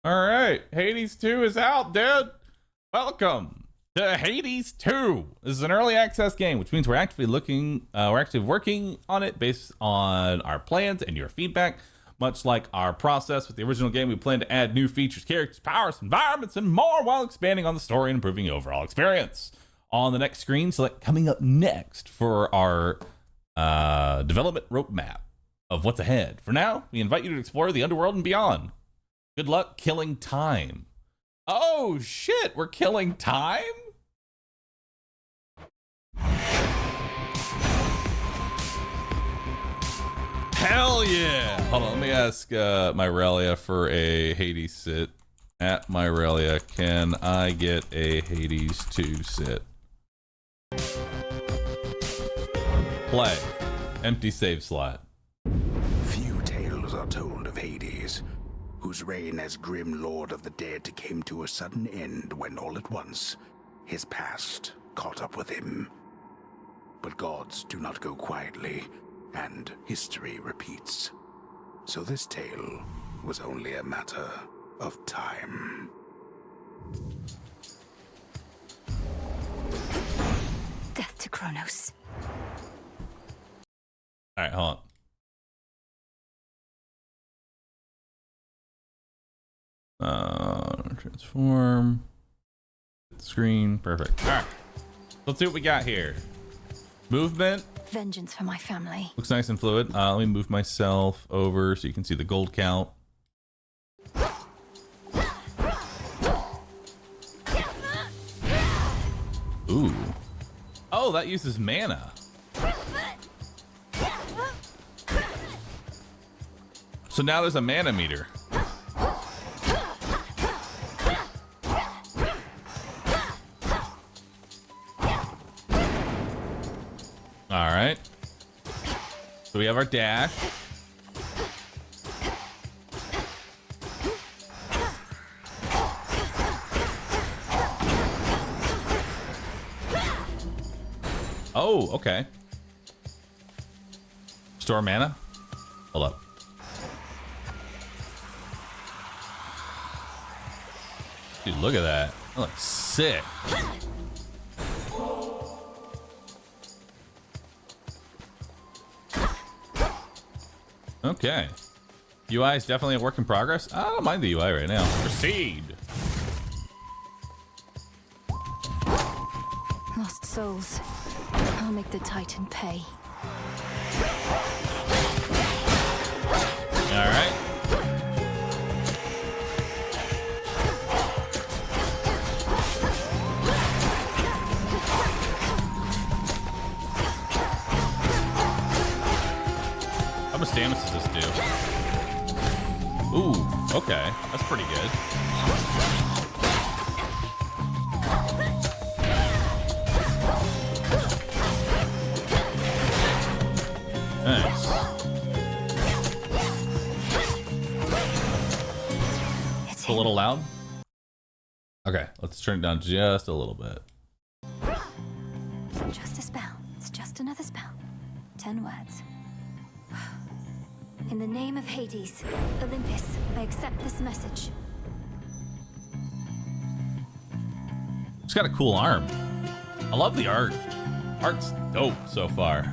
All right, Hades 2 is out, dude. Welcome to Hades 2. This is an early access game, which means we're actively working on it based on our plans and your feedback. Much like our process with the original game, we plan to add new features, characters, powers, environments, and more while expanding on the story and improving the overall experience. On the next screen, select coming up next for our development roadmap of what's ahead. For now, we invite you to explore the underworld and beyond. Good luck killing time. Oh shit, we're killing time? Hell yeah! Hold on, let me ask Myrelia for a Hades sit. At Myrelia, can I get a Hades 2 sit? Play. Empty save slot. Few tales are told of Hades, whose reign as grim lord of the dead came to a sudden end when all at once his past caught up with him. But gods do not go quietly, and history repeats. So this tale was only a matter of time. Death to Kronos. All right, hold on. Transform. Screen. Perfect. All right. Let's see what we got here. Movement. Vengeance for my family. Looks nice and fluid. Let me move myself over so you can see the gold count. Ooh. Oh, that uses mana. So now there's a mana meter. All right. So we have our dash. Oh, okay. Store mana. Hold up. Dude, look at that. That looks sick. Okay. UI is definitely a work in progress. I don't mind the UI right now. Proceed. Lost souls. I'll make the Titan pay. All right. How much damage does this do? Ooh, okay. That's pretty good. Nice. It's a little loud. Okay, let's turn it down just a little bit. Just a spell. It's just another spell. 10 words. In the name of Hades, Olympus, I accept this message. It's got a cool arm. I love the art. Art's dope so far.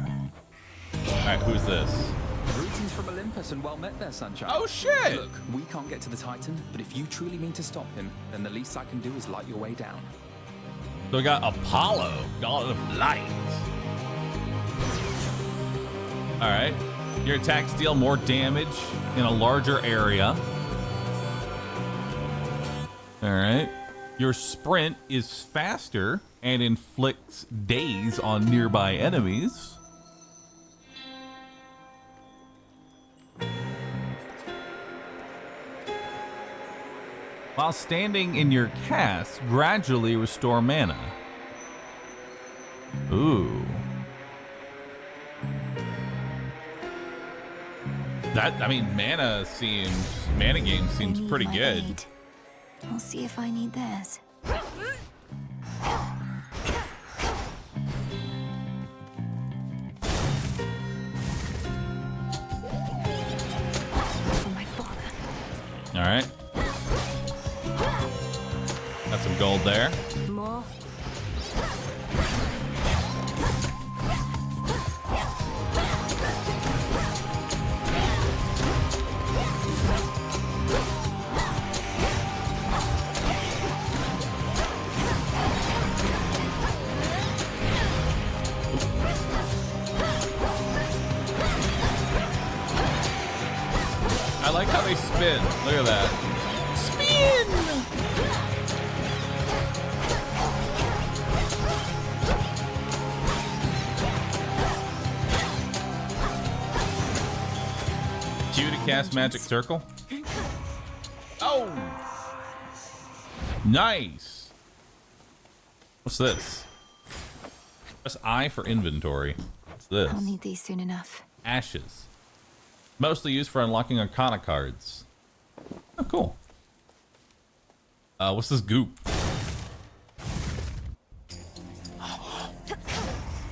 All right, who's this? Greetings from Olympus and well met there, sunshine. Oh shit! Look, we can't get to the Titan, but if you truly mean to stop him, then the least I can do is light your way down. So we got Apollo, god of light. All right. Your attacks deal more damage in a larger area. All right. Your sprint is faster and inflicts daze on nearby enemies. While standing in your cast, gradually restore mana. Ooh. That, I mean, mana game seems pretty good. I'll see if I need theirs. All right. gold there. More. I like how they spin. Look at that. Spin! Q to cast magic circle. Oh! Nice! What's this? Press I for inventory. What's this? I'll need these soon enough. Ashes. Mostly used for unlocking Arcana cards. Oh, cool. What's this goop?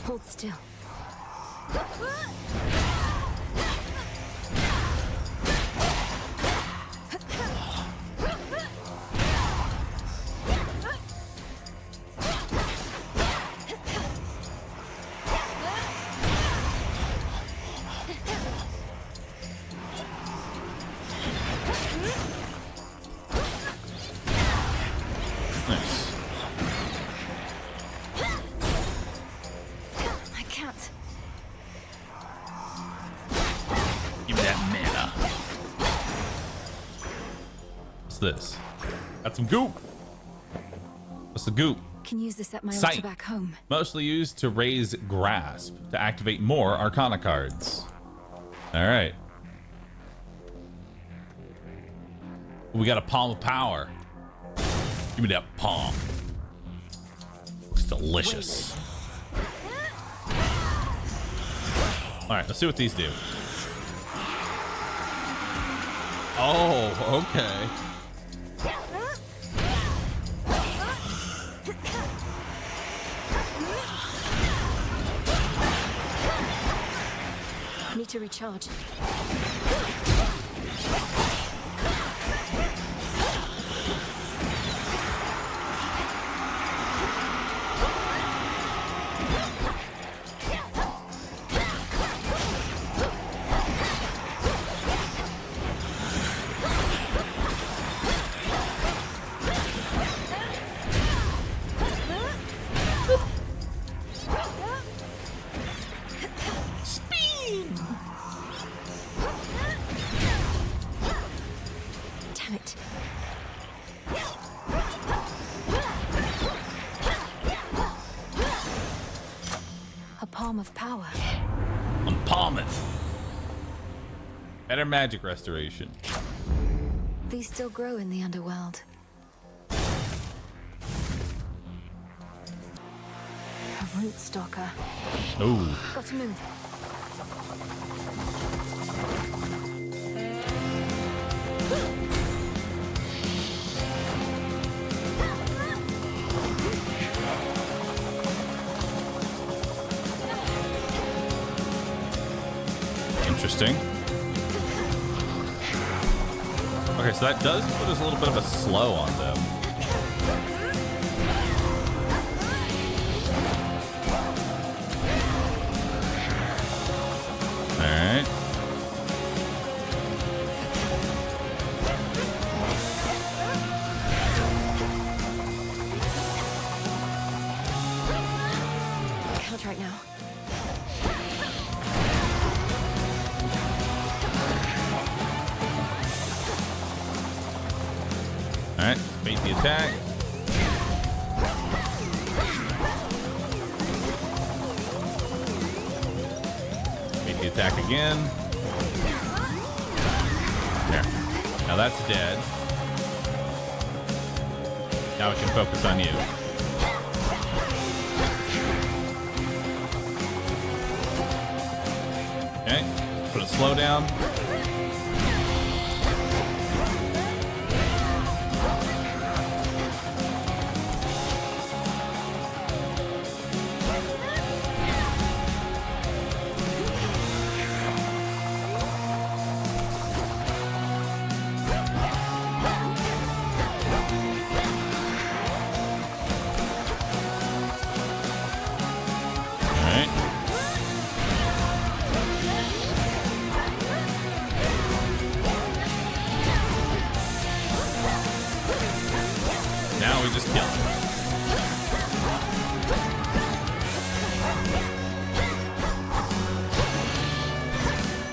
Hold still. Nice. I can't. Give me that mana. What's this? Got some goop. What's the goop? Can use this at my Sight. altar back home. Mostly used to raise grasp to activate more Arcana cards. All right. We got a palm of power. Give me that palm. Looks delicious. All right, let's see what these do. Oh, okay. Need to recharge. Damn it. A palm of power. I'm palming. Better magic restoration. These still grow in the underworld. A root stalker. Oh, Got to move. interesting. Okay, so that does put us a little bit of a slow on them. All right. Can't right now. All right, bait the attack. Bait the attack again. There. Now that's dead. Now we can focus on you. Okay, put a slow down.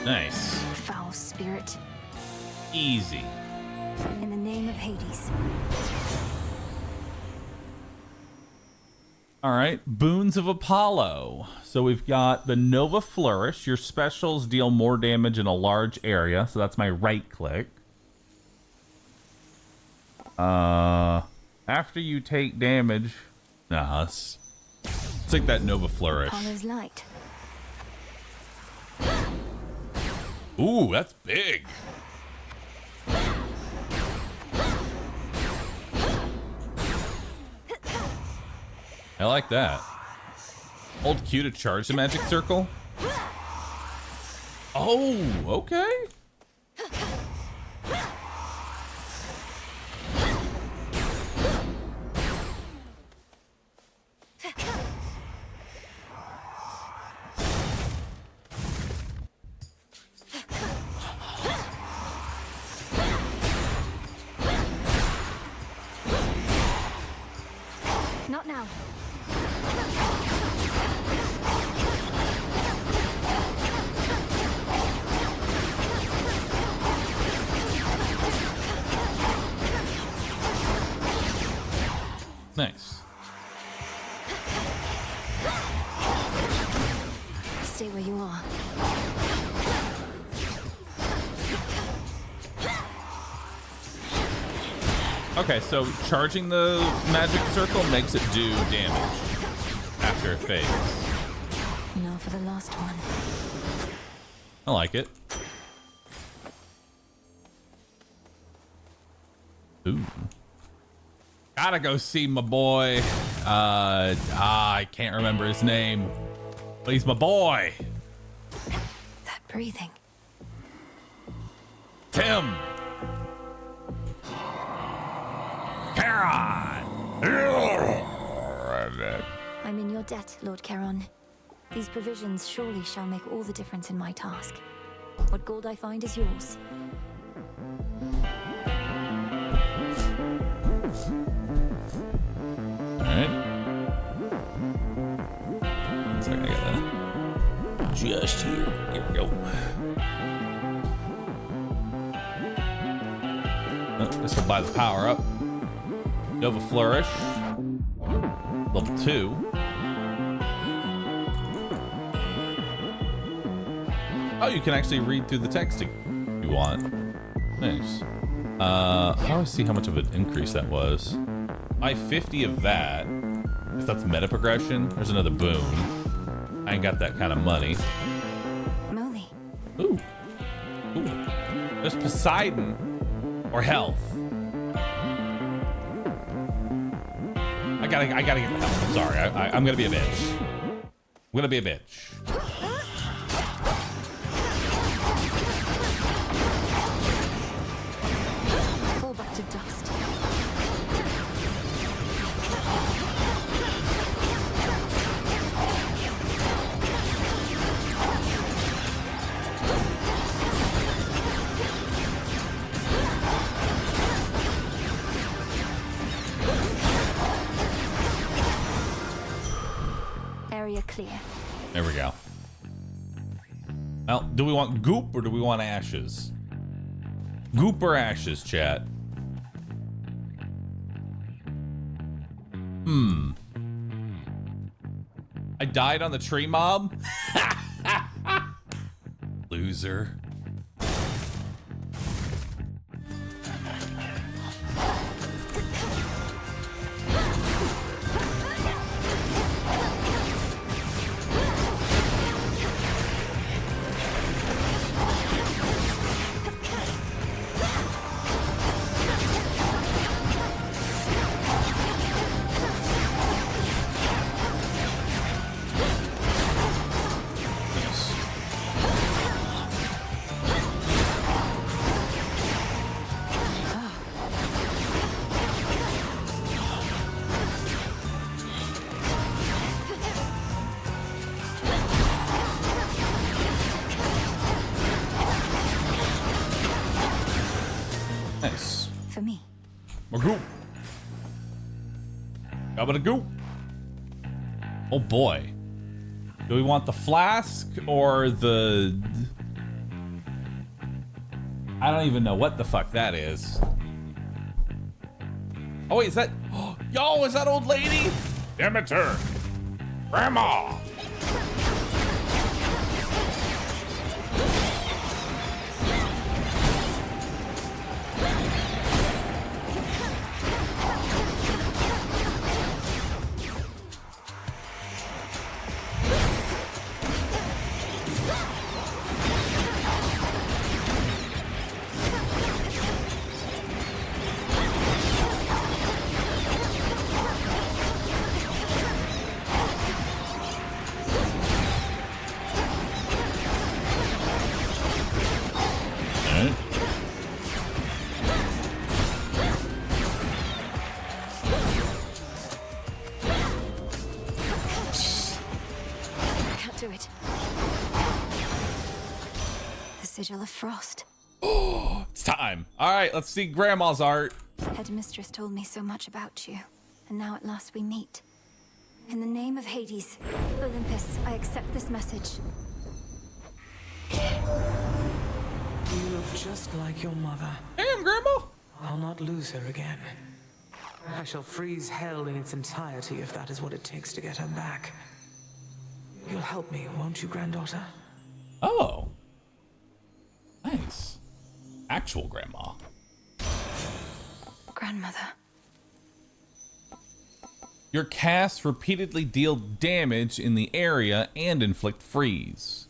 Nice. Foul spirit. Easy. In the name of Hades. All right, Boons of Apollo. So we've got the Nova Flourish. Your specials deal more damage in a large area. So that's my right click. After you take damage... Nah, let's take that Nova Flourish. Apollo's light. Ooh, that's big. I like that. Hold Q to charge the magic circle. Oh, okay. Not now. Nice. Stay where you are. Okay, so charging the magic circle makes it do damage after it fades. Now for the last one. I like it. Ooh. Gotta go see my boy. I can't remember his name, but he's my boy. That breathing. Tim. Charon. I'm in your debt, Lord Charon. These provisions surely shall make all the difference in my task. What gold I find is yours. Alright. One second, I gotta just here. Here we go. Oh, this will buy the power up. Nova Flourish. Level 2. Oh, you can actually read through the text if you want. Nice. How do I see how much of an increase that was? Buy 50 of that. If that's meta progression, there's another boon. I ain't got that kind of money. Moly. Ooh. Ooh. There's Poseidon or health. I gotta get the health. I'm sorry. I'm gonna be a bitch. I'm gonna be a bitch. Fall back to dust. Area clear. There we go. Well, do we want goop or do we want ashes? Goop or ashes, chat? I died on the tree mob? Loser. Nice. For me. More goop. How about a goop? Oh boy. Do we want the flask or the I don't even know what the fuck that is. Oh wait, is that? Yo, is that old lady? Demeter! Grandma! Can't do it. The sigil of frost. It's time. All right, let's see Grandma's art. Headmistress told me so much about you, and now at last we meet. In the name of Hades, Olympus, I accept this message. You look just like your mother. Damn, Grandma. I'll not lose her again. I shall freeze hell in its entirety if that is what it takes to get her back. You'll help me, won't you, granddaughter? Oh. Nice. Actual Grandma. Grandmother. Your casts repeatedly deal damage in the area and inflict freeze.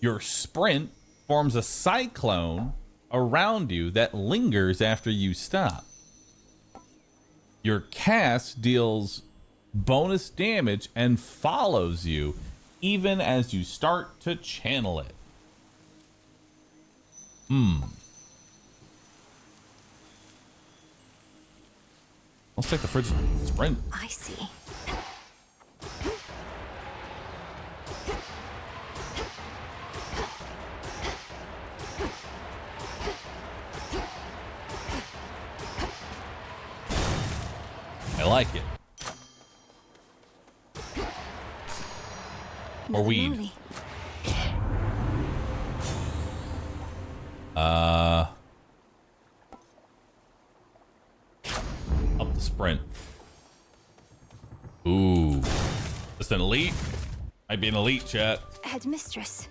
Your sprint forms a cyclone around you that lingers after you stop. Your cast deals bonus damage and follows you even as you start to channel it. Let's take the fridge sprint. I see. I like it. Or Another weed. moly. Up the sprint. Ooh. Just an elite? Might be an elite, chat. Headmistress.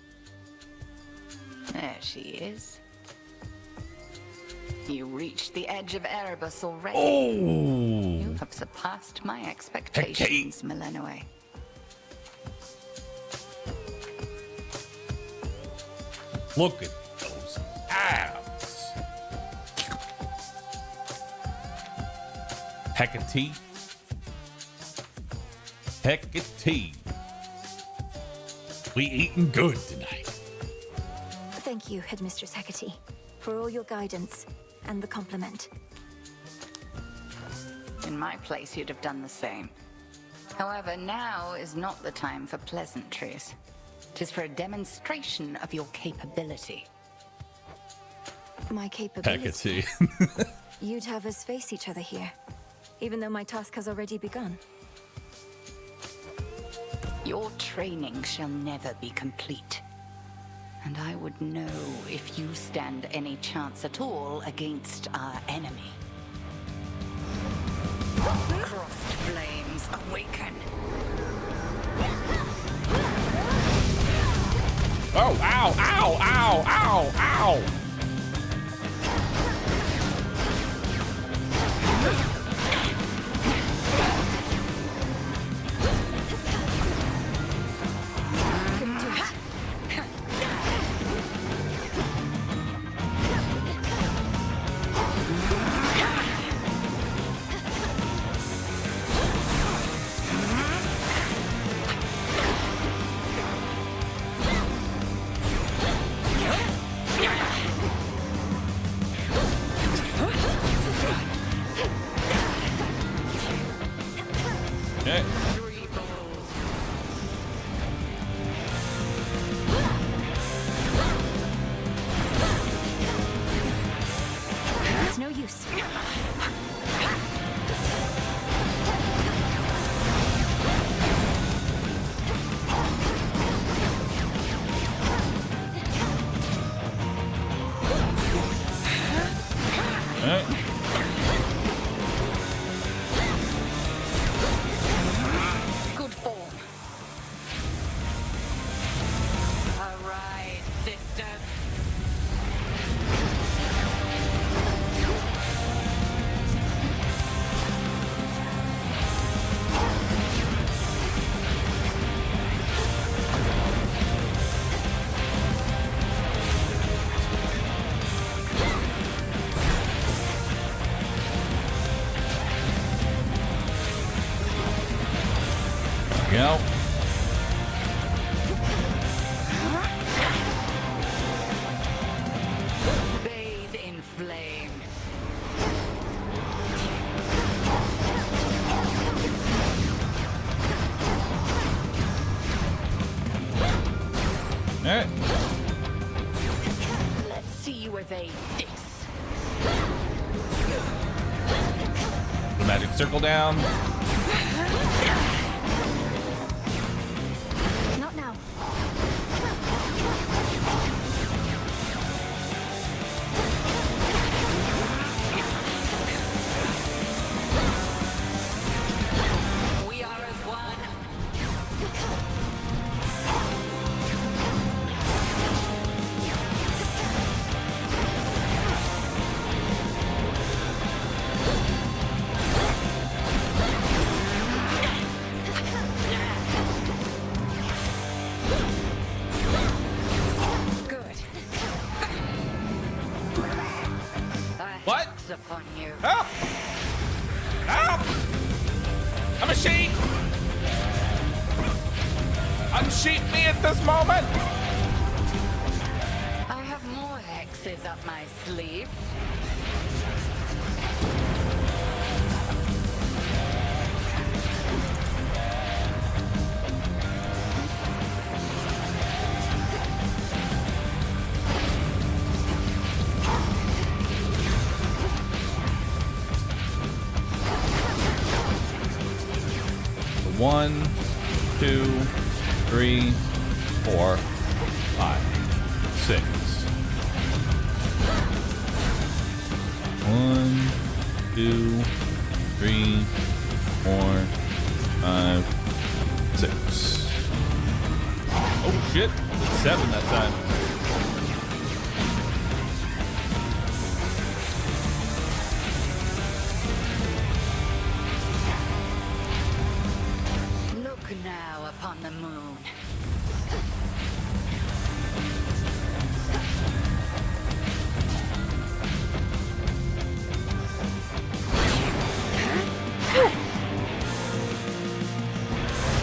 There she is. You reached the edge of Erebus already. Oh! You have surpassed my expectations, Milenoe. Look at those abs. Hecate. Hecate. We eating good tonight. Thank you, Headmistress Hecate, for all your guidance and the compliment. In my place, you'd have done the same. However, now is not the time for pleasantries. 'Tis for a demonstration of your capability. My capability. Hecate. You'd have us face each other here, even though my task has already begun. Your training shall never be complete. And I would know if you stand any chance at all against our enemy. Crossed flames, awaken! Oh, ow, ow, ow, ow, ow. Couldn't do it. they this? The magic circle down. Not now. We are as one. Good. What? Hex upon you. Help! Help! I'm a sheep! Unsheep me at this moment! I have more hexes up my sleeve. One, 2, 3, 4, 5, 6. 1, 2, 3, 4, 5, 6. Oh shit! It's 7 that time. Look now upon the moon.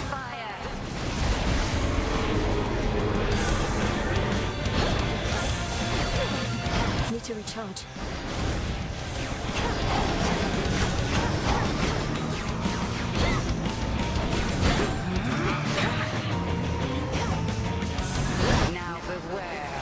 Fire. Need to recharge. Now beware.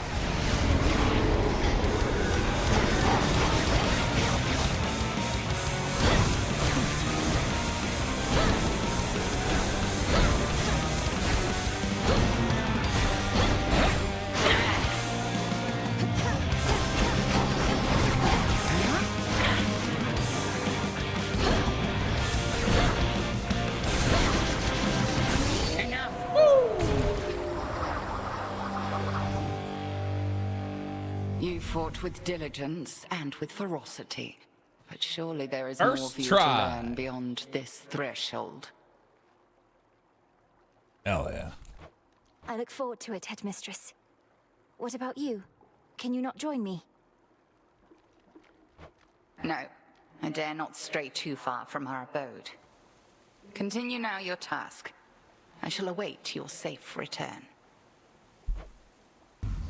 Enough. You fought with diligence and with ferocity, but surely there is more First for you try. to learn beyond this threshold. Hell yeah. I look forward to it, Headmistress. What about you? Can you not join me? No, I dare not stray too far from our abode. Continue now your task. I shall await your safe return.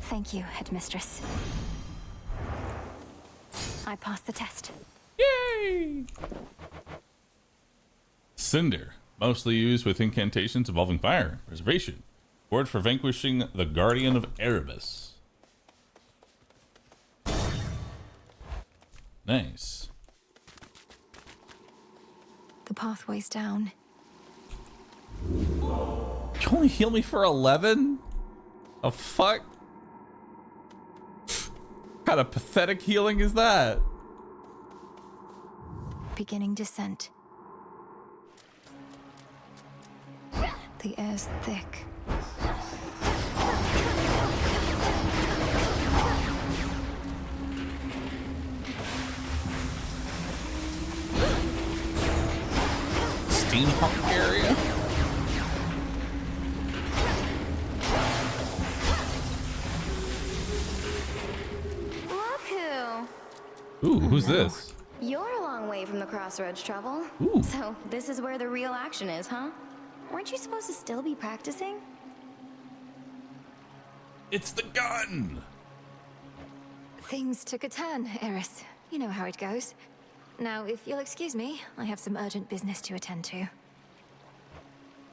Thank you, Headmistress. I passed the test. Yay! Cinder, mostly used with incantations involving fire. Reservation, word for vanquishing the Guardian of Erebus. Nice. The pathway's down. You only heal me for 11? A fuck? What kind of pathetic healing is that? Beginning descent. The air's thick. Steampunk area? Look Ooh, who's this? You're a long way from the crossroads trouble. Ooh. So this is where the real action is, huh? Weren't you supposed to still be practicing? It's the gun! Things took a turn, Eris. You know how it goes. Now, if you'll excuse me, I have some urgent business to attend to.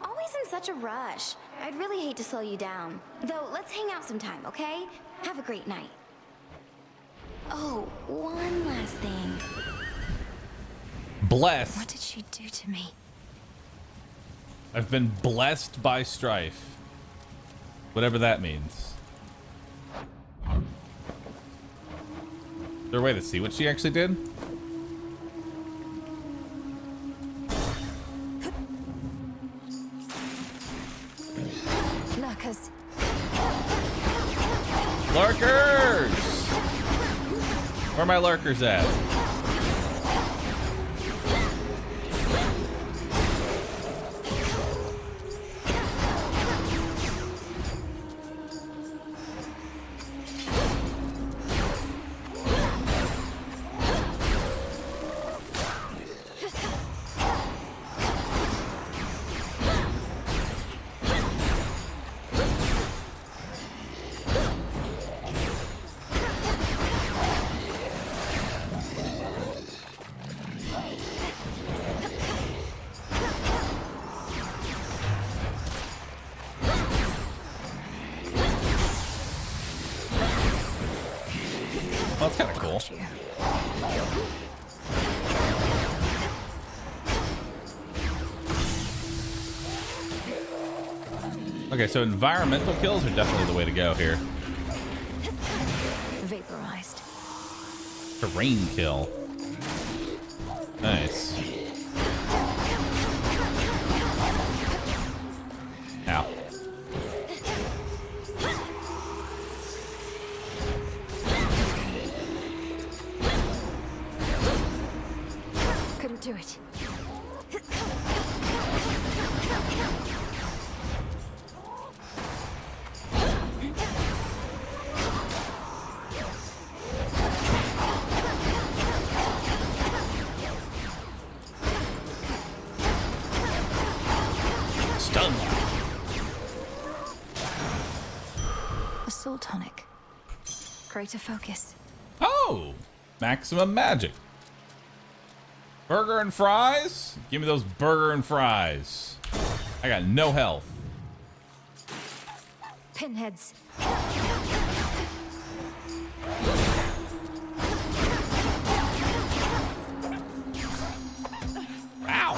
Always in such a rush. I'd really hate to slow you down. Though, let's hang out sometime, okay? Have a great night. Oh, one last thing. Blessed. What did she do to me? I've been blessed by strife. Whatever that means. Is there a way to see what she actually did? Lurkers. Lurkers! Where are my lurkers at? Well, that's kind of cool. Okay, so environmental kills are definitely the way to go here. Vaporized. Terrain kill. Nice. Ow. Couldn't do it. Stun. A soul tonic. Greater focus. Oh! Maximum magic. Burger and fries? Give me those burger and fries. I got no health. Pinheads. Ow!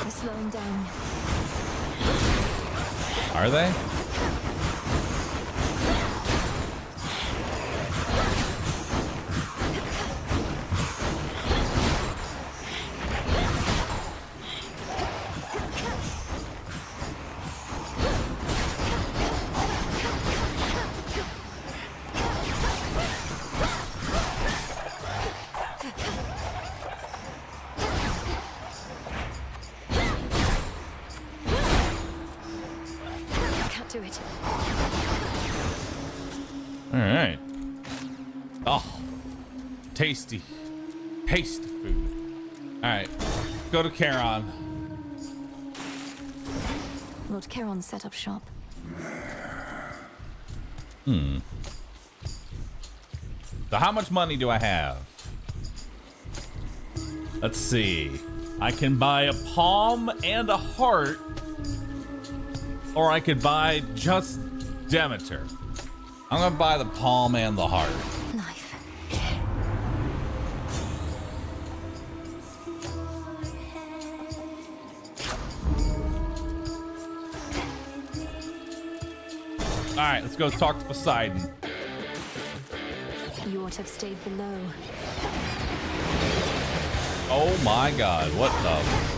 They're slowing down. Are they? Can't do it. All right. Oh, tasty, tasty food. All right, go to Charon. Lord Charon set up shop. So how much money do I have? Let's see. I can buy a palm and a heart, or I could buy just Demeter. I'm gonna buy the palm and the heart. Knife. All right, let's go talk to Poseidon. You ought to have stayed below. Oh my God, what the?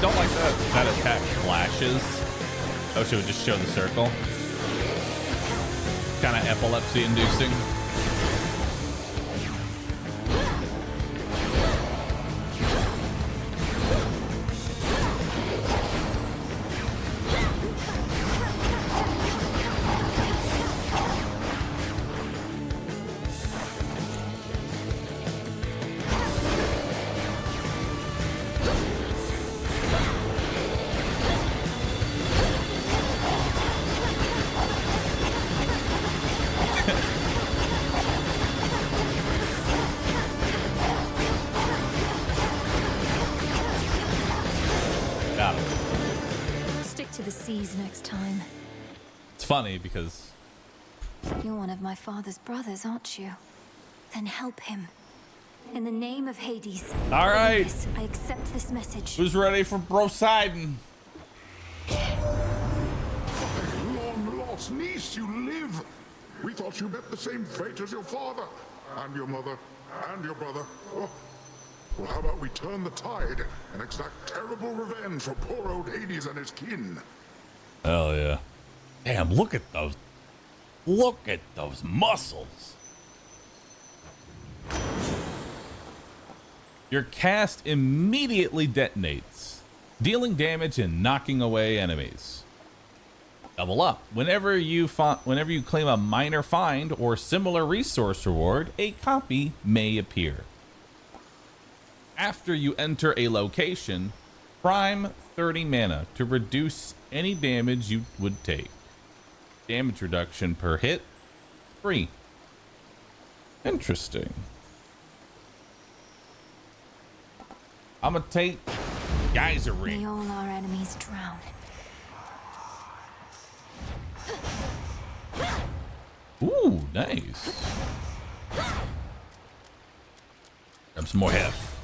don't like that attack flashes. Oh, should we just show the circle? Kind of epilepsy inducing. Stick to the seas next time. It's funny because You're one of my father's brothers, aren't you? Then help him. In the name of Hades. All right. Olympus, I accept this message. who's ready for Poseidon? Long-lost niece, you live! We thought you met the same fate as your father, and your mother, and your brother. Oh. Well, how about we turn the tide and exact terrible revenge for poor old Hades and his kin? Hell yeah. Damn, look at those. Look at those muscles. Your cast immediately detonates, dealing damage and knocking away enemies. Double up. Whenever you claim a minor find or similar resource reward, a copy may appear. After you enter a location, prime 30 mana to reduce any damage you would take. Damage reduction per hit, free. Interesting. I'm gonna take Geyser May Ring. all our enemies drown. Ooh, nice. Grab some more heft.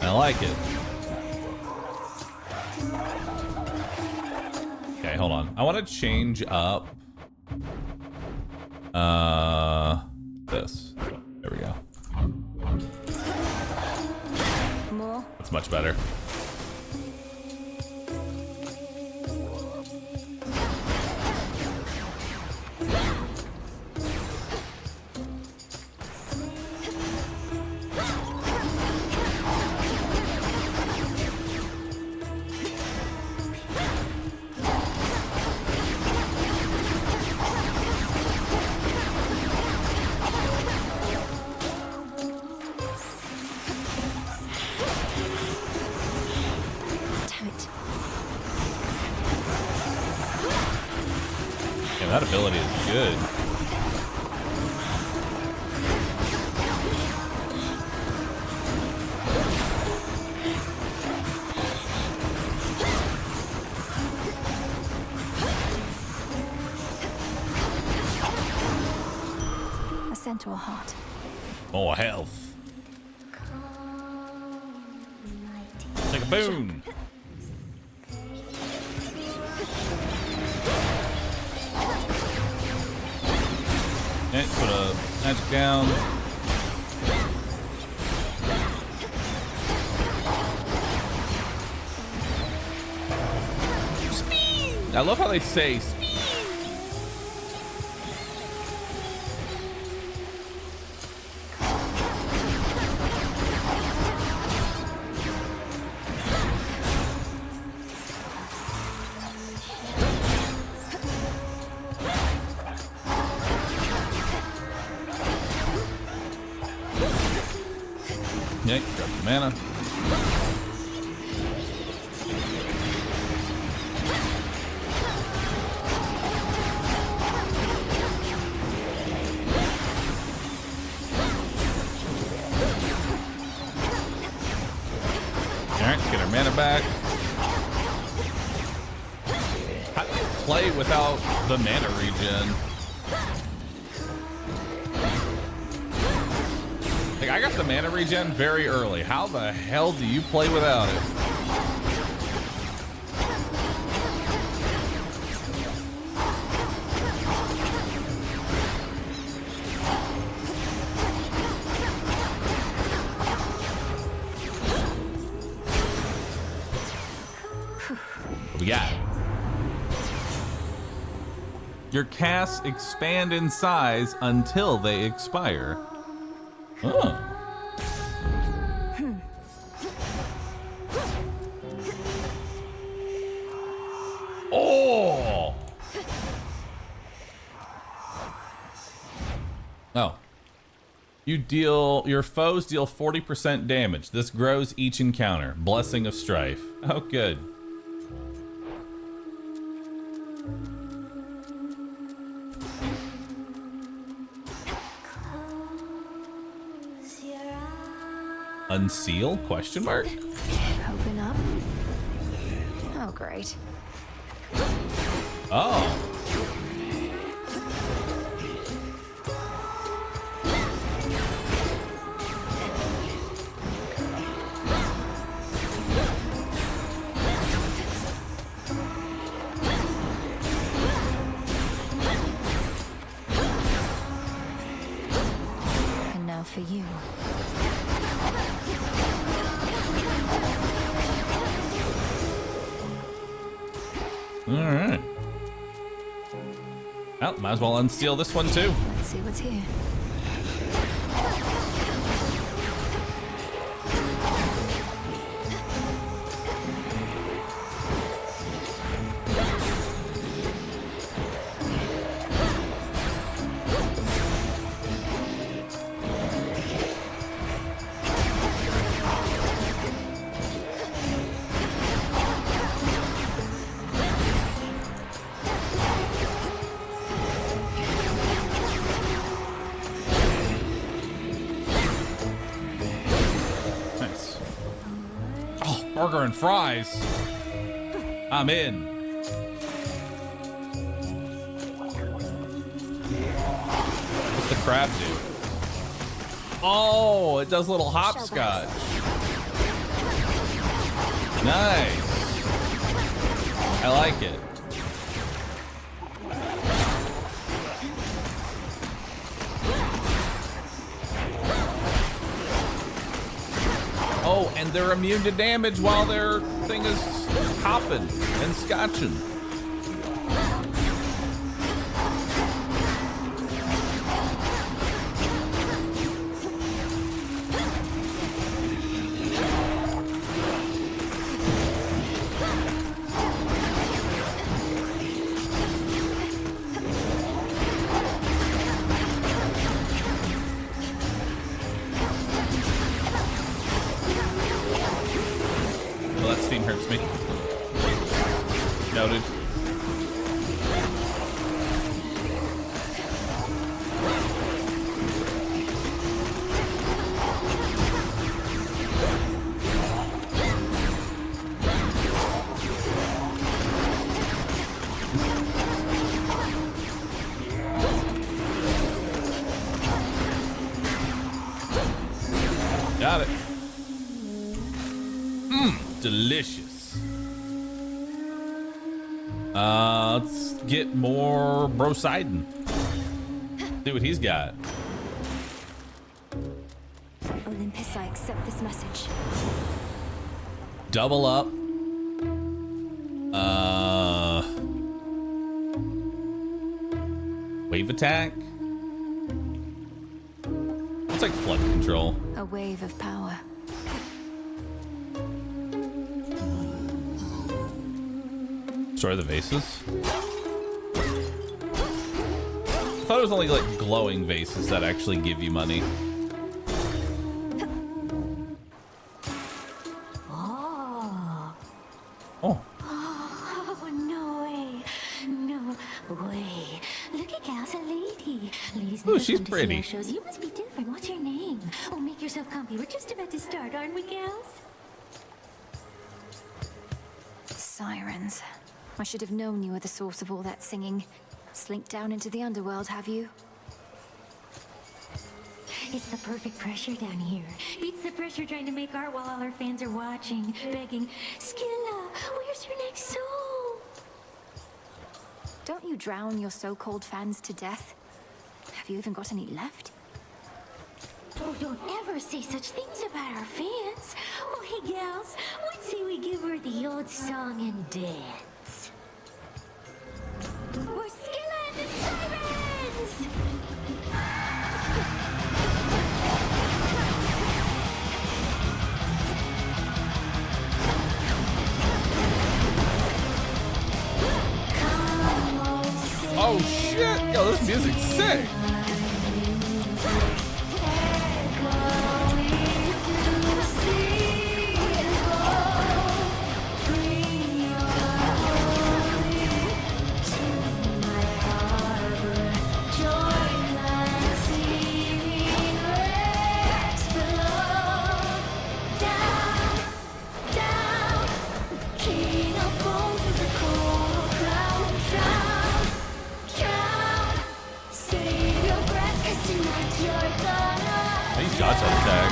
I like it. Okay, hold on. I want to change up this. There we go. More? That's much better. Damn it. Yeah, that ability is good. A centaur heart. More health. Take a boon. Okay, put a magic down. Speed. I love how they say speed. Okay, grab the mana. Alright, get our mana back. How do you play without the mana regen. Like, I got the mana regen very early. How the hell do you play without it? We got it. Your casts expand in size until they expire. Oh. Oh. Oh. Your foes deal 40% damage. This grows each encounter. Blessing of Strife. Oh, good. Unseal? Question mark? Open up. Oh, great. Oh. And now for you. All right. Well, might as well unseal this one too. Let's see what's here. Burger and fries. I'm in. What's the crab do? Oh, it does little hopscotch. Nice. I like it. Oh, and they're immune to damage while their thing is hopping and scotching. Hurts me. Noted. Got it. Delicious. Let's get more Brosidon. See what he's got. Olympus, I accept this message. Double up. Wave attack. It's like flood control. A wave of power. Destroy the vases. I thought it was only like glowing vases that actually give you money. Oh. Oh. Oh, no way. No way. Look at Gal's a lady. Ladies Ooh, never she's come to pretty. see our shows. You must be different. What's your name? Oh, make yourself comfy. We're just about to start, aren't we, gals? Sirens. I should have known you were the source of all that singing. Slink down into the underworld, have you? It's the perfect pressure down here. Beats the pressure trying to make art while all our fans are watching, begging, Skilla, where's your next soul? Don't you drown your so-called fans to death? Have you even got any left? Oh, don't ever say such things about our fans. Oh, hey, gals, what say we give her the old song and dance? We're Skilla and the Sirens! Oh shit! Yo, this music's sick! Nice shots on tag.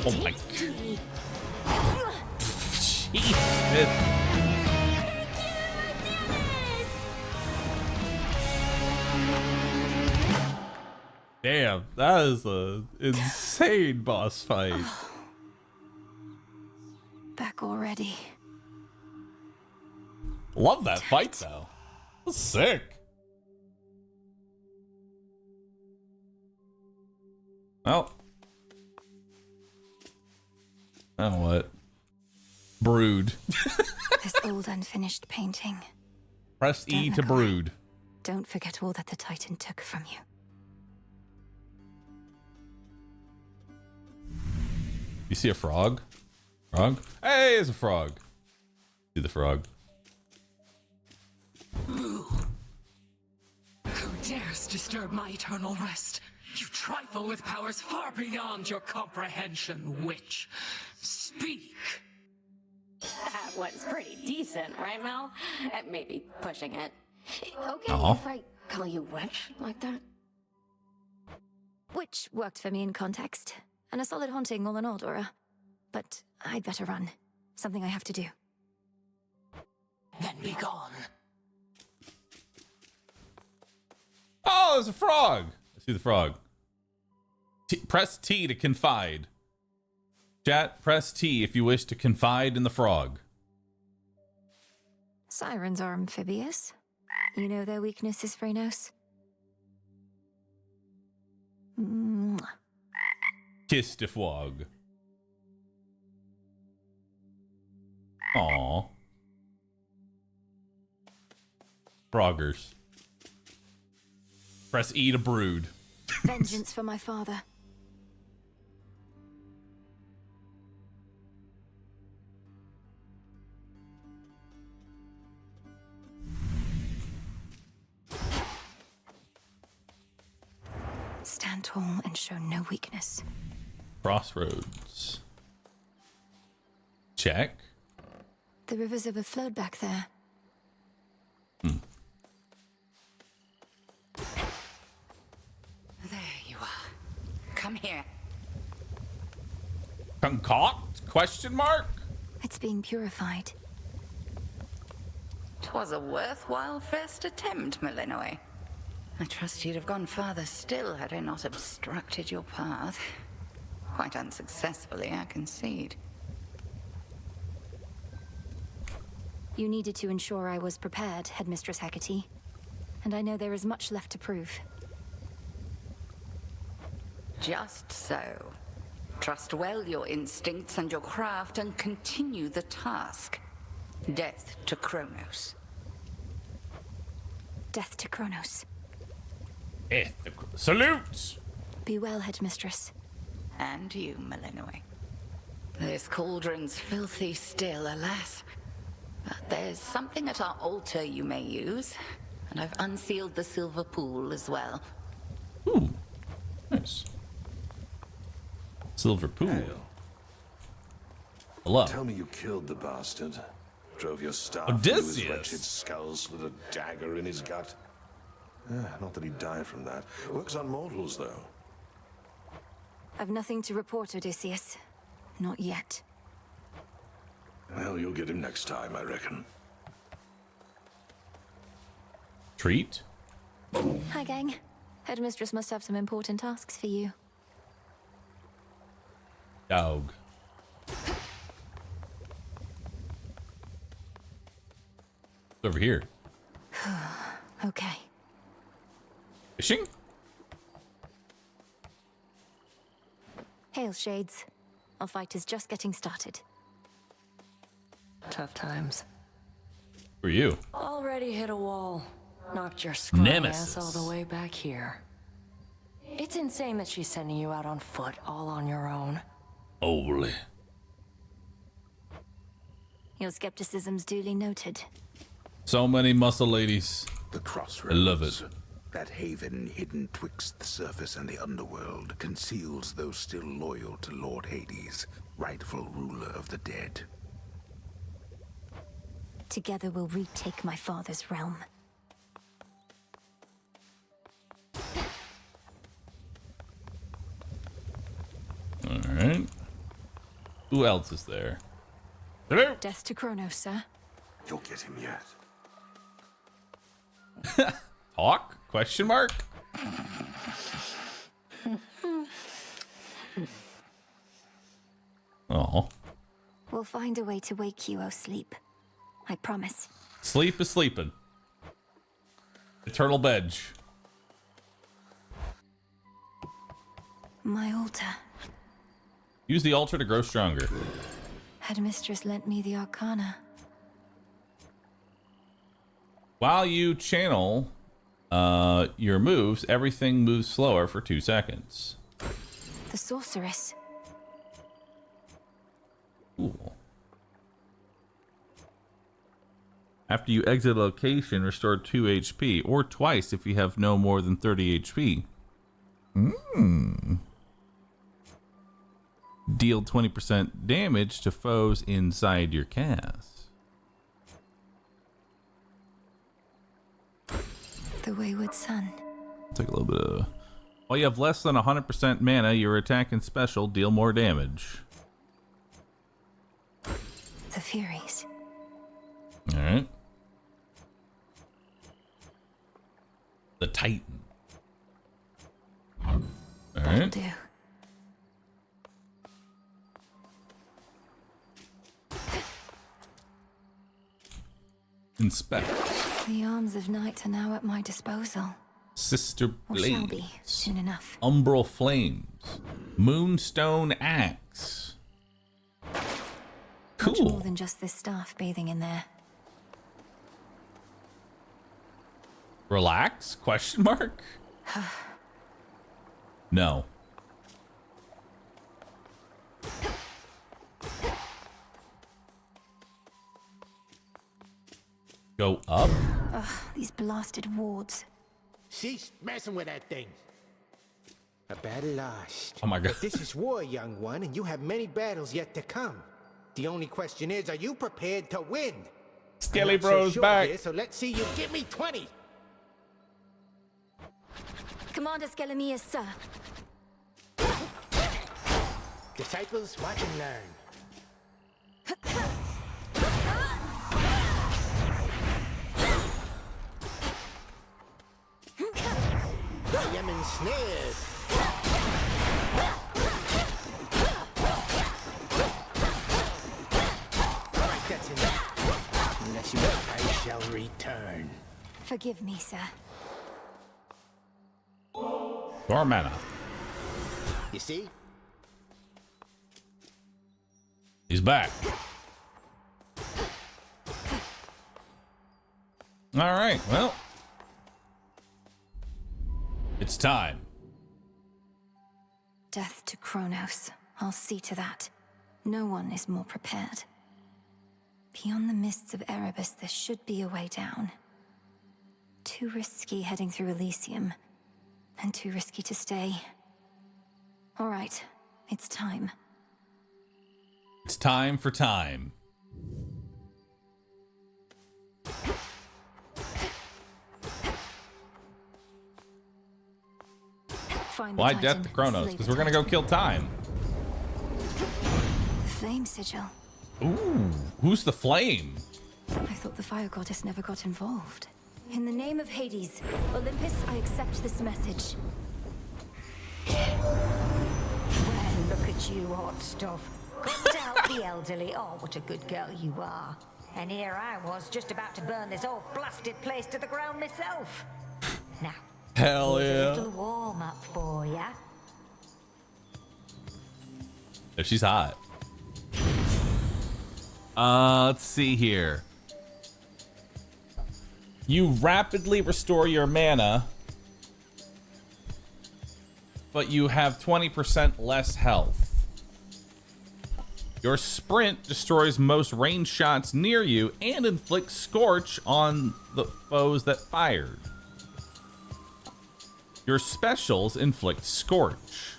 Oh my god. Jesus. Damn, that is a insane boss fight. Back already. Love that fight though. That's sick. Well. Oh, what? Brood. This old unfinished painting. Press E Don't to look away. brood. Don't forget all that the Titan took from you. You see a frog? Frog? Hey, it's a frog. See the frog. Who dares disturb my eternal rest? You trifle with powers far beyond your comprehension, witch. Speak! That was pretty decent, right, Mel? Maybe pushing it. Okay, Aw. if I call you witch like that? Which worked for me in context. And a solid haunting all in all, Dora. But I'd better run. Something I have to do. Then be gone. Oh, there's a frog. I see the frog. Press T to confide. Chat, press T if you wish to confide in the frog. Sirens are amphibious. You know their weaknesses, Phrenos? Mwah. Kiss the frog. Aw. Froggers. Press E to brood. Vengeance for my father. Stand tall and show no weakness. Crossroads. Check. The rivers overflowed back there. There you are. Come here. Concoct? Question mark? It's being purified. 'Twas a worthwhile first attempt, Malinois. I trust you'd have gone farther still had I not obstructed your path. Quite unsuccessfully, I concede. You needed to ensure I was prepared, Headmistress Hecate. And I know there is much left to prove. Just so. Trust well your instincts and your craft and continue the task. Death to Kronos. Death to Kronos. Salute! Be well, Headmistress. And you, Malinois. This cauldron's filthy still, alas. But there's something at our altar you may use, and I've unsealed the silver pool as well. Ooh, nice. Silver pool. Hail. Hello. Tell me you killed the bastard. Drove your staff into his Odysseus. wretched skull, slid a dagger in his gut. Not that he died from that. Works on mortals, though. I've nothing to report, Odysseus. Not yet. Well, you'll get him next time, I reckon. Treat. Hi, gang. Headmistress must have some important tasks for you. Dog. It's over here. Okay. Fishing? Hail, Shades. Our fight is just getting started. Tough times. For you. Already hit a wall. Knocked your scrawny Nemesis. ass all the way back here. It's insane that she's sending you out on foot, all on your own. Holy. Your skepticism's duly noted. So many muscle ladies. The crossroads. I love it. That haven hidden twixt the surface and the underworld conceals those still loyal to Lord Hades, rightful ruler of the dead. Together we'll retake my father's realm. Alright. Who else is there? Hello? Death to Kronos, sir. You'll get him yet. Talk? Question mark? Oh. We'll find a way to wake you, O sleep. I promise. Sleep is sleeping. Eternal Bedge. My altar. Use the altar to grow stronger. Headmistress lent me the Arcana. While you channel your moves, everything moves slower for 2 seconds. The sorceress. Cool. After you exit a location, restore 2 HP, or twice if you have no more than 30 HP. Deal 20% damage to foes inside your cast. The wayward son. Take a little bit of... While you have less than 100% mana, your attack and special deal more damage. The Furies. Alright. The Titan. That'll Alright. do. Inspect. The arms of night are now at my disposal. Sister Or shall be, Blades. soon enough. Umbral Flames. Moonstone Axe. Much more Cool. than just this staff bathing in there. Relax? Question mark? No. Go up? Ugh, these blasted wards. Cease messing with that thing. A battle lost. Oh my god. But this is war, young one, and you have many battles yet to come. The only question is, are you prepared to win? Skelly I'm not Bro's sure back. here, so let's see you give me 20. Commander Skelemius, sir. Disciples, watch and learn. I am ensnared. All right, that's enough. Unless you want, I shall return. Forgive me, sir. Your mana. You see? He's back. Alright, well. It's time. Death to Kronos. I'll see to that. No one is more prepared. Beyond the mists of Erebus, there should be a way down. Too risky heading through Elysium, and too risky to stay. All right, it's time. It's time for time. Why death to Kronos? Because we're gonna go kill time. The flame sigil. Ooh, who's the flame? I thought the fire goddess never got involved. In the name of Hades, Olympus, I accept this message. Well, look at you, hot stuff. Got to help the elderly. Oh, what a good girl you are. And here I was, just about to burn this whole blasted place to the ground myself. Now, hell here's yeah. a little warm-up for ya. Oh, she's hot. Let's see here. You rapidly restore your mana, but you have 20% less health. Your sprint destroys most range shots near you and inflicts scorch on the foes that fired. Your specials inflict scorch.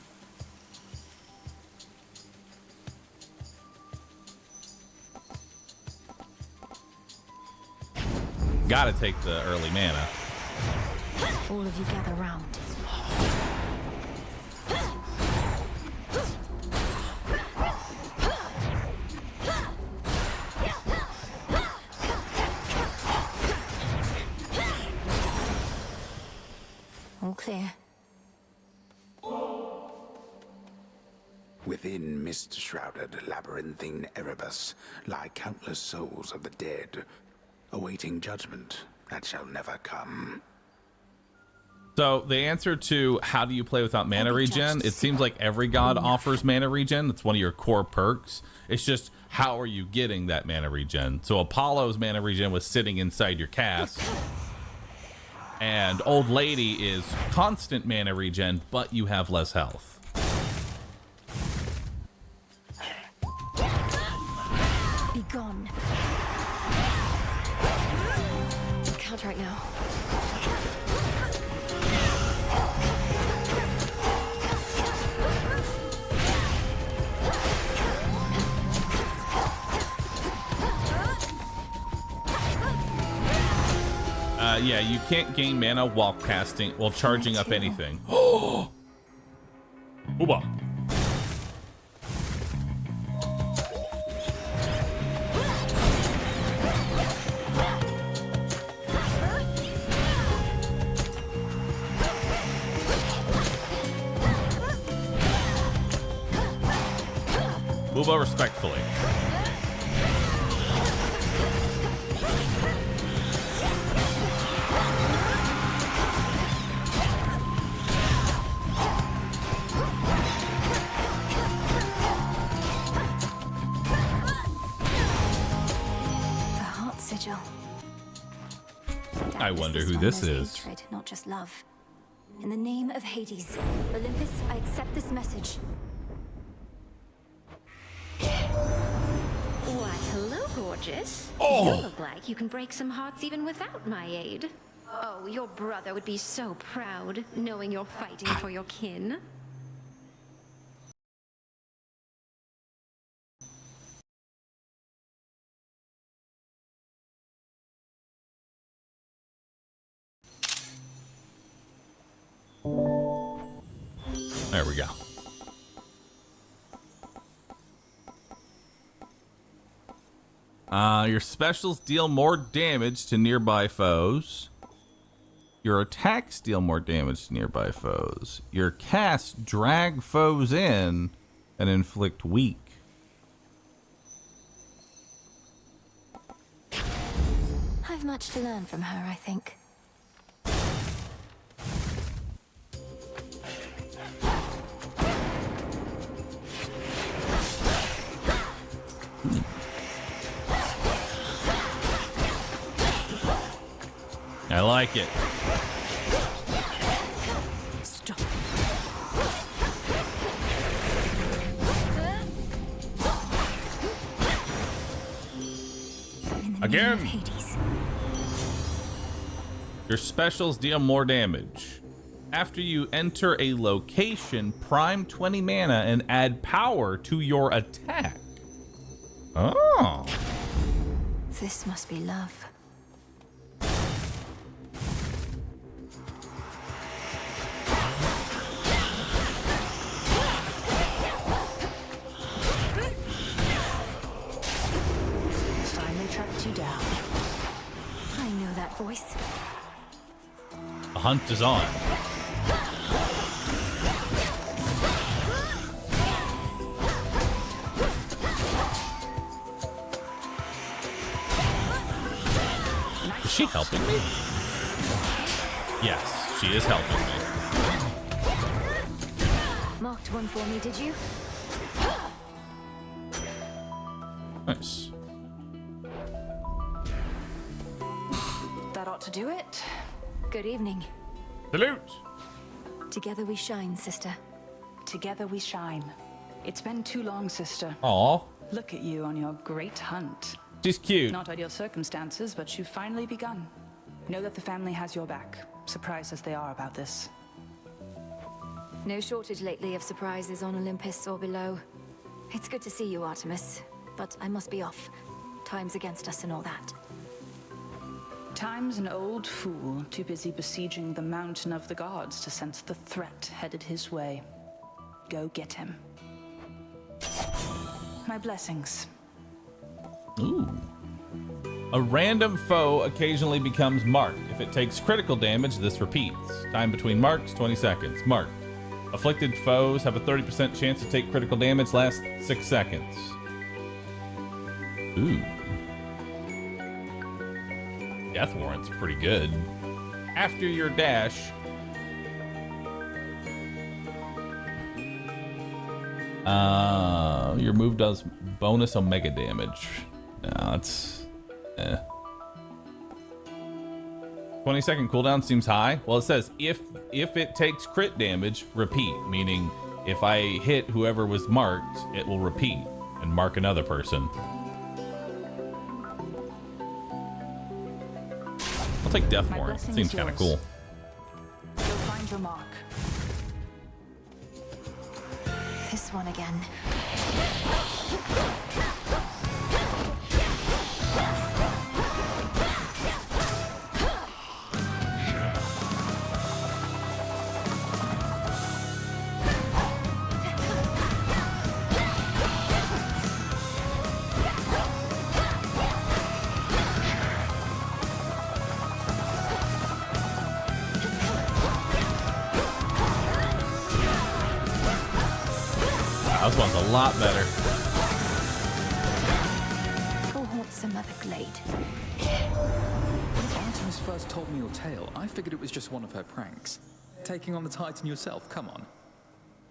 Gotta take the early mana. All of you gather round. All clear. Within mist-shrouded labyrinthine Erebus lie countless souls of the dead, awaiting judgment that shall never come. So the answer to how do you play without mana regen, it seems like every god offers mana regen. That's one of your core perks. It's just how are you getting that mana regen? So Apollo's mana regen was sitting inside your cast. And Old Lady is constant mana regen, but you have less health. Be gone. Can't right now. Yeah, you can't gain mana while casting, while charging up anything. Ooba. Move over respectfully. The heart sigil. I wonder who this is. Hatred, not just love. In the name of Hades, Olympus, I accept this message. Why, hello, gorgeous. Oh. You look like you can break some hearts even without my aid. Oh, your brother would be so proud, knowing you're fighting for your kin. There we go. Your specials deal more damage to nearby foes. Your attacks deal more damage to nearby foes. Your casts drag foes in and inflict weak. I've much to learn from her, I think. I like it. Stop. Again. Name of Hades. Your specials deal more damage. After you enter a location, prime 20 mana and add power to your attack. Oh. This must be love. Finally tracked you down. I know that voice. The hunt is on. Is she helping me? Yes, she is helping me. Marked one for me, did you? Nice. That ought to do it. Good evening. Salute. Together we shine, sister. Together we shine. It's been too long, sister. Aw. Look at you on your great hunt. She's cute. Not ideal circumstances, but you've finally begun. Know that the family has your back, surprised as they are about this. No shortage lately of surprises on Olympus or below. It's good to see you, Artemis, but I must be off. Time's against us and all that. Time's an old fool, too busy besieging the mountain of the gods to sense the threat headed his way. Go get him. My blessings. Ooh. A random foe occasionally becomes marked. If it takes critical damage, this repeats. Time between marks, 20 seconds. Marked. Afflicted foes have a 30% chance to take critical damage, lasts 6 seconds. Ooh. Death Warrant's pretty good. After your dash, your move does bonus omega damage. No, it's 20-second cooldown seems high. Well, it says if it takes crit damage, repeat, meaning if I hit whoever was marked, it will repeat and mark another person. I'll take Death Warrant. Seems kind of cool. Go find your mark. This one again. This one's a lot better. Who haunts some other glade? When Artemis first told me your tale, I figured it was just one of her pranks. Taking on the Titan yourself, come on.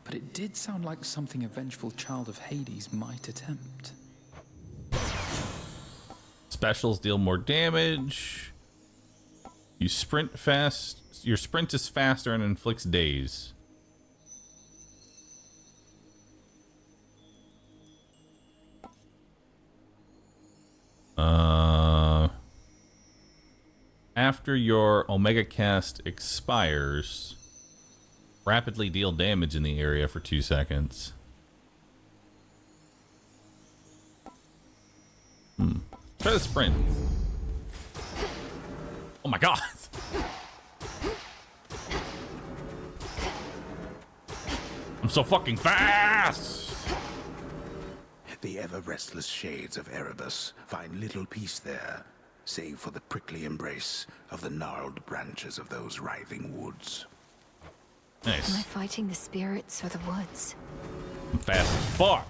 But it did sound like something a vengeful child of Hades might attempt. Specials deal more damage. You sprint fast. Your sprint is faster and inflicts daze. After your Omega cast expires, rapidly deal damage in the area for 2 seconds. Try the sprint. Oh my god. I'm so fucking fast. The ever-restless shades of Erebus find little peace there, save for the prickly embrace of the gnarled branches of those writhing woods. Nice. Am I fighting the spirits or the woods? I'm fast as fuck.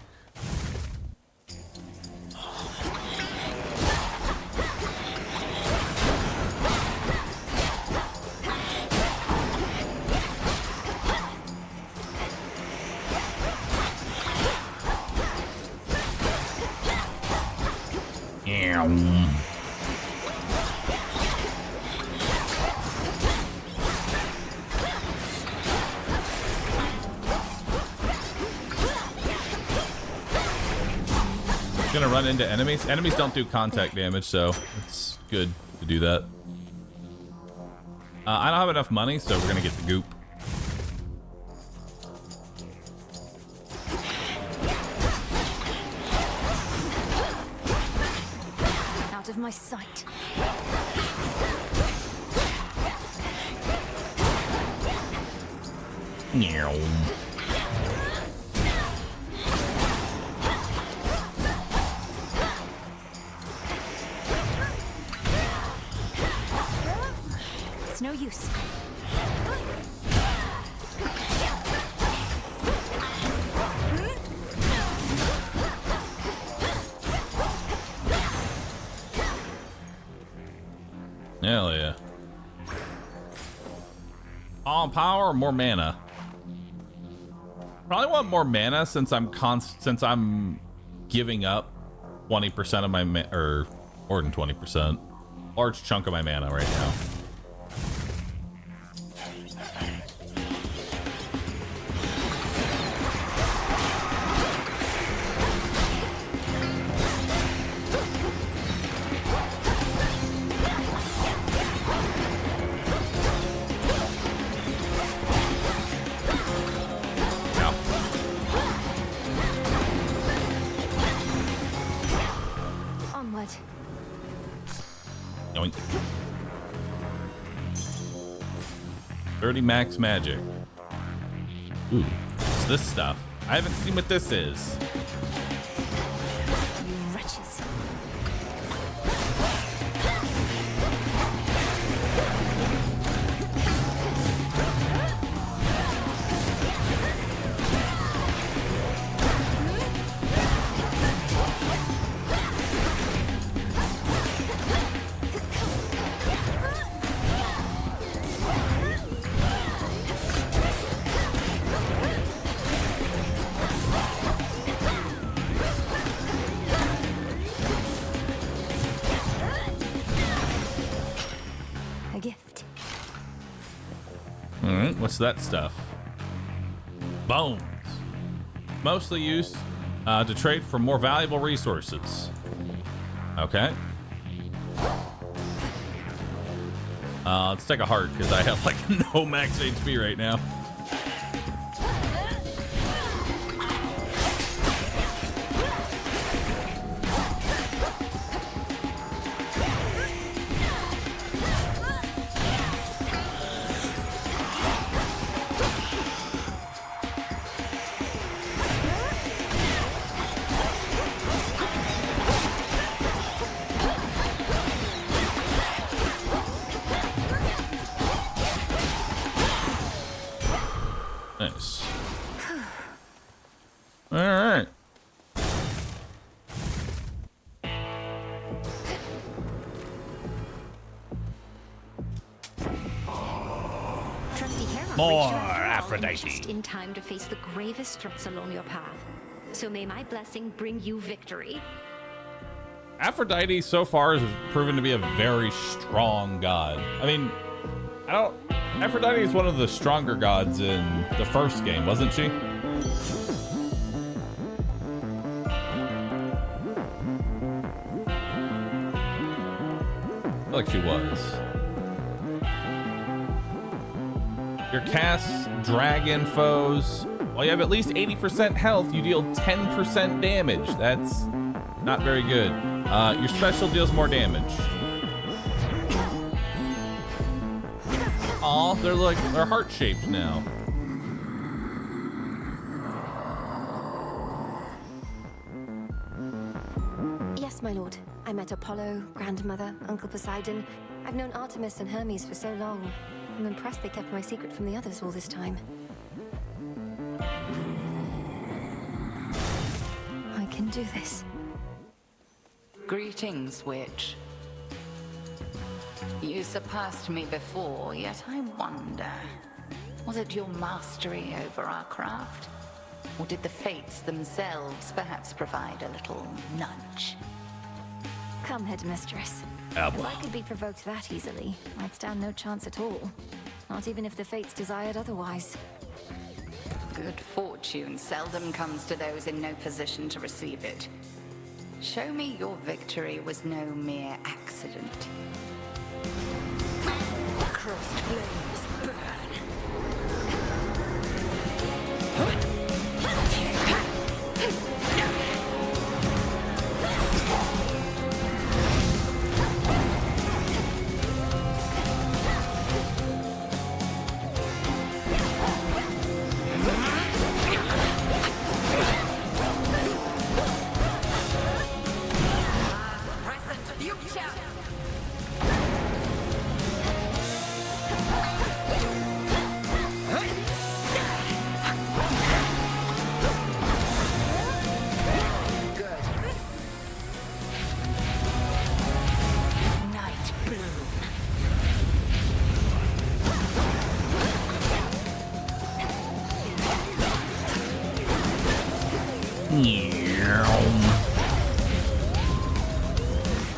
Gonna run into enemies. Enemies don't do contact damage, so it's good to do that. I don't have enough money, so we're gonna get the goop. Out of my sight. Meow. It's no use. Hell yeah. All power or more mana? Probably want more mana since I'm giving up 20% of my or more than 20%. Large chunk of my mana right now. Onward. Yoink. 30 max magic. Ooh, what's this stuff? I haven't seen what this is. You wretches. A gift. All right, what's that stuff? Bones. Mostly used to trade for more valuable resources. Okay. Let's take a heart because I have like no max HP right now. Nice. All right. Trusty Hera, More reached your call Aphrodite. Just in time to face the gravest threats along your path. So may my blessing bring you victory. Aphrodite so far has proven to be a very strong god. I mean, Aphrodite is one of the stronger gods in the first game, wasn't she? I feel like she was. Your casts dragon foes. While you have at least 80% health, you deal 10% damage. That's not very good. Your special deals more damage. Aw, they're heart-shaped now. Yes, my lord. I met Apollo, Grandmother, Uncle Poseidon. I've known Artemis and Hermes for so long. I'm impressed they kept my secret from the others all this time. I can do this. Greetings, witch. You surpassed me before, yet I wonder, was it your mastery over our craft? Or did the fates themselves perhaps provide a little nudge? Come, headmistress. If I could be provoked that easily, I'd stand no chance at all. Not even if the fates desired otherwise. Good fortune seldom comes to those in no position to receive it. Show me your victory was no mere accident. Crossed flames burn.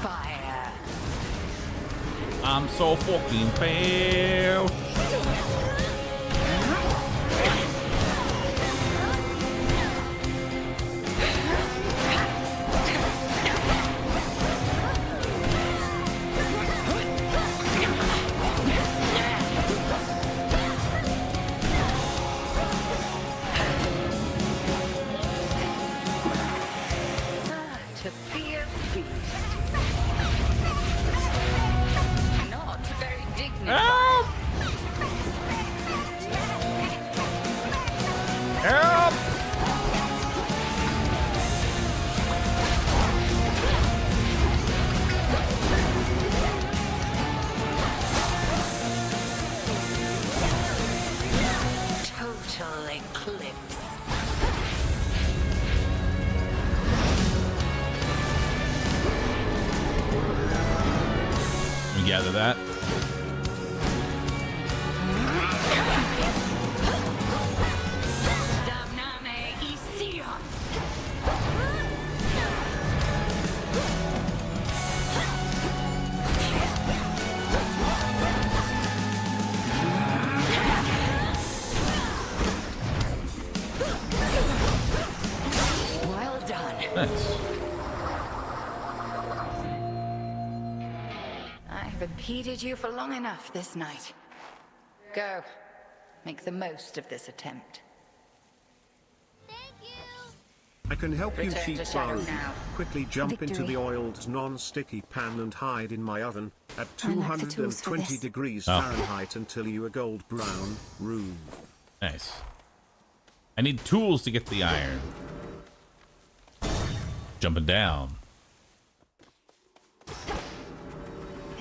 Fire. I'm so fucking fail. To be a beast. Not very dignified. Help! Help! Total eclipse. You gather that? Damname Ision. Well done. Nice. I've impeded you for long enough this night. Go. Make the most of this attempt. I can help you, Return Chief to shadow Bahroo. now. Quickly jump into Victory. the oiled non-sticky pan and hide in my oven at I lack the tools for 220 this. degrees Oh. Fahrenheit until you a gold brown room. Nice. I need tools to get the iron. Jumping down.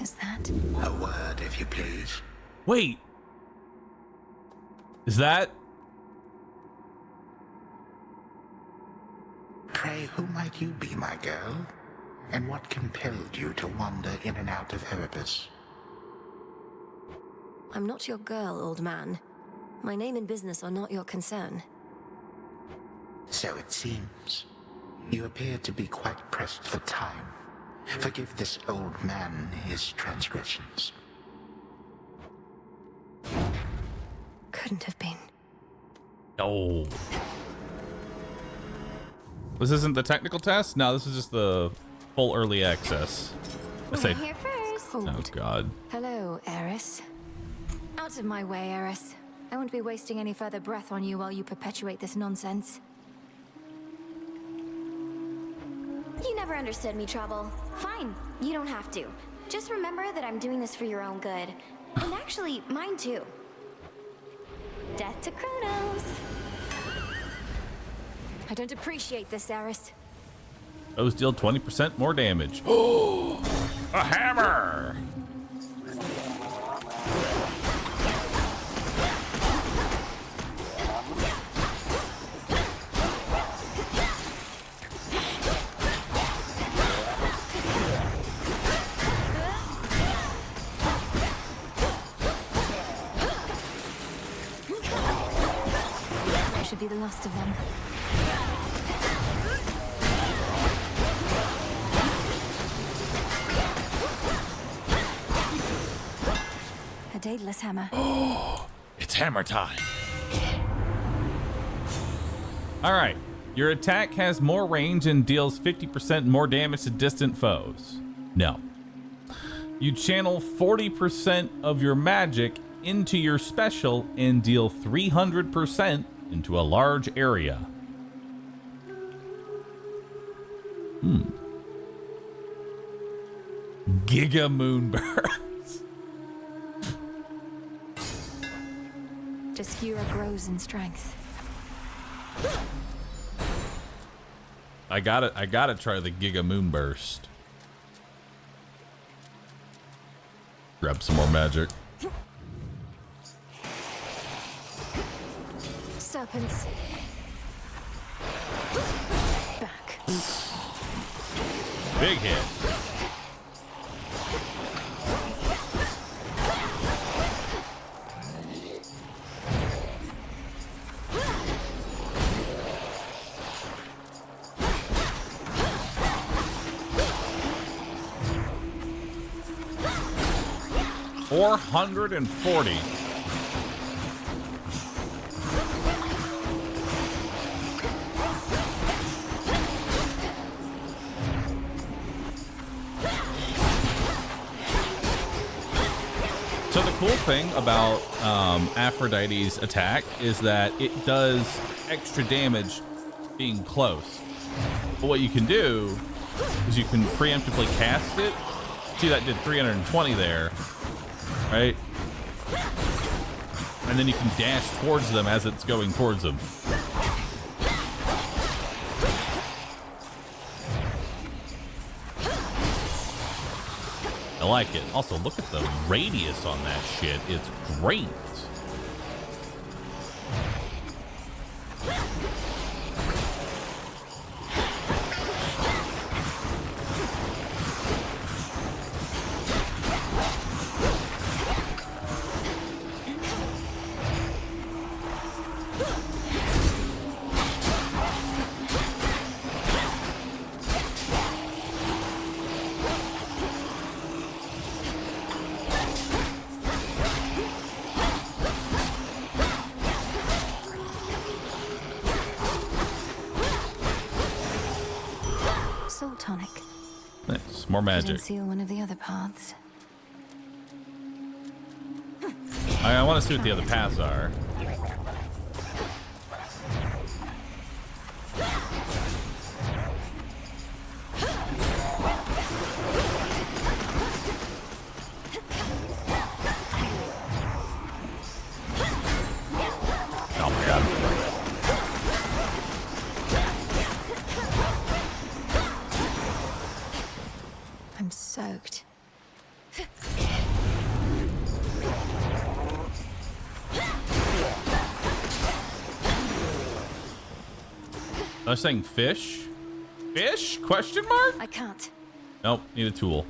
Is that? A word, if you please. Wait. Is that? Pray, who might you be, my girl? And what compelled you to wander in and out of Erebus? I'm not your girl, old man. My name and business are not your concern. So it seems. You appear to be quite pressed for time. Forgive this old man his transgressions. Couldn't have been. No. This isn't the technical test? No, this is just the full early access. I say, Here first. oh god. Hello, Eris. Out of my way, Eris. I won't be wasting any further breath on you while you perpetuate this nonsense. You never understood me, Trouble. Fine, you don't have to. Just remember that I'm doing this for your own good. And actually, mine too. Death to Kronos. I don't appreciate this, Eris. Those deal 20% more damage. Oh, a hammer! Should be the last of them. A daedalus hammer. Oh, it's hammer time. All right, Your attack has more range and deals 50% more damage to distant foes. No. You channel 40% of your magic into your special and deal 300% into a large area. Giga Moonburst. Deskura grows in strength. I gotta try the Giga Moonburst. Grab some more magic. Serpents. Back. Big hit. $440. So the cool thing about Aphrodite's attack is that it does extra damage being close. But what you can do is you can preemptively cast it. See, that did 320 there, right? And then you can dash towards them as it's going towards them. I like it. Also, look at the radius on that shit. It's great. Soul tonic. Nice. More magic. Seal one of the other paths. I want to see what the other paths are. Oh my god. I'm soaked. I was saying fish? Fish? Question mark? I can't. Nope, need a tool.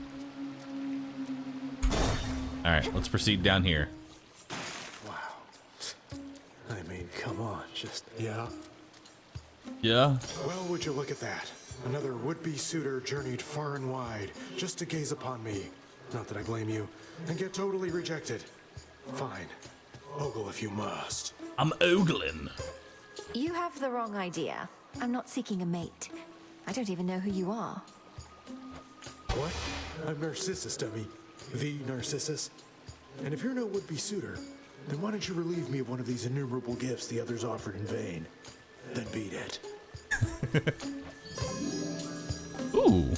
Alright, let's proceed down here. Wow. I mean, come on, just... Yeah? Yeah? Well, would you look at that? Another would-be suitor journeyed far and wide just to gaze upon me. Not that I blame you. And get totally rejected. Fine. Ogle if you must. I'm ogling. You have the wrong idea. I'm not seeking a mate. I don't even know who you are. What? I'm Narcissus, dummy. The Narcissus. And if you're no would-be suitor, then why don't you relieve me of one of these innumerable gifts the others offered in vain? Then beat it. Ooh.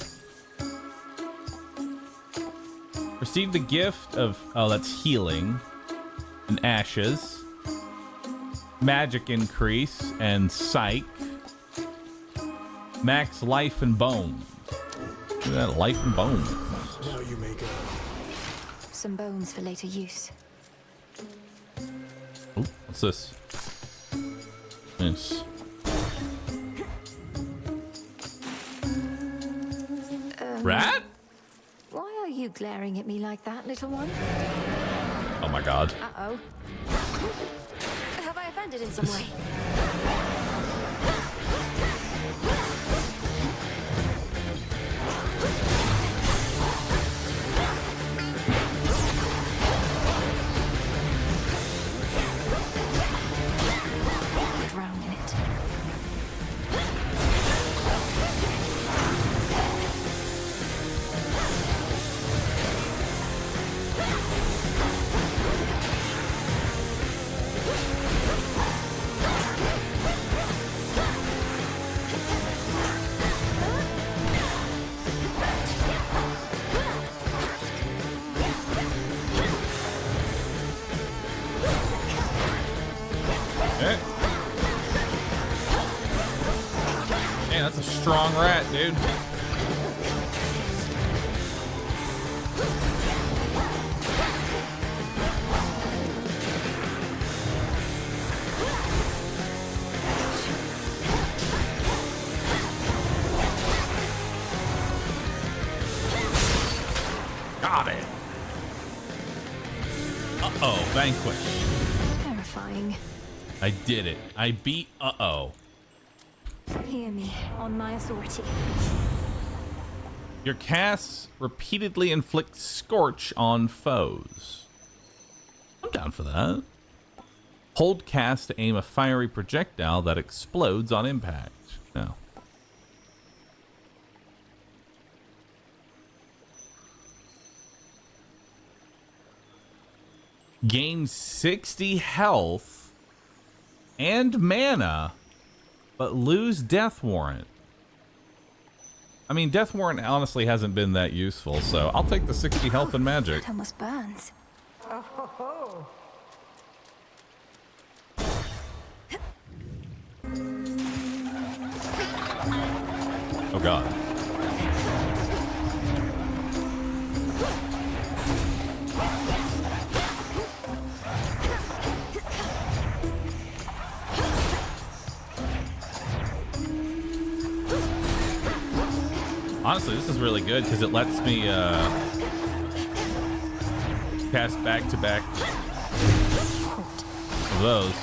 Receive the gift of... Oh, that's healing. And ashes. Magic increase and psych. Max life and bones. Look at that, life and bones. Now you may go. Some bones for later use. Ooh, what's this? Nice. Rat? Why are you glaring at me like that, little one? Oh my god. Uh-oh. Have I offended in some way? Drown in it. strong rat, dude. Got it. Uh-oh, vanquish. Terrifying. I did it. I beat uh-oh. Hear me, on my authority. Your casts repeatedly inflict scorch on foes. I'm down for that. Hold cast to aim a fiery projectile that explodes on impact. No. Gain 60 health and mana, but lose Death Warrant. I mean, Death Warrant honestly hasn't been that useful, so I'll take the 60 health and magic. It almost burns. Oh ho ho! Oh god. Honestly, this is really good because it lets me cast back-to-back of those.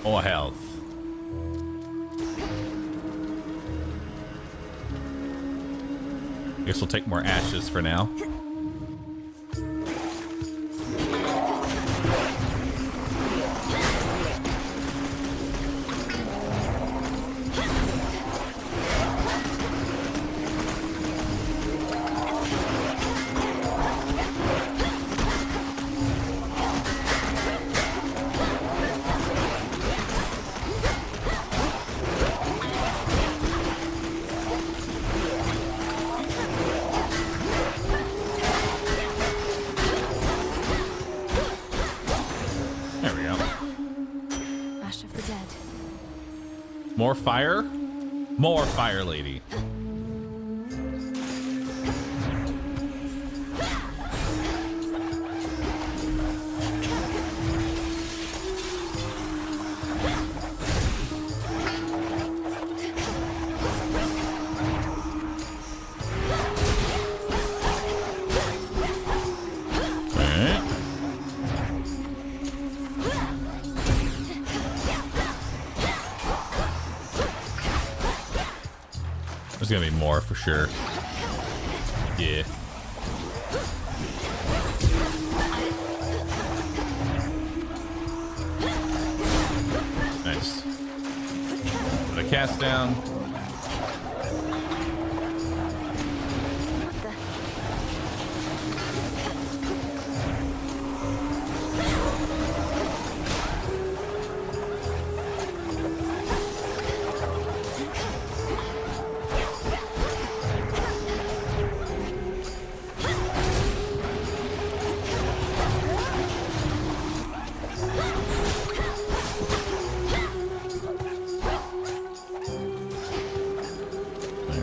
More health. Guess we'll take more ashes for now. More fire? More fire, lady. There's gonna be more for sure. Yeah. Nice. Put a cast down.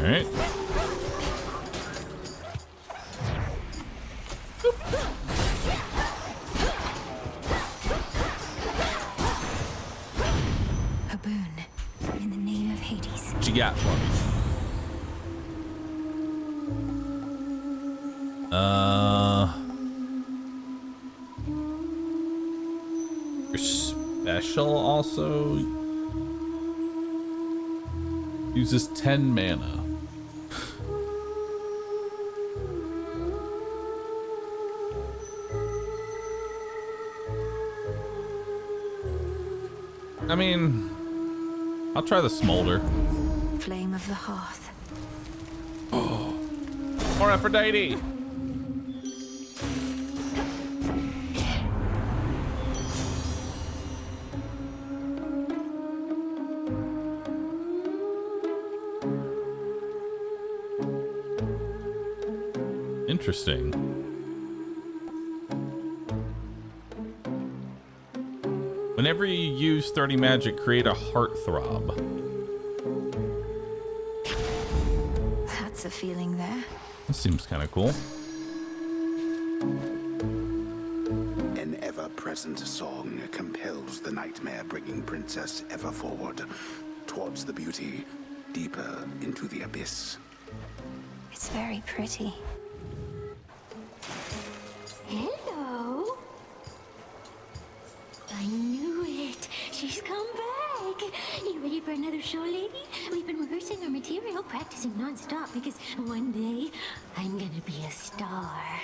Alright. A boon, in the name of Hades. What you got for me? Your special also uses 10 mana. I mean, I'll try the smolder. Flame of the hearth. Oh, more Aphrodite. Interesting. Whenever you use 30 magic, create a heartthrob. That's a feeling there. That seems kind of cool. An ever-present song compels the nightmare-bringing princess ever forward, towards the beauty, deeper into the abyss. It's very pretty. Hello. I knew it. She's come back. You ready for another show, lady? We've been rehearsing our material, practicing non-stop because one day I'm gonna be a star.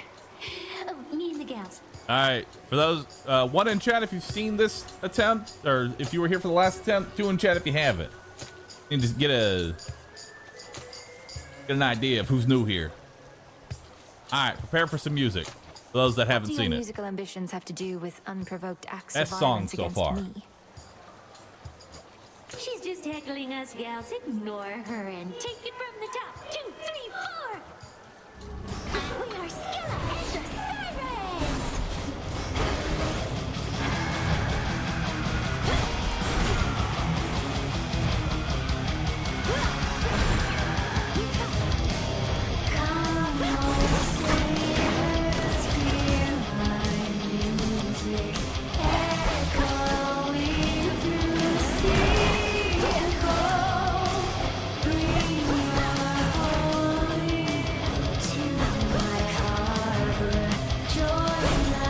Oh, me and the gals. All right, for those one in chat, if you've seen this attempt, or if you were here for the last attempt, two in chat if you haven't, and just get an idea of who's new here. All right, prepare for some music. For those that haven't What do seen your it, musical ambitions have to do with unprovoked acts best of song violence so against far. me? She's just heckling us gals. Ignore her and take it from the top. 2, 3, 4. We are Skilla and the Sirens. Come on, sailors, hear my music echoing through the sea and cold. Bring your holy to my harbor. Join the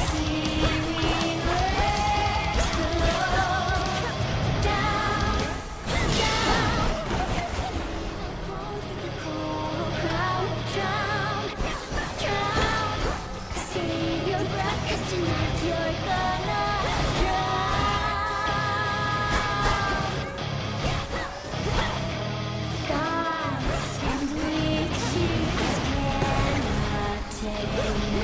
seaweed waves below. Down, down. The coral crown. Drown, drown. Save your breath, 'cause tonight you're gonna drown. Gods and witches cannot tame me.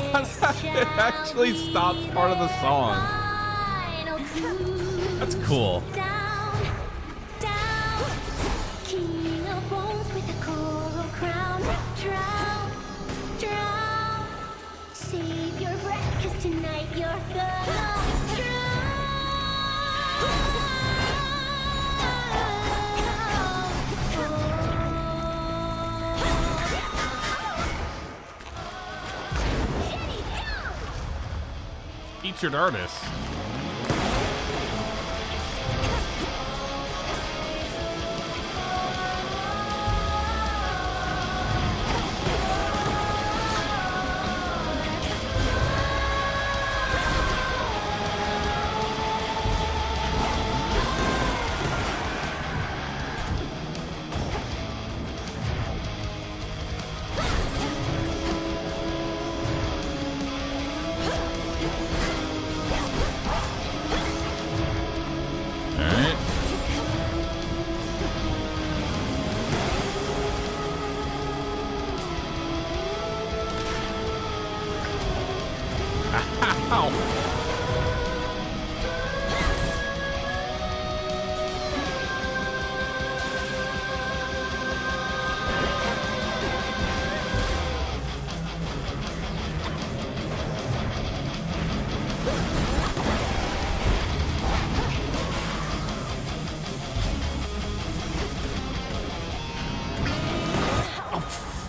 Curses it actually stops part of the song. That's cool. Down, down. King of bones with a coral crown. Drown, drown. Save your breath, 'cause tonight you're gonna Featured artist.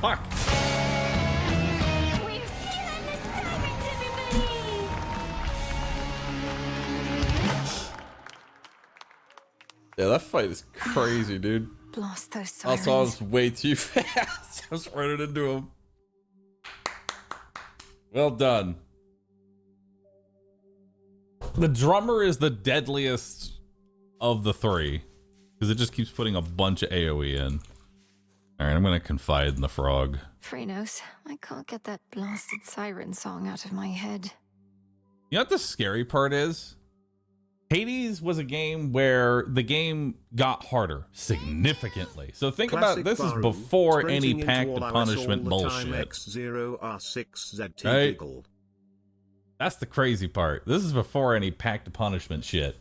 Fuck. We're killing the Sirens, everybody! Yeah, that fight is crazy, dude. Blast those sirens. Also, I was way too fast. I was running into him. Well done. The drummer is the deadliest of the three because it just keeps putting a bunch of AoE in. All right, I'm gonna confide in the frog. Phrenos, I can't get that blasted siren song out of my head. You know what the scary part is? Hades was a game where the game got harder significantly. So think Classic about this is Bahroo, before any sprinting pact into of all hours punishment all the time, bullshit. X0R6ZT Right? giggle. That's the crazy part. This is before any pact to punishment shit.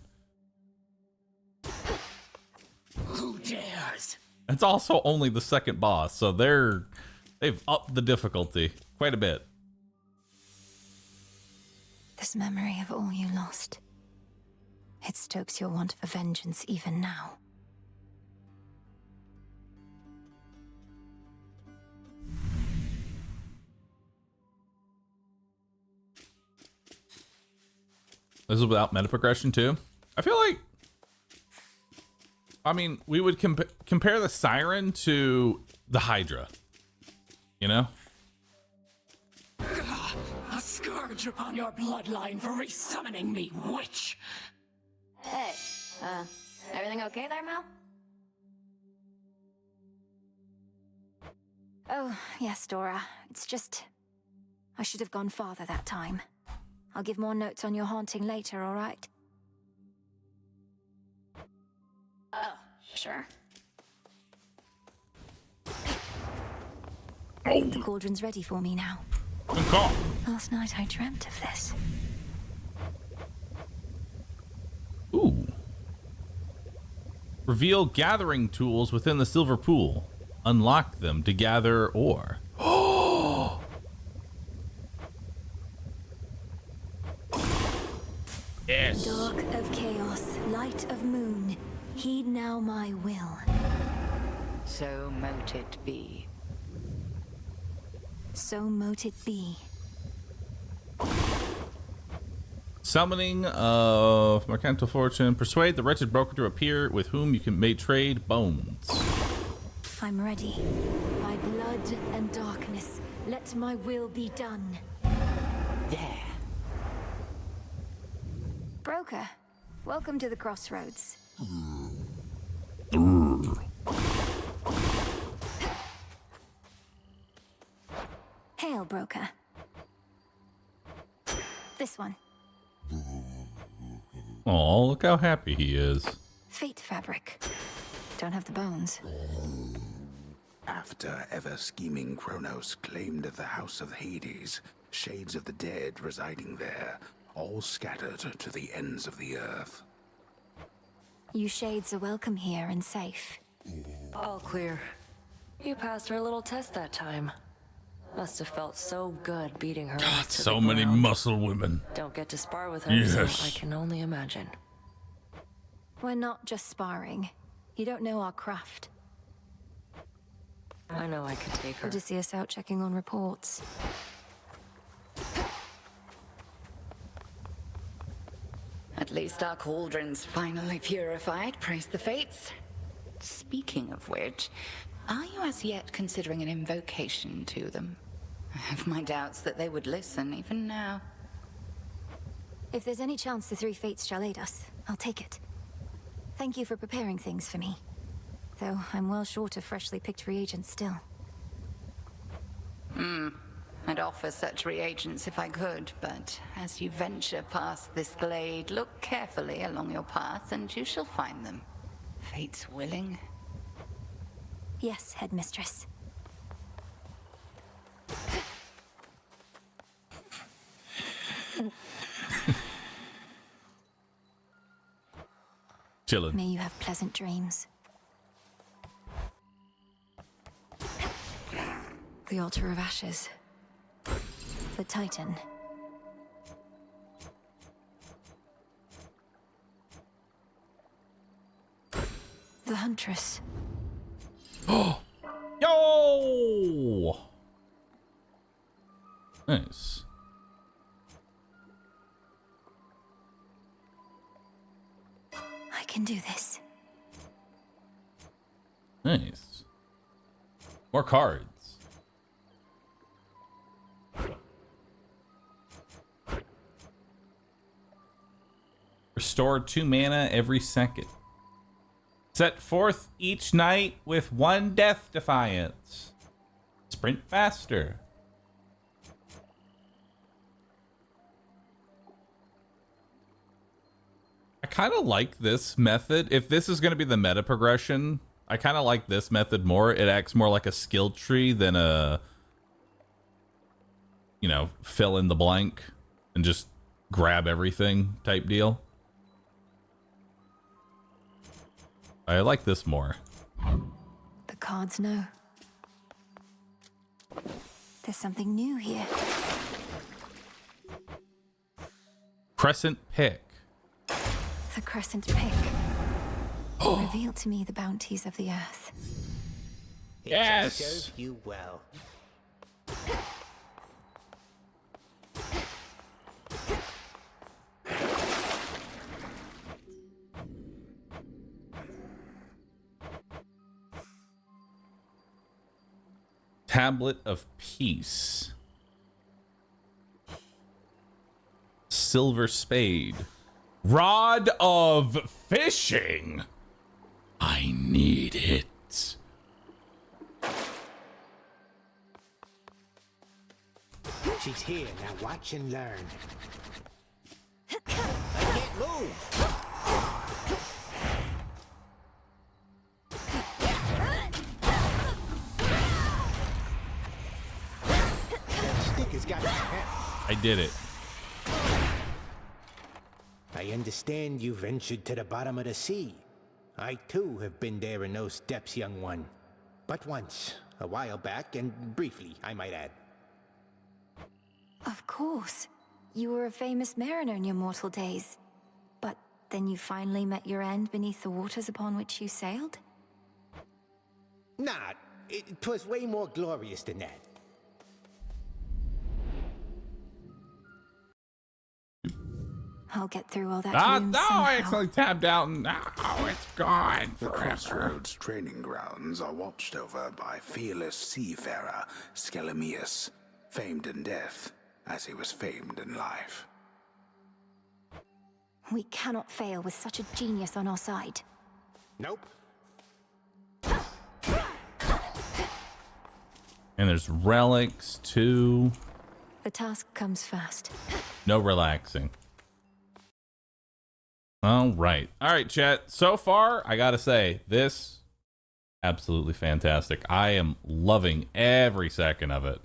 Who dares? It's also only the second boss, so they've upped the difficulty quite a bit. This memory of all you lost. It stokes your want for vengeance even now. This is without meta progression too. I feel like, I mean, we would compare the Siren to the Hydra, you know? A scourge upon your bloodline for resummoning me, witch! Hey, everything okay there, Mel? Oh, yes, Dora. It's just... I should have gone farther that time. I'll give more notes on your haunting later, all right? Oh, sure. The cauldron's ready for me now. Okay. Last night I dreamt of this. Ooh. Reveal gathering tools within the silver pool. Unlock them to gather ore. Oh! Yes. Dark of chaos, light of moon, heed now my will. So mote it be. So mote it be. Summoning of Mercantile Fortune. Persuade the wretched broker to appear with whom you may trade bones. I'm ready. By blood and darkness, let my will be done. There. Broker, welcome to the crossroads. Hail, broker. This one. Oh, look how happy he is. Fate fabric. Don't have the bones. After ever-scheming Kronos claimed the House of Hades, shades of the dead residing there, all scattered to the ends of the earth. You shades are welcome here and safe. All clear. You passed her little test that time. Must have felt so good beating her ass to So the many ground. muscle women. Don't get to spar with her, Yes. so I can only imagine. We're not just sparring. You don't know our craft. I know I could take her. Good to see us out checking on reports. At least our cauldron's finally purified, praise the fates. Speaking of which, are you as yet considering an invocation to them? I have my doubts that they would listen even now. If there's any chance the three fates shall aid us, I'll take it. Thank you for preparing things for me. Though I'm well short of freshly picked reagents still. I'd offer such reagents if I could, but as you venture past this glade, look carefully along your path and you shall find them. Fate's willing. Yes, headmistress. Chillin'. May you have pleasant dreams. The altar of ashes. The Titan. The Huntress. Yo! Nice. I can do this. Nice. More cards. Restore 2 mana every second. Set forth each night with 1 death defiance. Sprint faster. I kind of like this method. If this is going to be the meta progression, I kind of like this method more. It acts more like a skill tree than a, you know, fill in the blank and just grab everything type deal. I like this more. The cards know. There's something new here. Crescent pick. The crescent pick. Reveal to me the bounties of the earth. It Yes. shall serve you well. Tablet of Peace. Silver Spade. Rod of Fishing. I need it. She's here. Now watch and learn. I can't move. That stick has got its heft. I did it. I understand you ventured to the bottom of the sea. I too have been there in those depths, young one. But once, a while back, and briefly, I might add. Of course. You were a famous mariner in your mortal days. But then you finally met your end beneath the waters upon which you sailed? Nah, 'twas way more glorious than that. I'll get through all that. No, I accidentally tabbed out and now it's gone The forever. Crossroads training grounds are watched over by fearless seafarer Skelemius, famed in death as he was famed in life. We cannot fail with such a genius on our side. Nope. And there's relics too. The task comes first. No relaxing. All right, chat. So far, I gotta say, this absolutely fantastic. I am loving every second of it,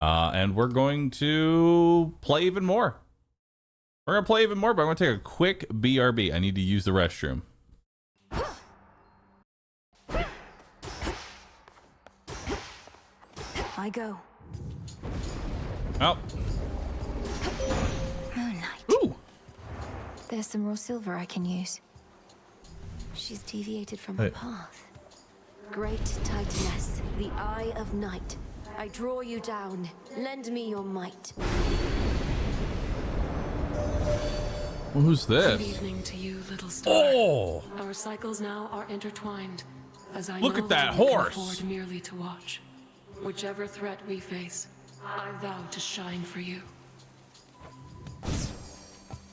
and we're going to play even more. We're gonna play even more, but I'm gonna take a quick BRB. I need to use the restroom. I go. Oh, Moonlight. ooh. There's some raw silver I can use. She's deviated from her Hey. path. Great Titaness, the Eye of Night, I draw you down. Lend me your might. Well, who's this? Good evening to you, little star. Oh, Our cycles now are intertwined, as I Look no at that longer can horse. afford merely to watch. Whichever threat we face, I vow to shine for you.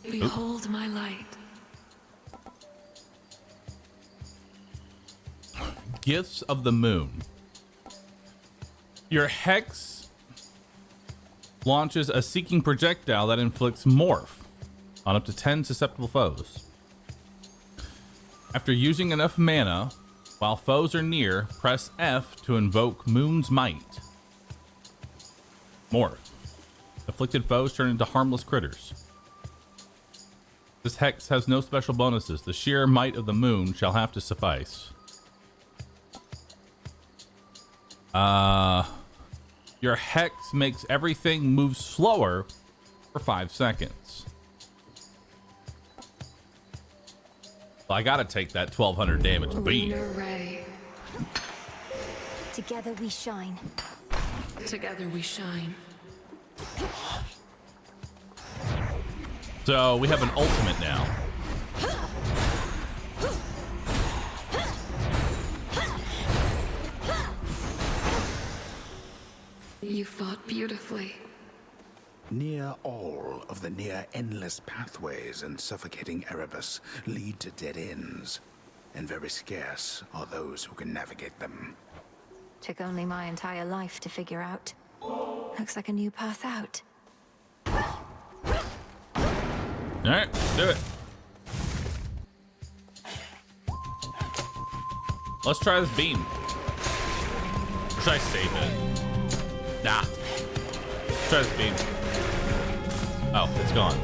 Behold my light. Gifts of the Moon. Your Hex launches a seeking projectile that inflicts morph on up to 10 susceptible foes. After using enough mana, while foes are near, press F to invoke Moon's Might. Morph. Afflicted foes turn into harmless critters. This hex has no special bonuses. The sheer might of the moon shall have to suffice. Your hex makes everything move slower for 5 seconds. Well, I gotta take that 1200 damage beat. Lunar ray. Together we shine. Together we shine. So we have an ultimate now. You fought beautifully. Near all of the near-endless pathways in suffocating Erebus lead to dead ends, and very scarce are those who can navigate them. Took only my entire life to figure out. Looks like a new path out. All right, do it. Let's try this beam. Or should I save it? Nah. Let's try this beam. Oh, it's gone.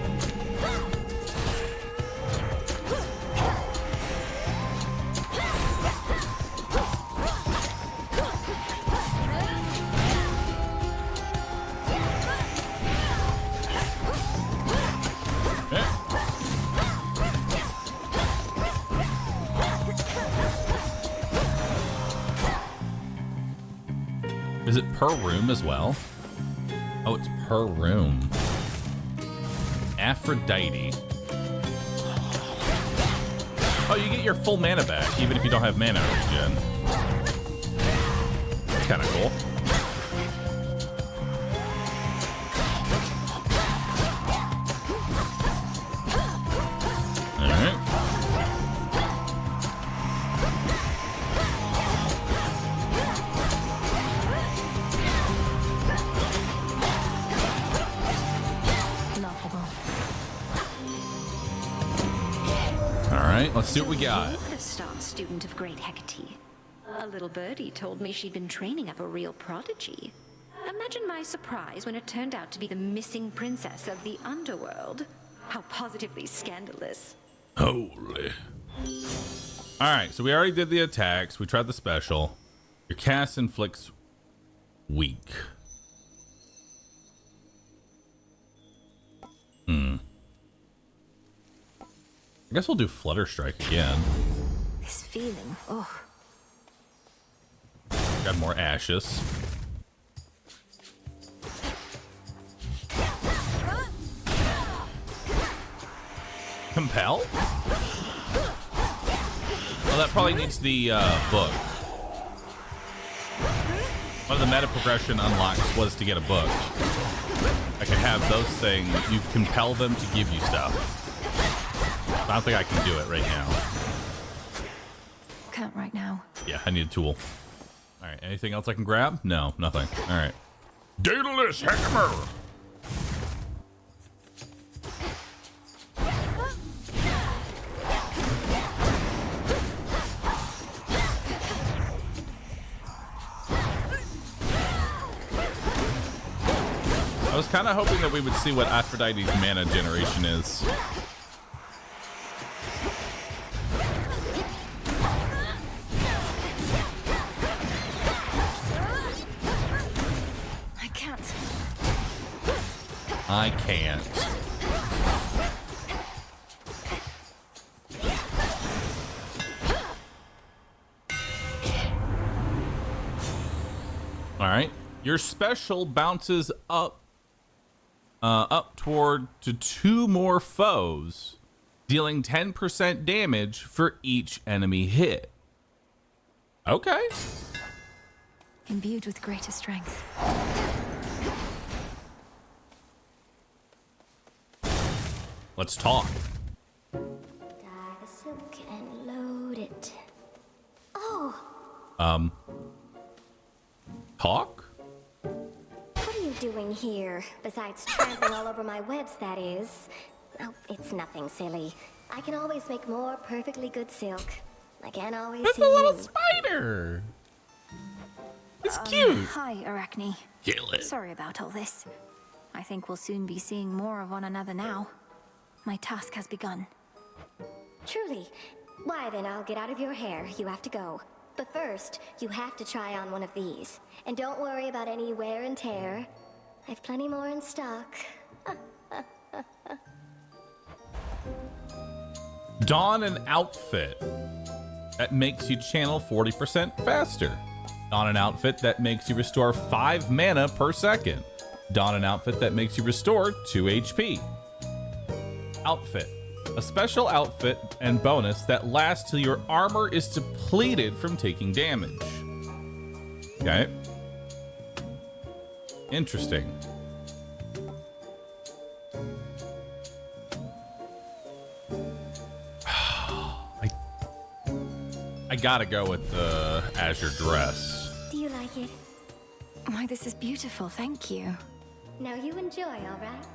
Is it per room as well? Oh, it's per room. Aphrodite. Oh, you get your full mana back, even if you don't have mana regen. That's kind of cool. Alright. Alright, let's see what we got. The star student of great Hecate. A little birdie told me she'd been training up a real prodigy. Imagine my surprise when it turned out to be the missing princess of the underworld. How positively scandalous. Holy. Alright, so we already did the attacks. We tried the special. Your cast inflicts weak. I guess we'll do Flutter Strike again. This feeling, oh. Got more ashes. Compel? Well, that probably needs the book. One of the meta progression unlocks was to get a book. I can have those things. You compel them to give you stuff. I don't think I can do it right now. Can't right now. Yeah, I need a tool. All right, anything else I can grab? No, nothing. All right. Daedalus Hammer! I was kind of hoping that we would see what Aphrodite's mana generation is. I can't. All right. Your special bounces up toward to 2 more foes, dealing 10% damage for each enemy hit. Okay. Imbued with greater strength. Let's talk. Dye the silk and load it. Oh! Talk? What are you doing here? Besides trampling all over my webs, that is. Oh, it's nothing, silly. I can always make more perfectly good silk. I can't always It's see a little you. spider. It's cute. Hi, Arachne. Kill it. Sorry about all this. I think we'll soon be seeing more of one another now. My task has begun. Truly. Why then, I'll get out of your hair. You have to go. But first, you have to try on one of these. And don't worry about any wear and tear. I've plenty more in stock. Don an outfit that makes you channel 40% faster. Don an outfit that makes you restore 5 mana per second. Don an outfit that makes you restore 2 HP. Outfit. A special outfit and bonus that lasts till your armor is depleted from taking damage. Okay. Interesting. I gotta go with the Azure dress. Do you like it? Why, this is beautiful, thank you. Now you enjoy, all right?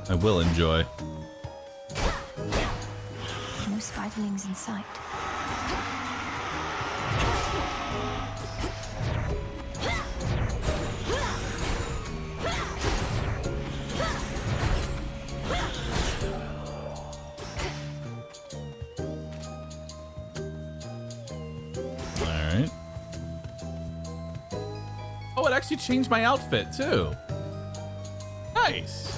I will enjoy. No spiderlings in sight. actually changed my outfit too. Nice.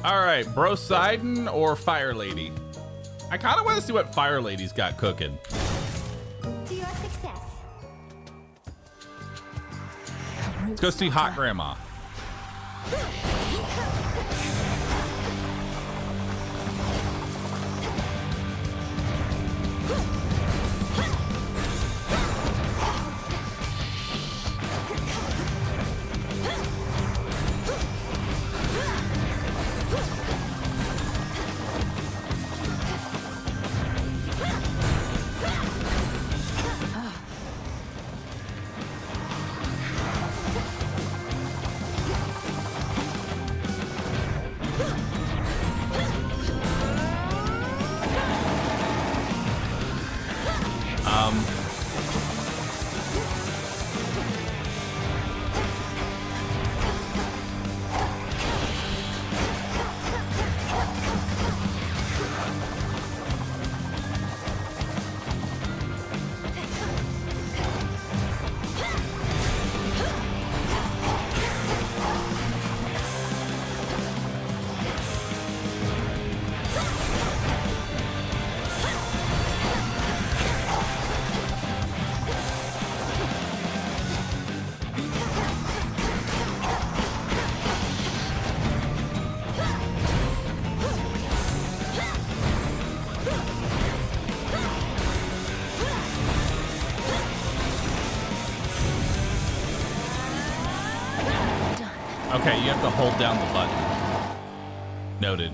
All right, Bro Sidon or Fire Lady? I kind of want to see what Fire Lady's got cooking. To your success. Let's go see Hot Grandma. Okay, you have to hold down the button. Noted.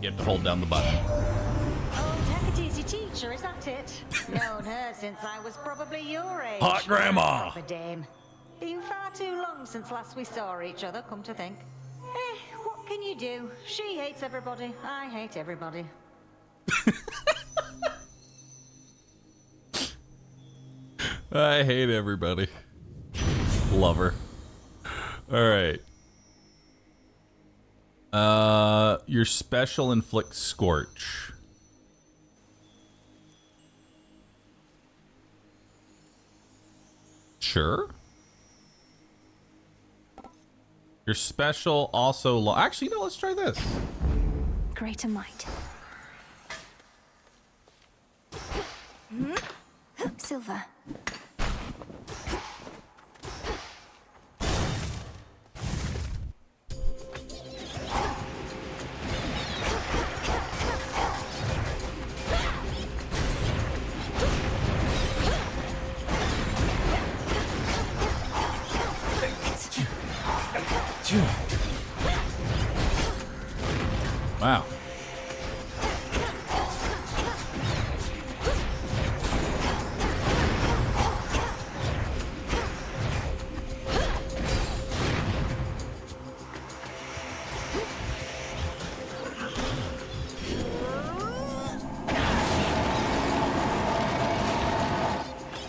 You have to hold down the button. Oh, Hecate's your teacher, is that it? Known her since I was probably your age. Hot Grandma! Proper dame. Been far too long since last we saw each other, come to think. What can you do? She hates everybody. I hate everybody. I hate everybody. Love her. All right. Your special inflicts scorch. Sure. Your special also actually, no, let's try this. Greater might. Silver. Wow.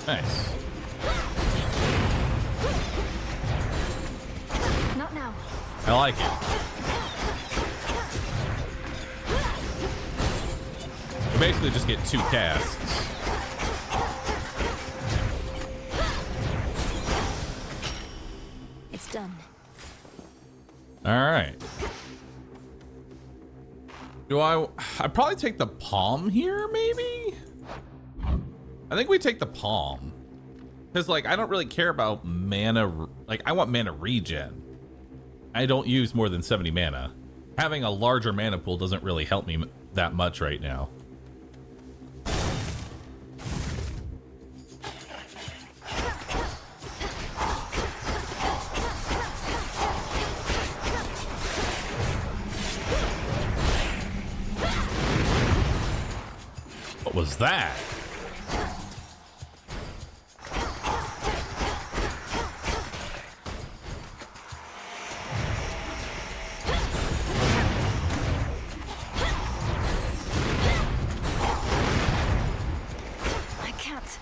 Nice. Not now. I like it. You basically just get 2 casts. It's done. All right. I'd probably take the palm here, maybe? I think we take the palm. Because, like, I don't really care about mana. Like, I want mana regen. I don't use more than 70 mana. Having a larger mana pool doesn't really help me that much right now. What was that? I can't.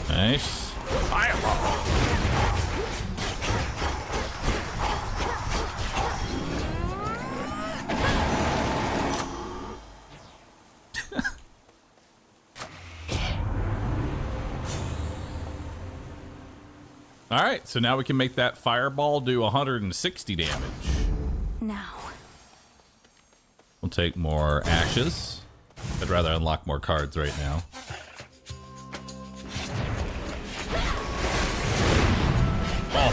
Nice. Fireball. All right, so now we can make that fireball do 160 damage. Now. We'll take more ashes. I'd rather unlock more cards right now. Oh.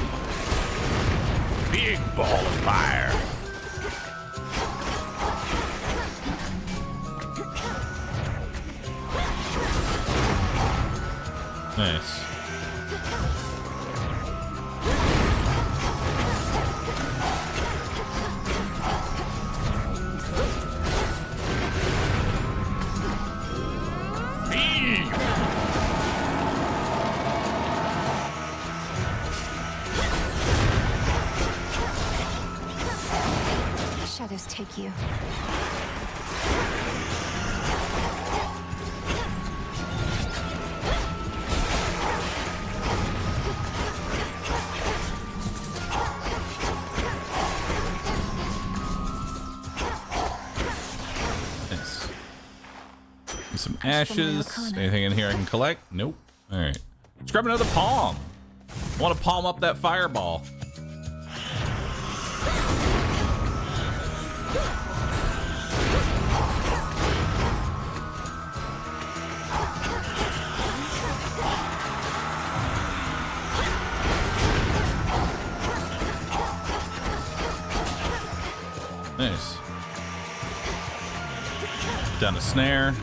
Big ball of fire. Nice. Shadows take you. Nice. Some ashes. Anything in here I can collect? Nope. All right. Let's grab another palm. I want to palm up that fireball. Nice. Down a snare.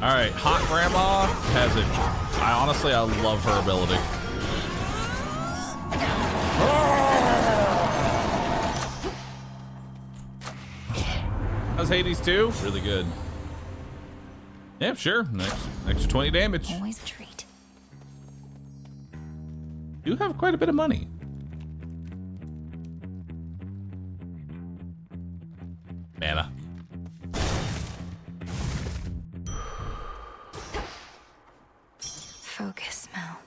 All right, Hot Grandma has it. I love her ability. How's Hades 2? Really good. Yeah, sure. Extra 20 damage. Always a treat. You have quite a bit of money. Mana. Focus, Mel.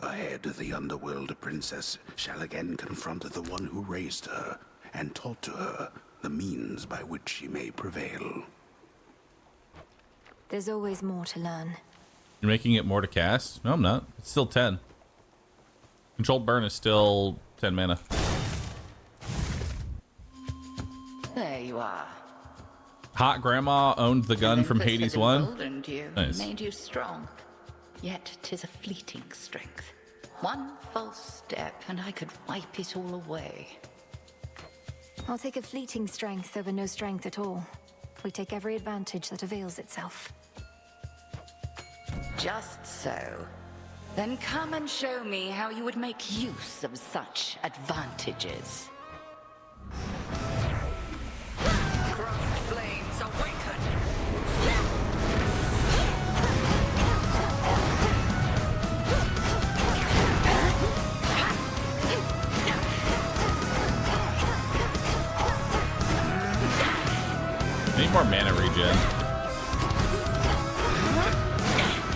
Ahead, the underworld princess shall again confront the one who raised her and taught to her the means by which she may prevail. There's always more to learn. You're making it more to cast? No, I'm not. It's still 10. Controlled burn is still 10 mana. There you are. Hot Grandma owned the gun from Olympus Hades has 1. emboldened you, Nice. made you strong. Yet 'tis a fleeting strength. One false step, and I could wipe it all away. I'll take a fleeting strength over no strength at all. We take every advantage that avails itself. Just so. Then come and show me how you would make use of such advantages. Crossed flames awaken! Need more mana regen.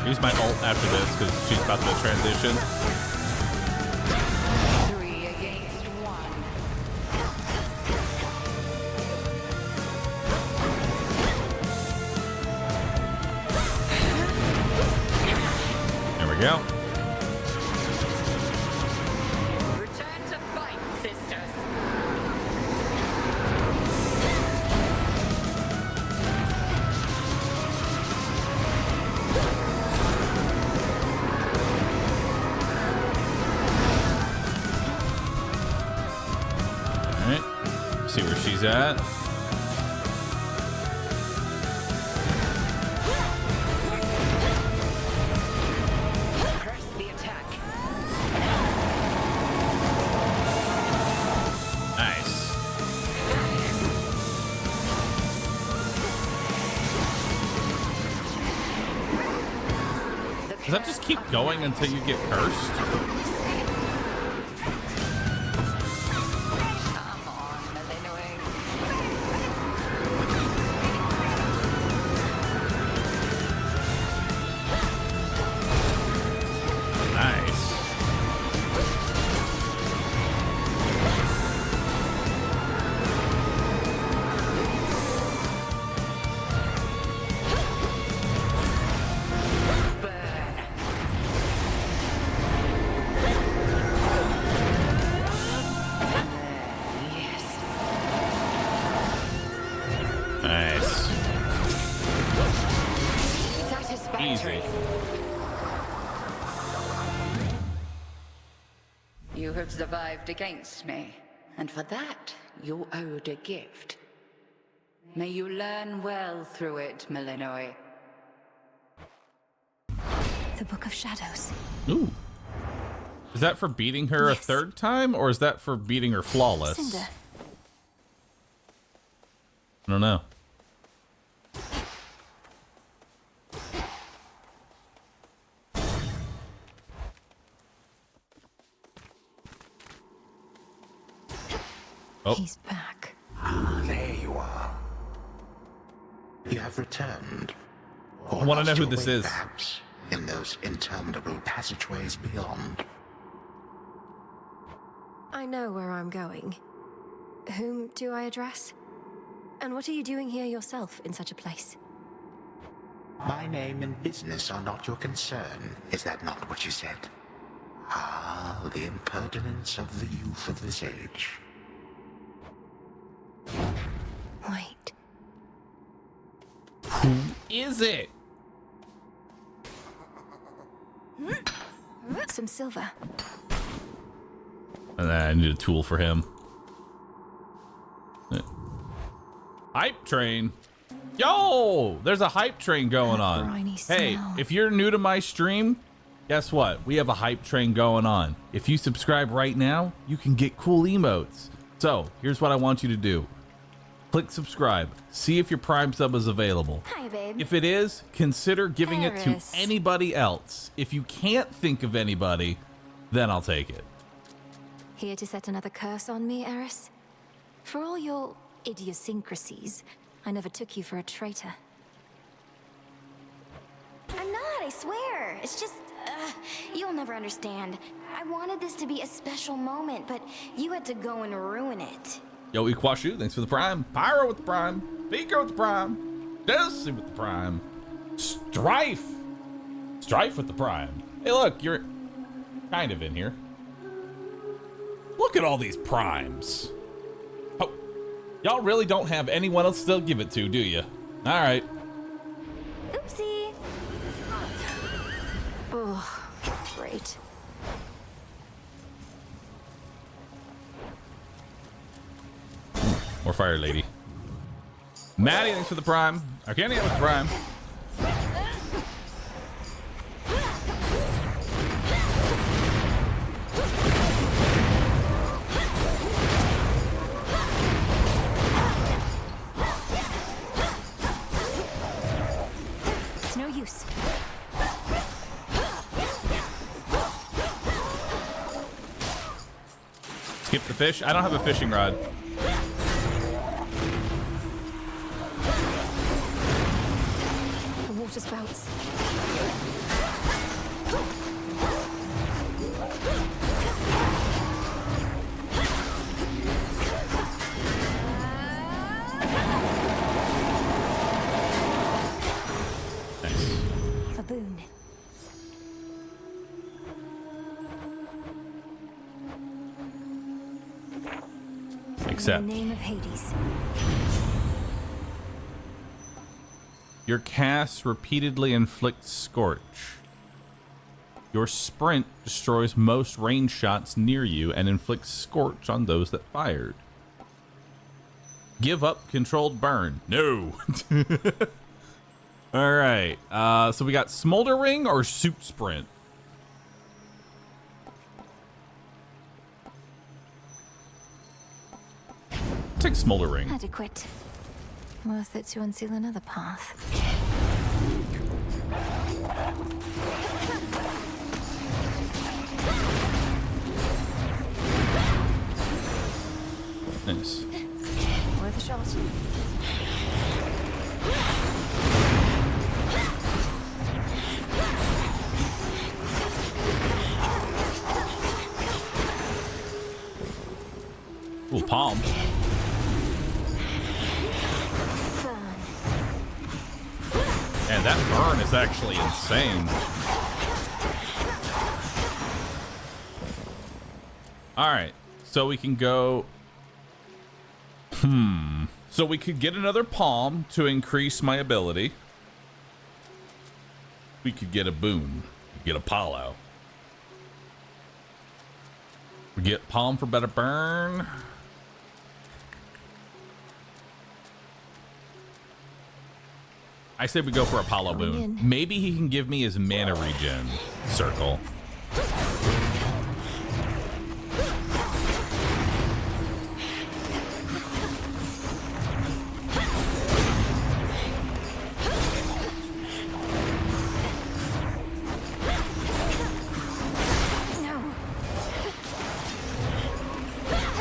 Use my ult after this because she's about to transition. 3 against 1. There we go. Return to fight, sisters. Alright. See where she's at. Press the attack. Nice. Does that just keep going until you get cursed? Come on, Illinois. Nice. You have survived against me, and for that, you're owed a gift. May you learn well through it, Malinois. The Book of Shadows. Ooh. Is that for beating her a third time, or is that for beating her flawless? Cinder. I don't know. Oh. He's back. Ah, there you are. You have returned. I want to know who this is. Perhaps in those interminable passageways beyond. I know where I'm going. Whom do I address? And what are you doing here yourself in such a place? My name and business are not your concern. Is that not what you said? Ah, the impertinence of the youth of this age. Wait. Who is it? Some silver. And then I need a tool for him. Hype train. Yo, there's a hype train going on. Hey, smell. if you're new to my stream, guess what? We have a hype train going on. If you subscribe right now, you can get cool emotes. So here's what I want you to do. Click subscribe. See if your Prime sub is available. Hi, babe. If it is, consider giving it to Eris. anybody else. If you can't think of anybody, then I'll take it. Here to set another curse on me, Eris? For all your idiosyncrasies, I never took you for a traitor. I'm not, I swear. It's just, you'll never understand. I wanted this to be a special moment, but you had to go and ruin it. Yo, Ikwashu, thanks for the Prime. Pyro with the Prime. Pico with the Prime. Desi with the Prime. Strife. Strife with the Prime. Hey, look, you're kind of in here. Look at all these Primes. Oh, y'all really don't have anyone else to give it to, do you? All right. Oopsie. Oh, great. More fire, lady. Maddie, thanks for the Prime. Arcania with the Prime. It's no use. Skip the fish. I don't have a fishing rod. The water spouts. Nice. A boon. Except In the name of Hades. your cast repeatedly inflicts scorch. Your sprint destroys most range shots near you and inflicts scorch on those that fired. Give up controlled burn. No. All right. So we got smoldering or suit sprint. Take smoldering. Adequate. Worth it to unseal another path. Nice. Worth a shot. Ooh, palm. And that burn is actually insane. All right, so we can go. So we could get another palm to increase my ability. We could get a boon. Get Apollo. We get palm for better burn. I said we go for Apollo boon. Maybe he can give me his mana regen circle.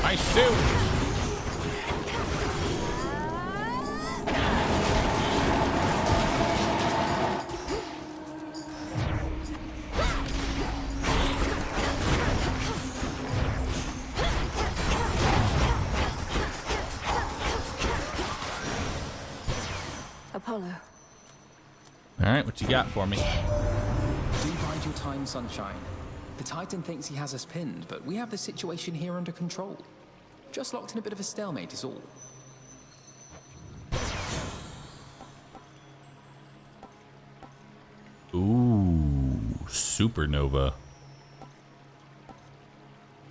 I shoot. Apollo. All right, what you got for me? Do bide your time, Sunshine. The Titan thinks he has us pinned, but we have the situation here under control. Just locked in a bit of a stalemate is all. Ooh, Supernova.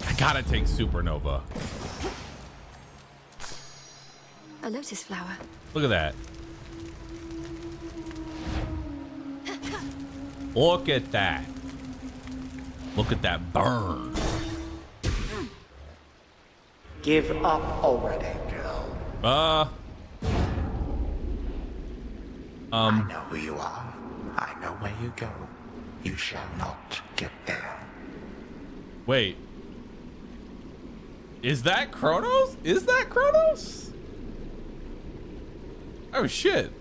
I gotta take Supernova. A lotus flower. Look at that. Look at that. Look at that burn. Give up already, Joe. I know who you are. I know where you go. You shall not get there. Wait. Is that Kronos? Is that Kronos? Oh shit.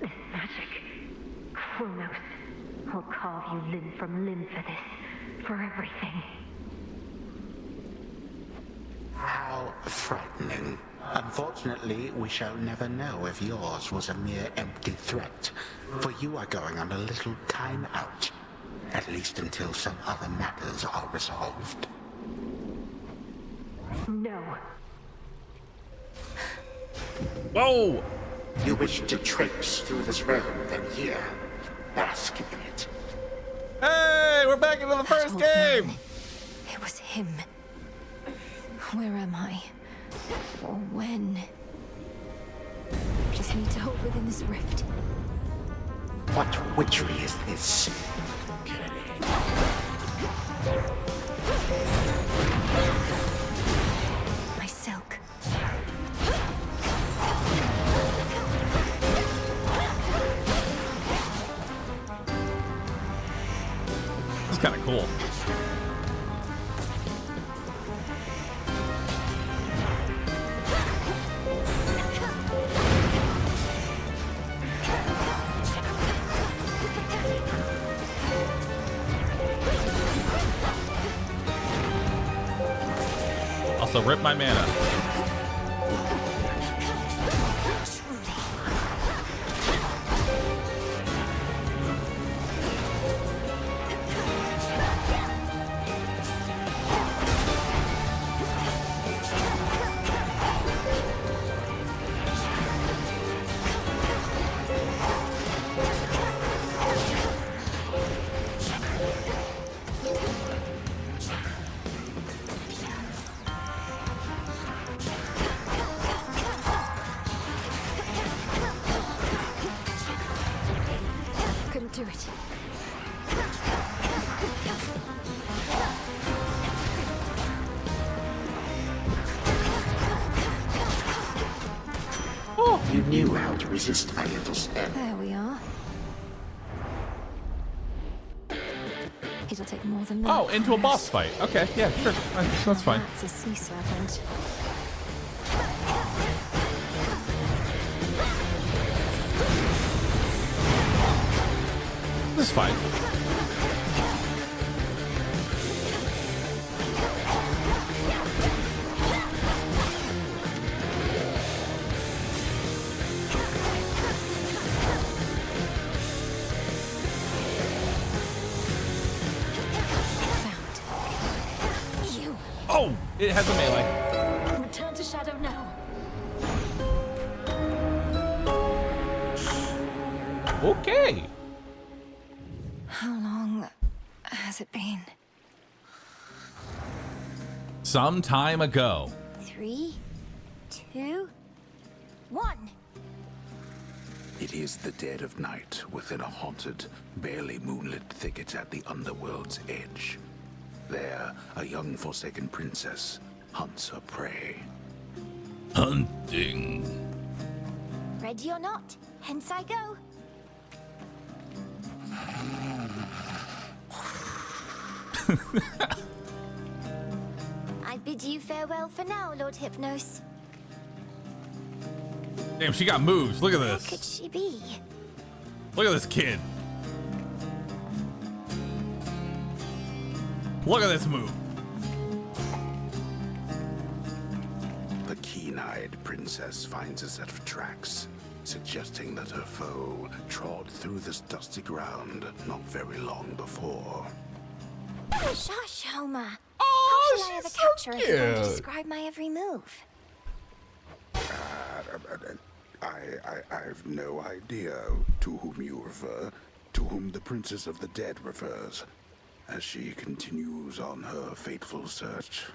Magic. Kronos. I'll carve you limb from limb for this. For everything. How frightening. Unfortunately, we shall never know if yours was a mere empty threat, for you are going on a little time out, at least until some other matters are resolved. No. Whoa! You wish to traipse through this realm, then here, bask in it. Hey, we're back into the first game! It was him. Where am I? Or when? Just need to hold within this rift. What witchery is this? My silk. This is kind of cool. Also, rip my mana. Couldn't do it. You knew how to resist my little step. There we are. It'll take more than that. Oh, into a boss fight. Okay, yeah, sure. That's fine. That's a sea serpent. This is fine. Oh, it has a melee. Return to Shadow now. Okay. How long has it been? Some time ago. 3, 2, 1. It is the dead of night within a haunted, barely moonlit thicket at the underworld's edge. There, a young forsaken princess hunts her prey. Hunting. Ready or not, hence I go. I bid you farewell for now, Lord Hypnos. Damn, she got moves. Look at Where this. could she be? Look at this kid. Look at this move. The keen-eyed princess finds a set of tracks, suggesting that her foe trod through this dusty ground not very long before. Shush, Homer. How shall I ever capture if you want to describe my every move? I've no idea to whom you refer, to whom the Princess of the Dead refers, as she continues on her fateful search.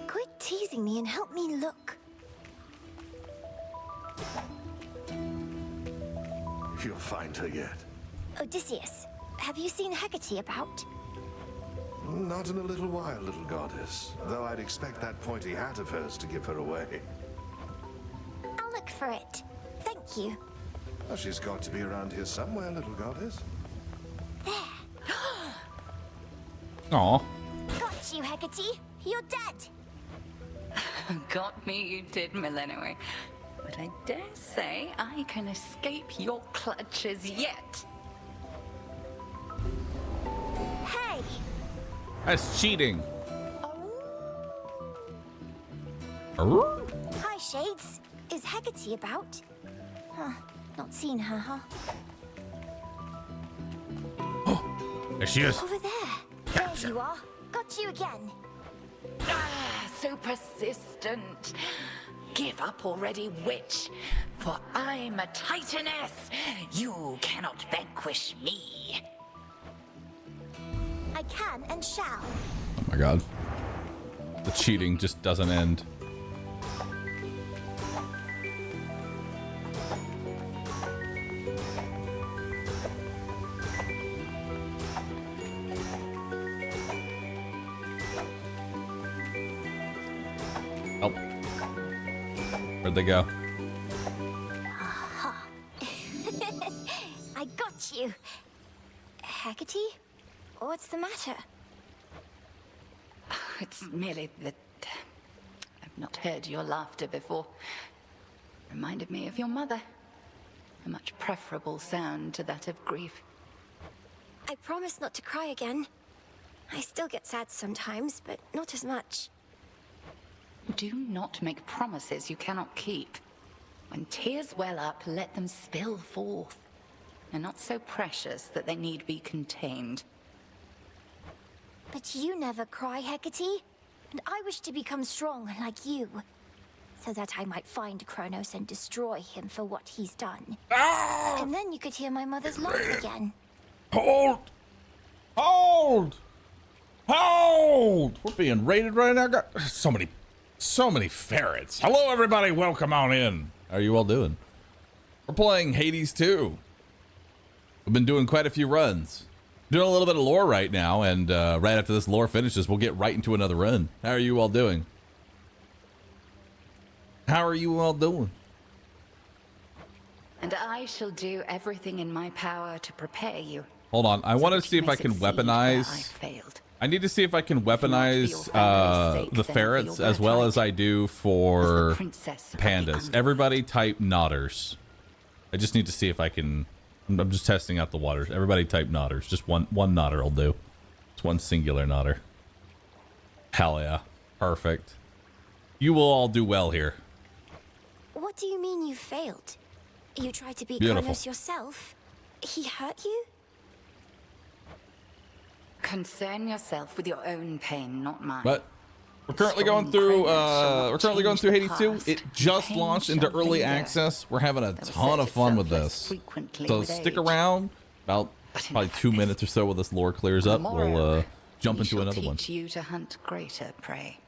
Quit teasing me and help me look. You'll find her yet. Odysseus, have you seen Hecate about? Not in a little while, little goddess. Though I'd expect that pointy hat of hers to give her away. I'll look for it. Thank you. Well, she's got to be around here somewhere, little goddess. Aw. Got you, Hecate. You're dead. Got me, you did, Millennium. But I dare say I can escape your clutches yet. Hey! That's cheating. Hi, Shades. Is Hecate about? Huh. Not seen her, huh? There she is. Over there. There you are. Got you again. Ah, so persistent. Give up already, witch, for I'm a titaness. You cannot vanquish me. I can and shall. Oh my god. The cheating just doesn't end. Oh. Where'd they go? Aha. I got you. Hecate? What's the matter? It's merely that I've not heard your laughter before. Reminded me of your mother. A much preferable sound to that of grief. I promise not to cry again. I still get sad sometimes, but not as much. Do not make promises you cannot keep. When tears well up, let them spill forth. They're not so precious that they need be contained. But you never cry, Hecate. And I wish to become strong like you. So that I might find Kronos and destroy him for what he's done. And then you could hear my mother's laugh again. Hold! Hold! Hold! We're being raided right now. Got so many ferrets. Hello, everybody. Welcome on in. How are you all doing? We're playing Hades 2. We've been doing quite a few runs. Doing a little bit of lore right now, and right after this lore finishes, we'll get right into another run. How are you all doing? How are you all doing? And I shall do everything in my power to prepare you. Hold on. I want to see if I can weaponize. I need to see if I can weaponize the ferrets as well as I do for pandas. Everybody type nodders. I just need to see if I can. I'm just testing out the waters. Everybody type nodders. Just one nodder will do. It's one singular nodder. Hell yeah. Perfect. You will all do well here. What do you mean you failed? You tried to beat Beautiful. Kronos yourself? He hurt you? Concern yourself with your own pain, not mine. But we're currently going through Hades 2. It just launched into early access. We're having a ton of fun with this. So stick around. About probably 2 minutes or so while this lore clears up. We'll jump into another one. Teach you to hunt greater prey.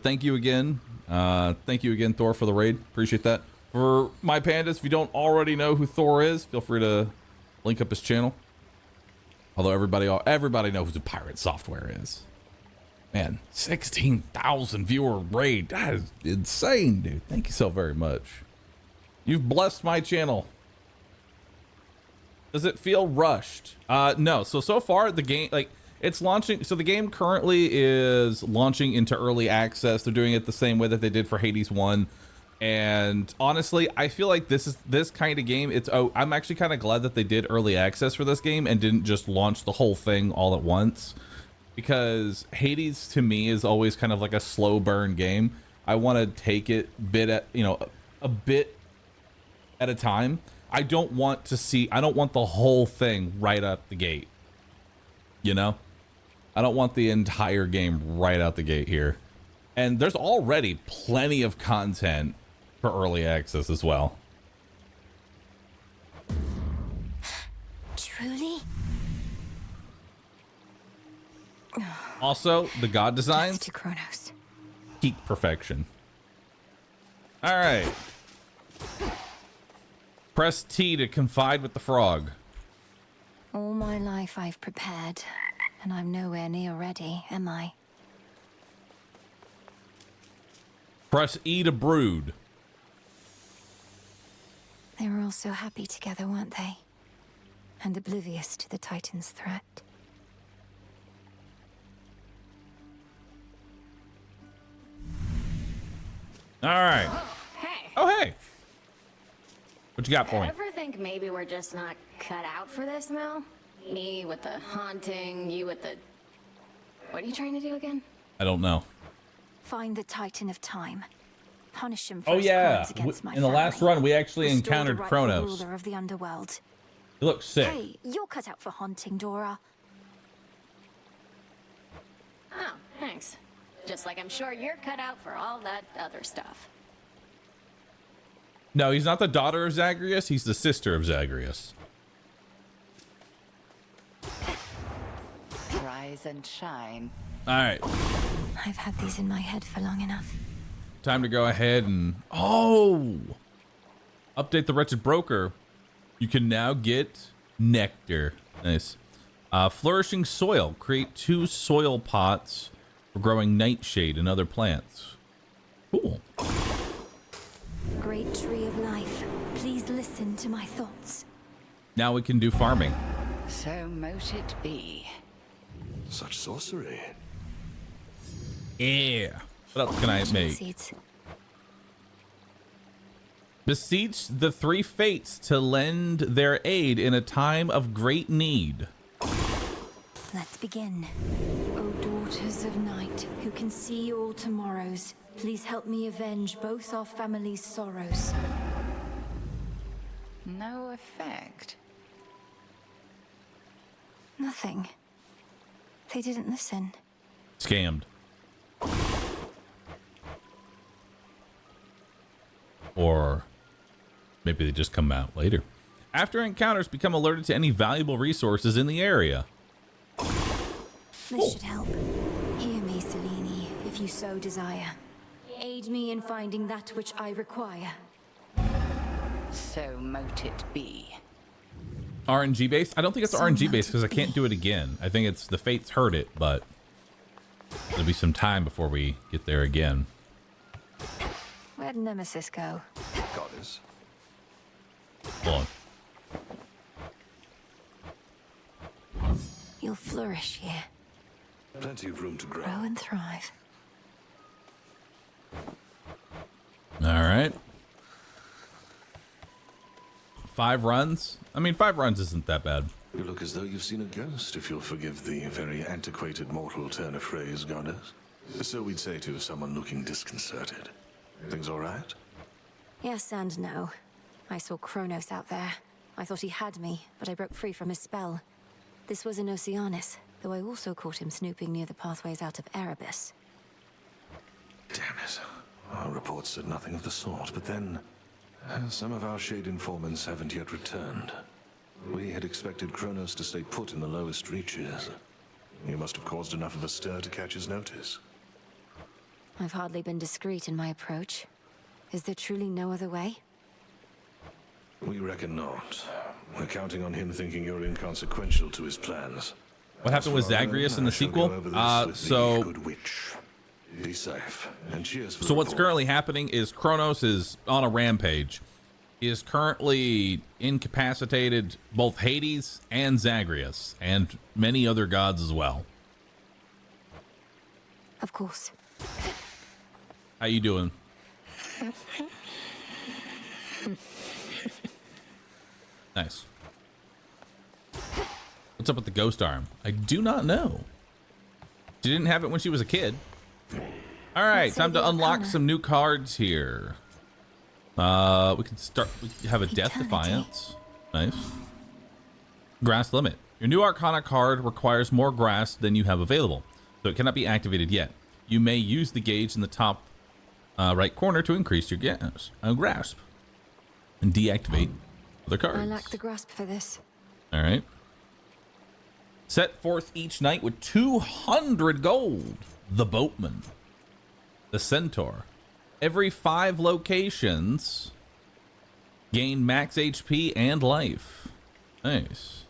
Thank you again. Thank you again, Thor, for the raid. Appreciate that. For my pandas, if you don't already know who Thor is, feel free to link up his channel. Although everybody knows who Pirate Software is. Man, 16,000 viewer raid. That is insane, dude. Thank you so very much. You've blessed my channel. Does it feel rushed? No. So far the game, like, it's launching. So the game currently is launching into early access. They're doing it the same way that they did for Hades 1. And honestly, I feel like this kind of game. I'm actually kind of glad that they did early access for this game and didn't just launch the whole thing all at once. Because Hades to me is always kind of like a slow burn game. I want to take it a bit at a time. I don't want the whole thing right out the gate. You know? I don't want the entire game right out the gate here. And there's already plenty of content for early access as well. Truly? Also, the god designs, to Kronos. peak perfection. All right. Press T to confide with the frog. All my life I've prepared, and I'm nowhere near ready, am I? Press E to brood. They were all so happy together, weren't they? And oblivious to the Titan's threat. All right. Hey. Oh, hey. What you got for me? Ever think maybe we're just not cut out for this, Mel? Me with the haunting, you with the... What are you trying to do again? I don't know. Find the Titan of Time. Punish him for Oh his yeah, crimes against my in the last family. run we actually Restore the encountered rightful Kronos. ruler of the underworld. He looks sick. Hey, you're cut out for haunting, Dora. Oh, thanks. Just like I'm sure you're cut out for all that other stuff. No, he's not the daughter of Zagreus. He's the sister of Zagreus. Rise and shine. All right. I've had these in my head for long enough. Time to go ahead and update the wretched broker. You can now get nectar. Nice. Flourishing soil. Create 2 soil pots for growing nightshade and other plants. Cool. Great tree of life, please listen to my thoughts. Now we can do farming. So mote it be. Such sorcery. Yeah. What else can I make? Seeds. Beseech the 3 fates to lend their aid in a time of great need. Let's begin. O daughters of night, who can see all tomorrows, please help me avenge both our families' sorrows. No effect. Nothing. They didn't listen. Scammed. Or maybe they just come out later. After encounters, become alerted to any valuable resources in the area. This should help. Hear me, Selene, if you so desire. Aid me in finding that which I require. So mote it be. RNG based? I don't think it's RNG based because I can't do it again. I think it's the fates heard it, but there'll be some time before we get there again. Where'd Nemesis go? Goddess. Hold on. You'll flourish here. Plenty of room to grow. Grow and thrive. All right. 5 runs? I mean, 5 runs isn't that bad. You look as though you've seen a ghost, if you'll forgive the very antiquated mortal turn of phrase, Goddess. So we'd say to someone looking disconcerted. Things all right? Yes and no. I saw Kronos out there. I thought he had me, but I broke free from his spell. This was in Oceanus, though I also caught him snooping near the pathways out of Erebus. Damn it. Our reports said nothing of the sort, but then some of our shade informants haven't yet returned. We had expected Kronos to stay put in the lowest reaches. You must have caused enough of a stir to catch his notice. I've hardly been discreet in my approach. Is there truly no other way? We reckon not. We're counting on him thinking you're inconsequential to his plans. What happened with Zagreus in the sequel? Be safe and cheers for so what's currently happening is Kronos is on a rampage. He is currently incapacitated both Hades and Zagreus and many other gods as well. Of course. How you doing? Nice. What's up with the ghost arm? I do not know. She didn't have it when she was a kid. All right, time to unlock some new cards here. We can start. We have a Death Defiance. Nice. Grass Limit. Your new Arcana card requires more grass than you have available, so it cannot be activated yet. You may use the gauge in the top right corner to increase your grasp and deactivate other cards. I lack the grasp for this. All right. Set forth each night with 200 gold. The Boatman. The Centaur. Every 5 locations, gain max HP and life. Nice.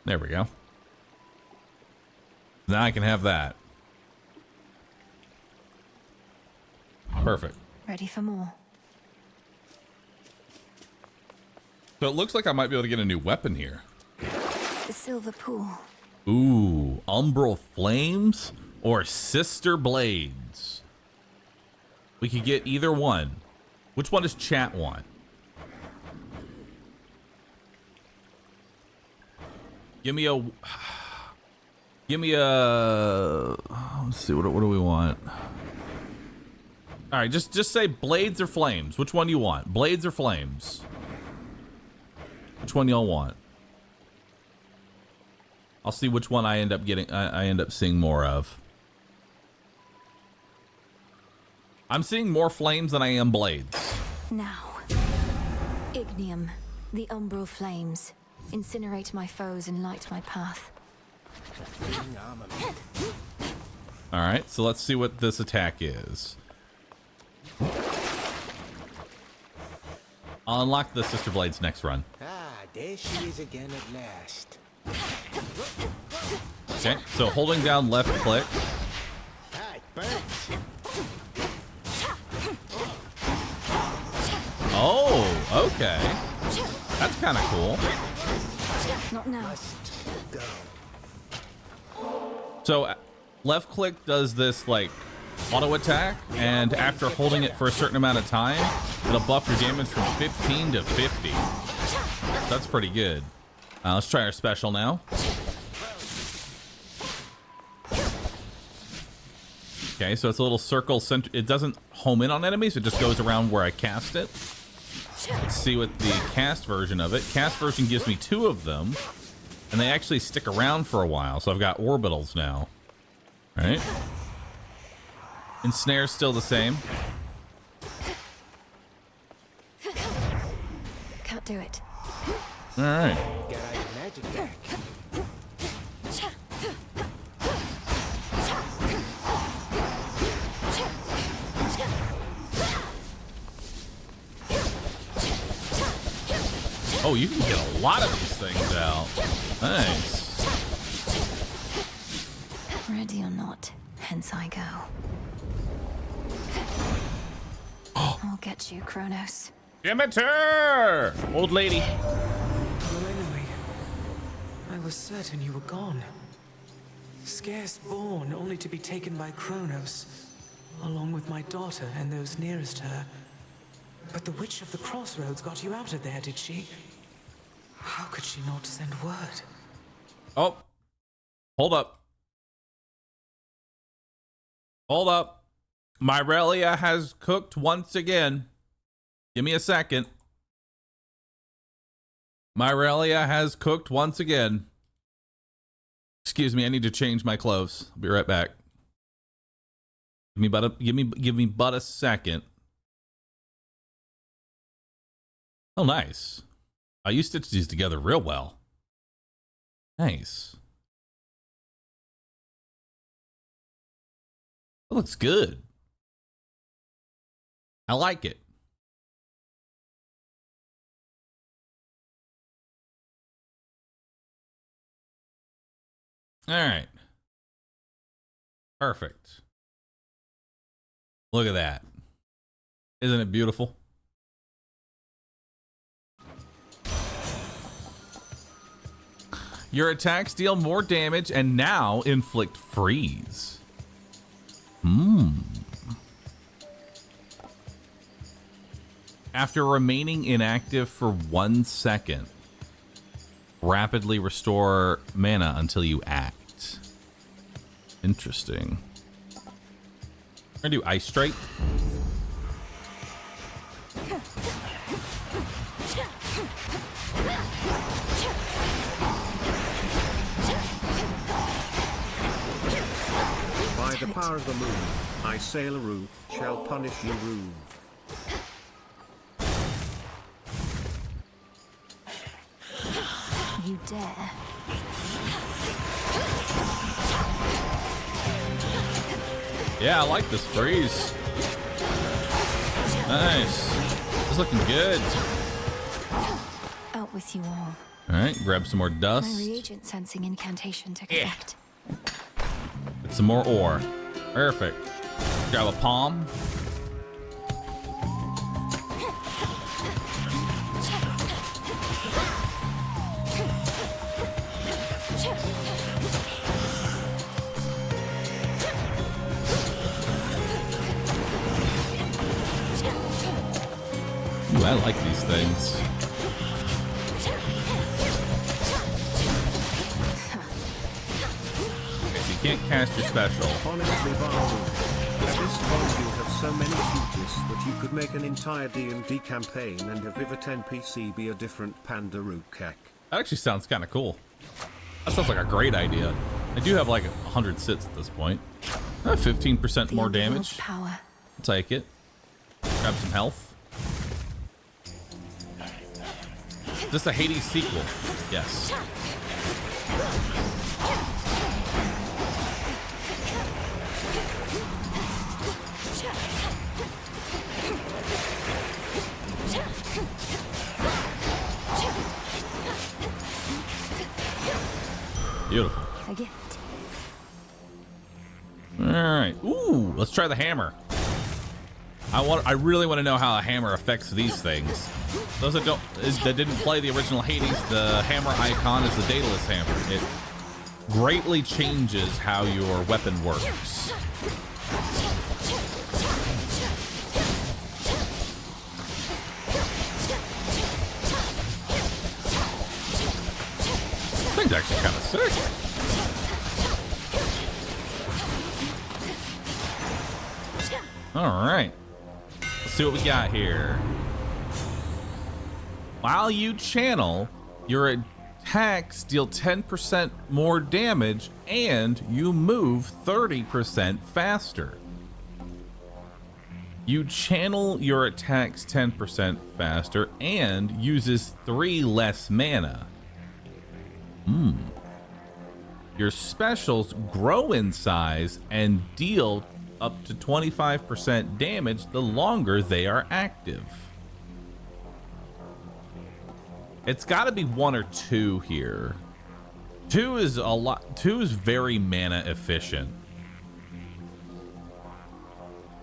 There we go. Now I can have that. Perfect. Ready for more. So it looks like I might be able to get a new weapon here. The silver pool. Ooh, Umbral Flames or Sister Blades. We could get either one. Which one does chat want? Give me a... Let's see, what do we want? All right, just say blades or flames. Which one do you want? Blades or flames? Which one y'all want? I'll see which one I end up getting. I end up seeing more of. I'm seeing more flames than I am blades. Now, Ignium, the umbral flames, incinerate my foes and light my path. All right, so let's see what this attack is. I'll unlock the Sister Blades next run. Ah, there she is again at last. Okay, so holding down left click. Oh, okay. That's kind of cool. Not now. So left click does this like auto attack, and after holding it for a certain amount of time, it'll buff your damage from 15 to 50. That's pretty good. Let's try our special now. Okay, so it's a little circle center. It doesn't home in on enemies. It just goes around where I cast it. Let's see what the cast version of it. Cast version gives me 2 of them, and they actually stick around for a while. So I've got orbitals now. All right. Ensnare's still the same. Can't do it. All right. Magic back. Oh, you can get a lot of these things out. Nice. Ready or not, hence I go. I'll get you, Kronos. Demeter! Old lady. Melanoli, I was certain you were gone. Scarce born, only to be taken by Kronos, along with my daughter and those nearest her. But the Witch of the Crossroads got you out of there, did she? How could she not send word? Oh. Hold up. Hold up. Myrelia has cooked once again. Give me a second. Myrelia has cooked once again. Excuse me, I need to change my clothes. I'll be right back. Give me but a second. Oh, nice. You stitched these together real well. Nice. That looks good. I like it. All right. Perfect. Look at that. Isn't it beautiful? Your attacks deal more damage and now inflict freeze. After remaining inactive for 1 second, rapidly restore mana until you act. Interesting. I'm gonna do Ice Strike. By the power of the moon, I, Sailoroo, shall punish you rude. You dare. Yeah, I like this freeze. Nice. It's looking good. Out with you all. All right, grab some more My dust. reagent sensing incantation to connect. Get some more ore. Perfect. Grab a palm. Ooh, I like these things. Okay, so you can't cast your special. Honestly, Bahroo, at this point you have so many features that you could make an entire D&D campaign and have Vivid NPC be a different panda Rukak. That actually sounds kind of cool. That sounds like a great idea. I do have like 100 sits at this point. 15% more damage. Power. I'll take it. Grab some health. Is this a Hades sequel? Yes. Beautiful. A gift. All right. Ooh, let's try the hammer. I really want to know how a hammer affects these things. Those that didn't play the original Hades, the hammer icon is the Daedalus hammer. It greatly changes how your weapon works. This thing's actually kind of sick. All right. Let's see what we got here. While you channel, your attacks deal 10% more damage and you move 30% faster. You channel your attacks 10% faster and uses 3 less mana. Your specials grow in size and deal up to 25% damage the longer they are active. It's got to be 1 or 2 here. 2 is a lot. 2 is very mana efficient.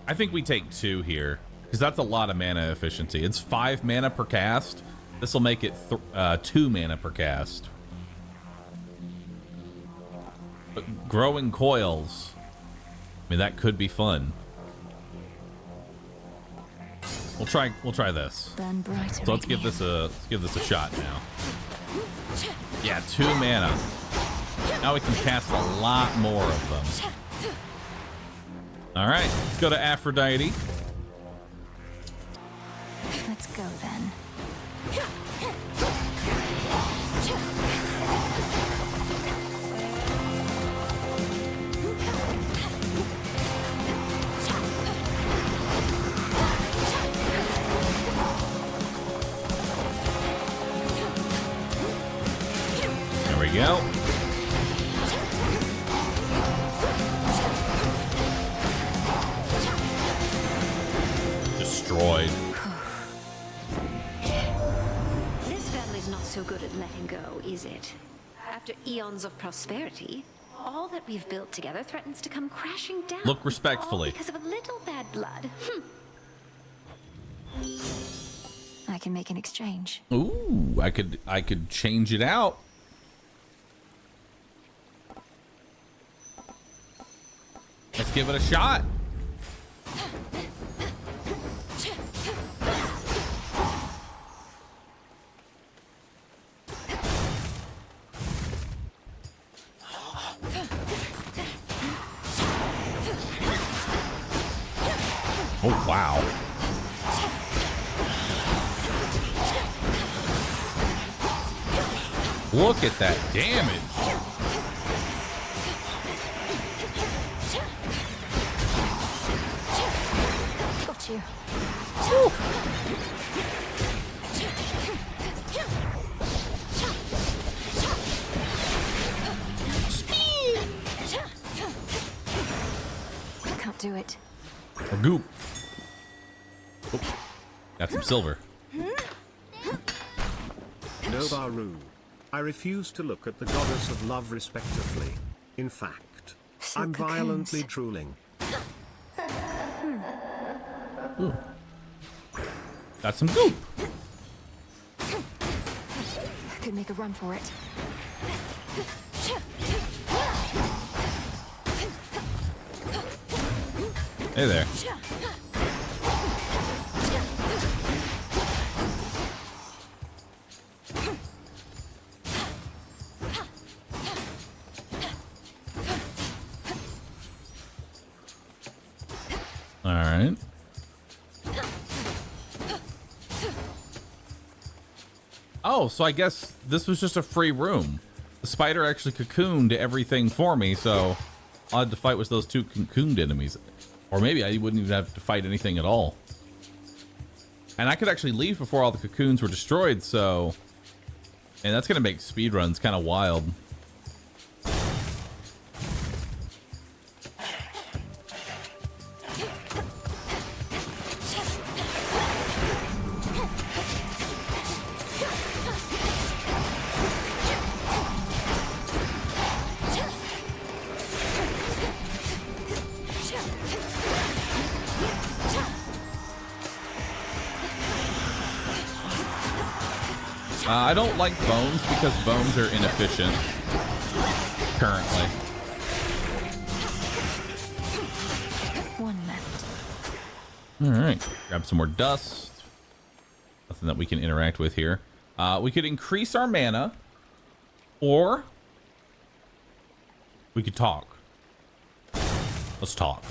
I think we take 2 here because that's a lot of mana efficiency. It's 5 mana per cast. This will make it 2 mana per cast. But growing coils, I mean, that could be fun. We'll try this. So let's give this a shot now. Yeah, 2 mana. Now we can cast a lot more of them. All right, let's go to Aphrodite. Let's go then. we go. Destroyed. This family's not so good at letting go, is it? After eons of prosperity, all that we've built together threatens to come crashing down. Look respectfully. All because of a little bad blood. I can make an exchange. Ooh, I could change it out. Let's give it a shot. Oh, wow. Look at that damage. Got you. Can't do it. Or goop. Oh, got some silver. No, Bahroo. I refuse to look at the goddess of love respectively. In fact, I'm violently drooling. Ooh. Got some goop. I could make a run for it. Hey there. All right. Oh, so I guess this was just a free room. The spider actually cocooned everything for me, so all I had to fight was those two cocooned enemies. Or maybe I wouldn't even have to fight anything at all. And I could actually leave before all the cocoons were destroyed, so... And that's going to make speedruns kind of wild. I don't like bones because bones are inefficient currently. One left. All right, grab some more dust. Nothing that we can interact with here. We could increase our mana, or we could talk. Let's talk.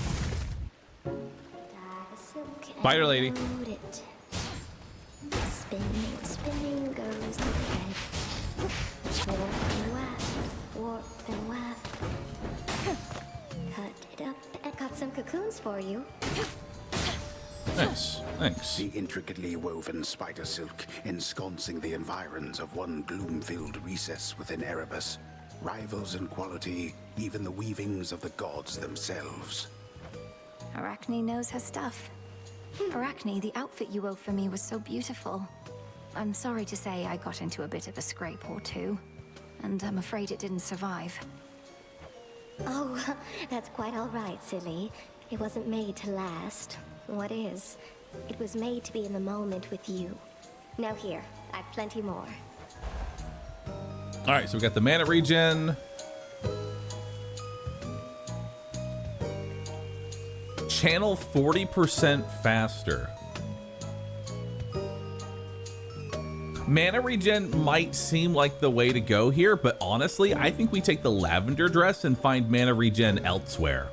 Spider lady. Spinning, spinning goes the thread. Warp and waft, warp and waft. Cut it up and got some cocoons for you. Nice, thanks. The intricately woven spider silk ensconcing the environs of one gloom-filled recess within Erebus rivals in quality even the weavings of the gods themselves. Arachne knows her stuff. Arachne, the outfit you wove for me was so beautiful. I'm sorry to say I got into a bit of a scrape or two, and I'm afraid it didn't survive. Oh, that's quite all right, silly. It wasn't made to last. What is? It was made to be in the moment with you. Now here, I've plenty more. All right, so we got the mana regen. Channel 40% faster. Mana regen might seem like the way to go here, but honestly, I think we take the lavender dress and find mana regen elsewhere.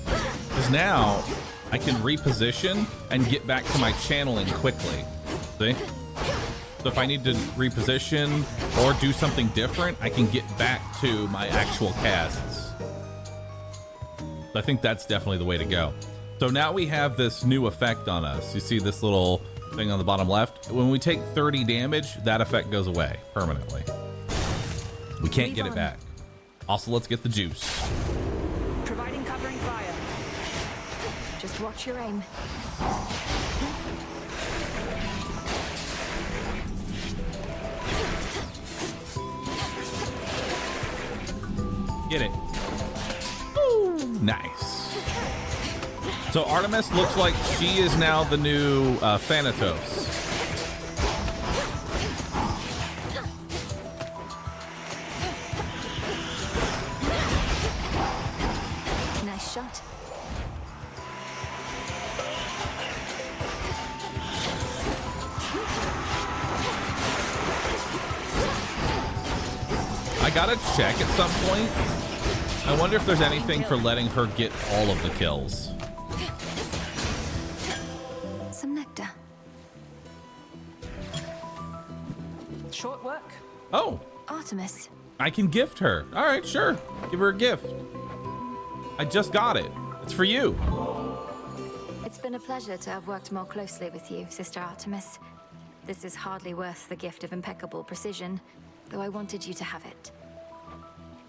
Because now I can reposition and get back to my channeling quickly. See? So if I need to reposition or do something different, I can get back to my actual casts. So I think that's definitely the way to go. So now we have this new effect on us. You see this little thing on the bottom left. When we take 30 damage, that effect goes away permanently. We can't get it back. Also, let's get the juice. Providing covering fire. Just watch your aim. Get it. Ooh, nice. So Artemis looks like she is now the new Thanatos. Nice shot. I gotta check at some point. I wonder if there's anything for letting her get all of the kills. Some nectar. Short work. Oh, Artemis. I can gift her. All right, sure. Give her a gift. I just got it. It's for you. It's been a pleasure to have worked more closely with you, Sister Artemis. This is hardly worth the gift of impeccable precision, though I wanted you to have it.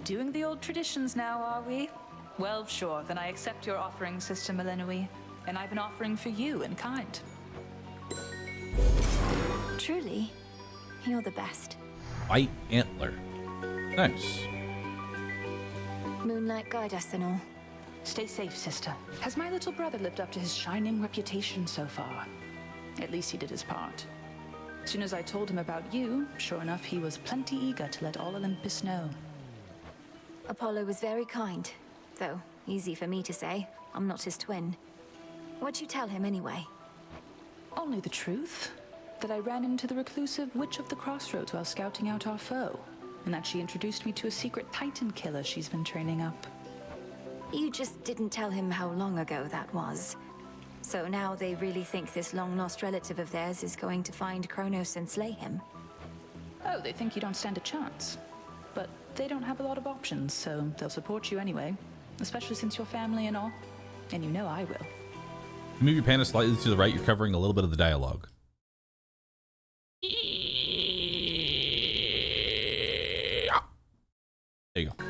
Doing the old traditions now, are we? Well, sure, then I accept your offering, Sister Melenui, and I've an offering for you in kind. Truly, you're the best. White antler. Nice. Moonlight guide us and all. Stay safe, sister. Has my little brother lived up to his shining reputation so far? At least he did his part. As soon as I told him about you, sure enough, he was plenty eager to let all Olympus know. Apollo was very kind, though easy for me to say. I'm not his twin. What'd you tell him anyway? Only the truth. That I ran into the reclusive Witch of the Crossroads while scouting out our foe, and that she introduced me to a secret Titan killer she's been training up. You just didn't tell him how long ago that was. So now they really think this long-lost relative of theirs is going to find Kronos and slay him? Oh, they think you don't stand a chance. But they don't have a lot of options, so they'll support you anyway. Especially since you're family and all. And you know I will. Move your panda slightly to the right. You're covering a little bit of the dialogue. There you go.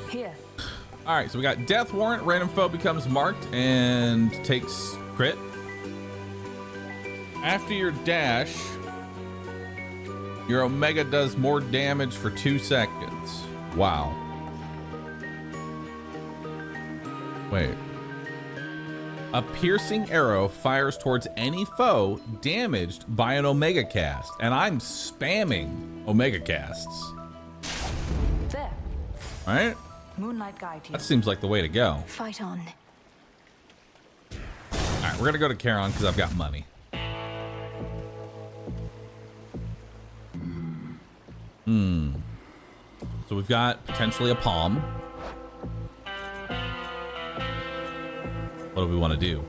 Here. All right, so we got Death Warrant. Random foe becomes marked and takes crit. After your dash, your Omega does more damage for 2 seconds. Wow. Wait. A piercing arrow fires towards any foe damaged by an Omega cast. And I'm spamming Omega casts. There. All right? Moonlight guide you. That seems like the way to go. Fight on. All right, we're going to go to Charon because I've got money. So we've got potentially a palm. What do we want to do?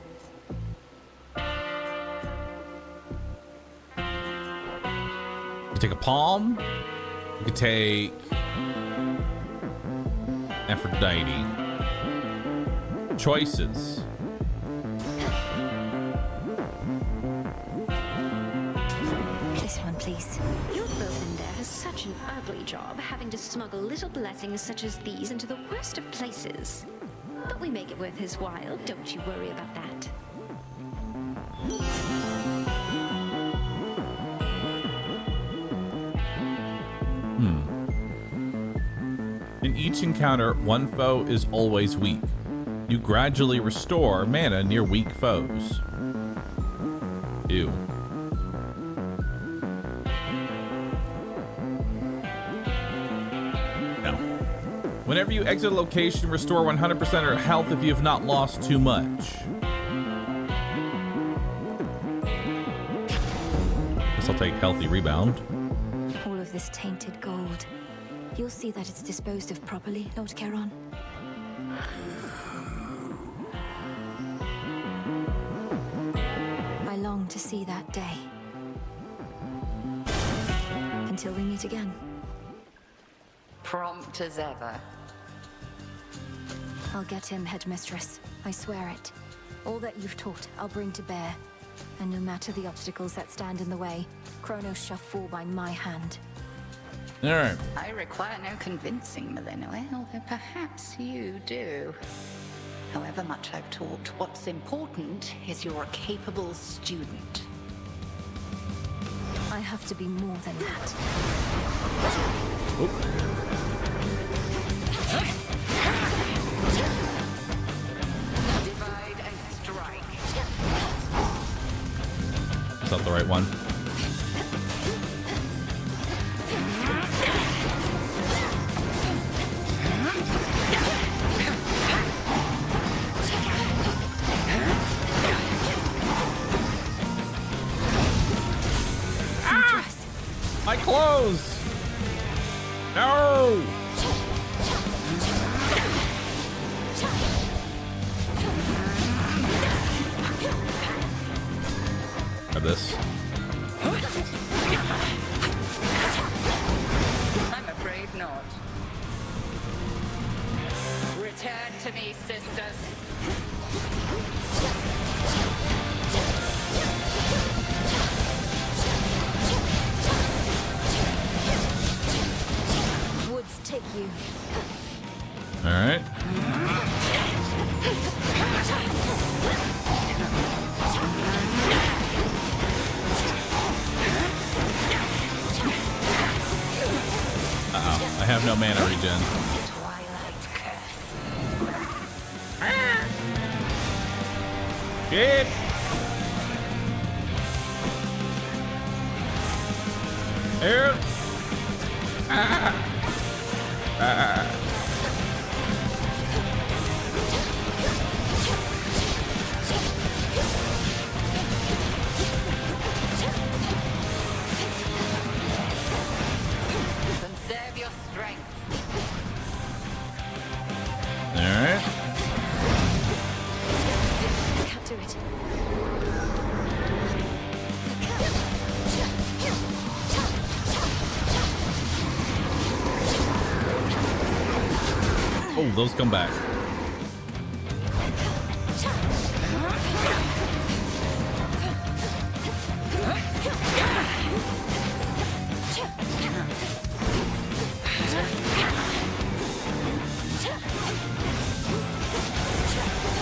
We could take a palm. We could take Aphrodite. Choices. This one, please. Your boatman there has such an ugly job having to smuggle little blessings such as these into the worst of places. But we make it worth his while, don't you worry about that. In each encounter, one foe is always weak. You gradually restore mana near weak foes. Ew. No. Whenever you exit a location, restore 100% of health if you have not lost too much. Guess I'll take healthy rebound. All of this tainted gold. You'll see that it's disposed of properly, Lord Charon. I long to see that day. Until we meet again. Prompt as ever. I'll get him, Headmistress. I swear it. All that you've taught, I'll bring to bear. And no matter the obstacles that stand in the way, Kronos shall fall by my hand. All right. I require no convincing, Malinois, although perhaps you do. However much I've taught, what's important is you're a capable student. I have to be more than that. Divide and strike. Is that the right one? My clothes! No! Grab this. I'm afraid not. Return to me, sisters. Woods take you. All right. Uh-oh. I have no mana regen. Shit! Help! Conserve your strength. All right. Can't do it. Oh, those come back.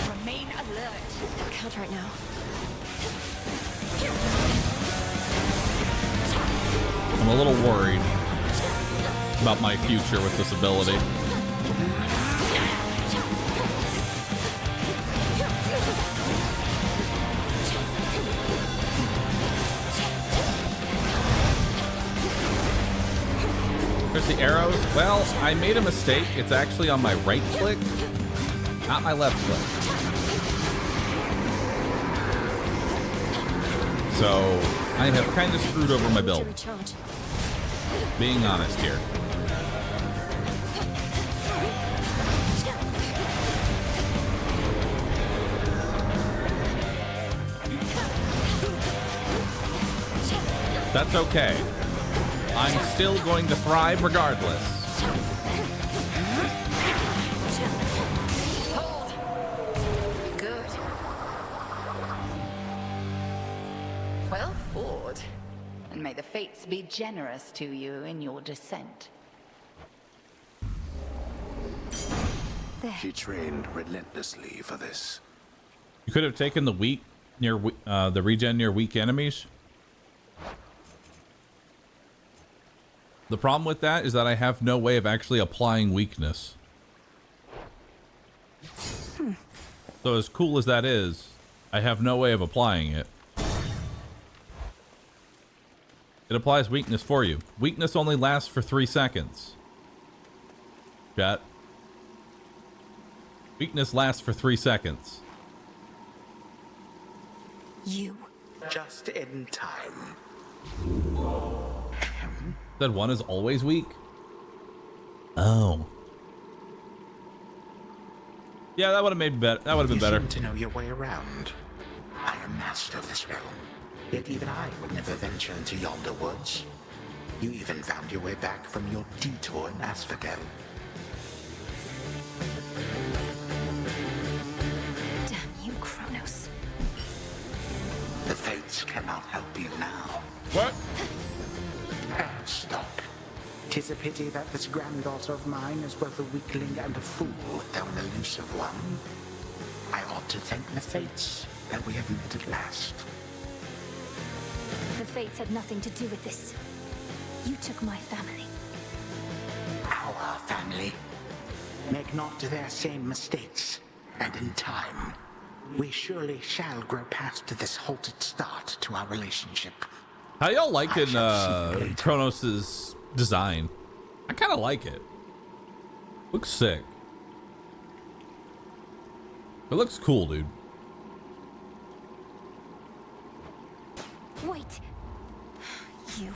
Remain alert. Can't right now. I'm a little worried about my future with this ability. There's the arrows. Well, I made a mistake. It's actually on my right click, not my left click. So I have kind of screwed over my build. Being honest here. That's okay. I'm still going to thrive regardless. Hold. Good. Well fought. And may the fates be generous to you in your descent. She trained relentlessly for this. You could have taken the weak near the regen near weak enemies. The problem with that is that I have no way of actually applying weakness. So as cool as that is, I have no way of applying it. It applies weakness for you. Weakness only lasts for 3 seconds. Chat. Weakness lasts for 3 seconds. You. Just in time. That one is always weak? Oh. Yeah, that would have made better. That would have been better. You seem to know your way around. I am master of this realm. Yet even I would never venture into yonder woods. You even found your way back from your detour in Asphodel. Damn you, Kronos. The fate help you now. What? Stop. 'Tis a pity that this granddaughter of mine is both a weakling and a fool, though an elusive one. I ought to thank the fates that we have met at last. The fates had nothing to do with this. You took my family. Our family. Make not their same mistakes, and in time, we surely shall grow past this halted start to our relationship. How y'all liking Kronos's design? I kind of like it. Looks sick. It looks cool, dude. Wait. You.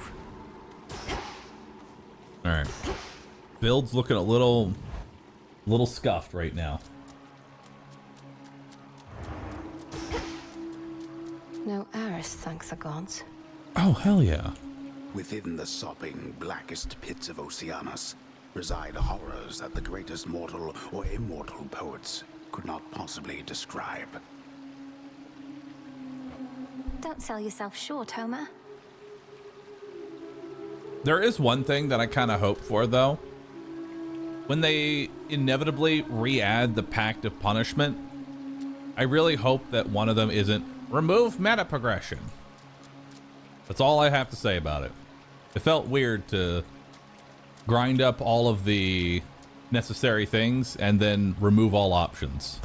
All right. Build's looking a little scuffed right now. No heiress, thank the gods. Oh, hell yeah. Within the sopping, blackest pits of Oceanus reside horrors that the greatest mortal or immortal poets could not possibly describe. Don't sell yourself short, Homer. There is one thing that I kind of hope for, though. When they inevitably re-add the Pact of Punishment, I really hope that one of them isn't remove meta progression. That's all I have to say about it. It felt weird to grind up all of the necessary things and then remove all options.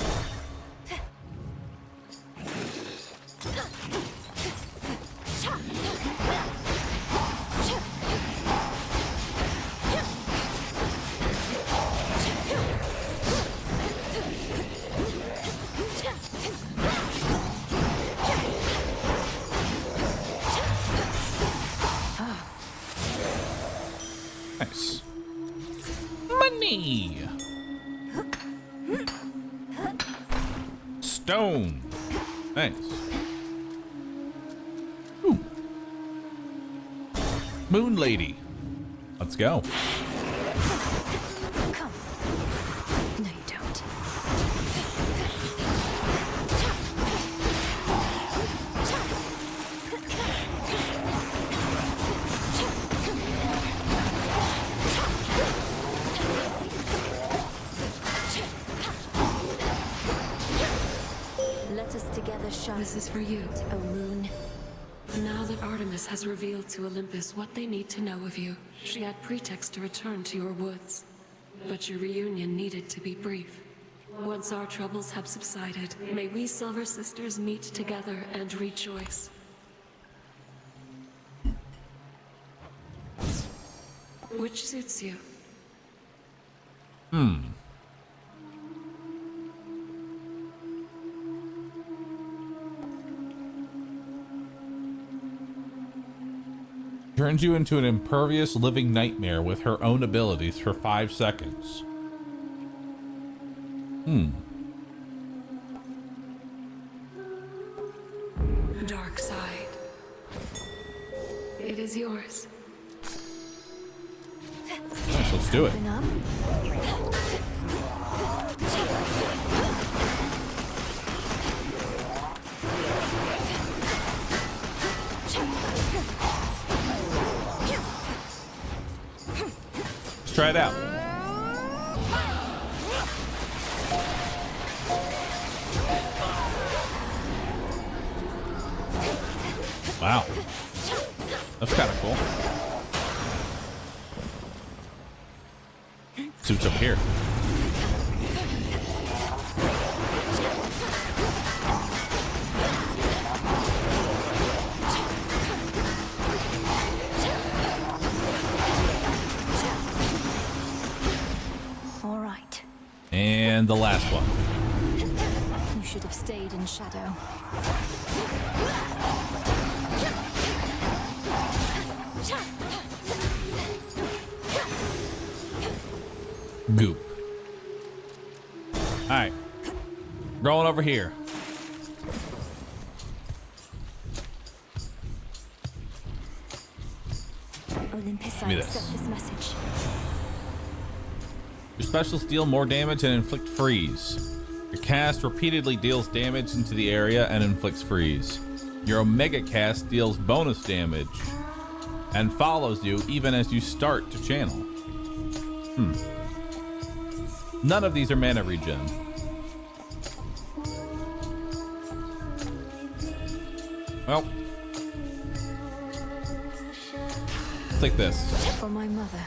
Nice. Money. Stone. Nice. Ooh. Moon Lady. Let's go. Come. No, you don't. Let us together shine. This is for you. O moon. Now that Artemis has revealed to Olympus what they need to know of you, she had pretext to return to your woods. But your reunion needed to be brief. Once our troubles have subsided, may we Silver Sisters meet together and rejoice. Which suits you? Turns you into an impervious living nightmare with her own abilities for 5 seconds. Dark side. It is yours. Nice, let's do it. Open up. Let's try it out. Wow. That's kind of cool. See what's up here. All right. And the last one. You should have stayed in shadow. Goop. All right. Rolling over here. Olympus, me I this. accept this message. Your specials deal more damage and inflict freeze. Your cast repeatedly deals damage into the area and inflicts freeze. Your Omega Cast deals bonus damage and follows you even as you start to channel. None of these are mana regen. Well, let's take this. For my mother.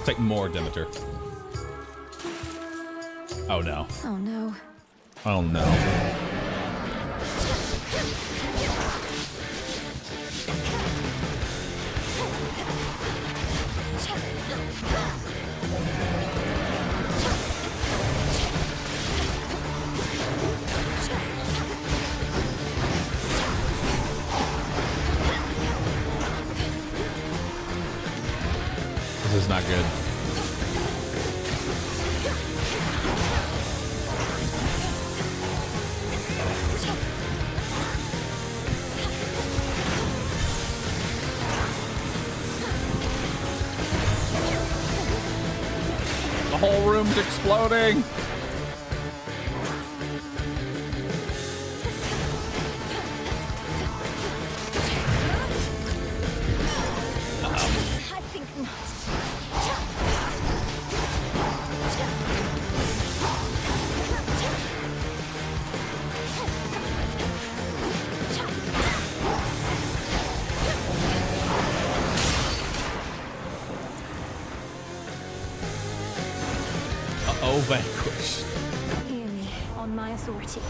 Take more, Demeter. Oh no. Oh no. Oh no. This is not good. The whole room's exploding. I think not. Uh-oh, vanquished. Hear me on my authority.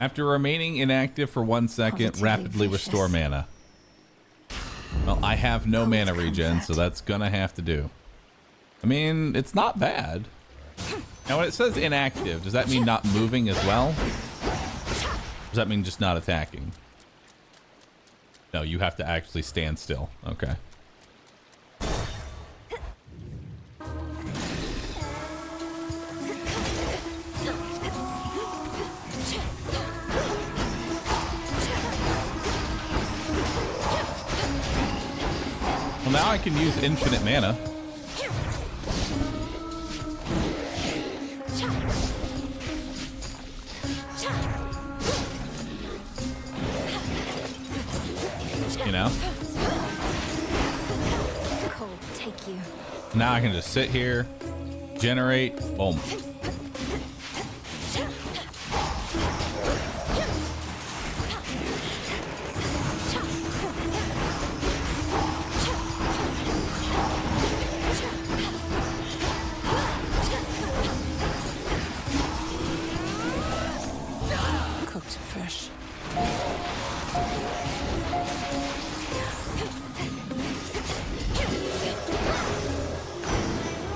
After remaining inactive for 1 second, Positively rapidly vicious. restore mana. Well, I have no mana regen, so that's gonna have to do. I mean, it's not bad. Now, when it says inactive, does that mean not moving as well? Does that mean just not attacking? No, you have to actually stand still. Okay. Well, now I can use infinite mana. You know? Cold, take you. Now I can just sit here, generate, boom. Cooked fish.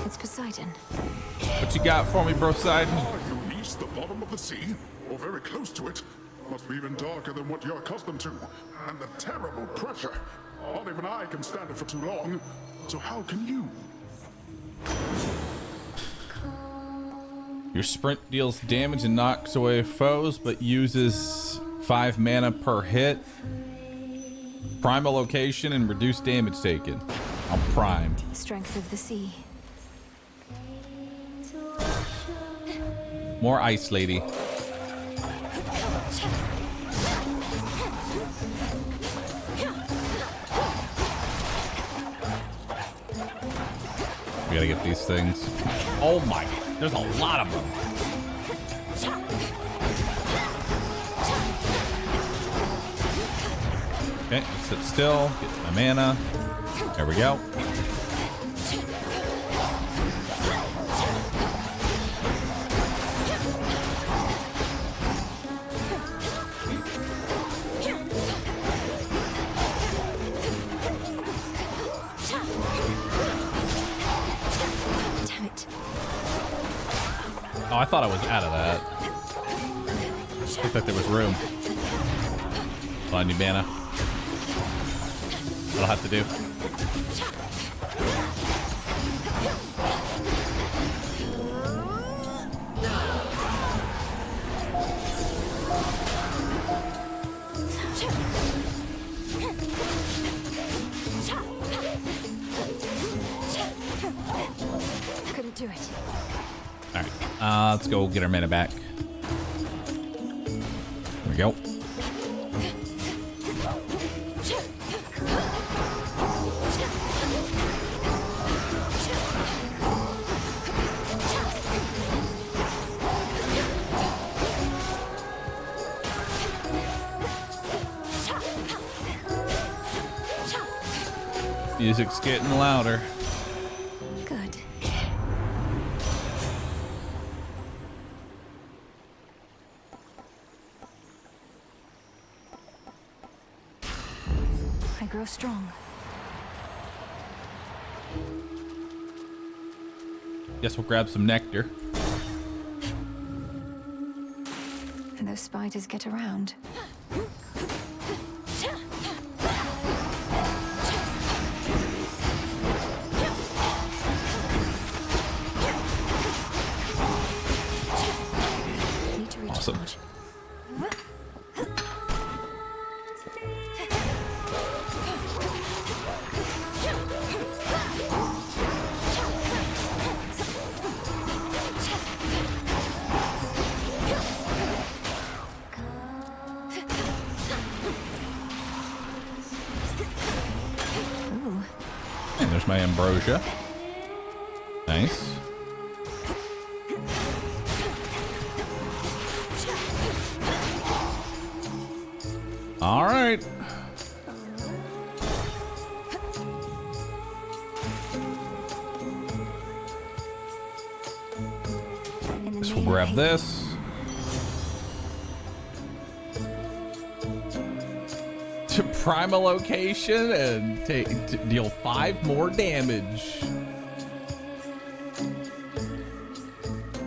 It's Poseidon. What you got for me, bro, side? Are you beneath the bottom of the sea? Or very close to it? Must be even darker than what you're accustomed to. And the terrible pressure. Not even I can stand it for too long. So how can you? Your sprint deals damage and knocks away foes, but uses 5 mana per hit. Primal location and reduced damage taken. I'm primed. Strength of the sea. More ice, lady. We gotta get these things. Oh my, there's a lot of them. Okay, sit still, get my mana. There we go. Damn it. Oh, I thought I was out of that. I thought there was room. Oh, I need mana. That'll have to do. Couldn't do it. All right. Let's go get our mana back. There we go. Music's getting louder. Good. I grow strong. Guess we'll grab some nectar. And those spiders get around. Awesome. And there's my ambrosia. Nice. All right. Guess we'll grab this. To prime a location and deal 5 more damage.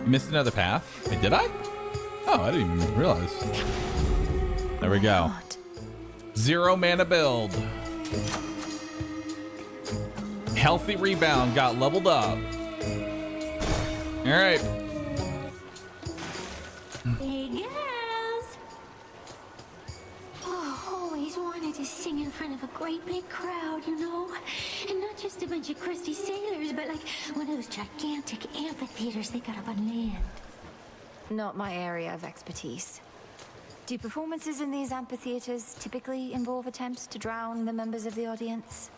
Missed another path. Wait, did I? Oh, I didn't even realize. There we go. 0 mana build. Healthy rebound got leveled up. All right. Hey girls! Oh, always wanted to sing in front of a great big crowd, you know? And not just a bunch of crusty sailors, but like one of those gigantic amphitheaters they got up on land. Not my area of expertise. Do performances in these amphitheaters typically involve attempts to drown the members of the audience?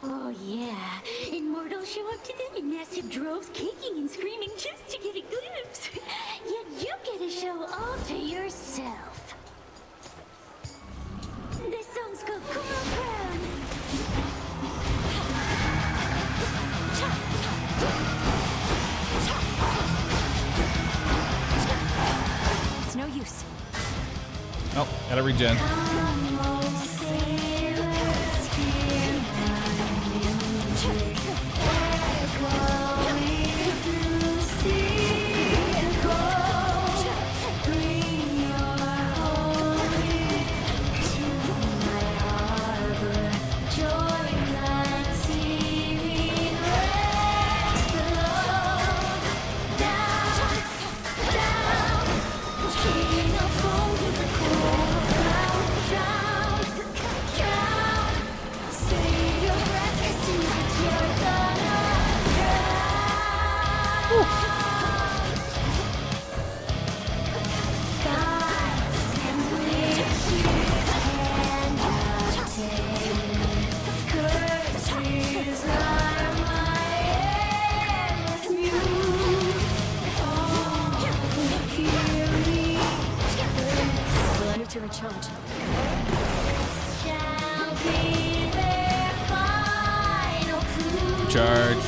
Oh yeah, and mortals show up to them in massive droves, kicking and screaming just to get a glimpse. Yet you get a show all to yourself. This song's called Coral Crown. It's no use. Oh, gotta regen. To recharge. Charge.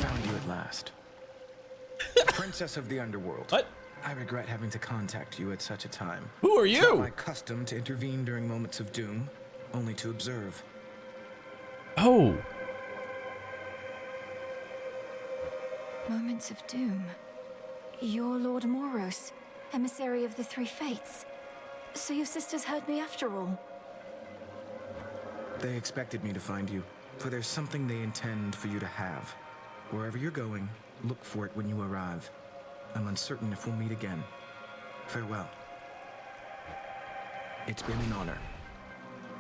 Found you at last. Princess of the Underworld. What? I regret having to contact you at such a time. Who are It's not you? my custom to intervene during moments of doom, only to observe. Oh. Moments of doom. You're Lord Moros, emissary of the Three Fates. So your sisters heard me after all. They expected me to find you, for there's something they intend for you to have. Wherever you're going, look for it when you arrive. I'm uncertain if we'll meet again. Farewell. It's been an honor.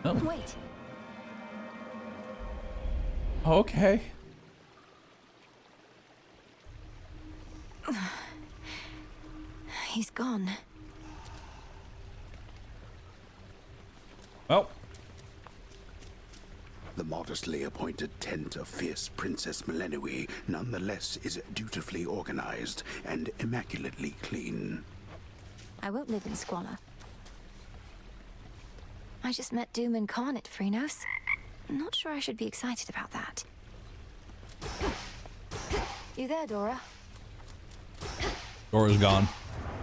Oh. Wait. Okay. He's gone. Well. The modestly appointed tent of fierce Princess Melenui nonetheless is dutifully organized and immaculately clean. I won't live in squalor. I just met Doom Incarnate, Phrynos. Not sure I should be excited about that. You there, Dora? Dora's gone.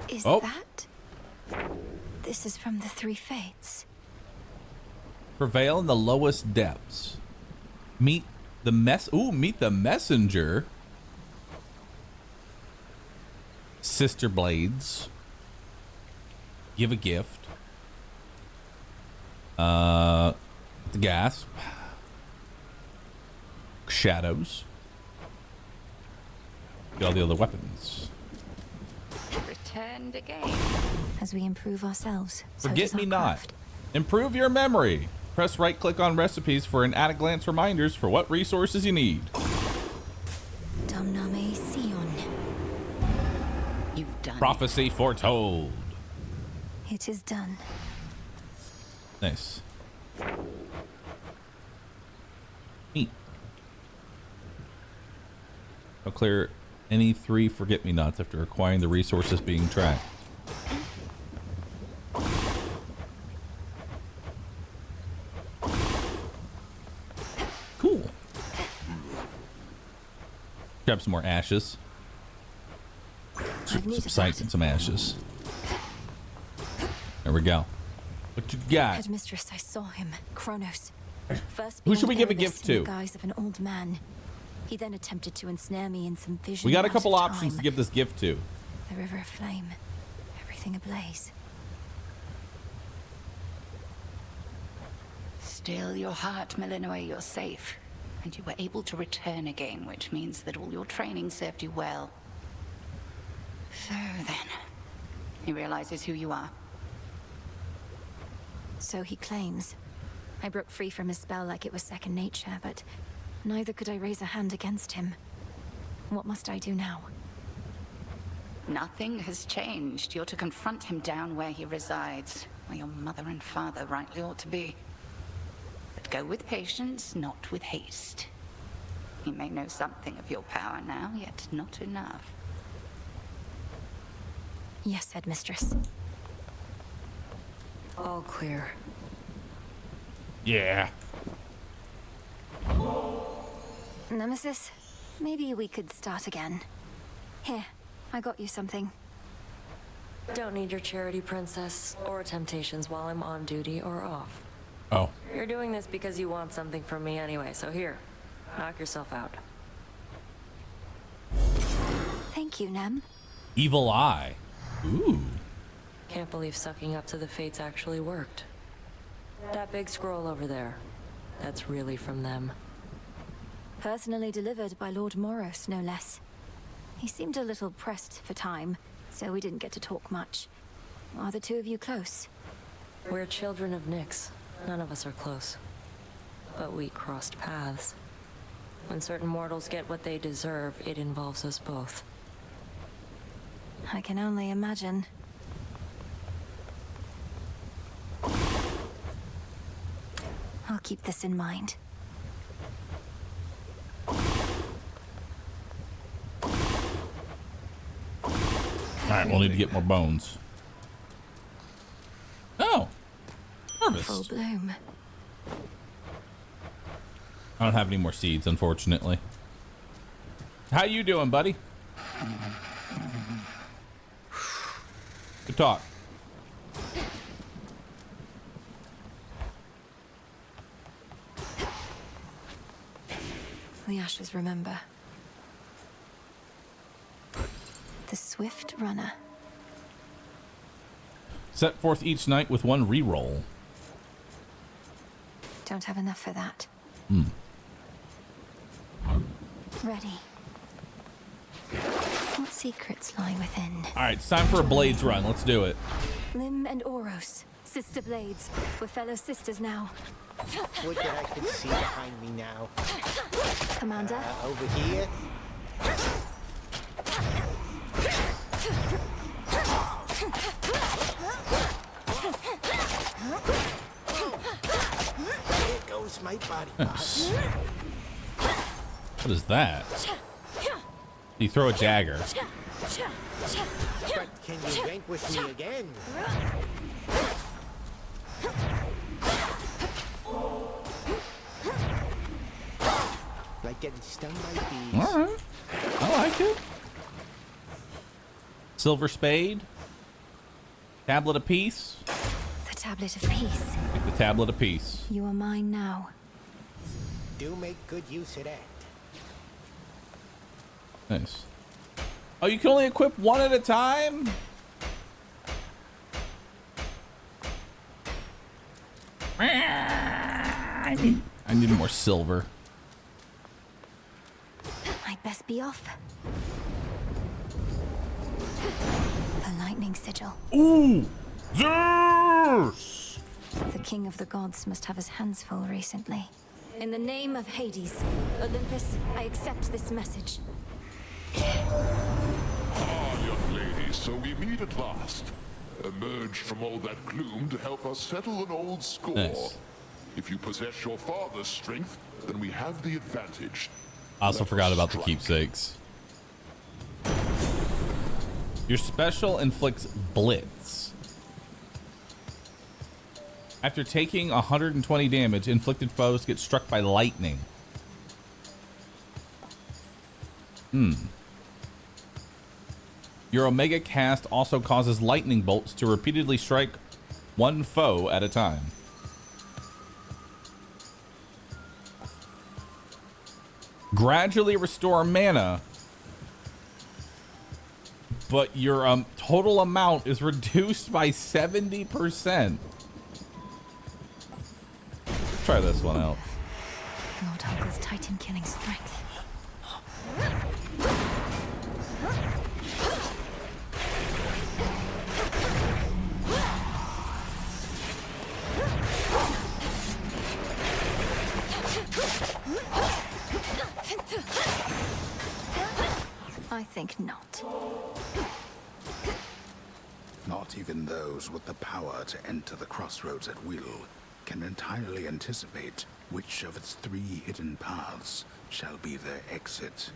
Is Oh. that? This is from the Three Fates. Prevail in the lowest depths. Meet the messenger. Sister blades. Give a gift. The gasp. Shadows. Get all the other weapons. Returned again. As we improve ourselves, so Forget does me our not. craft. Improve your memory. Press right click on recipes for an at-a-glance reminders for what resources you need. Domname Sion. You've done Prophecy foretold. It is done. Nice. Neat. I'll clear any 3 forget-me-nots after acquiring the resources being tracked. Cool. Grab some more ashes. Some sight and some ashes. There we go. What you got? Headmistress, I saw him, Kronos. First Who should we beyond give a Erebus gift in to? the guise of an old man. He then attempted to ensnare me in some vision. We got a out couple of options time. to give this gift to. The river aflame, everything ablaze. Still your heart, Melenoi, you're safe. And you were able to return again, which means that all your training served you well. So then, he realizes who you are. So he claims. I broke free from his spell like it was second nature, but neither could I raise a hand against him. What must I do now? Nothing has changed. You're to confront him down where he resides, where your mother and father rightly ought to be. But go with patience, not with haste. He may know something of your power now, yet not enough. Yes, Headmistress. All clear. Yeah. Nemesis, maybe we could start again. Here, I got you something. Don't need your charity, princess, or temptations while I'm on duty or off. Oh. You're doing this because you want something from me anyway, so here, knock yourself out. Thank you, Nem. Evil eye. Ooh. Can't believe sucking up to the fates actually worked. That big scroll over there, that's really from them. Personally delivered by Lord Moros, no less. He seemed a little pressed for time, so we didn't get to talk much. Are the two of you close? We're children of Nyx. None of us are close. But we crossed paths. When certain mortals get what they deserve, it involves us both. I can only imagine. I'll keep this in mind. Alright, we'll need to get more bones. Oh. Harvest. Full bloom. I don't have any more seeds, unfortunately. How you doing, buddy? Good talk. The ashes remember. The swift runner. Set forth each night with one reroll. Don't have enough for that. Hmm. Ready. What secrets lie within? Alright, it's time for a Blades run. Let's do it. Lim and Oros, Sister Blades, we're fellow sisters now. Would that I could see behind me now. Commander? Over here? There goes my body. Nice. What is that? You throw a dagger. But can you vanquish me again? Like getting stung by bees. All right. I like it. Silver spade. Tablet of peace. The tablet of peace. Take the tablet of peace. You are mine now. Do make good use of that. Nice. Oh, you can only equip one at a time? I need more silver. I'd best be off. A lightning sigil. Ooh! Zeus! The king of the gods must have his hands full recently. In the name of Hades, Olympus, I accept this message. Ah, young lady, so we meet at last. Emerged from all that gloom to help us settle an old score. Nice. If you possess your father's strength, then we have the advantage. I also forgot about the keepsakes. Your special inflicts blitz. After taking 120 damage, inflicted foes get struck by lightning. Your Omega cast also causes lightning bolts to repeatedly strike one foe at a time. Gradually restore mana, but your total amount is reduced by 70%. Let's try this one out. Lord Huggle's Titan killing strength. I think not. Not even those with the power to enter the crossroads at will can entirely anticipate which of its 3 hidden paths shall be their exit.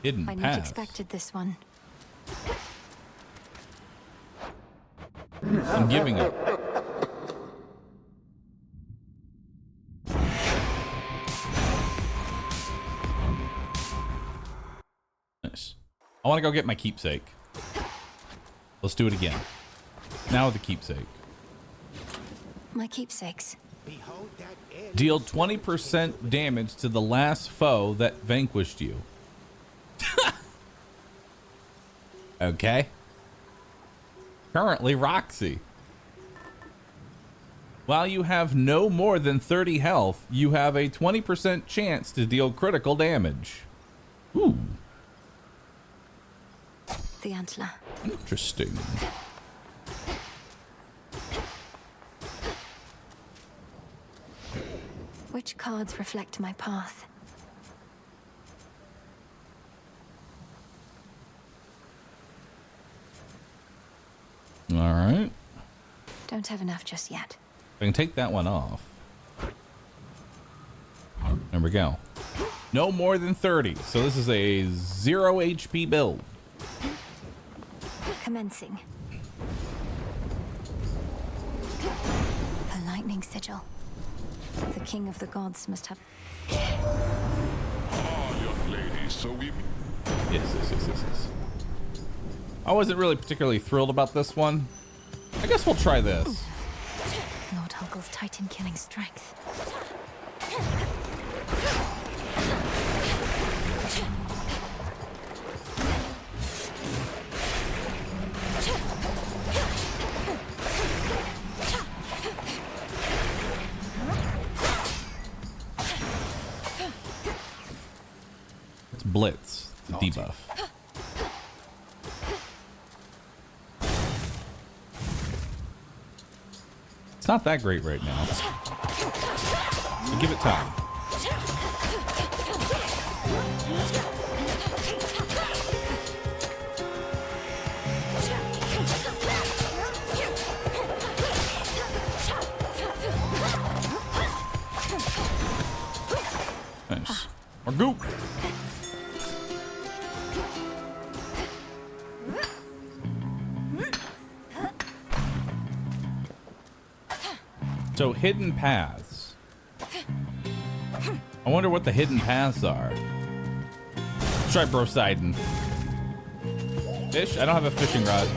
Hidden I path. not expected this one. I'm giving it. Nice. I want to go get my keepsake. Let's do it again. Now with the keepsake. My keepsakes. Deal 20% damage to the last foe that vanquished you. Okay. Currently Roxy. While you have no more than 30 health, you have a 20% chance to deal critical damage. Ooh. The antler. Interesting. Which cards reflect my path? All right. Don't have enough just yet. I can take that one off. There we go. No more than 30. So this is a 0 HP build. Commencing. A lightning sigil. The king of the gods must have... Ah, young lady, so we... Yes. I wasn't really particularly thrilled about this one. I guess we'll try this. Lord Huggle's Titan killing strength. It's Blitz, the debuff. It's not that great right now. But give it time. Nice. Or goop. So hidden paths. I wonder what the hidden paths are. Let's try Brosidon. Fish? I don't have a fishing rod.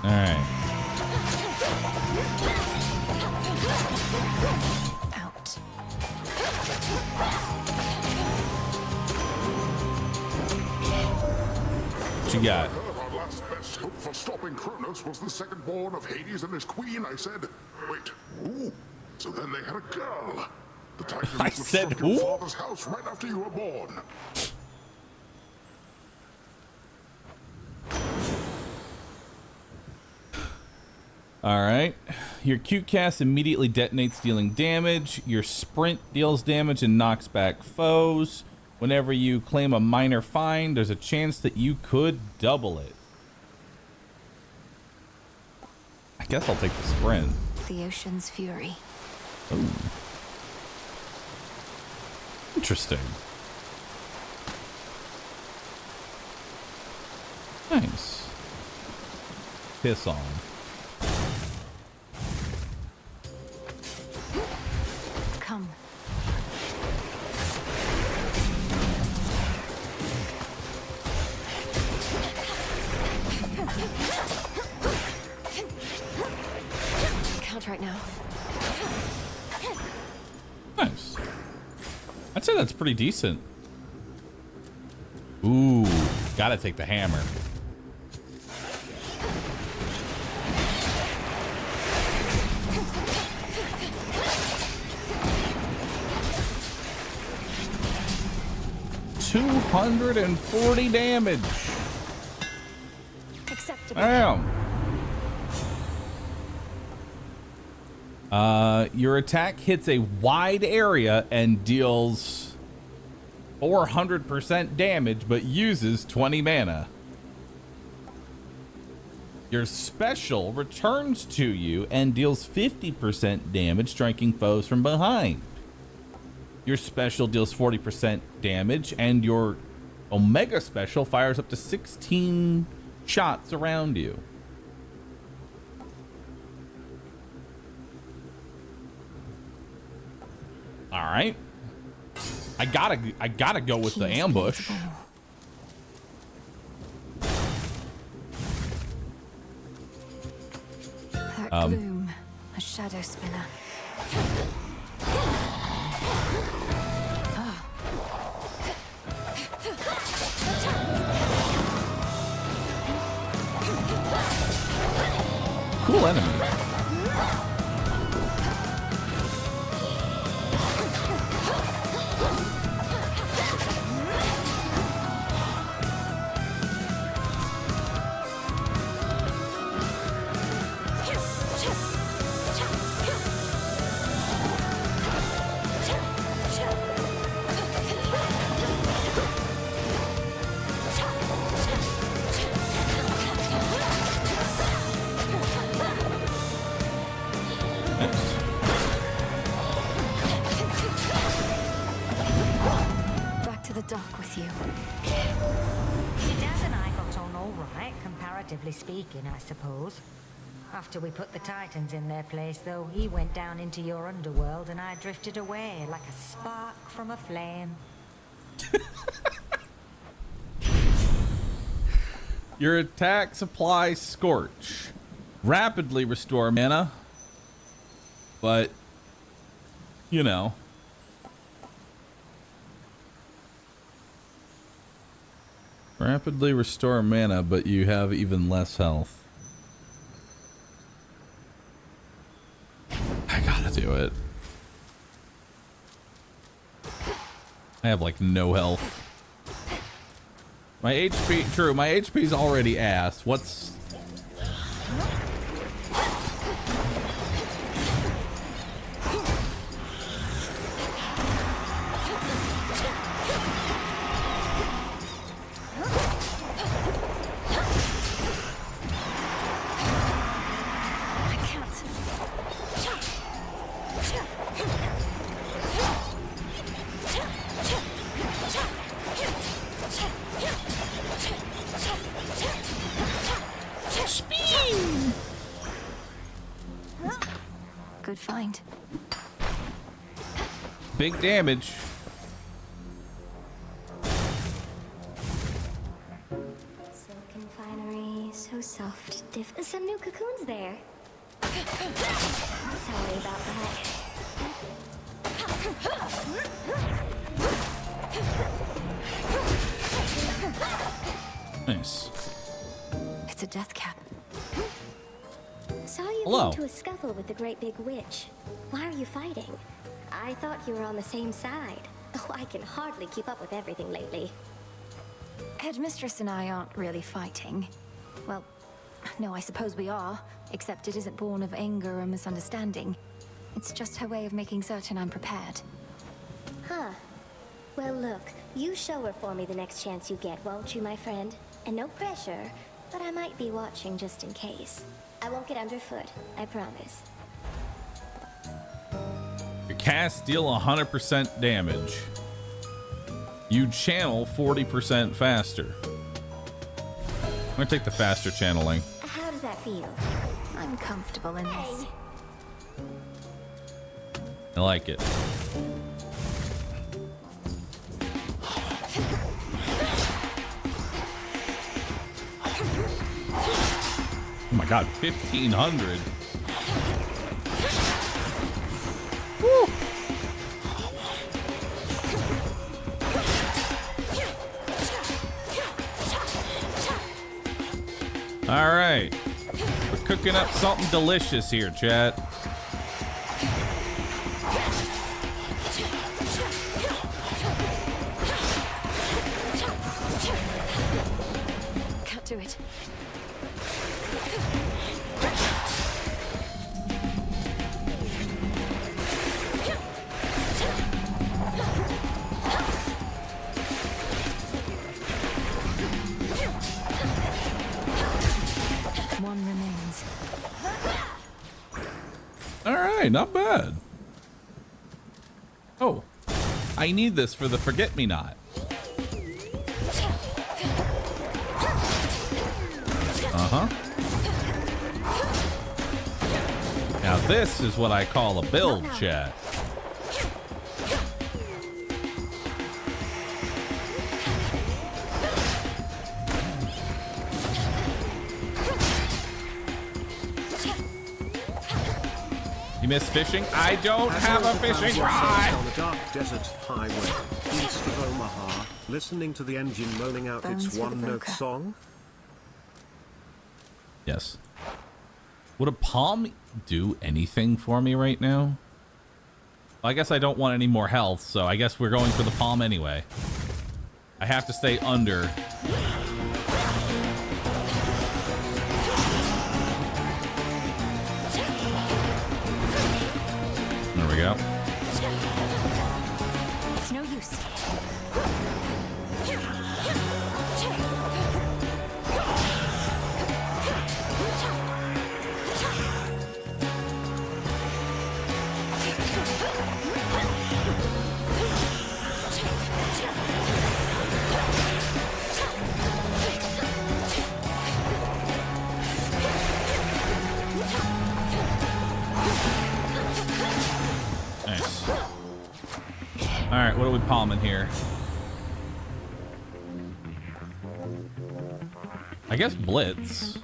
All right. Out. What you got? Our last best hope for stopping Kronos was the second born of Hades and his queen, I said. Wait, who? So then they had a girl. The Titans I said struck who? your father's house right after you were born. All right. Your Q cast immediately detonates, dealing damage. Your sprint deals damage and knocks back foes. Whenever you claim a minor find, there's a chance that you could double it. I guess I'll take the sprint. The ocean's fury. Ooh. Interesting. Nice. Piss on. Come. Count right now. Nice. I'd say that's pretty decent. Ooh, gotta take the hammer. $240 damage. Acceptable. Damn. Your attack hits a wide area and deals 400% damage, but uses 20 mana. Your special returns to you and deals 50% damage, striking foes from behind. Your special deals 40% damage, and your Omega special fires up to 16 shots around you. All right. I gotta go with the ambush. That gloom, a shadow spinner. Cool enemy. Back to the dock with you. Your dad and I got on all right, comparatively speaking, I suppose. After we put the Titans in their place, though, he went down into your underworld and I drifted away like a spark from a flame. Your attack supply Scorch. Rapidly restore mana. But, you know. Rapidly restore mana, but you have even less health. do it. I have like no health. My HP, true, my HP's already ass. What's... Good find. Big damage. Silken finery, so soft, some new cocoons there. Sorry about that. Nice. It's a death cap. Saw you Hello. get into a scuffle with the great big witch. Why are you fighting? I thought you were on the same side. Oh, I can hardly keep up with everything lately. Headmistress and I aren't really fighting. Well, no, I suppose we are, except it isn't born of anger or misunderstanding. It's just her way of making certain I'm prepared. Huh. Well, look, you show her for me the next chance you get, won't you, my friend? And no pressure, but I might be watching just in case. I won't get underfoot, I promise. Your cast deal 100% damage. You channel 40% faster. I'm gonna take the faster channeling. How does that feel? I'm comfortable in this. I like it. Oh my god, 1,500. Woo. All right, we're cooking up something delicious here, chat. Cut to it. One remains. All right, not bad. Oh, I need this for the forget-me-not. Uh-huh. Now this is what I call a build, chat. You miss fishing? I don't have a fishing rod! On a dark desert highway, east of Omaha, listening to the engine moaning out its one-note song? Yes. Would a palm do anything for me right now? Well, I guess I don't want any more health, so I guess we're going for the palm anyway. I have to stay under. There we go. It's no use. Nice. Alright, what are we palming here? I guess Blitz.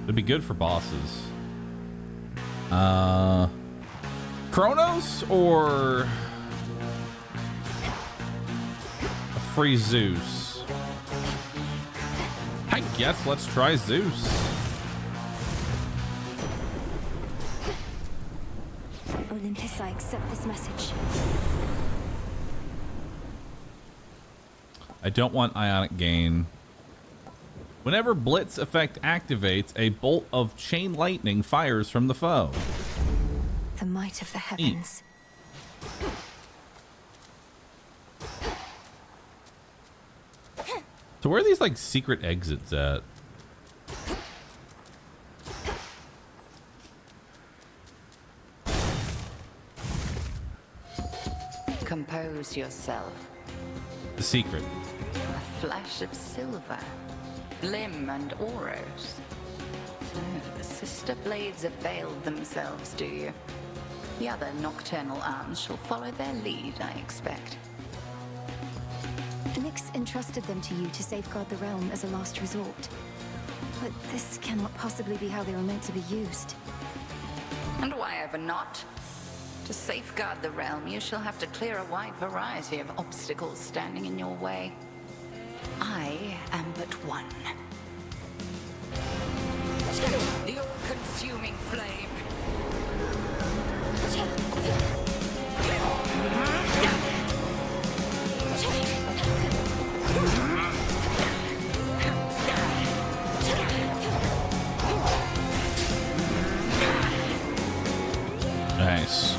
It'd be good for bosses. Kronos or a free Zeus? I guess let's try Zeus. accept this message. I don't want ionic gain. Whenever Blitz effect activates, a bolt of chain lightning fires from the foe. The might of the heavens. So where are these like secret exits at? Compose yourself. The secret. A flash of silver, glim and auros. So the sister blades have veiled themselves, do you? The other nocturnal arms shall follow their lead, I expect. Nyx entrusted them to you to safeguard the realm as a last resort. But this cannot possibly be how they were meant to be used. And why ever not? To safeguard the realm, you shall have to clear a wide variety of obstacles standing in your way. I am but one. The all-consuming flame. Nice.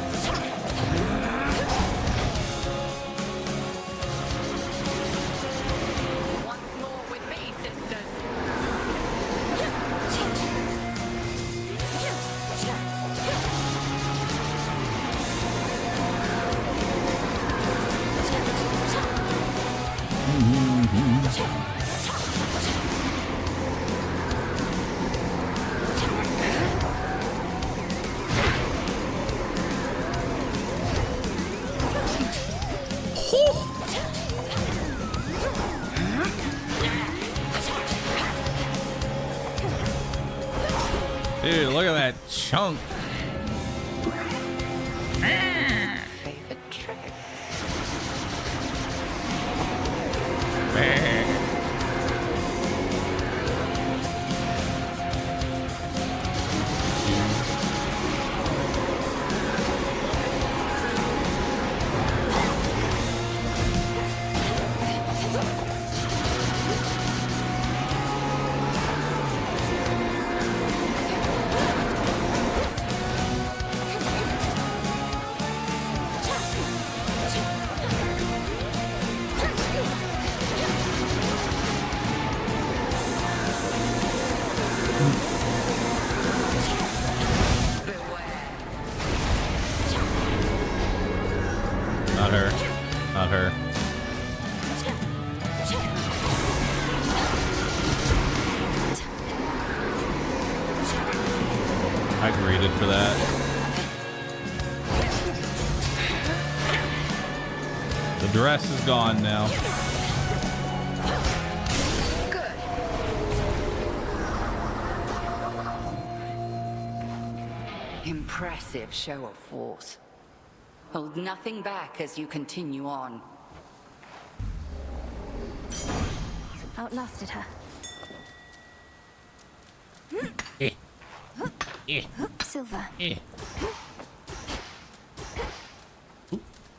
Dude, look at that chunk. Favorite trick. Not her. Not her. I greeted for that. The dress is gone now. Impressive show of force. Hold nothing back as you continue on. Outlasted her. Silver.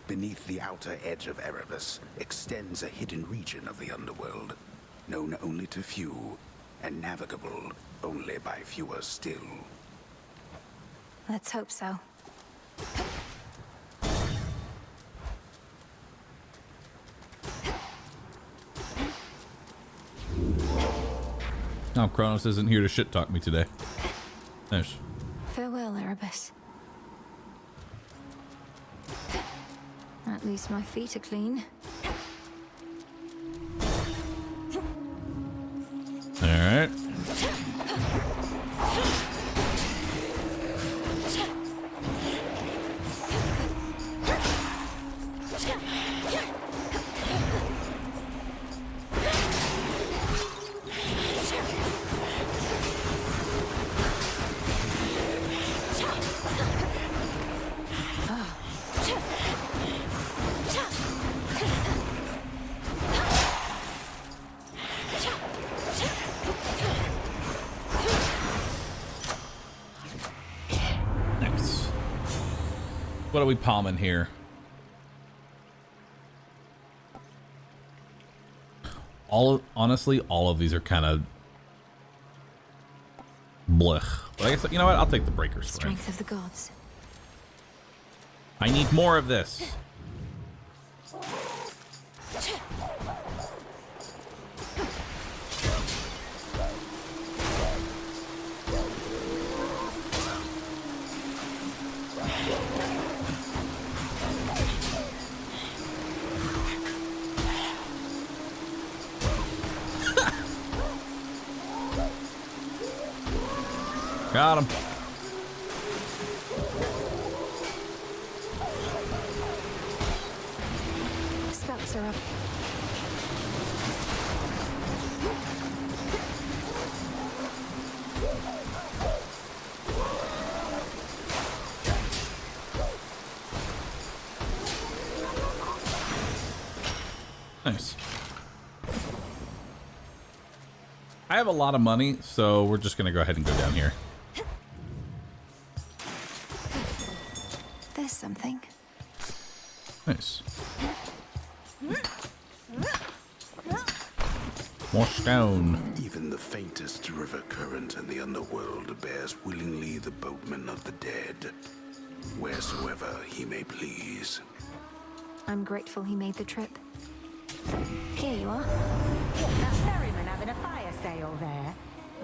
Beneath the outer edge of Erebus extends a hidden region of the underworld, known only to few, and navigable only by fewer still. Let's hope so. Oh, Kronos isn't here to shit talk me today. Nice. Farewell, Erebus. At least my feet are clean. All right. What are we palming here? Honestly, all of these are kind of blech. But I guess, you know what? I'll take the breaker spring. Strength of the gods. I need more of this. Got him. Spouts are up. Nice. I have a lot of money, so we're just gonna go ahead and go down here. There's something. Nice. More stone. Even the faintest river current in the underworld bears willingly the boatman of the dead, wheresoever he may please. I'm grateful he made the trip. Here you are. That ferryman having a fire sale there.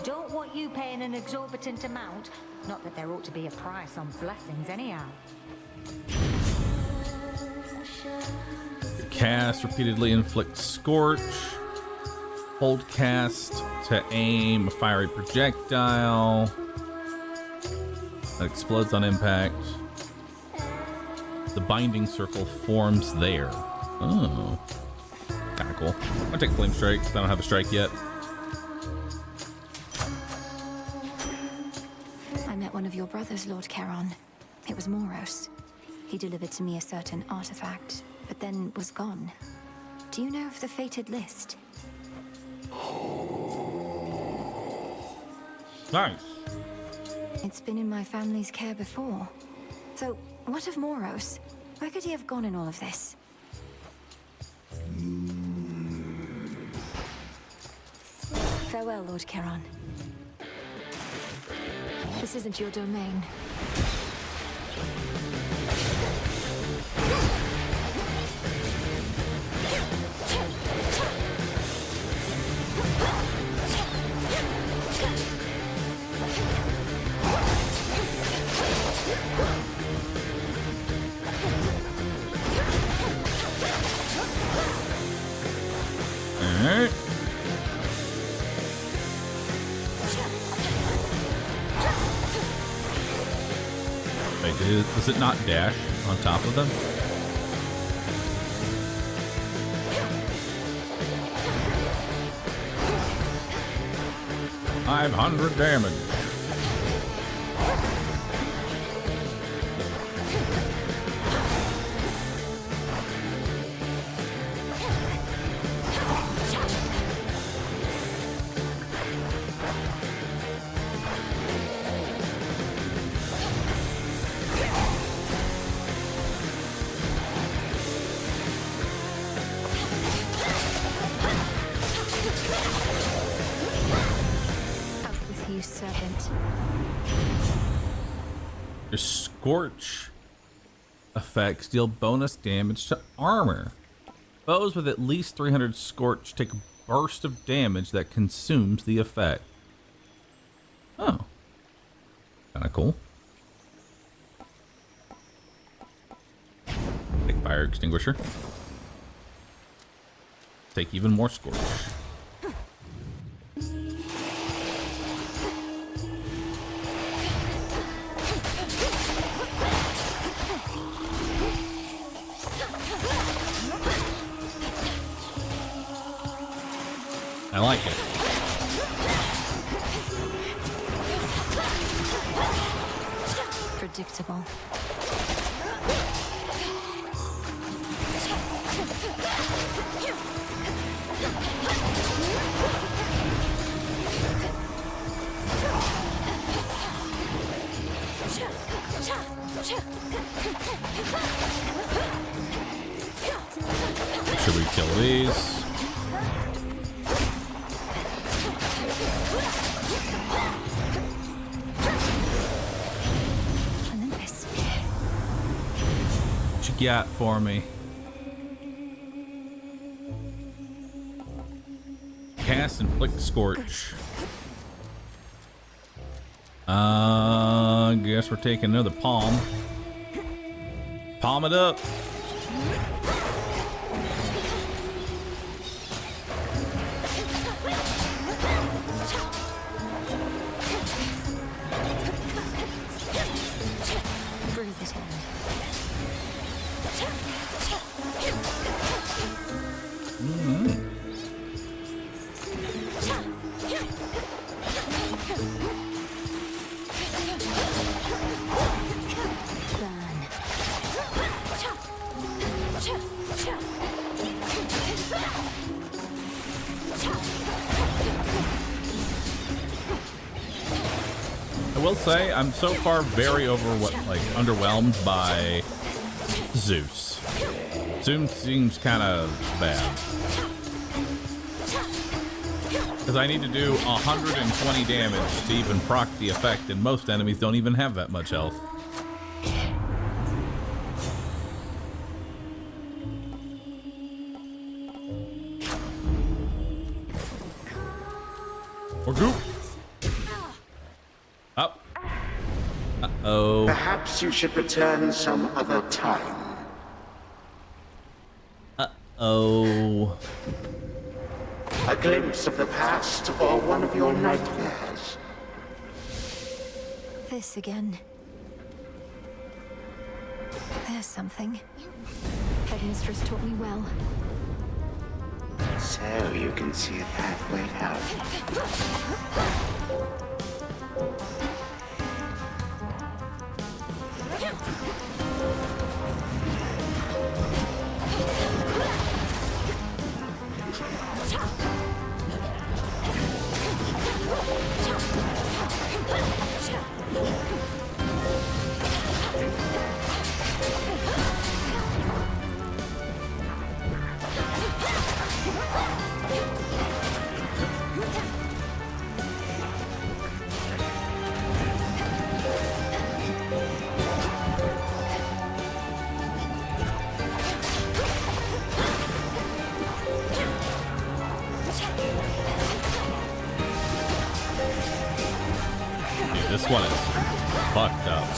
Don't want you paying an exorbitant amount. Not that there ought to be a price on blessings anyhow. Cast repeatedly inflicts scorch. Hold cast to aim a fiery projectile that explodes on impact. The binding circle forms there. Oh, kind of cool. I'm gonna take flame strike because I don't have a strike yet. I met one of your brothers, Lord Charon. It was Moros. He delivered to me a certain artifact, but then was gone. Do you know of the fated list? Nice. It's been in my family's care before. So, what of Moros? Where could he have gone in all of this? Farewell, Lord Charon. This isn't your domain. Alright. Wait, does it not dash on top of them? $500 damage. Your scorch effects deal bonus damage to armor. Foes with at least 300 scorch take a burst of damage that consumes the effect. Oh. Kinda cool. Take fire extinguisher. Take even more scorch. I like it. Predictable. kill these. What you got for me? Cast Inflict Scorch. Guess we're taking another palm. Palm it up. Breathe it in. I will say I'm so far very underwhelmed by Zeus. Zeus seems kind of bad. Because I need to do 120 damage to even proc the effect, and most enemies don't even have that much health. Or goop. Up. Uh-oh. Perhaps you should return some other time. Uh-oh. A glimpse of the past or one of your nightmares. This again. There's something. Headmistress taught me well. So you can see a pathway out. This one is fucked up.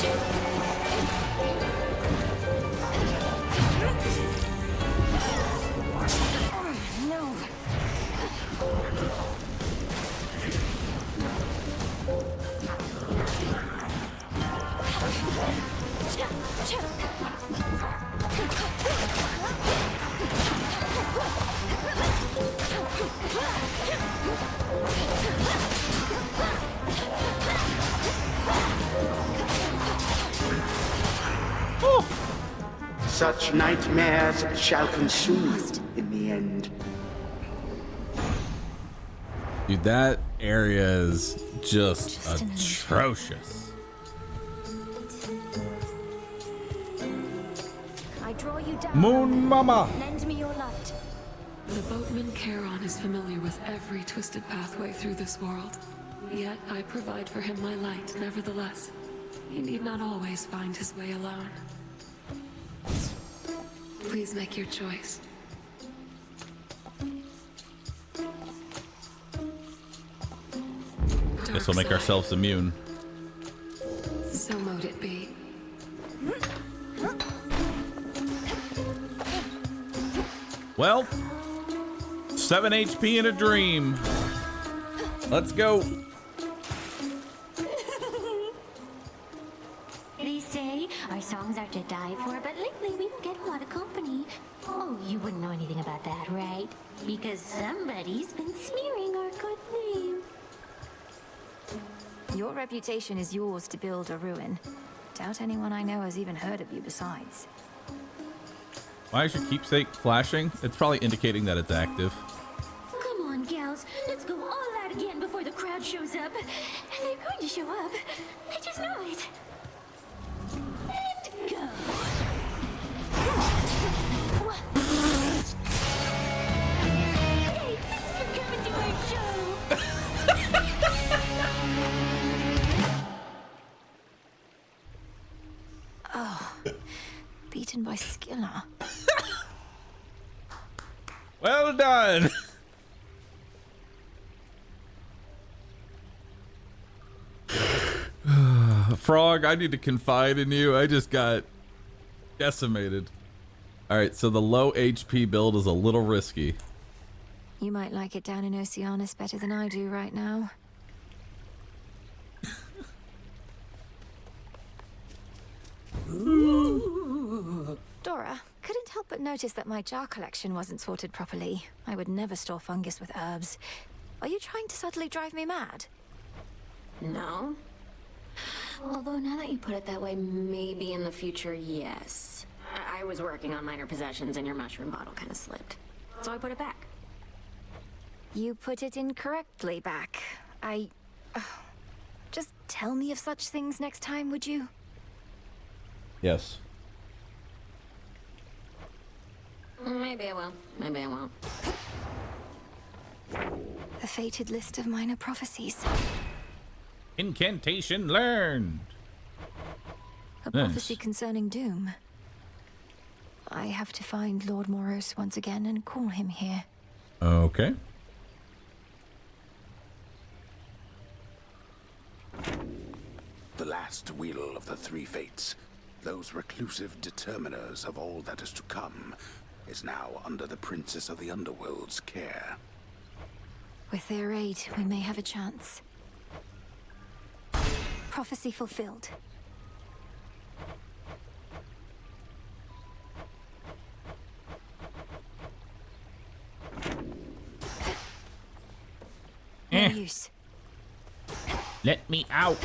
Such nightmares shall consume you in the end. Dude, that area is just atrocious. I draw you down. Moon Mama. Lend me your light. The boatman Charon is familiar with every twisted pathway through this world. Yet I provide for him my light, nevertheless. He need not always find his way alone. Please make your choice. Guess we'll make ourselves immune. So mote it be. Well, 7 HP in a dream. Let's go. They say our songs are to die for, but lately we don't get a lot of company. Oh, you wouldn't know anything about that, right? Because somebody's been smearing our good name. Your reputation is yours to build or ruin. Doubt anyone I know has even heard of you besides. Why is your keepsake flashing? It's probably indicating that it's active. Come on, gals. Let's go all out again before the crowd shows up. And they're going to show up. I just know it. And go. by Skilla. Well done. Frog, I need to confide in you. I just got decimated. All right, so the low HP build is a little risky. You might like it down in Oceanus better than I do right now. Dora, couldn't help but notice that my jar collection wasn't sorted properly. I would never store fungus with herbs. Are you trying to subtly drive me mad? No. Although now that you put it that way, maybe in the future, yes. I was working on minor possessions and your mushroom bottle kind of slipped. So I put it back. You put it incorrectly back. Just tell me of such things next time, would you? Yes. Maybe I will. Maybe I won't. A fated list of minor prophecies. Incantation learned. A prophecy concerning doom. I have to find Lord Moros once again and call him here. Okay. The last wheel of the three fates, those reclusive determiners of all that is to come, is now under the Princess of the Underworld's care. With their aid, we may have a chance. Prophecy fulfilled. No use. Let me out.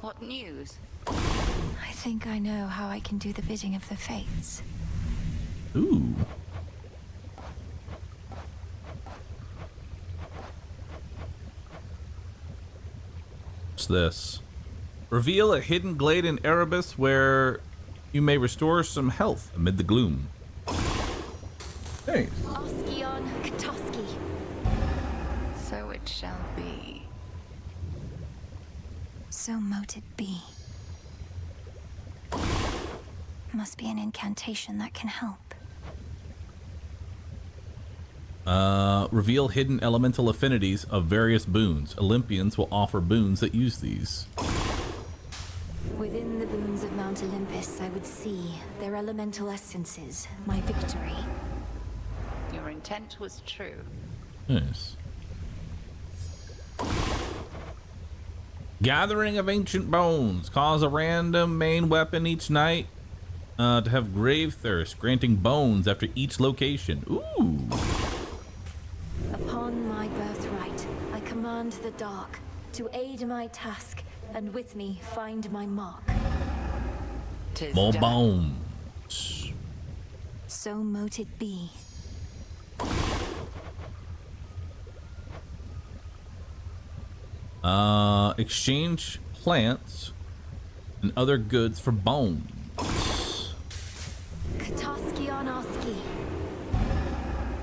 What news? I think I know how I can do the bidding of the fates. Ooh. What's this? Reveal a hidden glade in Erebus where you may restore some health amid the gloom. Thanks. Oskion Katoski. So it shall be. So mote it be. Must be an incantation that can help. Reveal hidden elemental affinities of various boons. Olympians will offer boons that use these. Within the boons of Mount Olympus, I would see their elemental essences, my victory. Your intent was true. Yes. Gathering of ancient bones. Cause a random main weapon each night to have grave thirst, granting bones after each location. Ooh. Upon my birthright, I command the dark to aid my task, and with me find my mark. More bones. So mote it be. Exchange plants and other goods for bones. Katoski on Oski.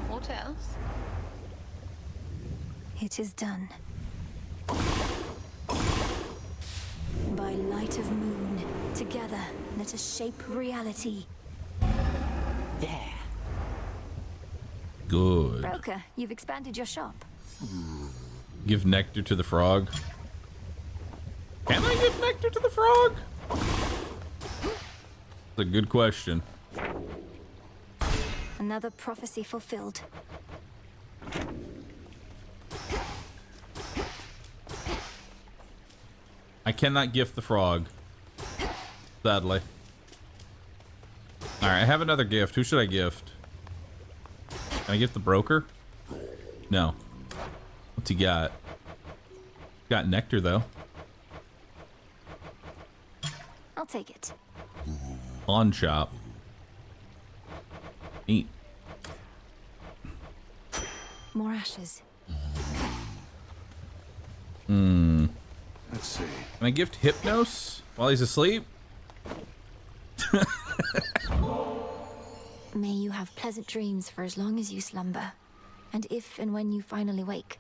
What else? It is done. By light of moon, together, let us shape reality. There. Good. Broker, you've expanded your shop. Give nectar to the frog. Can I give nectar to the frog? That's a good question. Another prophecy fulfilled. I cannot gift the frog. Sadly. Alright, I have another gift. Who should I gift? Can I gift the broker? No. What's he got? Got nectar, though. I'll take it. Pawn shop. Neat. More ashes. Let's see. Can I gift Hypnos while he's asleep? May you have pleasant dreams for as long as you slumber. And if and when you finally wake,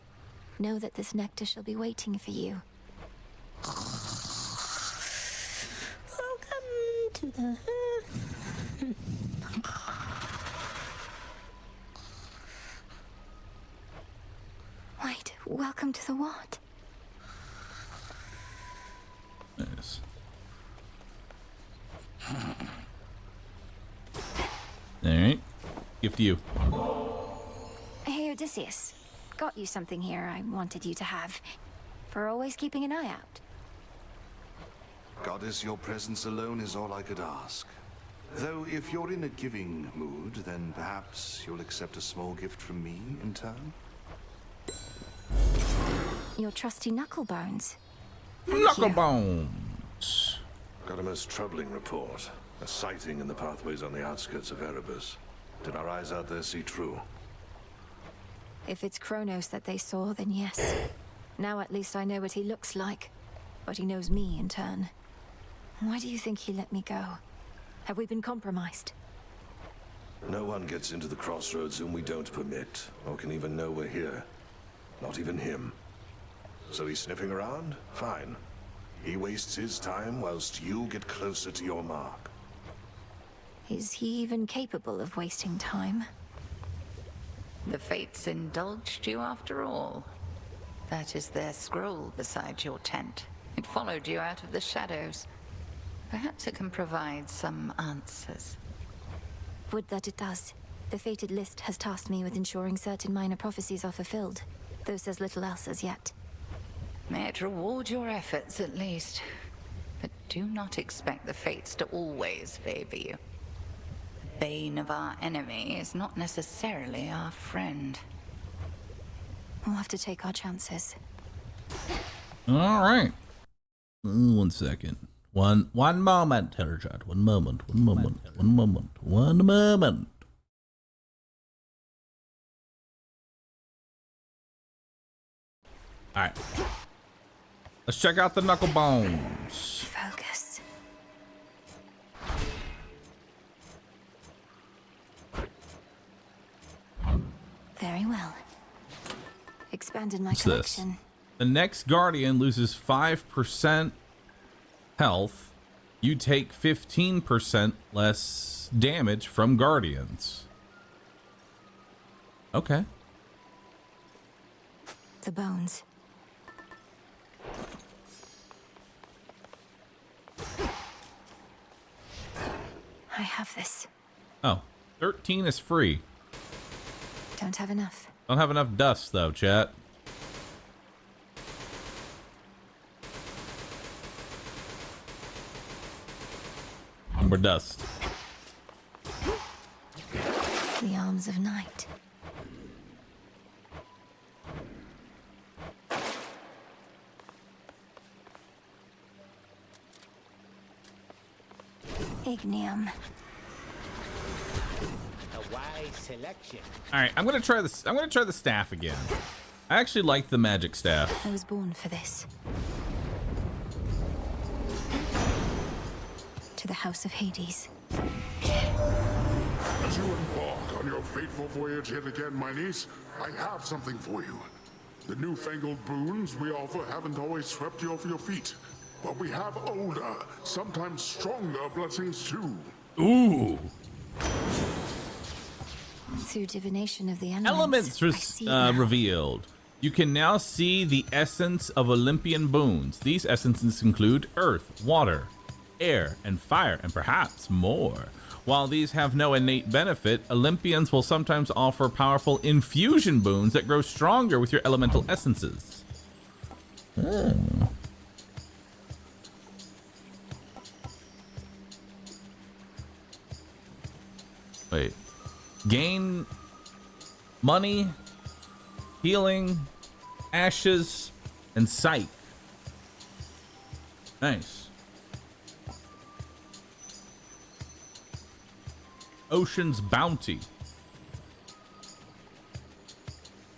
know that this nectar shall be waiting for you. Welcome to Wait, welcome to the what? Nice. Alright. Gift to you. Hey, Odysseus. Got you something here I wanted you to have. For always keeping an eye out. Goddess, your presence alone is all I could ask. Though if you're in a giving mood, then perhaps you'll accept a small gift from me in turn? Your trusty knucklebones. Knucklebones. Got a most troubling report. A sighting in the pathways on the outskirts of Erebus. Did our eyes out there see true? If it's Kronos that they saw, then yes. Now at least I know what he looks like. But he knows me in turn. Why do you think he let me go? Have we been compromised? No one gets into the crossroads whom we don't permit, or can even know we're here. Not even him. So he's sniffing around? Fine. He wastes his time whilst you get closer to your mark. Is he even capable of wasting time? The Fates indulged you after all. That is their scroll beside your tent. It followed you out of the shadows. Perhaps it can provide some answers. Would that it does. The fated list has tasked me with ensuring certain minor prophecies are fulfilled, though says little else as yet. May it reward your efforts at least. But do not expect the Fates to always favor you. The bane of our enemy is not necessarily our friend. We'll have to take our chances. All right. 1 second. One moment, Terrajad. One moment. All right. Let's check out the knucklebones. Focus. Very well. Expanded my What's this? collection. The next Guardian loses 5% health. You take 15% less damage from Guardians. Okay. The bones. I have this. Oh, 13 is free. Don't have enough. Don't have enough dust though, chat. More dust. The arms of night. Ignium. A wise selection. All right, I'm gonna try this. I'm gonna try the staff again. I actually like the magic staff. I was born for this. To the House of Hades. As you embark on your fateful voyage yet again, my niece, I have something for you. The newfangled boons we offer haven't always swept you off your feet, but we have older, sometimes stronger blessings too. Ooh. Through divination of the Elements revealed. You can now see the essence of Olympian boons. These essences include earth, water, air, and fire, and perhaps more. While these have no innate benefit, Olympians will sometimes offer powerful infusion boons that grow stronger with your elemental essences. Wait. Gain money, healing, ashes, and sight. Nice. Ocean's bounty.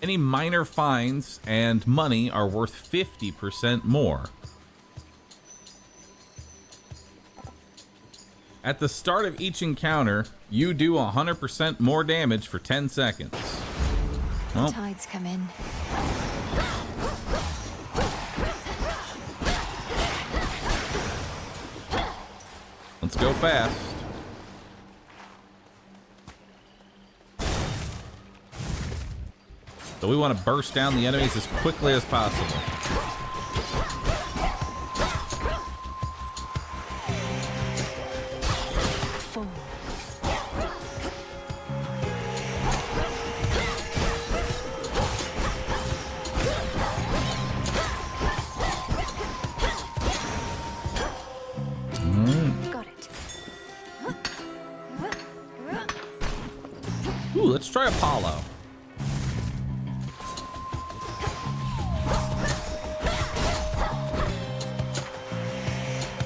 Any minor finds and money are worth 50% more. At the start of each encounter, you do 100% more damage for 10 seconds. Well, Tides come in. Let's go fast. So we want to burst down the enemies as quickly as possible. Ooh, let's try Apollo.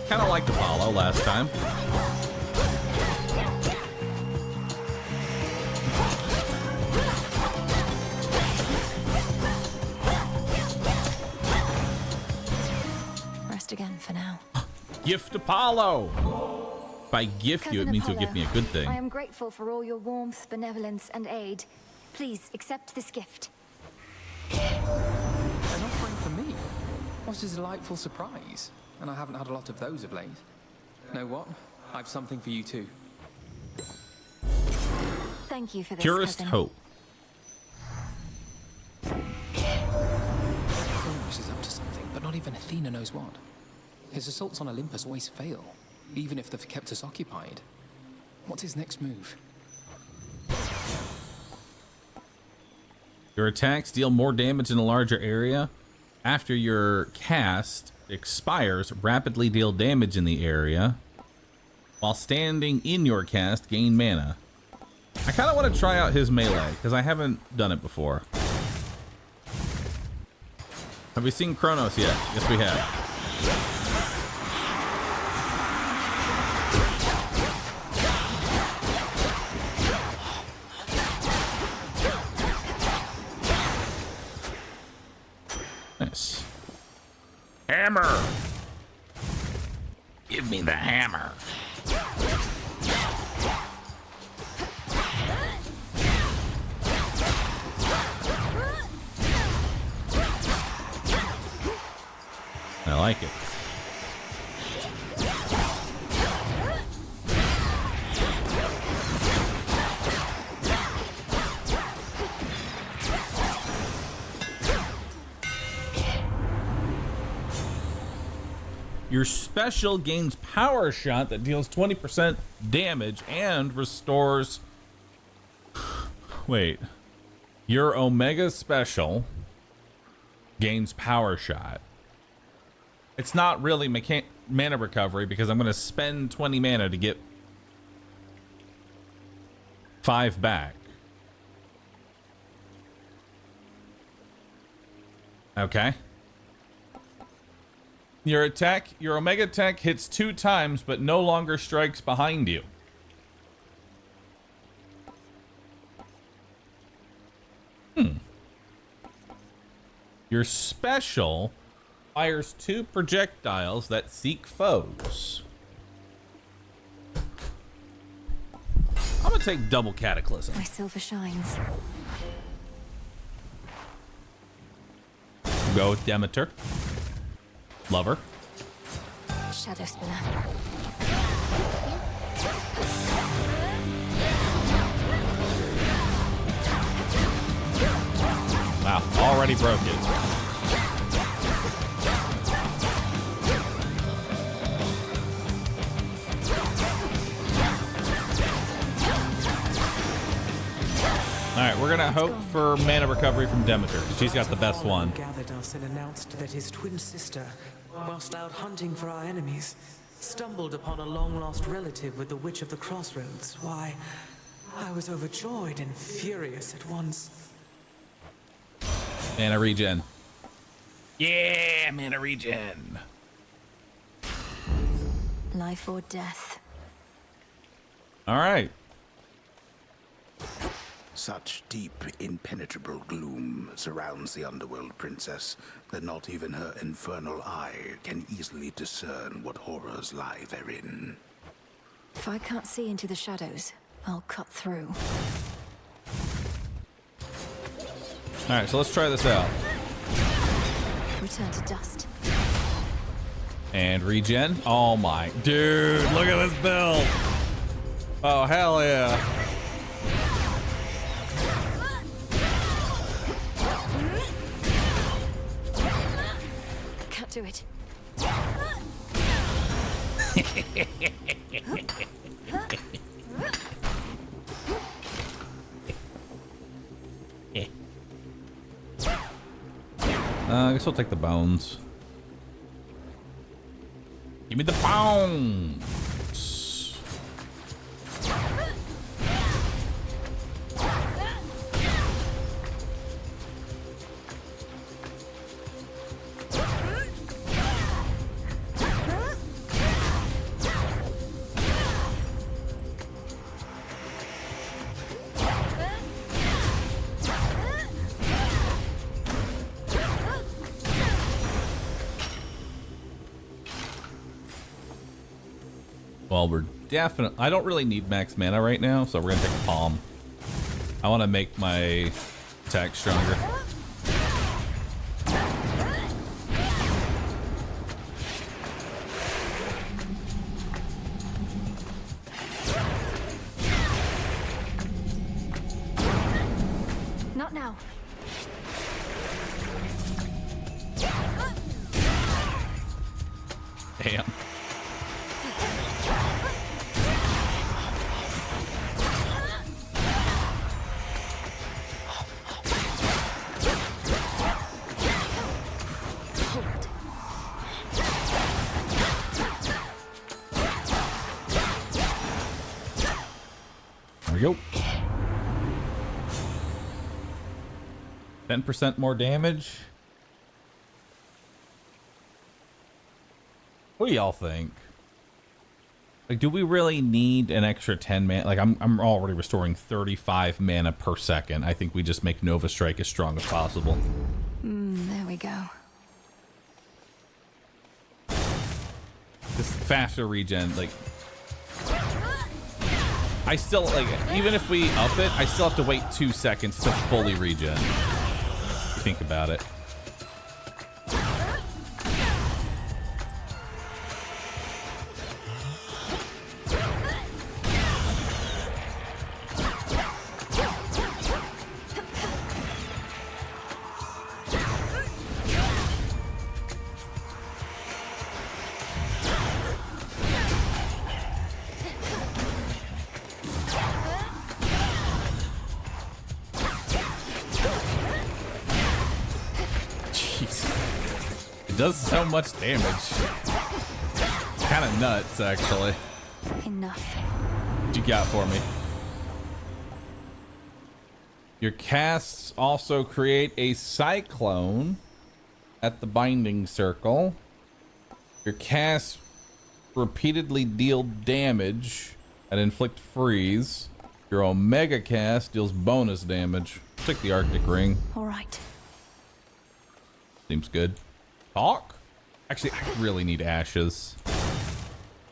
Kind of liked Apollo last time. Rest again for now. Gift Apollo. By gift you, it means you'll give me a good thing. I am grateful for all your warmth, benevolence, and aid. Please accept this gift. An offering for me? What a delightful surprise. And I haven't had a lot of those of late. Know what? I've something for you too. Thank you for this, Purest cousin. hope. Kronos is up to something, but not even Athena knows what. His assaults on Olympus always fail, even if they've kept us occupied. What's his next move? Your attacks deal more damage in a larger area. After your cast expires, rapidly deal damage in the area. While standing in your cast, gain mana. I kind of want to try out his melee, because I haven't done it before. Have we seen Kronos yet? Yes, we have. Nice. Hammer! Give me the hammer. I like it. Your special gains power shot that deals 20% damage and restores... Wait. Your Omega special gains power shot. It's not really mana recovery because I'm going to spend 20 mana to get 5 back. Okay. Your Omega attack hits 2 times, but no longer strikes behind you. Your special fires 2 projectiles that seek foes. I'm gonna take double cataclysm. My silver shines. Go with Demeter. Lover. Shadow spinner. Wow, already broke it. Alright, we're gonna hope for mana recovery from Demeter. She's got the best one. Gathered us and announced that his twin sister, whilst out hunting for our enemies, stumbled upon a long-lost relative with the Witch of the Crossroads. Why, I was overjoyed and furious at once. Mana regen. Yeah, mana regen. Life or death. Alright. Such deep, impenetrable gloom surrounds the underworld, princess, that not even her infernal eye can easily discern what horrors lie therein. If I can't see into the shadows, I'll cut through. Alright, so let's try this out. Return to dust. And regen. Oh my, dude, look at this build. Oh, hell yeah. Can't do it. I guess I'll take the bones. Give me the bones. Well, we're definitely... I don't really need max mana right now, so we're gonna take Palm. I want to make my attack stronger. Not now. Damn. There we go. 10% more damage. What do y'all think? Like, do we really need an extra 10 mana? Like, I'm already restoring 35 mana per second. I think we just make Nova Strike as strong as possible. There we go. This faster regen, like... I still, like, even if we up it, I still have to wait 2 seconds to fully regen. If you think about it. Does so much damage. Kind of nuts, actually. Enough. What you got for me? Your casts also create a cyclone at the binding circle. Your casts repeatedly deal damage and inflict freeze. Your Omega cast deals bonus damage. Take the Arctic Ring. All right. Seems good. Talk? Actually, I really need ashes.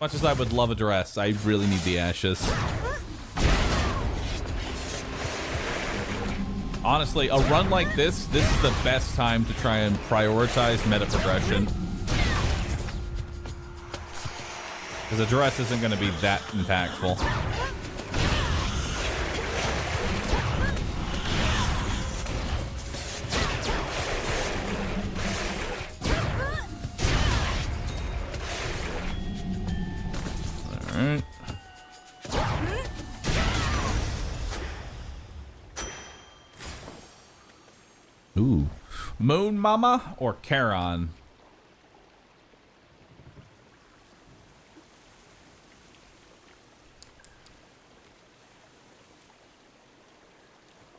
Much as I would love a dress, I really need the ashes. Honestly, a run like this is the best time to try and prioritize meta progression. Because a dress isn't going to be that impactful. Alright. Ooh. Moon Mama or Charon?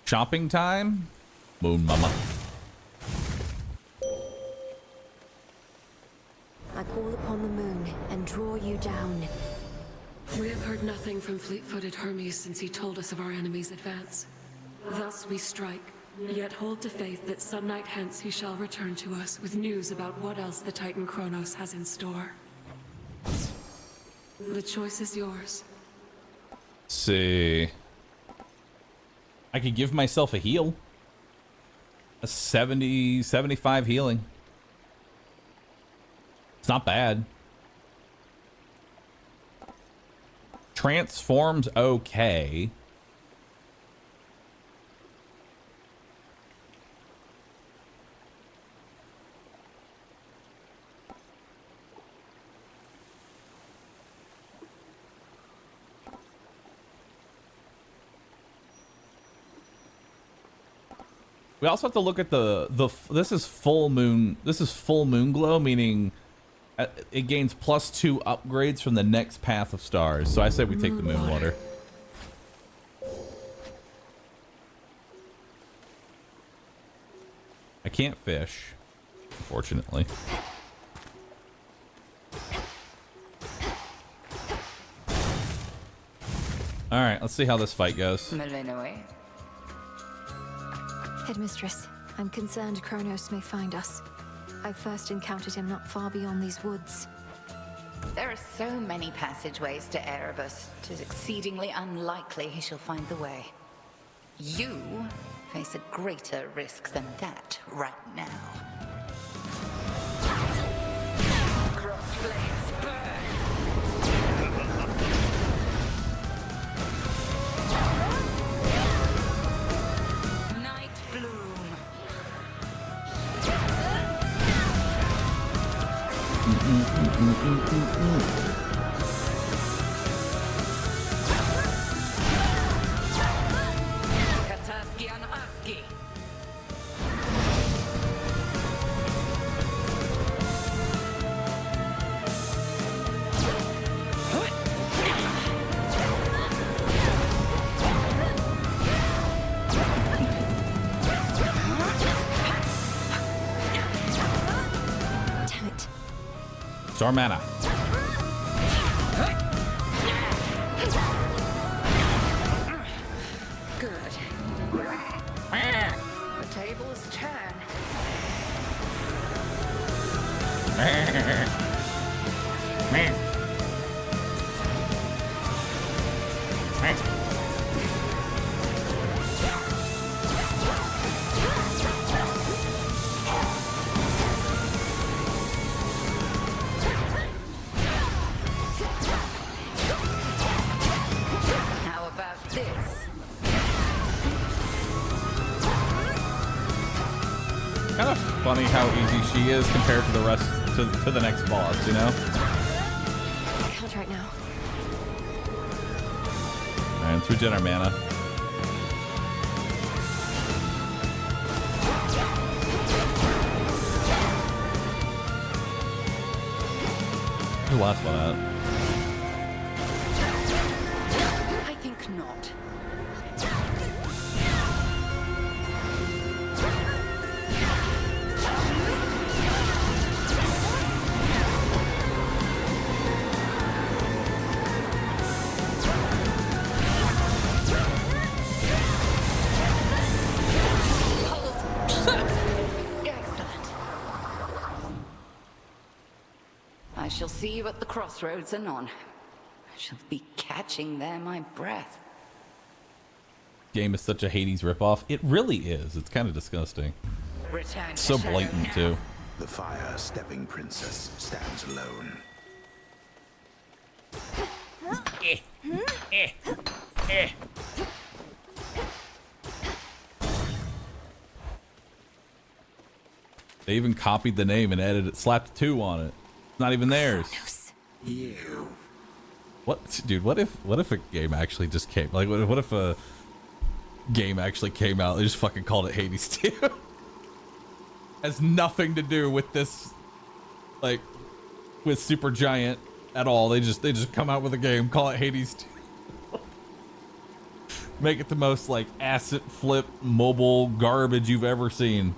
Shopping time? Moon Mama. I call upon the moon and draw you down. We have heard nothing from fleet-footed Hermes since he told us of our enemy's advance. Thus we strike, yet hold to faith that some night hence he shall return to us with news about what else the Titan Kronos has in store. The choice is yours. Let's see. I could give myself a heal. A 75 healing. It's not bad. Transforms okay. We also have to look at this is full moon. This is full moon glow, meaning it gains +2 upgrades from the next path of stars. So I say we take the moon water. I can't fish, unfortunately. All right, let's see how this fight goes. Headmistress, I'm concerned Kronos may find us. I first encountered him not far beyond these woods. There are so many passageways to Erebus. 'Tis exceedingly unlikely he shall find the way. You face a greater risk than that right now. Crossed flames burn! Night bloom! Kataskian Aski! Damn it. Star mana. Good. The tables turn. How about this? Kind of funny how easy she is compared to the rest to the next boss, you know? Can't right now. Alright, let's regen our mana. Who's the last one out? I think not. Excellent. I shall see you at the crossroads anon. I shall be catching there my breath. Game is such a Hades ripoff. It really is. It's kind of disgusting. Return It's so blatant too. The fire-stepping princess stands alone. They even copied the name and added it, slapped 2 on it. It's not even theirs. You. What, dude? What if a game actually just came? Like, what if a game actually came out? They just fucking called it Hades 2. Has nothing to do with this, like, with Supergiant at all. They just come out with a game, call it Hades 2. Make it the most like asset flip mobile garbage you've ever seen.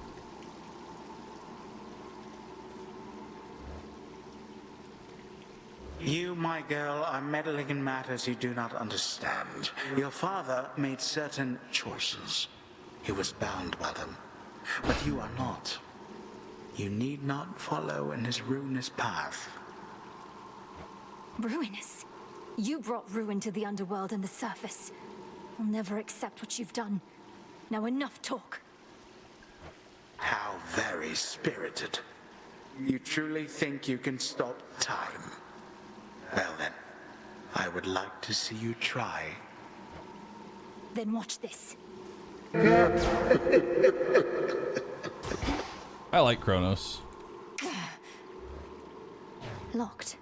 You, my girl, are meddling in matters you do not understand. Your father made certain choices. He was bound by them. But you are not. You need not follow in his ruinous path. Ruinous? You brought ruin to the underworld and the surface. I'll never accept what you've done. Now enough talk. How very spirited. You truly think you can stop time? Well then, I would like to see you try. Then watch this. I like Kronos. Locked.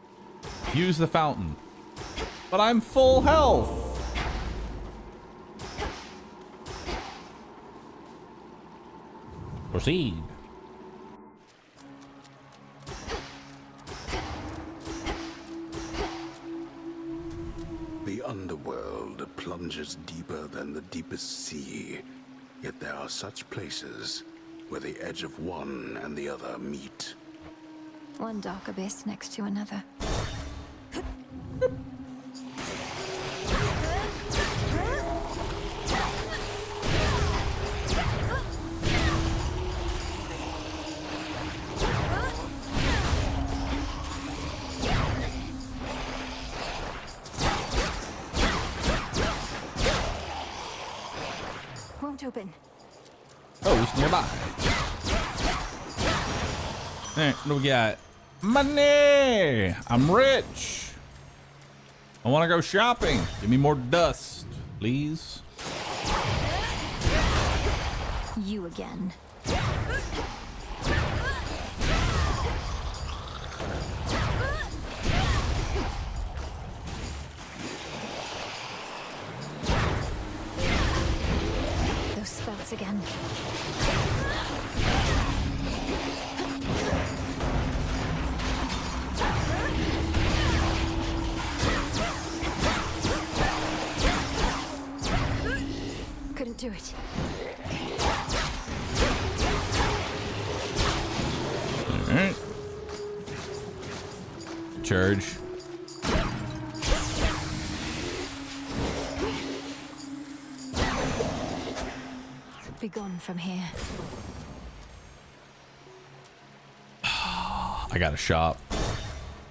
Use the fountain. But I'm full health. Proceed. The underworld plunges deeper than the deepest sea. Yet there are such places where the edge of one and the other meet. One dark abyss next to another. Won't open. Oh, it's nearby. Alright, what do we got? Money! I'm rich. I want to go shopping. Give me more dust, please. You again. Those spouts again. Couldn't do it. All right. Charge. Be gone from here. I gotta shop.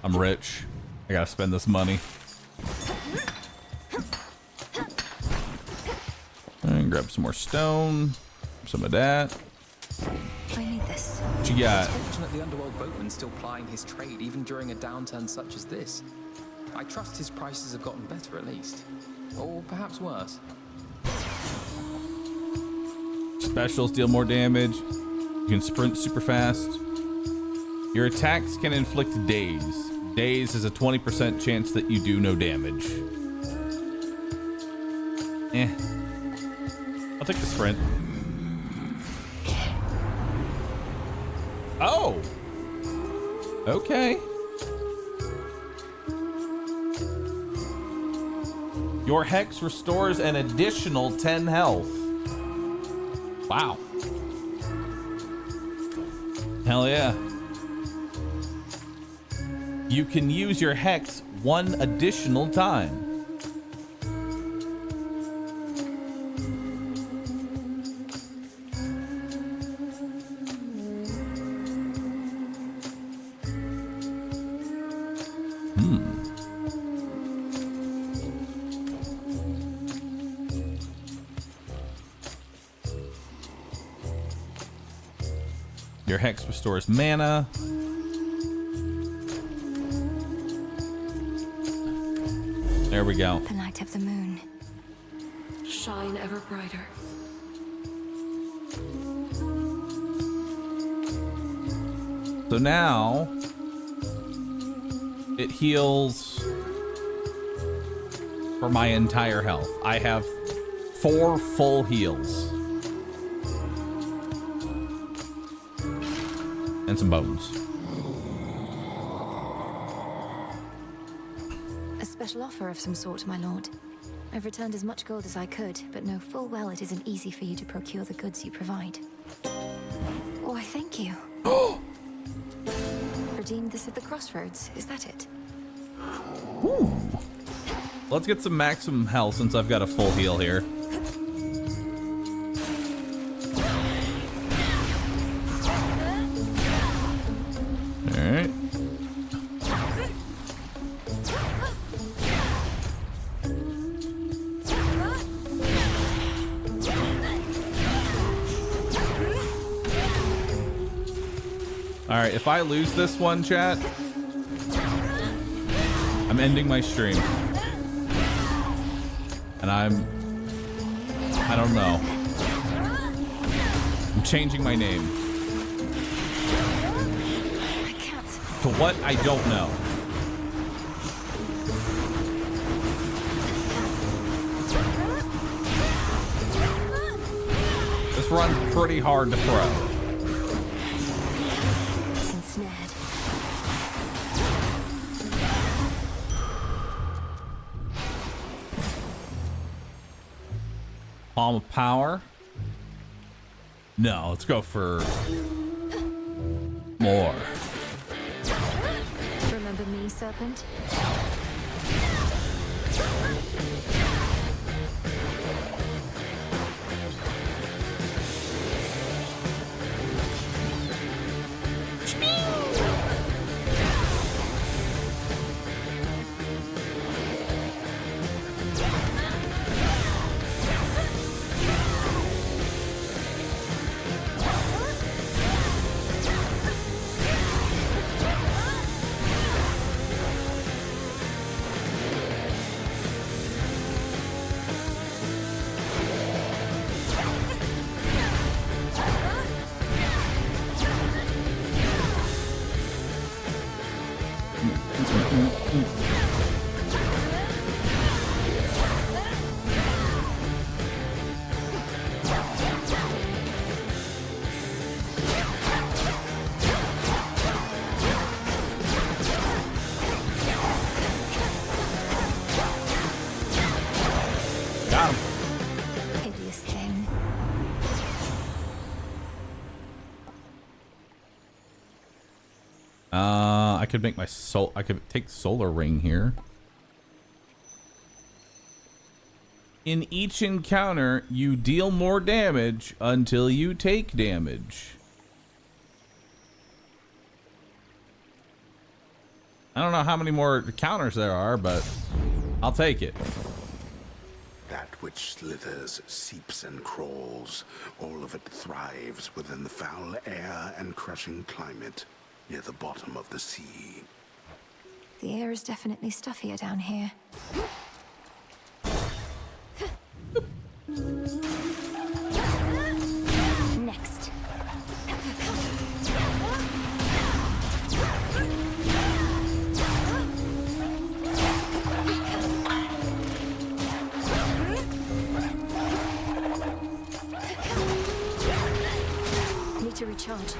I'm rich. I gotta spend this money. And grab some more stone. Some of that. I need this. What you got? It's fortunate the underworld boatman's still plying his trade even during a downturn such as this. I trust his prices have gotten better at least. Or perhaps worse. Specials deal more damage. You can sprint super fast. Your attacks can inflict daze. Daze is a 20% chance that you do no damage. I'll take the sprint. Oh! Okay. Your hex restores an additional 10 health. Wow. Hell yeah. You can use your hex one additional time. Your hex restores mana. There we go. The light of the moon. Shine ever brighter. So now it heals for my entire health. I have 4 full heals. And some bones. A special offer of some sort, my lord. I've returned as much gold as I could, but know full well it isn't easy for you to procure the goods you provide. Why, thank you. Redeemed this at the crossroads, is that it? Ooh. Let's get some maximum health since I've got a full heal here. Alright. All right, if I lose this one, chat, I'm ending my stream. And I don't know. I'm changing my name. To what? I don't know. This run's pretty hard to throw. Palm of Power. No, let's go for more. Remember me, Serpent? I could make my soul. I could take Solar Ring here. In each encounter, you deal more damage until you take damage. I don't know how many more counters there are, but I'll take it. That which slithers, seeps, and crawls, all of it thrives within the foul air and crushing climate near the bottom of the sea. The air is definitely stuffier down here. Next. Need to recharge.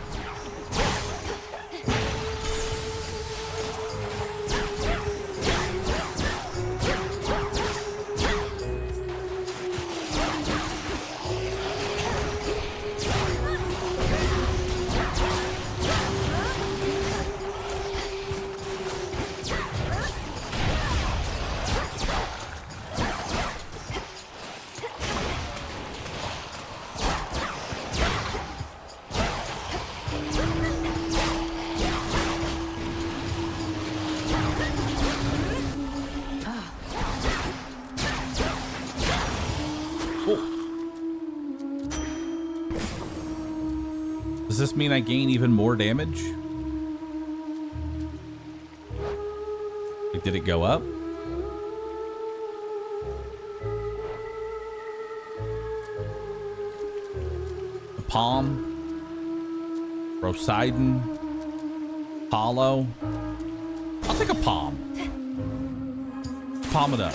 Does this mean I gain even more damage? Like, did it go up? The Palm, Poseidon, Hollow. I'll take a Palm. Palm it up.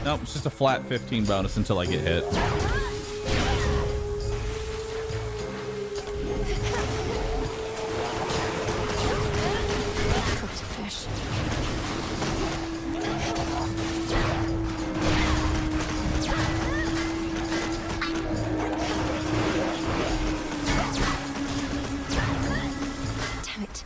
Nope, it's just a flat 15 bonus until I get hit. Damn it.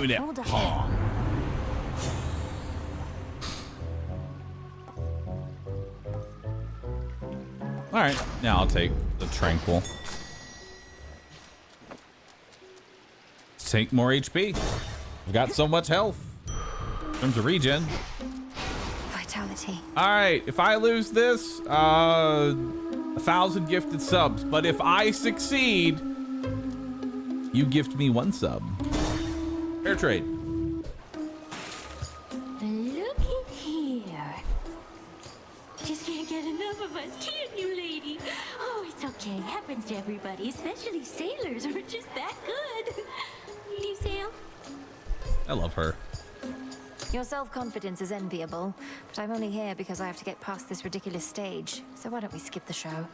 Give me that palm. All right, now I'll take the tranquil. Let's take more HP. I've got so much health in terms of regen. Vitality. All right, if I lose this, 1,000 gifted subs. But if I succeed, you gift me 1 sub. Fair trade. Look at here. Just can't get enough of us, can you, lady? Oh, it's okay. Happens to everybody, especially sailors. We're just that good. Do you sail? I love her. Your self-confidence is enviable, but I'm only here because I have to get past this ridiculous stage. So why don't we skip the show?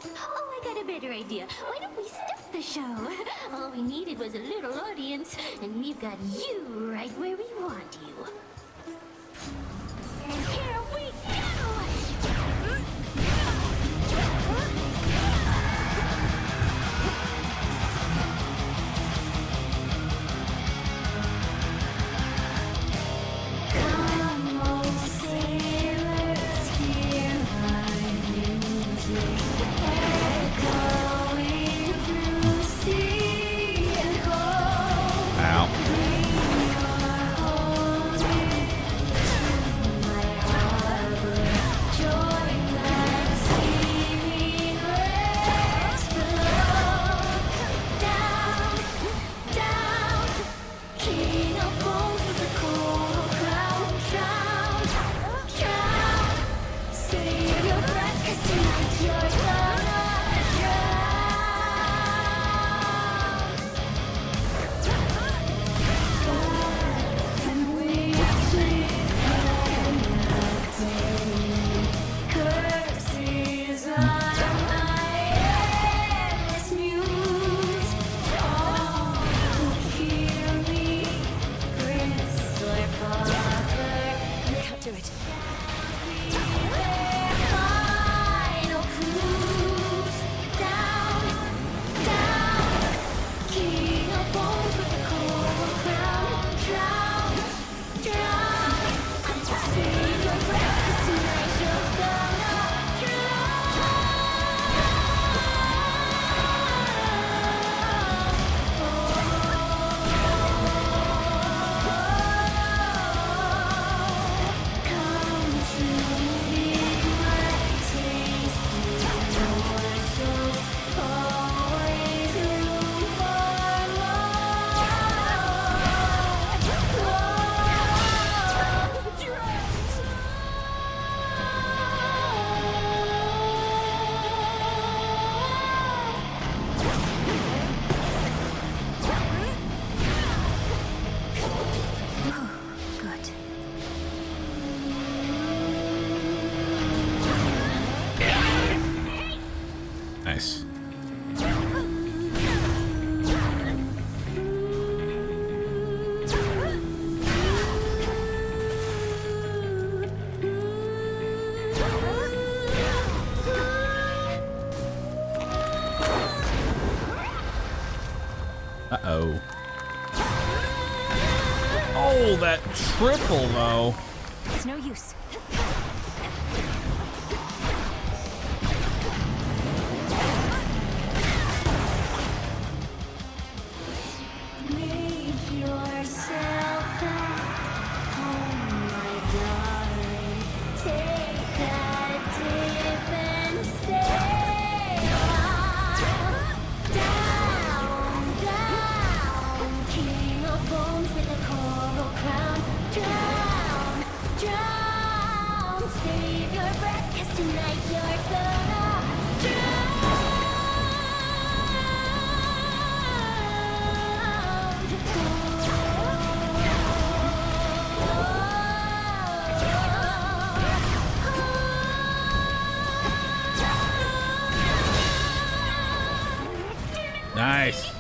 Oh, I got a better idea. Why don't we start the show? All we needed was a little audience, and we've got you right where we want you. And here we go! Come on, sailors, hear my music. Echoing through sea and home. Ow. Do it. Good. Nice. Uh-oh. Oh, that triple, though. It's no use. Make yourself at home, my darling. Take a dip and stay down, down. King of bones with a coral crown. Drown, drown. Save your breath, 'cause tonight you're gonna Nice.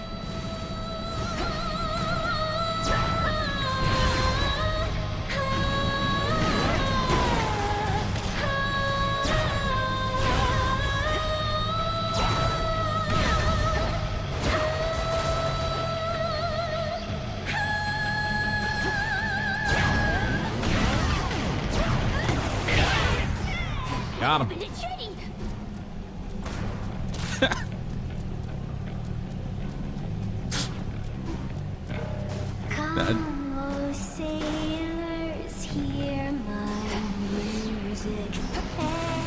Got him. Come, oh sailors, hear my music echoing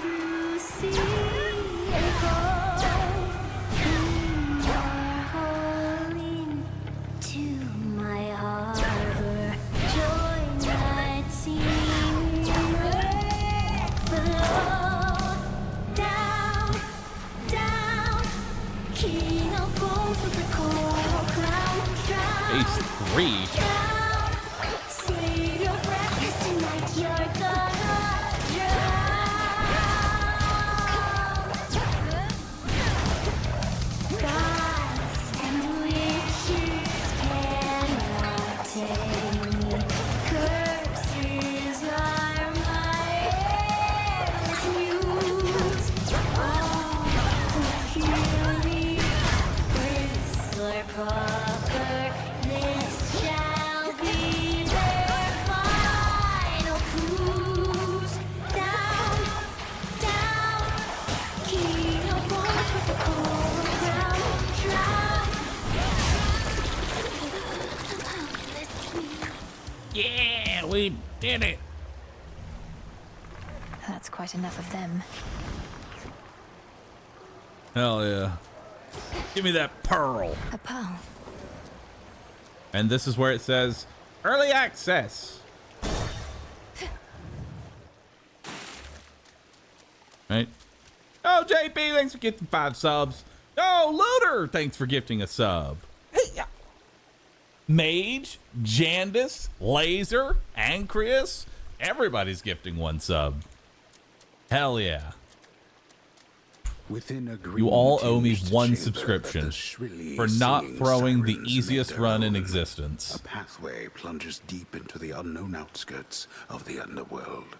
through sea and cold. You are hauling to my harbor. Join my team. Flow down, down. King of gold with the coral crown. Phase 3. Save your breath, 'cause tonight you're gonna drown. Gods and witches cannot tame me. Curses are my endless muse. All who hear me, prince or pauper, this shall be their final cruise. Down, down, king of gold with the coral crown. Drown. Yeah, we did it. That's quite enough of them. Hell yeah. Give me that pearl. A pearl. And this is where it says early access. Right? Oh, JP, thanks for gifting 5 subs. Oh, Looter, thanks for gifting a sub. Hey, Mage, Jandis, Laser, Ancreus, everybody's gifting 1 sub. Hell yeah. Within a You all owe me green-tinged 1 chamber subscription that the shrilly for not singing throwing the sirens easiest make their run in own. existence. A pathway plunges deep into the unknown outskirts of the underworld.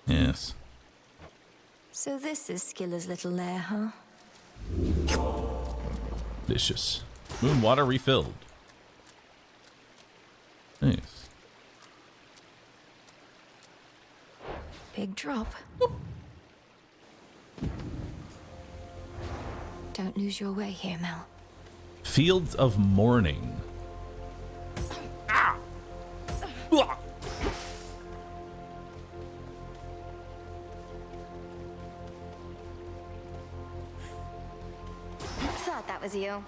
Yes. So this is Skiller's little lair, huh? Delicious. Moon water refilled. Nice. Big drop. Don't lose your way here, Mel. Fields of Mourning. Thought that was you.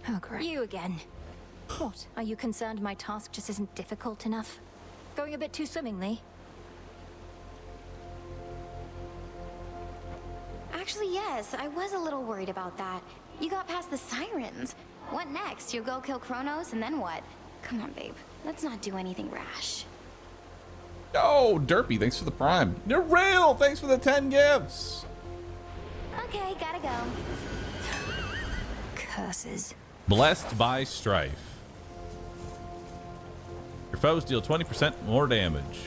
Oh, great. You again. What? Are you concerned my task just isn't difficult enough? Going a bit too swimmingly? Actually, yes, I was a little worried about that. You got past the sirens. What next? You'll go kill Kronos, and then what? Come on, babe. Let's not do anything rash. Oh, Derpy, thanks for the prime. Narelle, thanks for the 10 gifts. Okay, gotta go. Curses. Blessed by Strife. Your foes deal 20% more damage.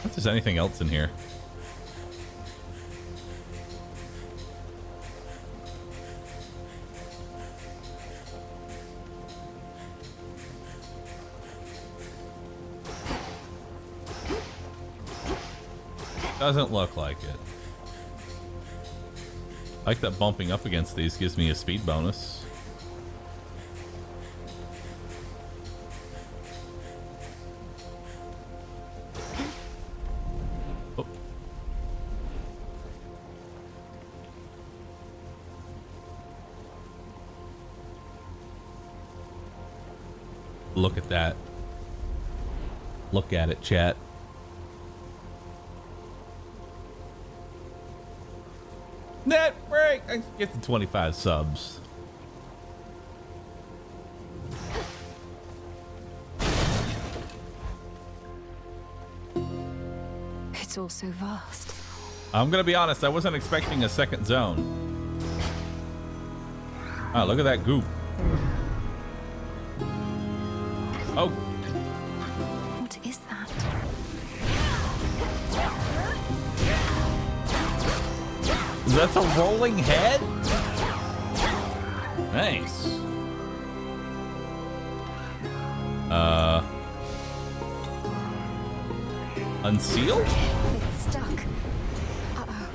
If there's anything else in here. Doesn't look like it. I like that bumping up against these gives me a speed bonus. Oh. Look at that. Look at it, chat. Net break! I get to 25 subs. It's all so vast. I'm gonna be honest, I wasn't expecting a second zone. Oh, look at that goop. Oh. What is that? That's a rolling head? Nice. Unseal? It's stuck. Uh-oh.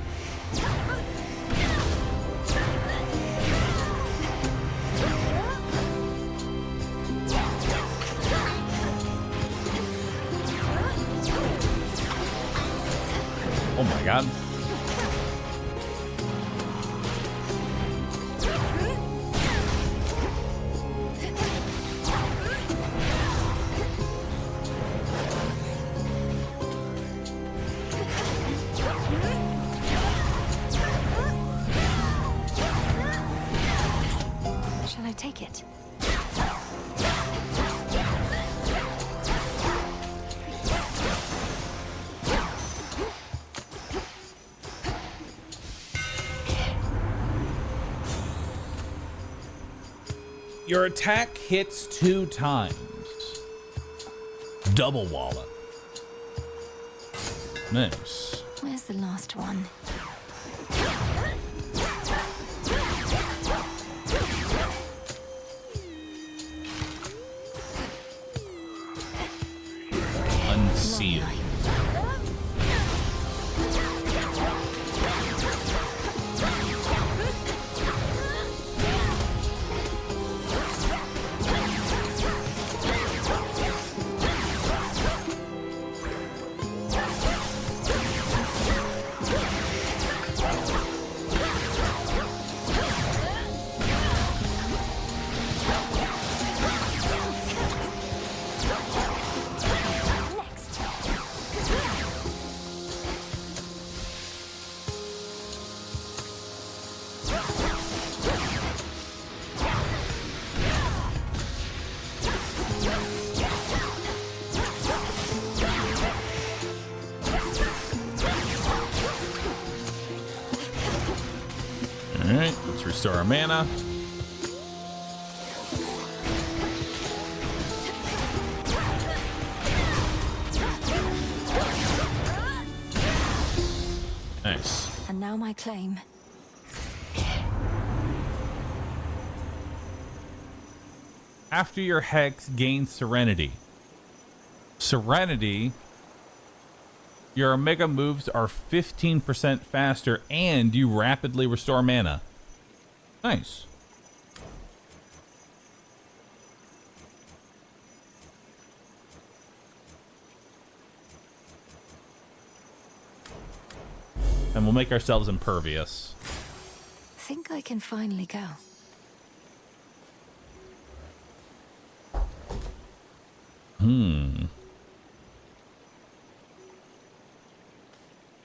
Oh my god. Shall I take it? Your attack hits 2 times. Double wallop. Nice. Where's the last one? Unseal. Alright, let's restore our mana. Nice. And now my claim. After your hex, gain Serenity. Serenity, your Omega moves are 15% faster and you rapidly restore mana. Nice. And we'll make ourselves impervious. Think I can finally go.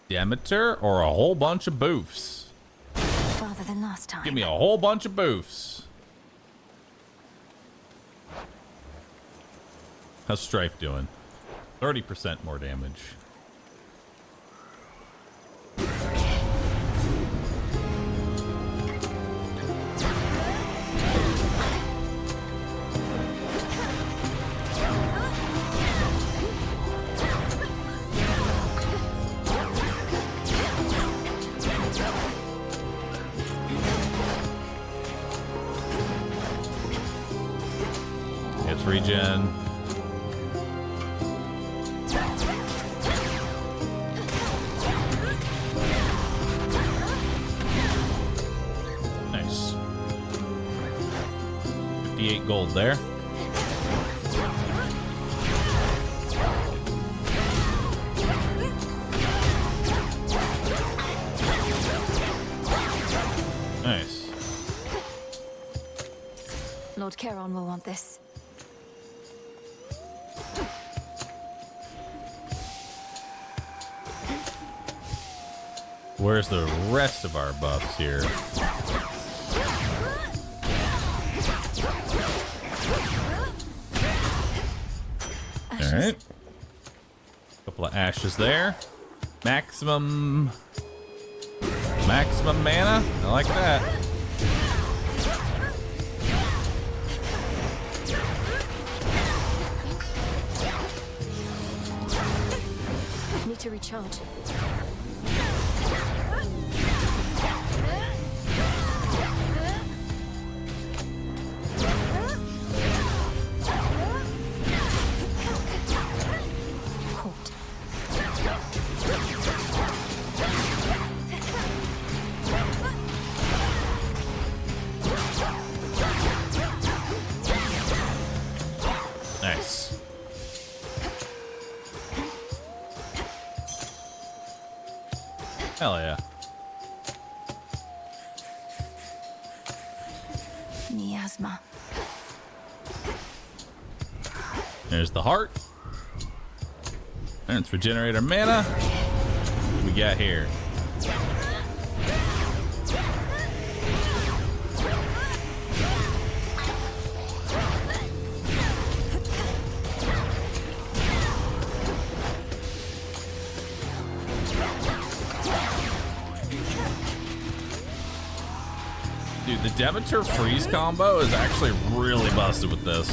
Demeter or a whole bunch of boofs? Farther than last time. Give me a whole bunch of boofs. How's Strife doing? 30% more damage. It's regen. Nice. 58 gold there. Nice. Lord Charon will want this. Where's the rest of our buffs here? All right. Couple of ashes there. Maximum mana. I like that. Need to recharge. Nice. Hell yeah. Miasma. There's the heart. And it's regenerate our mana. What we got here? Dude, the Demeter freeze combo is actually really busted with this.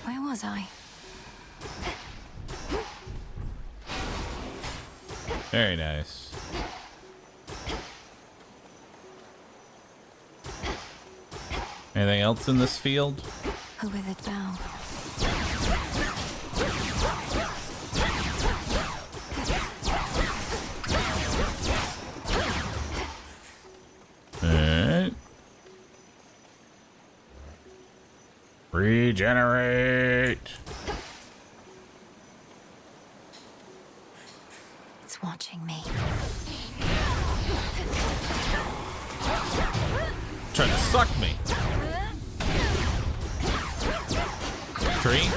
Where was I? Very nice. Anything else in this field? A withered bough. Alright. Regenerate. It's watching me. Trying to suck me. Tree?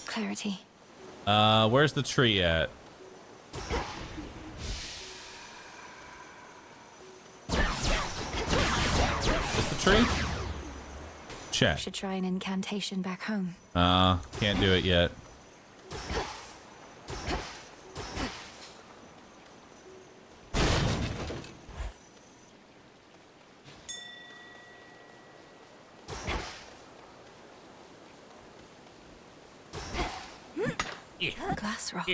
Clarity. Where's the tree at? Is the tree? Check. Should try an incantation back home. Can't do it yet. Glass rock.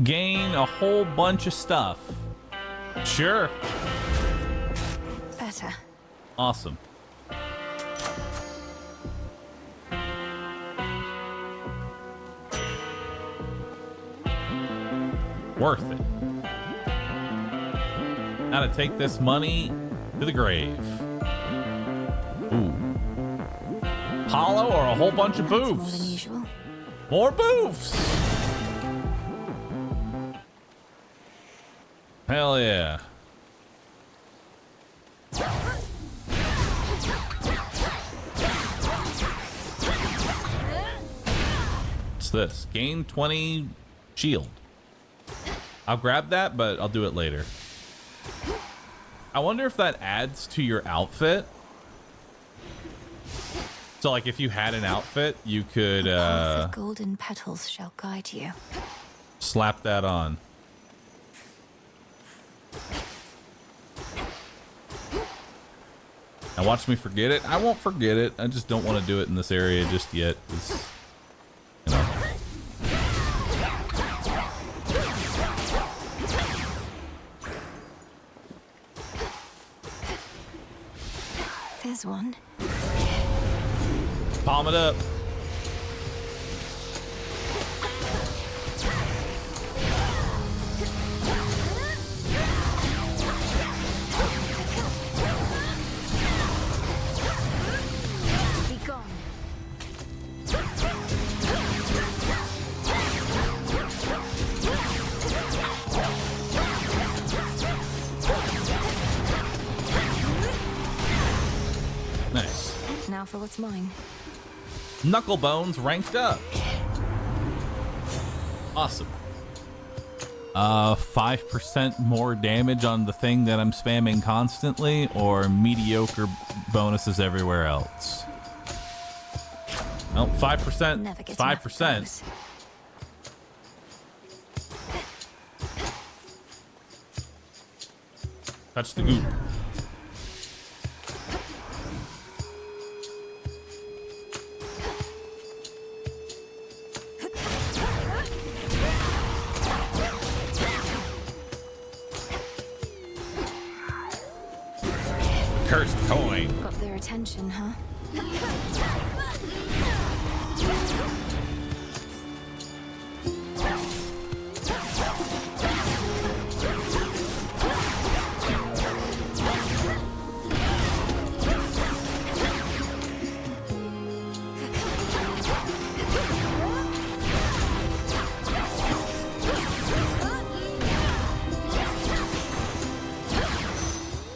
Gain a whole bunch of stuff. Sure. Better. Awesome. Worth it. Now to take this money to the grave. Ooh. Hollow or a whole bunch of More than boofs? usual. More boofs! Hell yeah. What's this? Gain 20 shield. I'll grab that, but I'll do it later. I wonder if that adds to your outfit. So like if you had an outfit, you could Path of golden petals shall guide you. slap that on. Now watch me forget it. I won't forget it. I just don't want to do it in this area just yet. It's, you know. There's one. Palm it up. Be gone. Nice. Now for what's mine. Knucklebones ranked up. Awesome. 5% more damage on the thing that I'm spamming constantly, or mediocre bonuses everywhere else. Well, 5%. Never gets 5%. Touch the goop. cursed coin. Got their attention, huh?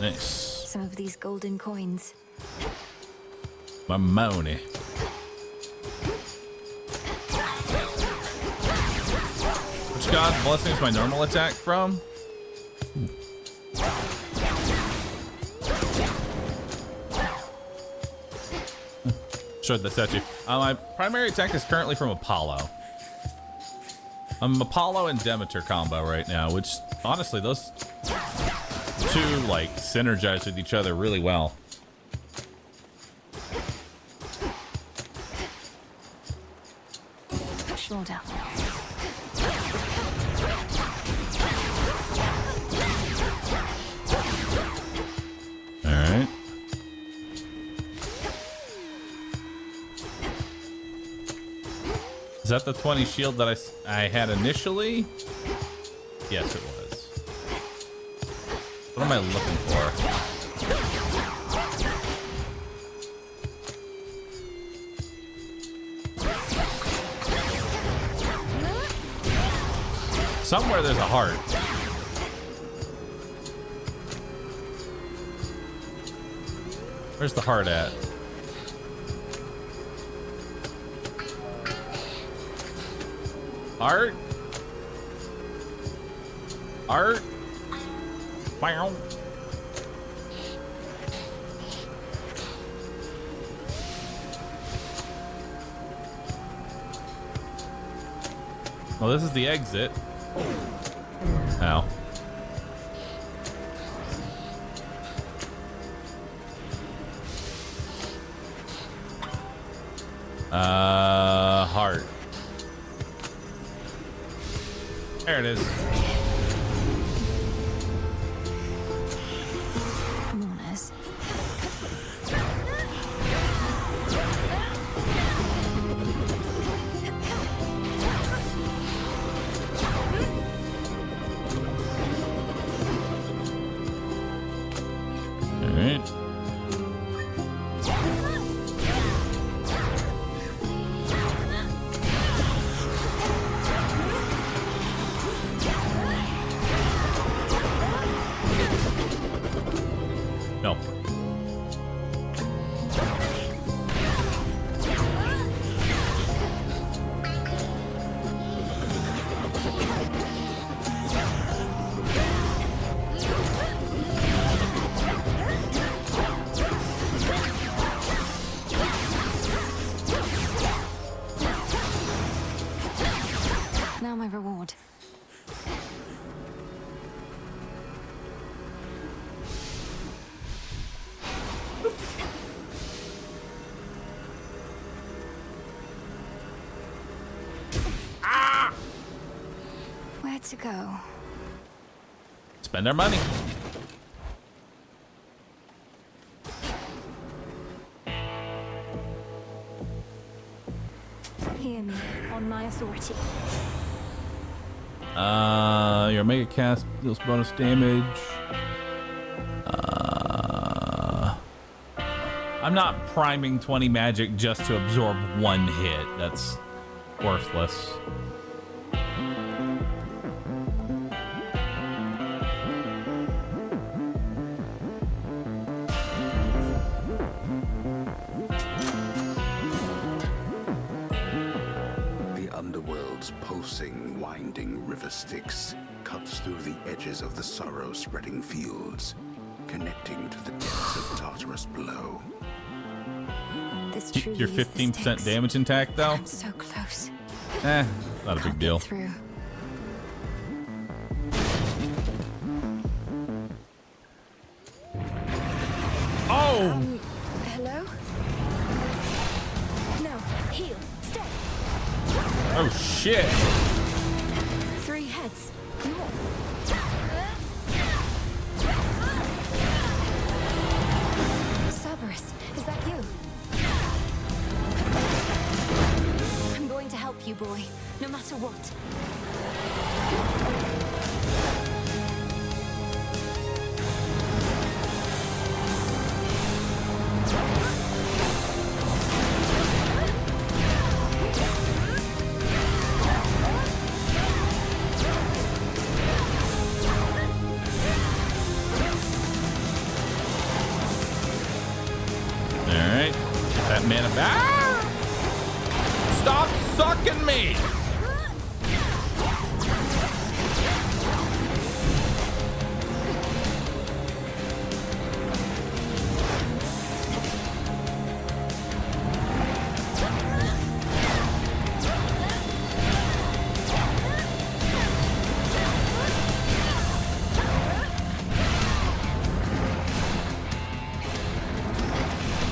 Nice. Some of these golden coins. My money. Which god blessing is my normal attack from? Showed this at you. My primary attack is currently from Apollo. I'm Apollo and Demeter combo right now, which honestly, those two like synergize with each other really well. Shoulder. All right. Is that the 20 shield that I had initially? Yes, it was. What am I looking for? Somewhere there's a heart. Where's the heart at? Heart? Heart? Wow. Well, this is the exit. Ow. Heart. There it is. Mourners. All right. No. Now my reward. Where to go? Spend our money. Hear me, on my authority. Your mega cast deals bonus damage. I'm not priming 20 magic just to absorb one hit. That's worthless. The underworld's pulsing, winding river Styx cuts through the edges of the sorrow-spreading fields, connecting to the depths of Tartarus below. This truly Your is the 15% Styx. damage intact though? I'm so close. Not a big deal. Through. Oh! Hello? No, heal, stay. Oh shit! 3 heads. help you, boy, no matter what. Alright. Get that mana back. Stop sucking me!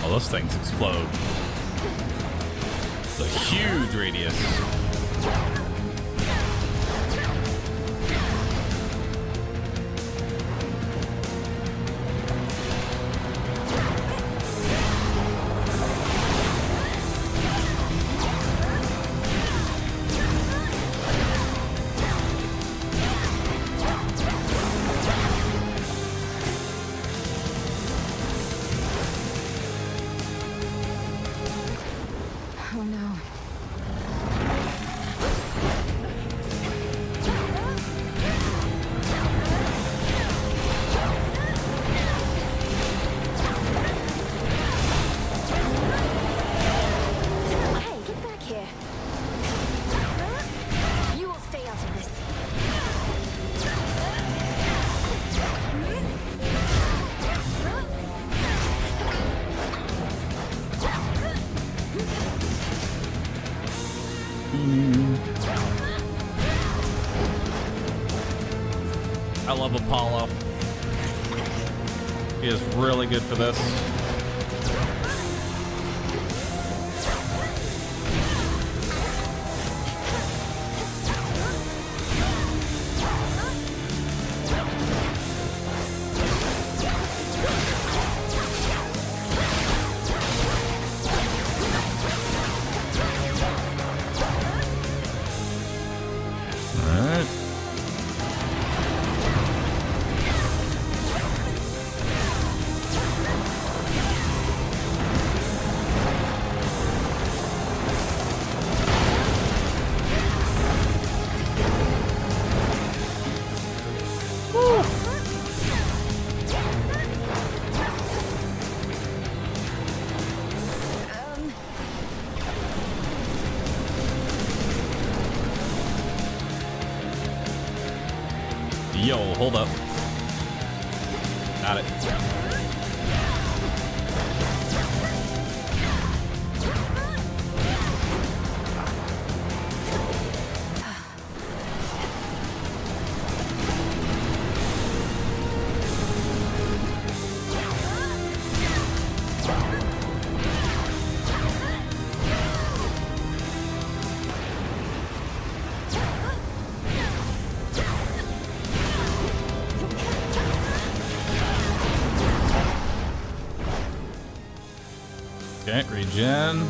Oh, those things explode. It's a huge radius. Oh no. Hey, get back here. You will stay out of this. I love Apollo. He is really good for this. Alright. Yo, hold up. Got it. Okay, regen.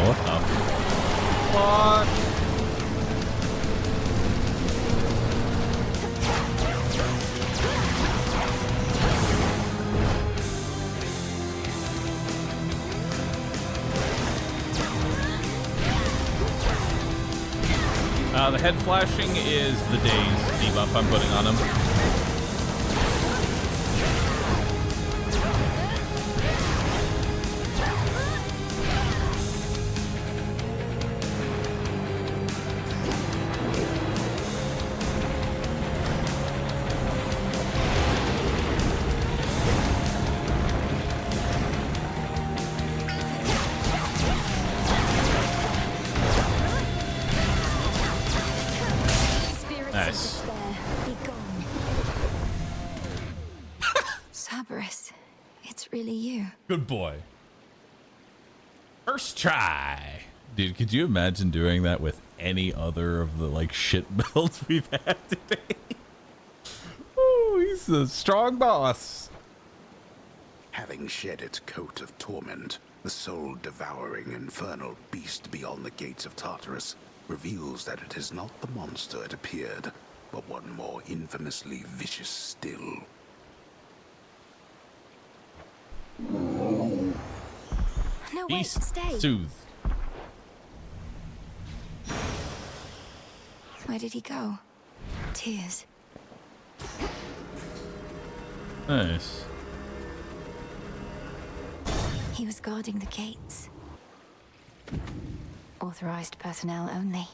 What the fuck? The head flashing is the daze debuff I'm putting on him. Good boy. First try. Dude, could you imagine doing that with any other of the like shit builds we've had today? Ooh, he's a strong boss. Having shed its coat of torment, the soul-devouring infernal beast beyond the gates of Tartarus reveals that it is not the monster it appeared, but one more infamously vicious still. No, wait, Beast stay. soothed. Where did he go? Tears. Nice. He was guarding the gates. Authorized personnel only.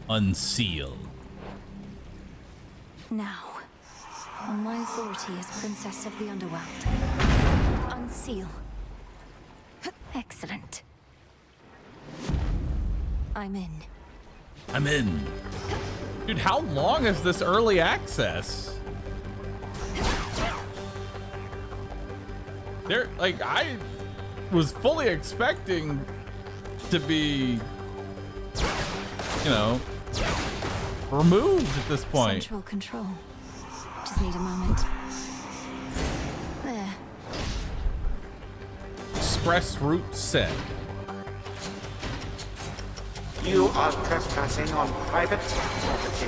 Unseal. Now, on my authority as Princess of the Underworld, unseal. Excellent. I'm in. I'm in. Dude, how long is this early access? I was fully expecting to be, you know, removed at this point. Central control. Just need a moment. There. Express route set. You are trespassing on private property.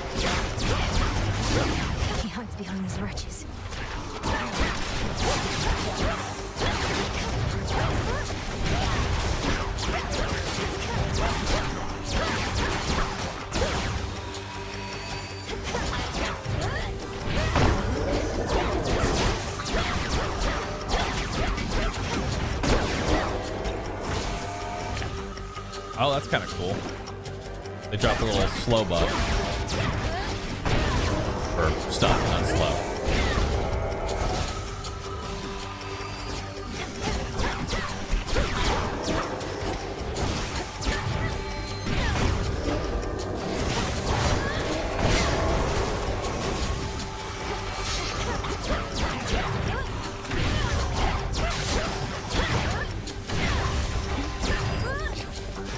He hides behind those wretches. Oh, that's kind of cool. They drop a little slow buff. Or stop, not slow.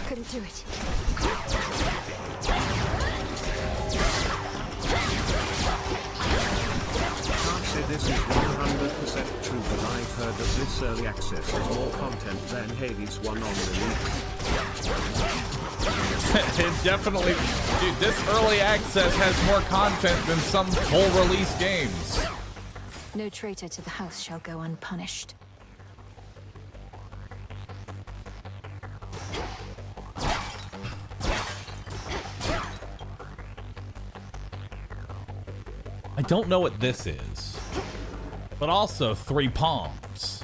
Couldn't do it. This is 100% true, but I've heard that this early access has more content than Hades 1 on release. It definitely, dude, this early access has more content than some full release games. No traitor to the house shall go unpunished. I don't know what this is, but also 3 palms.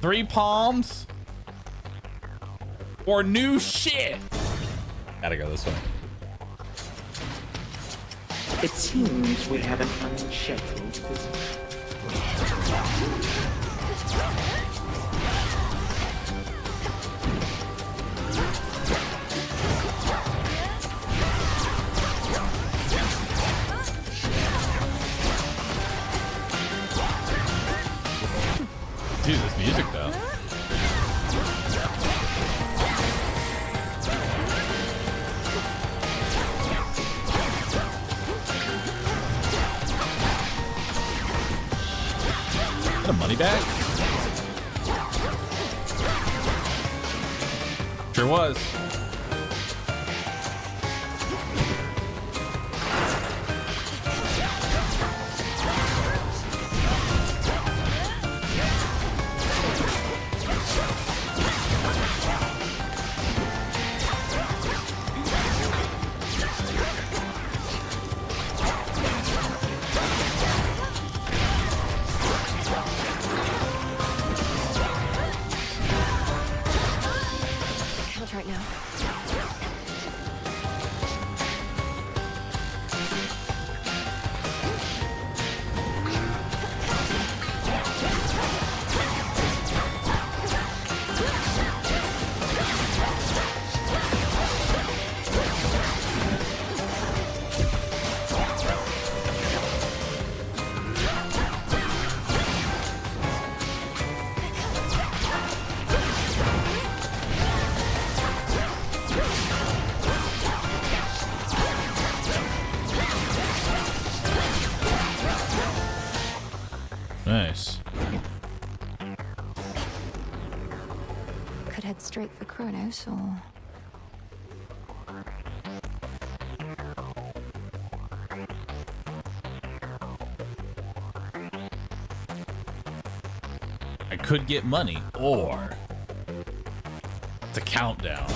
Three palms or new shit. Gotta go this way. It seems we have an unscheduled visitor. Dude, this music though. A money bag? Sure was. Count right now. Nice. Could head straight for Kronos, or... I could get money, or it's a countdown.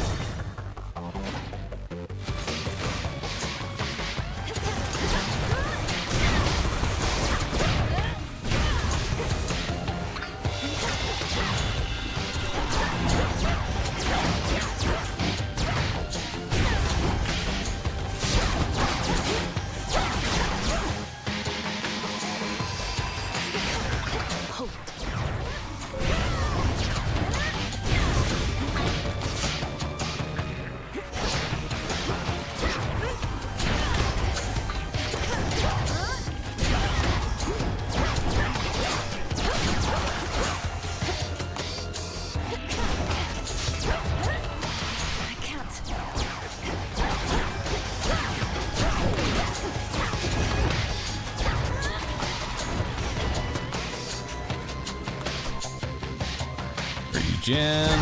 Jen.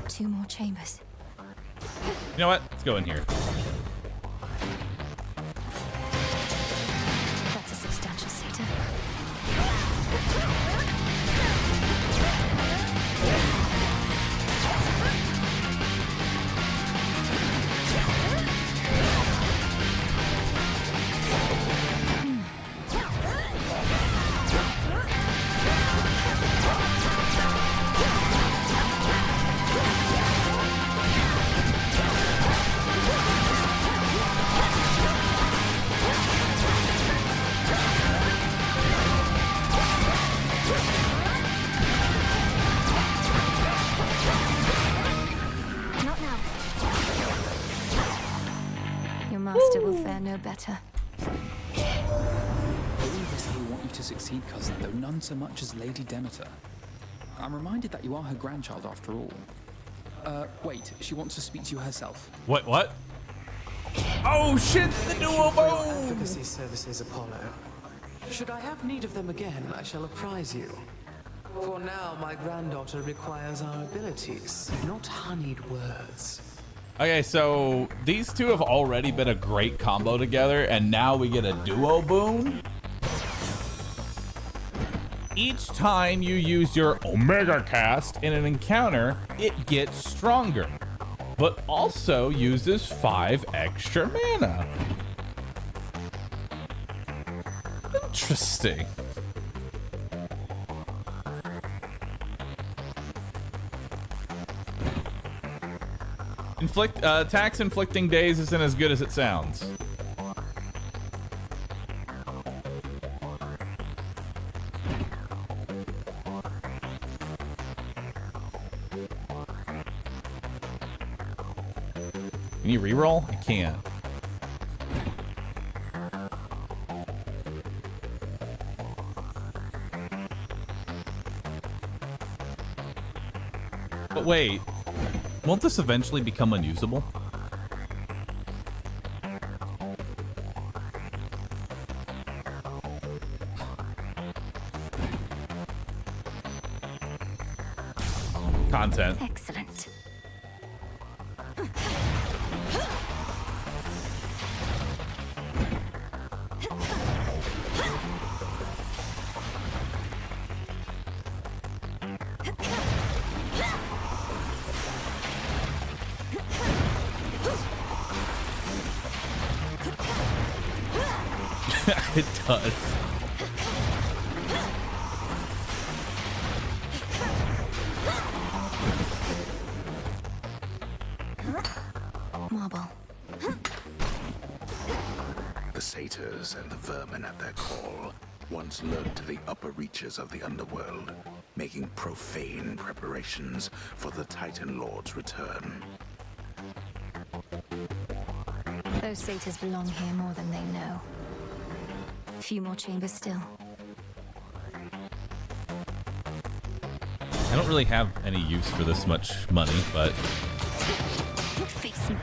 Two more chambers. You know what? Let's go in here. That's a substantial seater. No better. Believers here want you to succeed, cousin, though none so much as Lady Demeter. I'm reminded that you are her grandchild after all. Wait, she wants to speak to you herself. What? Oh shit, the duo bow! Advocacy services, Apollo. Should I have need of them again, I shall apprise you. For now, my granddaughter requires our abilities, not honeyed words. Okay, so these two have already been a great combo together, and now we get a duo boon. Each time you use your Omega Cast in an encounter, it gets stronger, but also uses 5 extra mana. Interesting. Attacks inflicting daze isn't as good as it sounds. Can you reroll? I can't. But wait. Won't this eventually become unusable? Content. Excellent. It does. Marble. The satyrs and the vermin at their call once lurked the upper reaches of the underworld, making profane preparations for the Titan Lord's return. Those satyrs belong here more than they know. A few more chambers still. I don't really have any use for this much money, but Face me.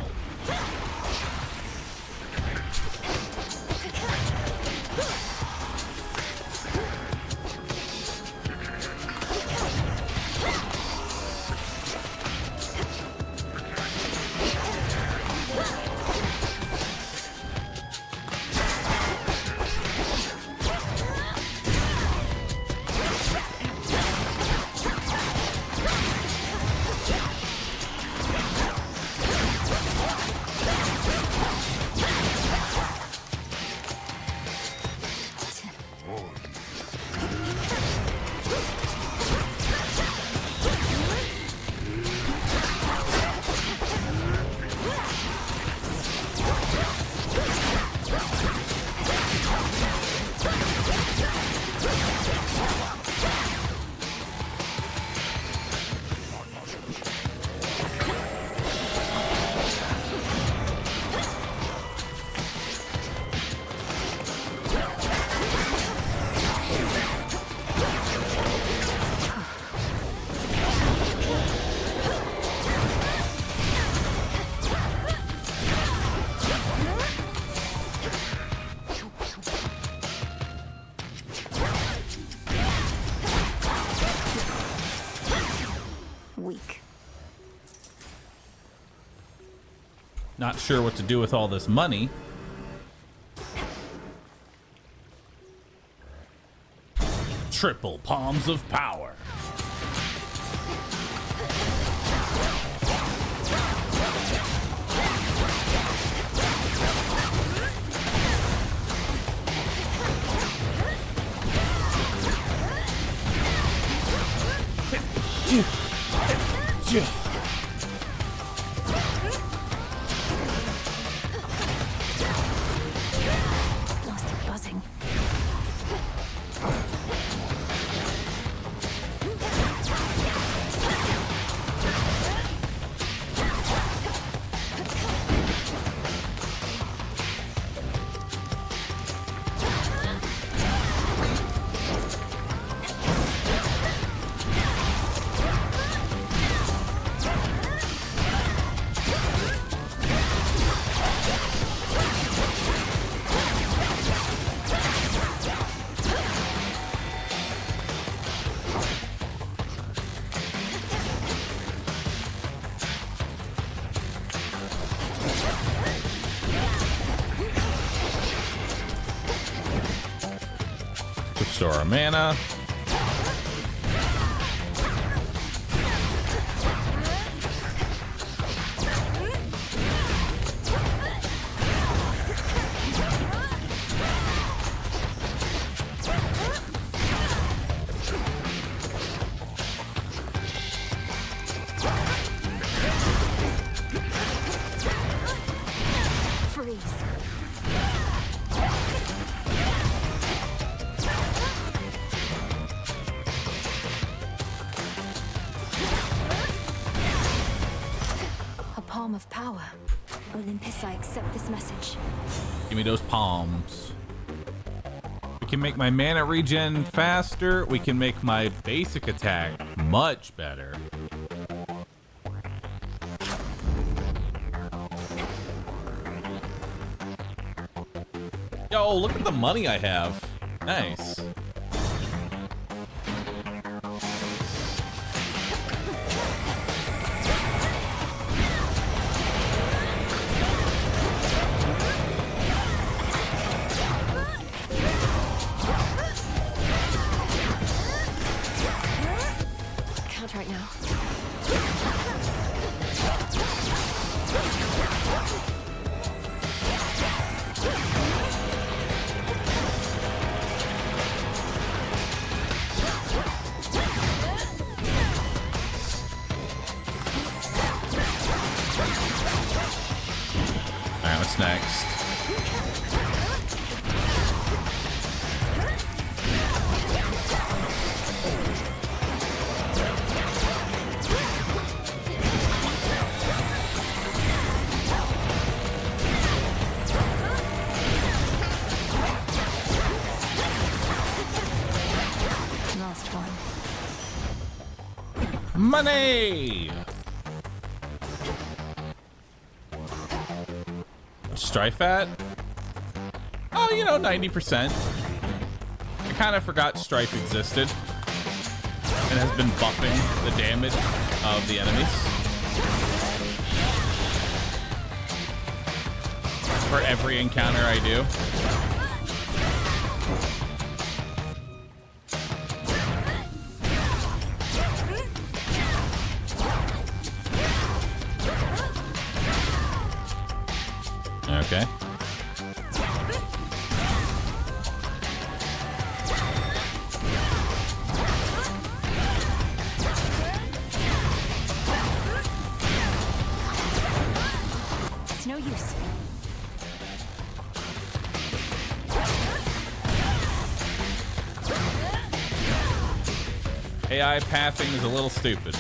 not sure what to do with all this money. Triple palms of power. Lost it buzzing. Restore our mana. Freeze. A palm of power. Olympus, I accept this message. Give me those palms. We can make my mana regen faster. We can make my basic attack much better. Yo, look at the money I have. Nice. Can't right now. Alright, what's next? Last one. Money! Strife at? Oh, you know, 90%. I kind of forgot Strife existed and has been buffing the damage of the enemies for every encounter I do. Okay. It's no use. AI pathing is a little stupid.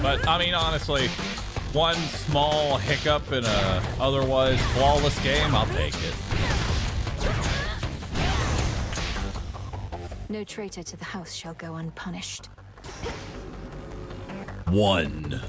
But I mean, honestly, one small hiccup in a otherwise flawless game, I'll take it. No traitor to the house shall go unpunished. 1.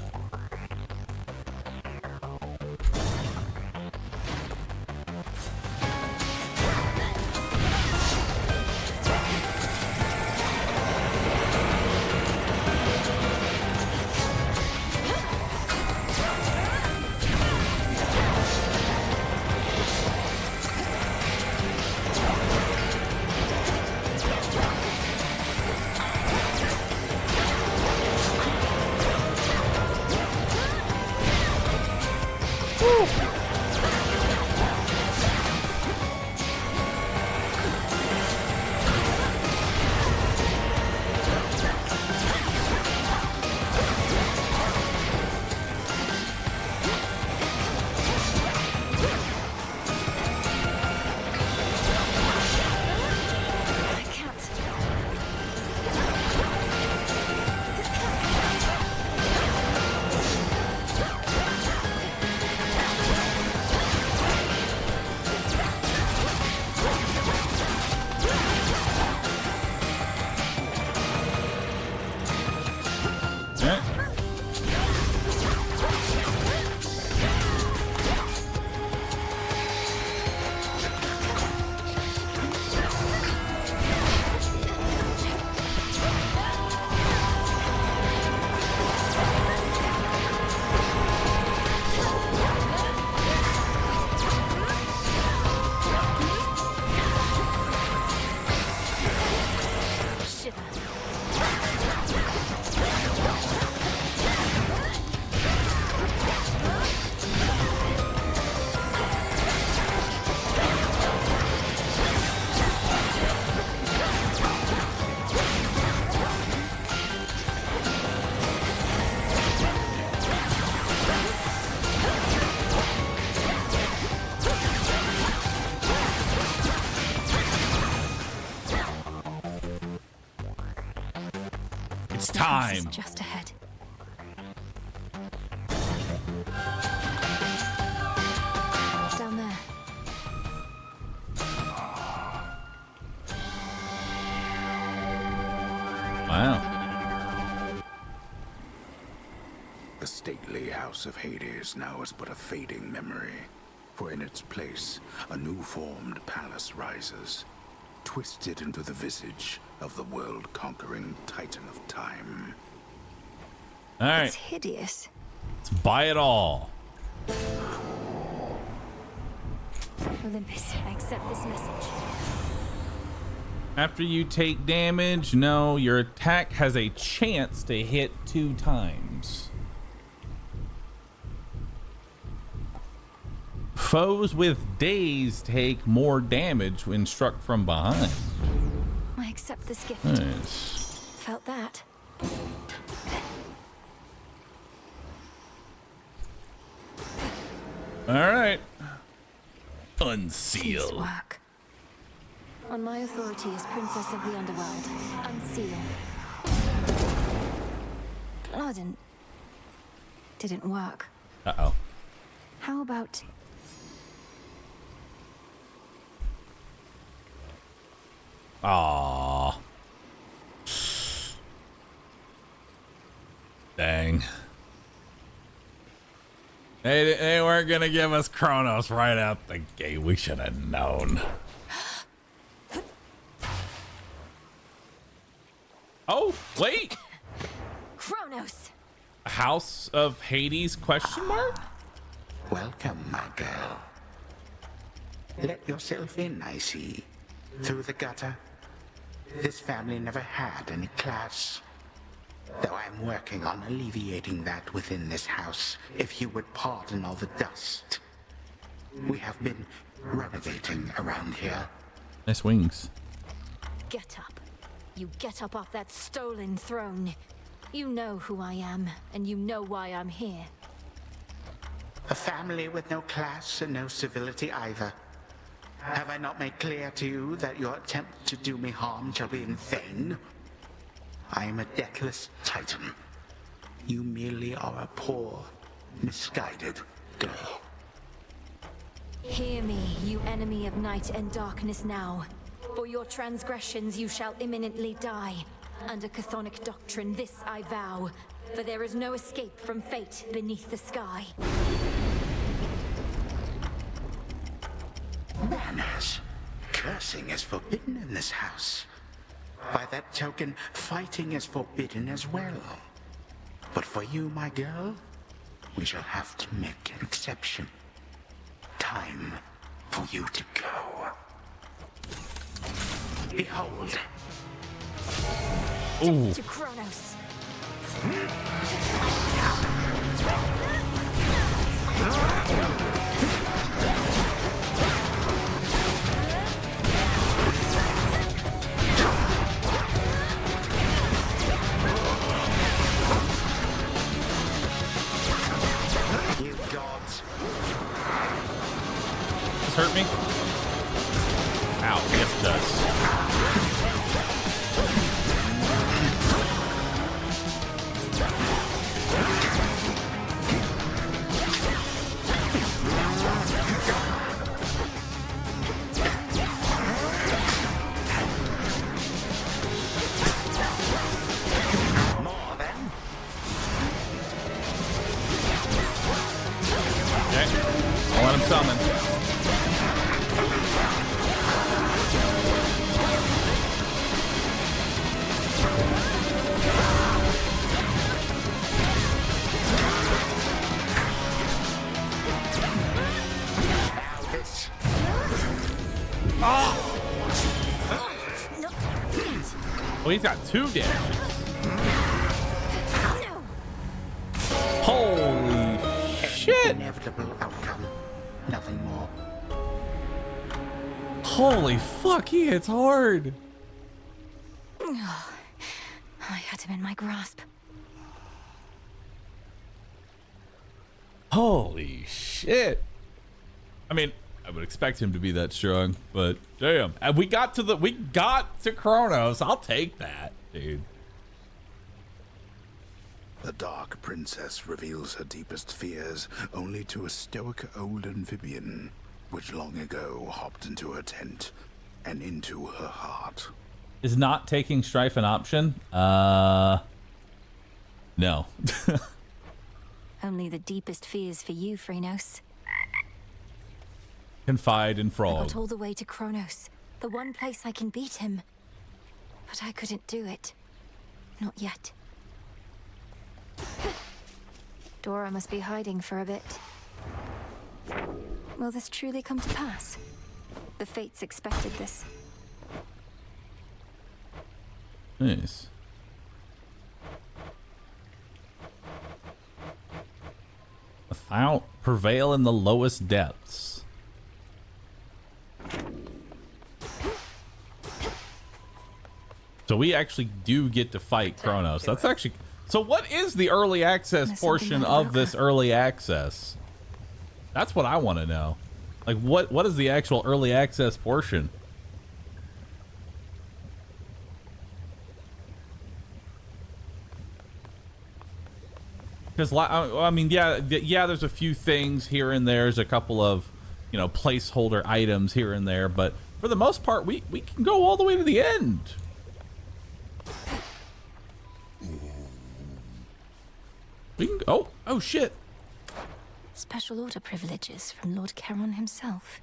It's time. Just ahead. Down there. Wow. The stately house of Hades now is but a fading memory, for in its place a new-formed palace rises, twisted into the visage of the world-conquering Titan of Time. All right. It's hideous. Let's buy it all. Olympus, I accept this message. After you take damage, no, your attack has a chance to hit 2 times. Foes with daze take more damage when struck from behind. I accept this gift. Nice. Felt that. All right. Peace Unseal. work. On my authority as Princess of the Underworld, unseal. Pardon. Didn't work. Uh-oh. How about... Aww. Dang. They weren't gonna give us Kronos right out the gate. We should have known. Oh, wait. Kronos! House of Hades, question mark? Welcome, my girl. Let yourself in, I see. Through the gutter. This family never had any class. Though I'm working on alleviating that within this house, if you would pardon all the dust. We have been renovating around here. Nice wings. Get up. You get up off that stolen throne. You know who I am, and you know why I'm here. A family with no class and no civility either. Have I not made clear to you that your attempt to do me harm shall be in vain? I am a deathless titan. You merely are a poor, misguided girl. Hear me, you enemy of night and darkness now. For your transgressions you shall imminently die. Under chthonic doctrine this I vow, for there is no escape from fate beneath the sky. Manners. Cursing is forbidden in this house. By that token, fighting is forbidden as well. But for you, my girl, we shall have to make an exception. Time for you to go. Behold. Death to Kronos. You gods. This hurt me? Ow, yes it does. I'll let him summon. Oh, he's got 2 damage. Holy shit! Inevitable outcome. Nothing more. Holy fuck, he hits hard. I had him in my grasp. Holy shit. I mean, I would expect him to be that strong, but damn. And we got to Kronos. I'll take that, dude. The Dark Princess reveals her deepest fears only to a stoic old amphibian, which long ago hopped into her tent and into her heart. Is not taking Strife an option? No. Only the deepest fears for you, Phrynos. Confide in I Frog. got all the way to Kronos, the one place I can beat him. But I couldn't do it. Not yet. Dora must be hiding for a bit. Will this truly come to pass? The fates expected this. Nice. Without prevail in the lowest depths. So we actually do get to fight Kronos. That's actually... So what is the early access portion of this early access? That's what I want to know. Like, what is the actual early access portion? Because, I mean, yeah, there's a few things here and there's a couple of, you know, placeholder items here and there, but for the most part, we can go all the way to the end. We can, oh shit. Special order privileges from Lord Charon himself.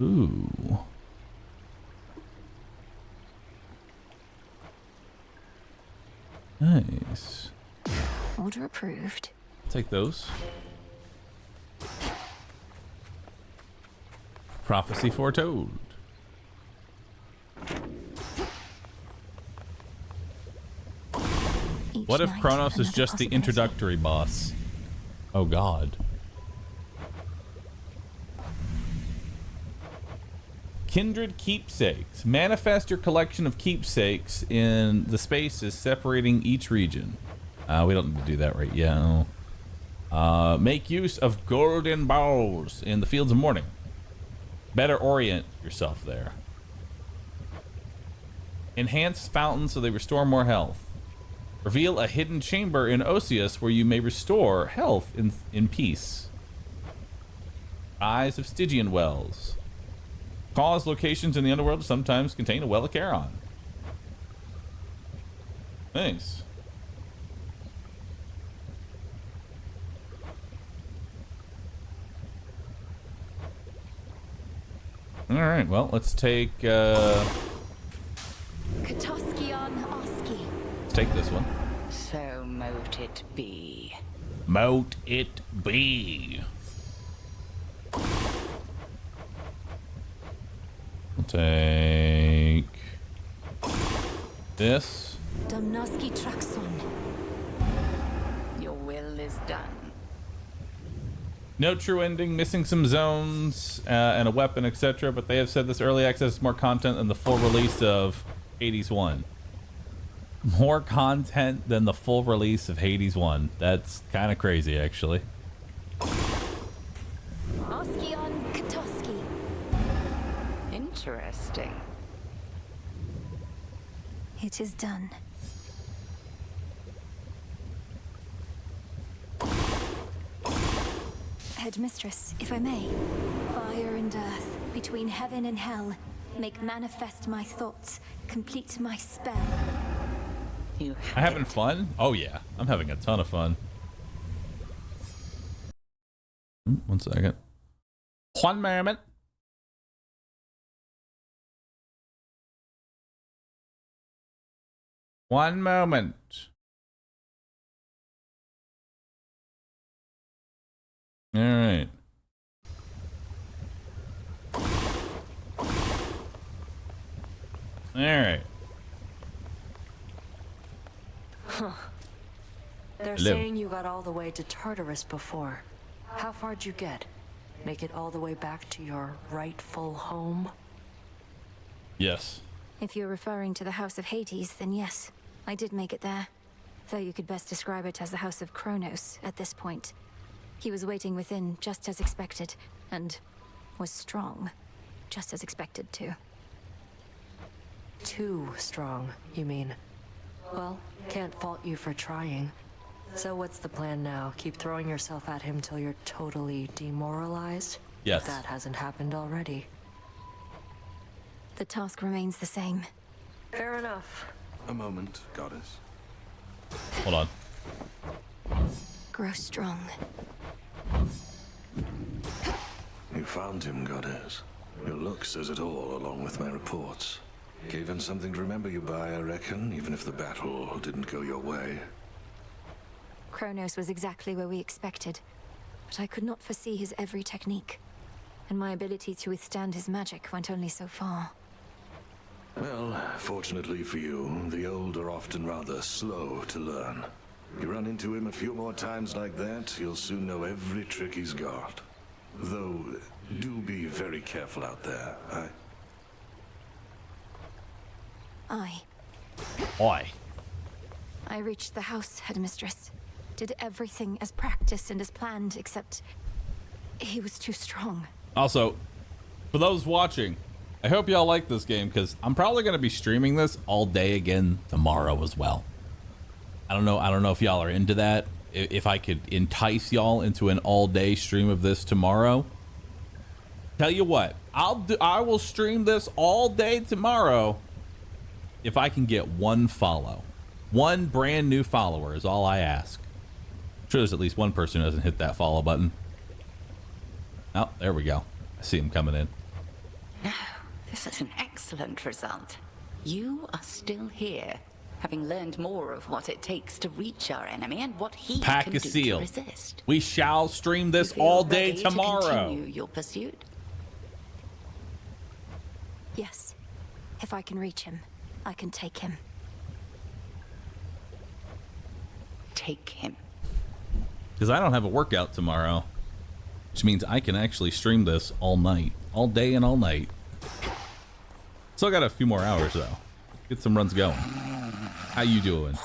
Ooh. Nice. Order approved. Take those. Prophecy foretold. What if Kronos is just the introductory boss? Oh god. Kindred keepsakes. Manifest your collection of keepsakes in the spaces separating each region. We don't need to do that right yet. Make use of golden bowls in the fields of morning. Better orient yourself there. Enhance fountains so they restore more health. Reveal a hidden chamber in Osseous where you may restore health in peace. Eyes of Stygian wells. Cause locations in the underworld sometimes contain a well of Charon. Thanks. All right, well, let's take Katoskion Oski. let's take this one. So mote it be. Mote it be. We'll take this. Domnoski Traxon. Your will is done. No true ending, missing some zones and a weapon, etc. But they have said this early access is more content than the full release of Hades 1. More content than the full release of Hades 1. That's kind of crazy, actually. Oskion Katoski. Interesting. It is done. Headmistress, if I may. Fire and earth, between heaven and hell, make manifest my thoughts, complete my spell. You having fun? Oh yeah, I'm having a ton of fun. One second. One moment. One moment. All right. All right. Huh. They're Hello. saying you got all the way to Tartarus before. How far'd you get? Make it all the way back to your rightful home? Yes. If you're referring to the House of Hades, then yes, I did make it there. Though you could best describe it as the House of Kronos at this point. He was waiting within, just as expected, and was strong, just as expected too. Too strong, you mean? Well, can't fault you for trying. So what's the plan now? Keep throwing yourself at him till you're totally demoralized? Yes. If that hasn't happened already. The task remains the same. Fair enough. A moment, goddess. Hold on. Grow strong. You found him, goddess. Your look says it all, along with my reports. Gave him something to remember you by, I reckon, even if the battle didn't go your way. Kronos was exactly where we expected, but I could not foresee his every technique, and my ability to withstand his magic went only so far. Well, fortunately for you, the old are often rather slow to learn. You run into him a few more times like that, you'll soon know every trick he's got. Though, do be very careful out there, I reached the house, Headmistress. Did everything as practiced and as planned, except he was too strong. Also, for those watching, I hope y'all like this game because I'm probably going to be streaming this all day again tomorrow as well. I don't know if y'all are into that. If I could entice y'all into an all-day stream of this tomorrow. Tell you what, I will stream this all day tomorrow if I can get one follow. One brand new follower is all I ask. I'm sure there's at least one person who hasn't hit that follow button. Oh, there we go. I see him coming in. No, this is an excellent result. You are still here, having learned more of what it takes to reach our enemy and what he Pack can a do seal. to resist. We shall stream this You feel all day ready tomorrow. To continue your pursuit? Yes. If I can reach him, I can take him. Take him. Because I don't have a workout tomorrow, which means I can actually stream this all night, all day and all night. Still got a few more hours though. Get some runs going. How you doing?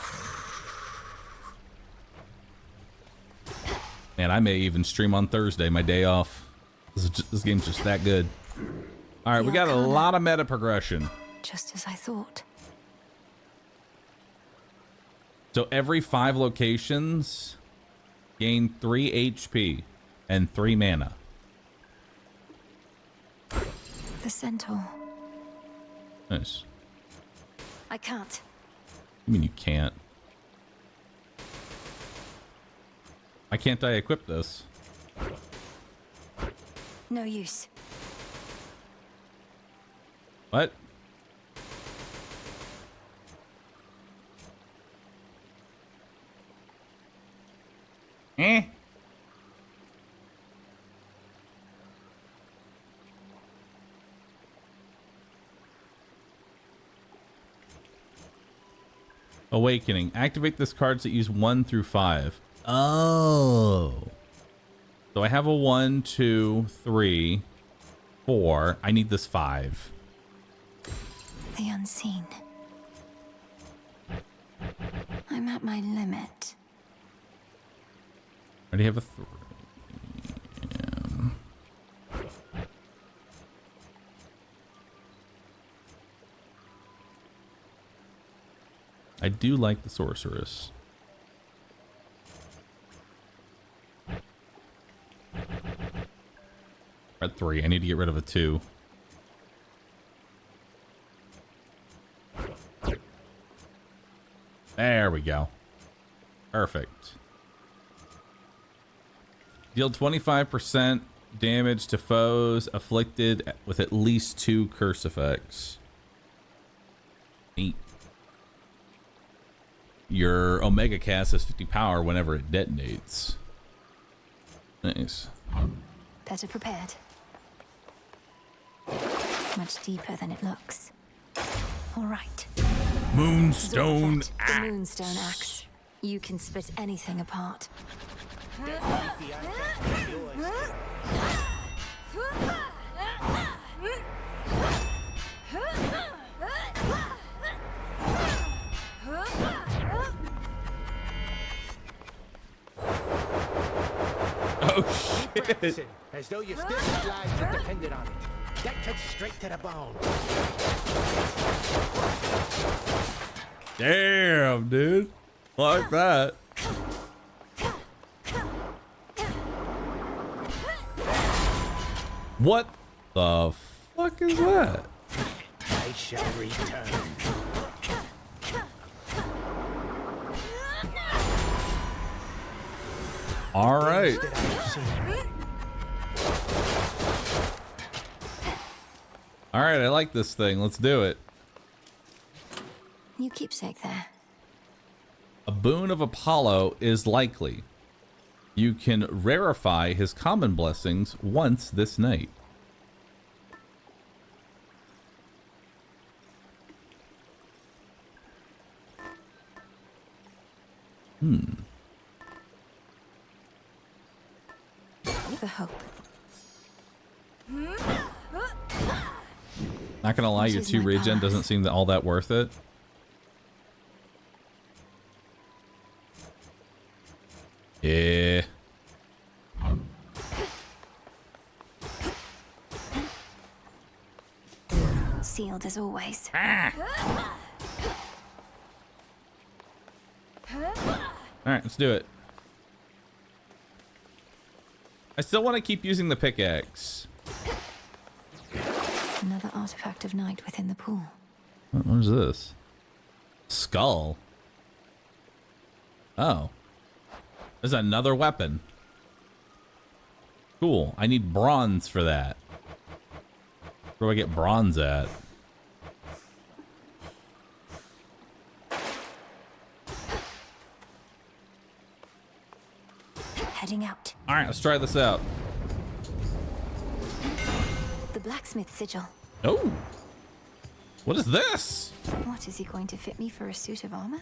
Man, I may even stream on Thursday, my day off. This game's just that good. All right, we got a lot of meta progression. Just as I thought. So every 5 locations, gain 3 HP and 3 mana. The centaur. Nice. I can't. I mean, you can't. Why can't I equip this? No use. What? Eh? Awakening. Activate this cards that use 1 through 5. Oh. So I have a 1, 2, 3, 4. I need this 5. The unseen. I'm at my limit. I already have a 3. I do like the sorceress. At 3, I need to get rid of a 2. There we go. Perfect. Deal 25% damage to foes afflicted with at least 2 curse effects. Neat. Your Omega cast has 50 power whenever it detonates. Nice. Better prepared. Much deeper than it looks. All right. Moonstone Zorvet, the Moonstone Axe. You can split anything apart. Oh shit! As though your still lives had depended on it. That cuts straight to the bone. Damn, dude. Like that. What the fuck is that? I shall return. All right. All right, I like this thing. Let's do it. New keepsake there. A boon of Apollo is likely. You can rarefy his common blessings once this night. The hope. Not gonna lie, your 2 regen doesn't seem all that worth it. Yeah. Sealed as always. Alright, let's do it. I still want to keep using the pickaxe. Another artifact of night within the pool. What is this? Skull. Oh. There's another weapon. Cool. I need bronze for that. Where do I get bronze at? Heading out. All right, let's try this out. The blacksmith sigil. Oh. What is this? What, is he going to fit me for a suit of armor?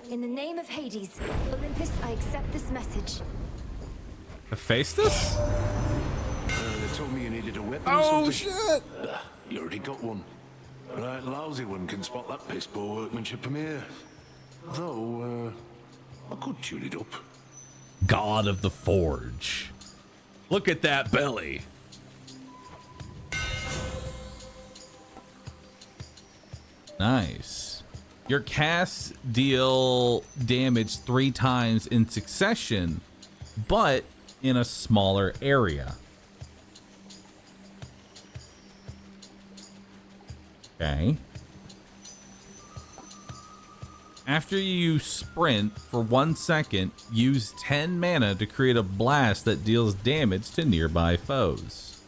In the name of Hades, Olympus, I accept this message. Hephaestus? They told me you needed a weapon Oh, or something. shit! You already got one. Right, lousy one can spot that piss poor workmanship from here. Though, I could tune it up. God of the Forge. Look at that belly. Nice. Your casts deal damage 3 times in succession, but in a smaller area. Okay. After you sprint for 1 second, use 10 mana to create a blast that deals damage to nearby foes.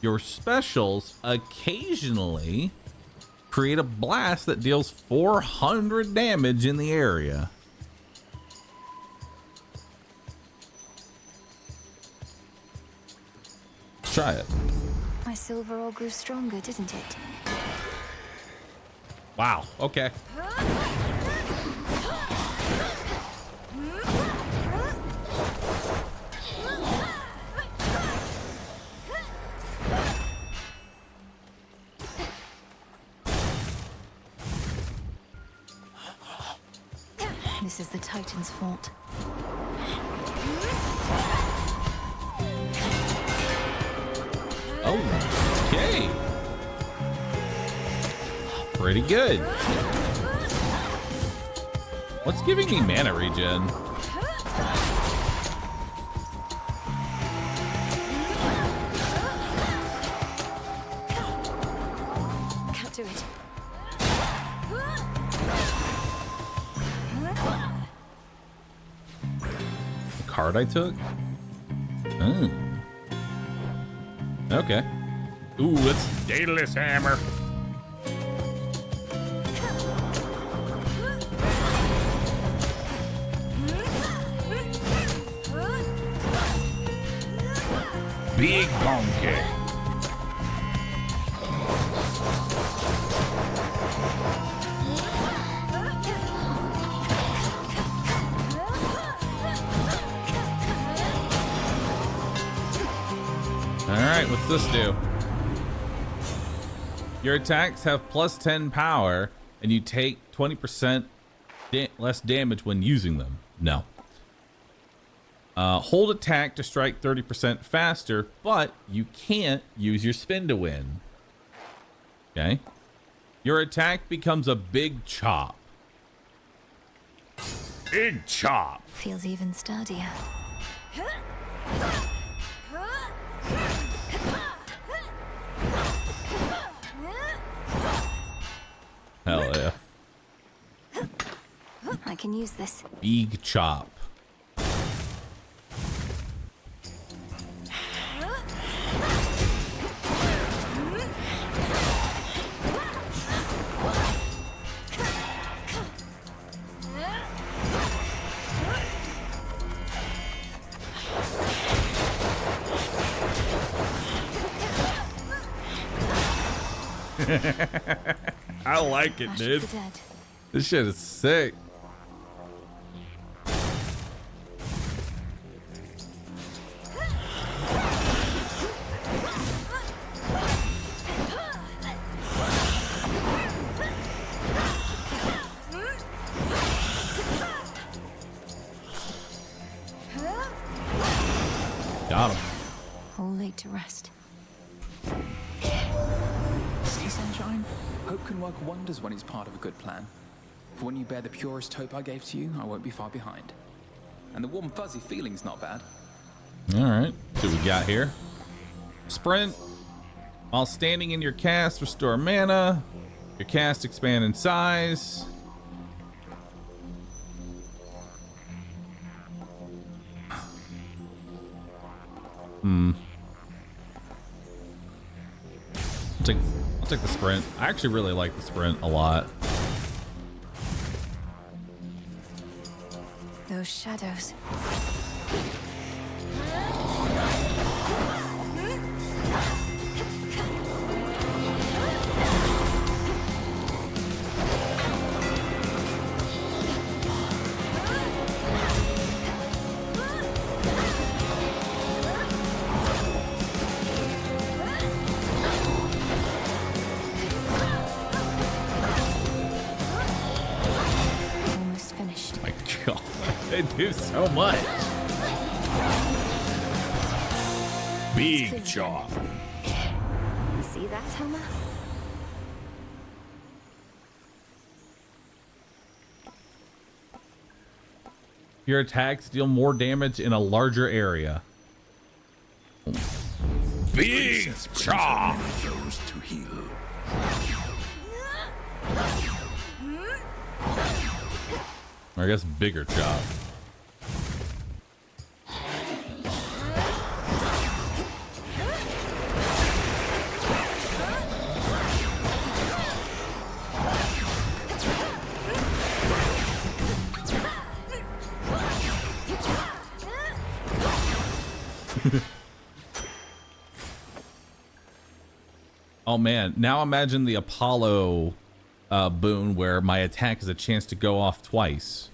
Your specials occasionally create a blast that deals 400 damage in the area. Try it. My silver all grew stronger, didn't it? Wow, okay. This is the Titan's fault. Okay. Pretty good. What's giving me mana regen? Can't do it. The card I took? Oh. Okay. Ooh, it's Daedalus Hammer. Big donkey. Alright, what's this do? Your attacks have plus 10 power, and you take 20% less damage when using them. No. Hold attack to strike 30% faster, but you can't use your spin to win. Okay. Your attack becomes a big chop. Big chop. Feels even sturdier. Hell yeah. I can use this. Big chop. I like it, dude. This shit is sick. Got him. All laid to rest. See, Sunshine? Hope can work wonders when he's part of a good plan. For when you bear the purest hope I gave to you, I won't be far behind. And the warm fuzzy feeling's not bad. Alright, see what we got here. Sprint. While standing in your cast, restore mana. Your cast expand in size. I'll take the sprint. I actually really like the sprint a lot. Those shadows. They do so much. Big chop. See that, Homer? Your attacks deal more damage in a larger area. Big chop. Those to heal. I guess bigger chop. Oh man, now imagine the Apollo boon where my attack has a chance to go off twice.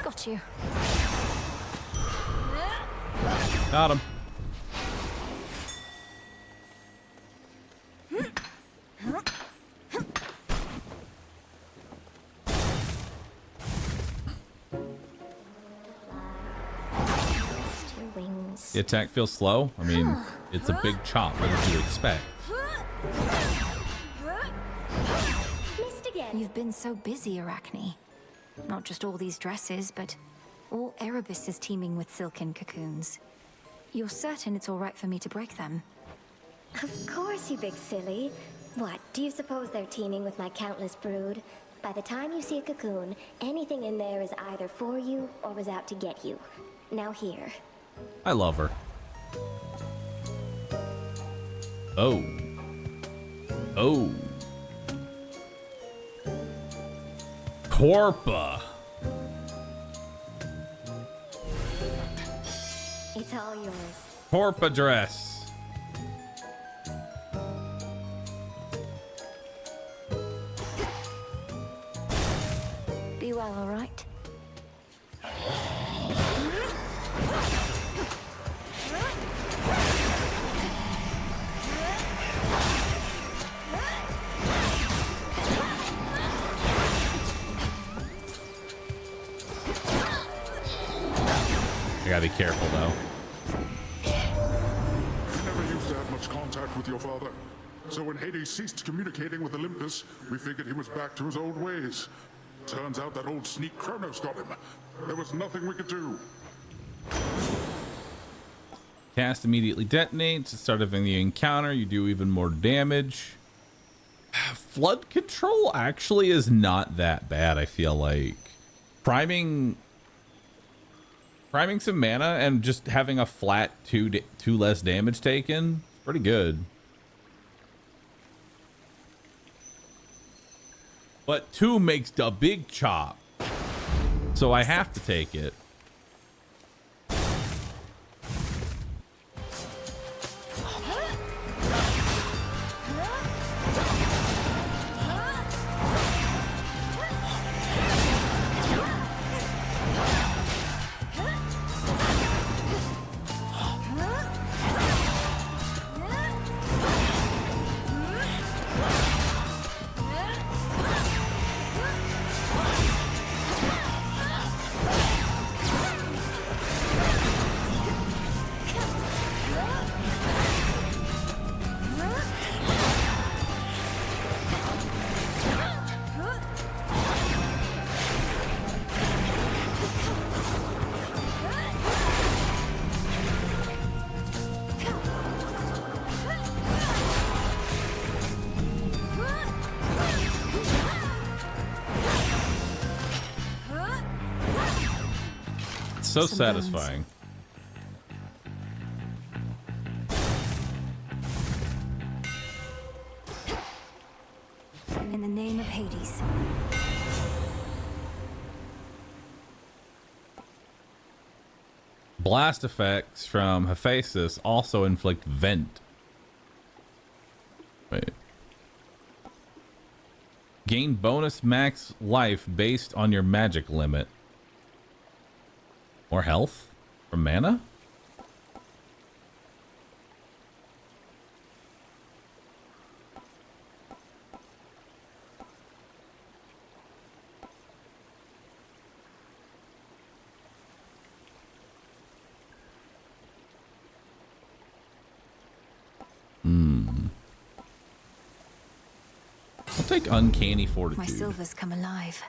Got you. Got him. The attack feels slow. I mean, it's a big chop. What did you expect? Missed again. You've been so busy, Arachne. Not just all these dresses, but all Erebus is teeming with silken cocoons. You're certain it's all right for me to break them? Of course, you big silly. What, do you suppose they're teeming with my countless brood? By the time you see a cocoon, anything in there is either for you or was out to get you. Now here. I love her. Oh. Oh. Corpa. It's all yours. Corpa dress. Be well, all right? I gotta be careful though. We never used to have much contact with your father. So when Hades ceased communicating with Olympus, we figured he was back to his old ways. Turns out that old sneak Kronos got him. There was nothing we could do. Cast immediately detonates. At the start of any encounter, you do even more damage. Flood control actually is not that bad, I feel like. Priming some mana and just having a flat two less damage taken, pretty good. But 2 makes the big chop, so I have to take it. So satisfying. In the name of Hades. Blast effects from Hephaestus also inflict vent. Wait. Gain bonus max life based on your magic limit. More health from mana? I'll take uncanny My fortitude. silver's come alive.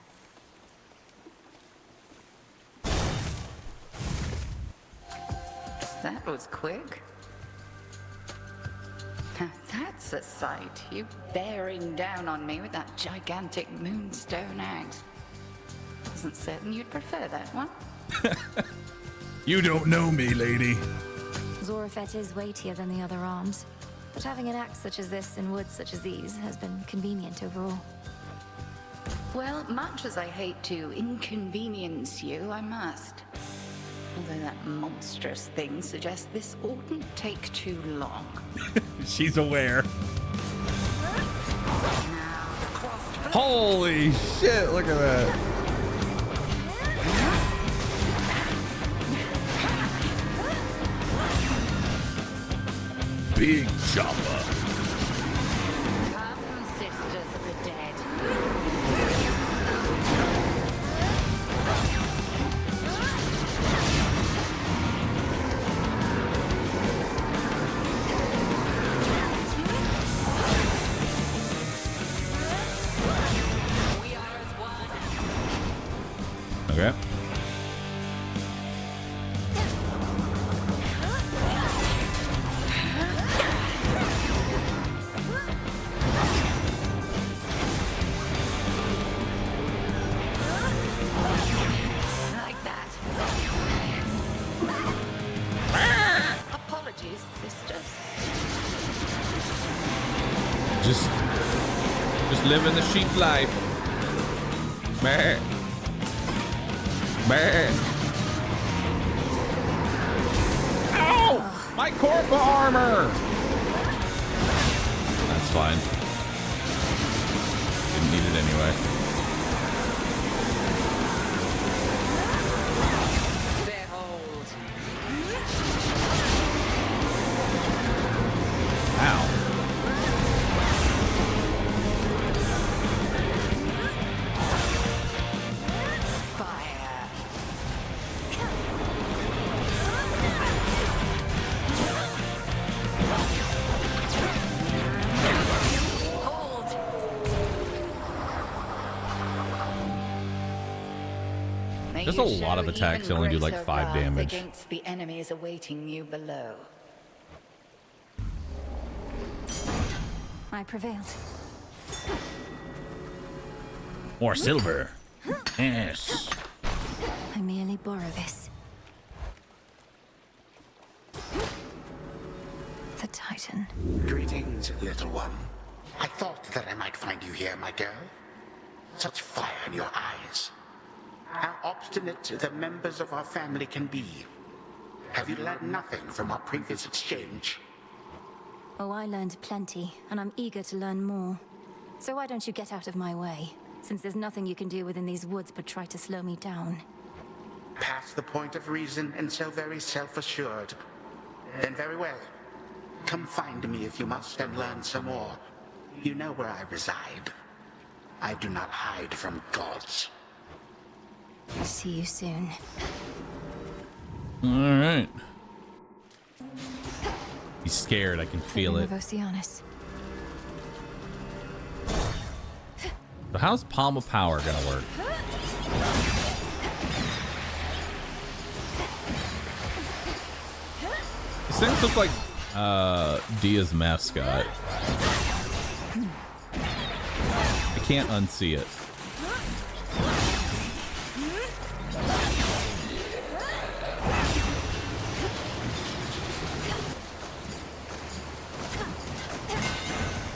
That was quick. Now that's a sight. You bearing down on me with that gigantic moonstone axe. Wasn't certain you'd prefer that one. You don't know me, lady. Zorafet is weightier than the other arms, but having an axe such as this in woods such as these has been convenient overall. Well, much as I hate to inconvenience you, I must. Although that monstrous thing suggests this oughtn't take too long. She's aware. Holy shit, look at that. Big chopper. Come, sisters of the dead. Okay. Like that. Apologies, sisters. Just living the sheep life. Meh. Meh. Ow! My Corpa armor! That's fine. Didn't need it anyway. Behold. Ow. Fire. Hold. May There's you a lot of show attacks even that only do like greater 5 wrath damage. Against the enemies awaiting you below. I prevailed. More silver. Yes. I merely borrow this. The Titan. Greetings, little one. I thought that I might find you here, my girl. Such fire in your eyes. How obstinate the members of our family can be. Have you learned nothing from our previous exchange? Oh, I learned plenty, and I'm eager to learn more. So why don't you get out of my way, since there's nothing you can do within these woods but try to slow me down. Past the point of reason and so very self-assured. Then very well. Come find me if you must and learn some more. You know where I reside. I do not hide from gods. See you soon. All right. He's scared. I can feel it. Of Oceanus. So how's Palm of Power gonna work? These things look like Dia's mascot. I can't unsee it.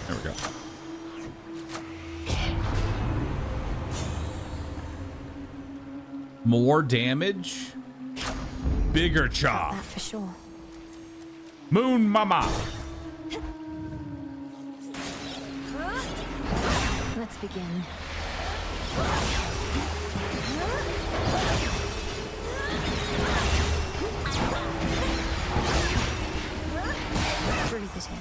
There we go. More damage? Bigger chop. That for sure. Moon Mama. Let's begin. Breathe it in.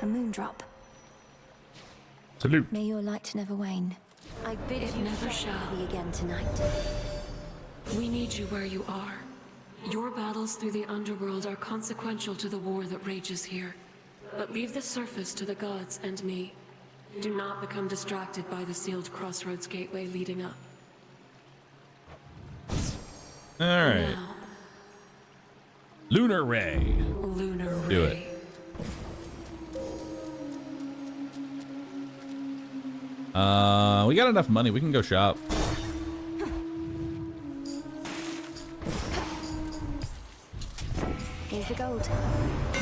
A moon drop. Salute. May your light never wane. I bid you never shall be again tonight. We need you where you are. Your battles through the underworld are consequential to the war that rages here. But leave the surface to the gods and me. Do not become distracted by the sealed crossroads gateway leading up. All right. Now, Lunar Ray. Lunar Ray. Do it. We got enough money. We can go shop. Here's the gold.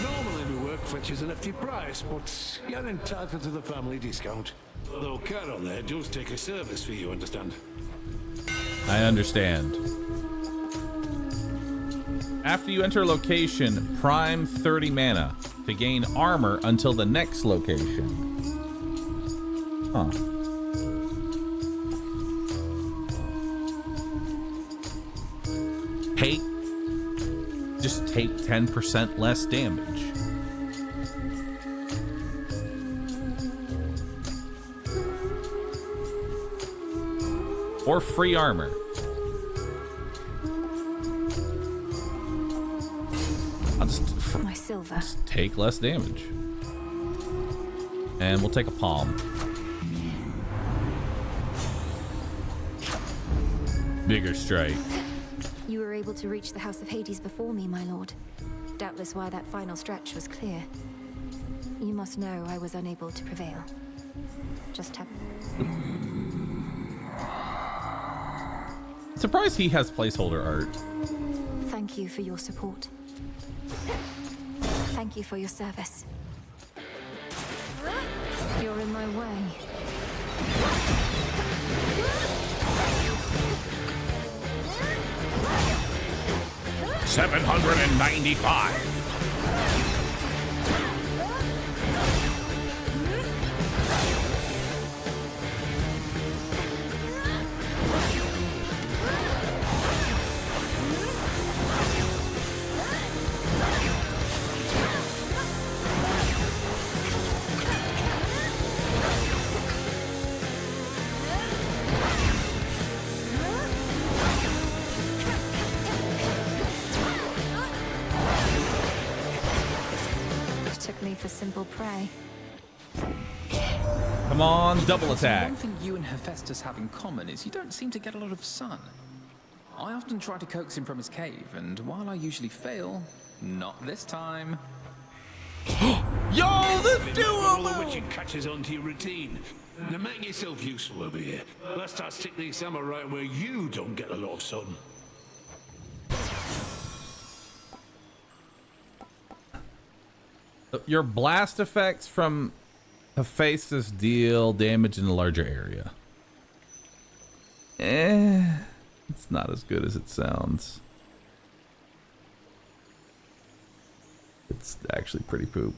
Normally my work fetches a hefty price, but you're entitled to the family discount. Although Carol there does take a service fee, you understand. I understand. After you enter a location, prime 30 mana to gain armor until the next location. Huh. Just take 10% less damage. Or free armor. I'll just My silver. take less damage. And we'll take a palm. Bigger strike. You were able to reach the House of Hades before me, my lord. Doubtless why that final stretch was clear. You must know I was unable to prevail. Just have... Surprised he has placeholder art. Thank you for your support. Thank you for your service. You're in my way. 795. For simple prey. Come on, double attack. One thing you and Hephaestus have in common is you don't seem to get a lot of sun. I often try to coax him from his cave, and while I usually fail, not this time. Yo, the duo! Which it catches onto your routine. Now make yourself useful over here. Let's start stick these summer right where you don't get a lot of sun. Your blast effects from Hephaestus deal damage in a larger area. It's not as good as it sounds. It's actually pretty poop.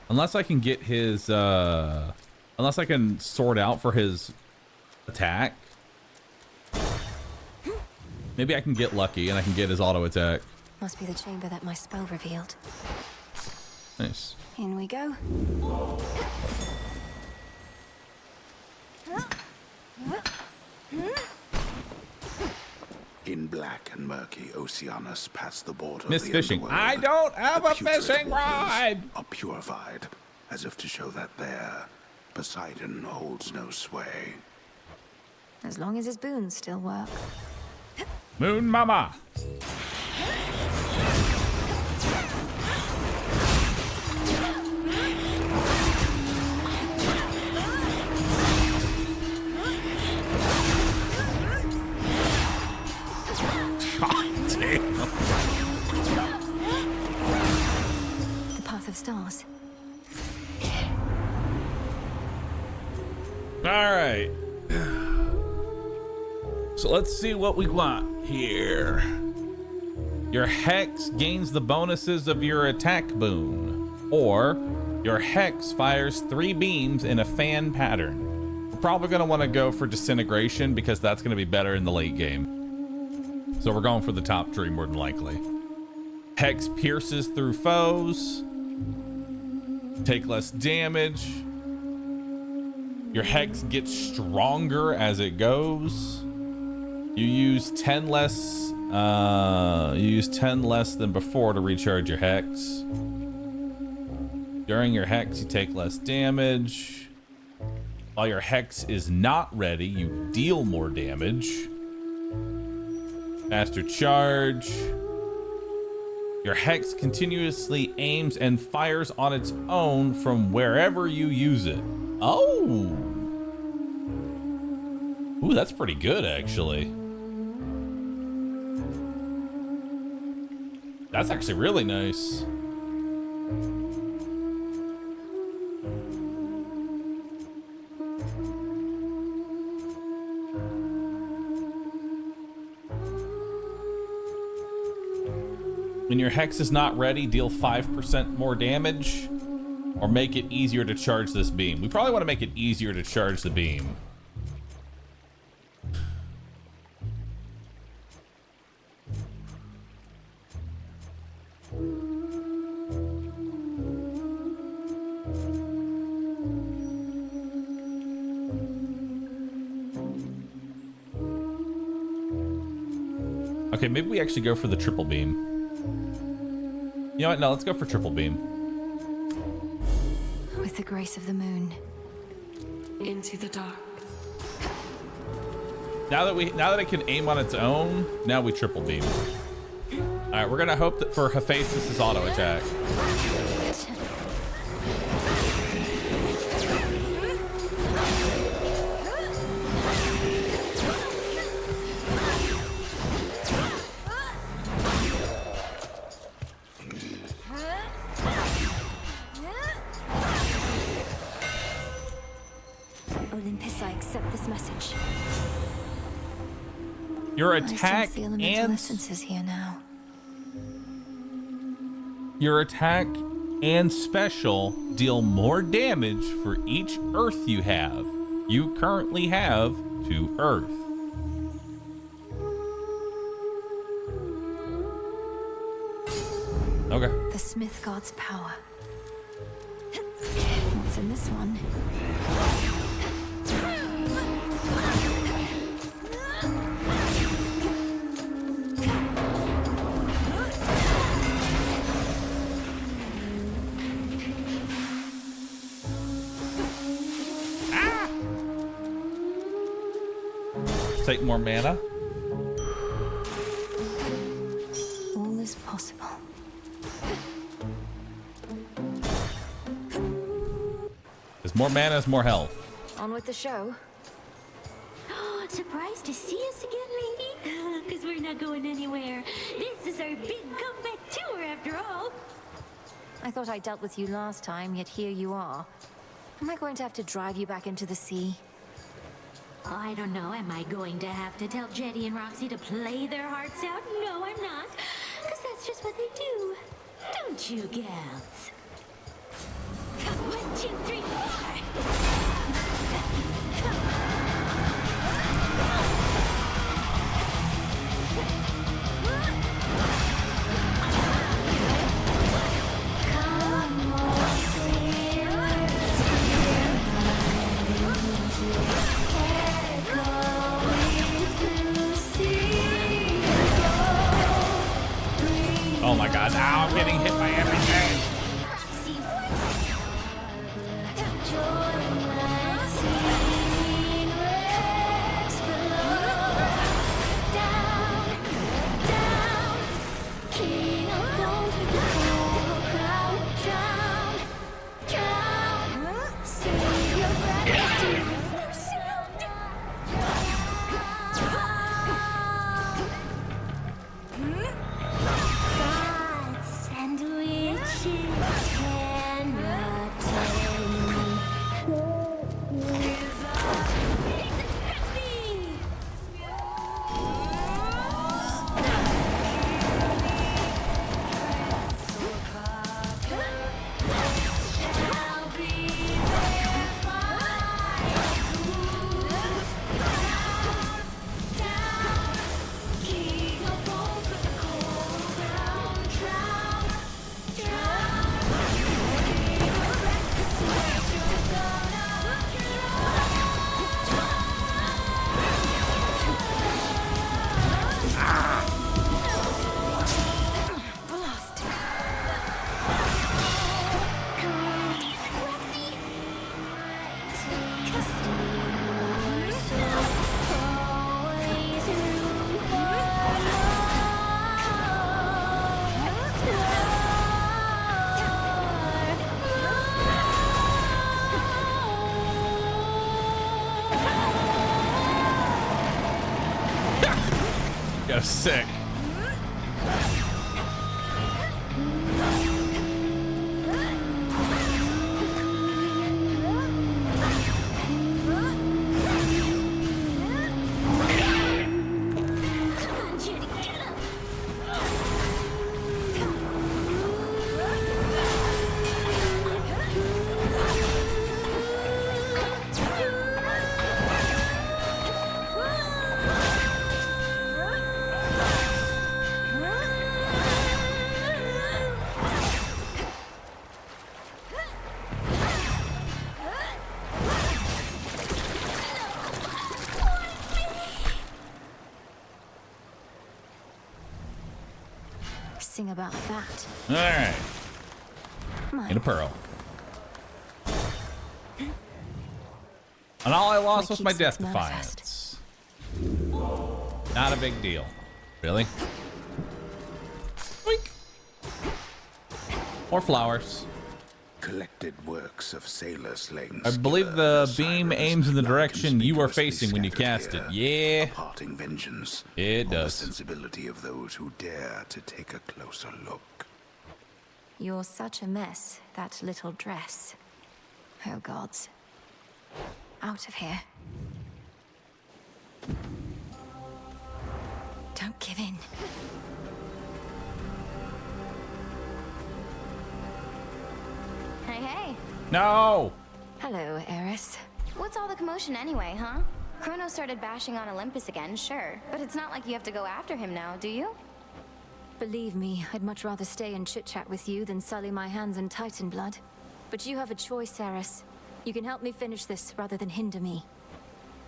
Unless I can get his, unless I can sort out for his attack. Maybe I can get lucky and I can get his auto attack. Must be the chamber that my spell revealed. Nice. In we go. In black and murky Oceanus past the border Miss of the fishing. underworld, I don't have the a putrid fishing waters rod! Are purified, as if to show that there, Poseidon holds no sway. As long as his boons still work. Moon Mama. God damn. The path of stars. All right. So let's see what we want here. Your hex gains the bonuses of your attack boon, or your hex fires 3 beams in a fan pattern. We're probably going to want to go for disintegration because that's going to be better in the late game. So we're going for the top tree more than likely. Hex pierces through foes. Take less damage. Your hex gets stronger as it goes. You use 10 less. You use 10 less than before to recharge your hex. During your hex, you take less damage. While your hex is not ready, you deal more damage. Faster charge. Your hex continuously aims and fires on its own from wherever you use it. Oh! Ooh, that's pretty good, actually. That's actually really nice. When your hex is not ready, deal 5% more damage, or make it easier to charge this beam. We probably want to make it easier to charge the beam. Okay, maybe we actually go for the triple beam. You know what? No, let's go for triple beam. With the grace of the moon. Into the dark. Now that it can aim on its own, now we triple beam. All right, we're gonna hope that for Hephaestus is auto attack. Olympus, I accept this message. Your I attack sense the elemental and essences here now. your attack and special deal more damage for each Earth you have. You currently have 2 Earth. Okay. The Smith God's power. What's in this one? Take more mana. All is possible. There's more mana is more health. On with the show. Surprised to see us again, lady? Because we're not going anywhere. This is our big comeback tour, after all. I thought I dealt with you last time, yet here you are. Am I going to have to drive you back into the sea? I don't know. Am I going to have to tell Jetty and Roxy to play their hearts out? No, I'm not. Because that's just what they do. Don't you, gals? 1, 2, 3, 4. Oh my god, now I'm getting hit by everything. And witches. sick. Sing about that. All right. Get a pearl. And all I lost was my death defiance. Not a big deal. Really? Oink. More flowers. Collected works of sailor slaying. I believe the beam aims in the direction you are facing when you cast it. Yeah. Imparting vengeance. It on does. The sensibility of those who dare to take a closer look. You're such a mess, that little dress. Oh gods. Out of here. Don't give in. Hey, hey. No! Hello, Eris. What's all the commotion anyway, huh? Chrono started bashing on Olympus again, sure. But it's not like you have to go after him now, do you? Believe me, I'd much rather stay and chit-chat with you than sully my hands in Titan blood. But you have a choice, Eris. You can help me finish this rather than hinder me.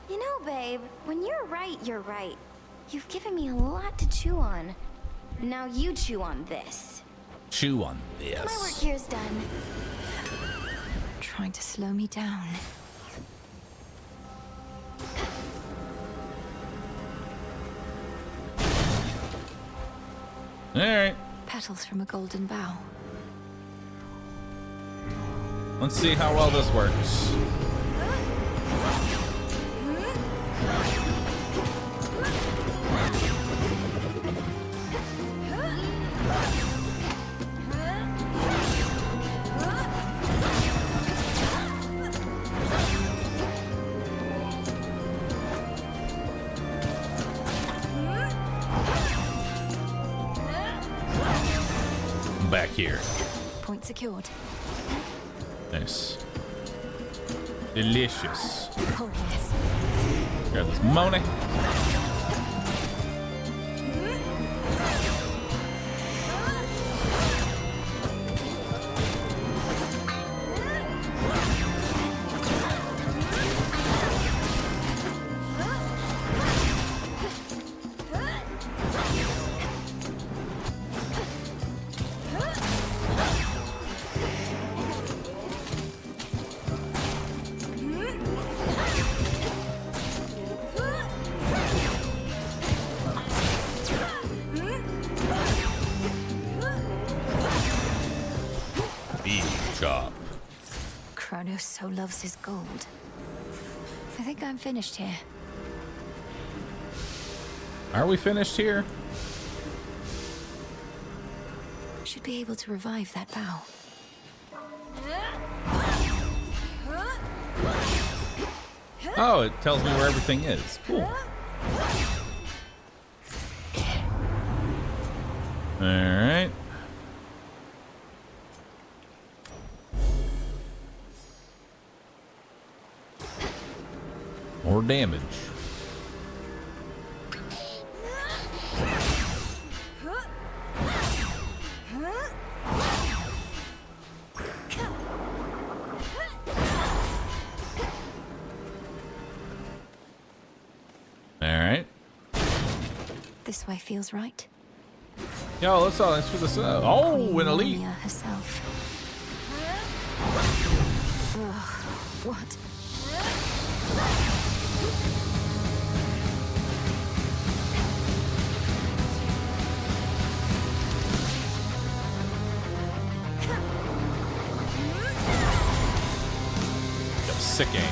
You know, babe, when you're right, you're right. You've given me a lot to chew on. Now you chew on this. Chew on this. My work here's done. Trying to slow me down. All right. Petals from a golden bough. Let's see how well this works. Back here. Point secured. Nice. Delicious. Oh, yes. Grab this money. Chrono so loves his gold. I think I'm finished here. Are we finished here? Should be able to revive that bow. Oh, it tells me where everything is. Cool. All right. More damage. All right. This way feels right. Yo, let's for this. Oh, an elite. Mia herself. Ugh, what? Sick aim.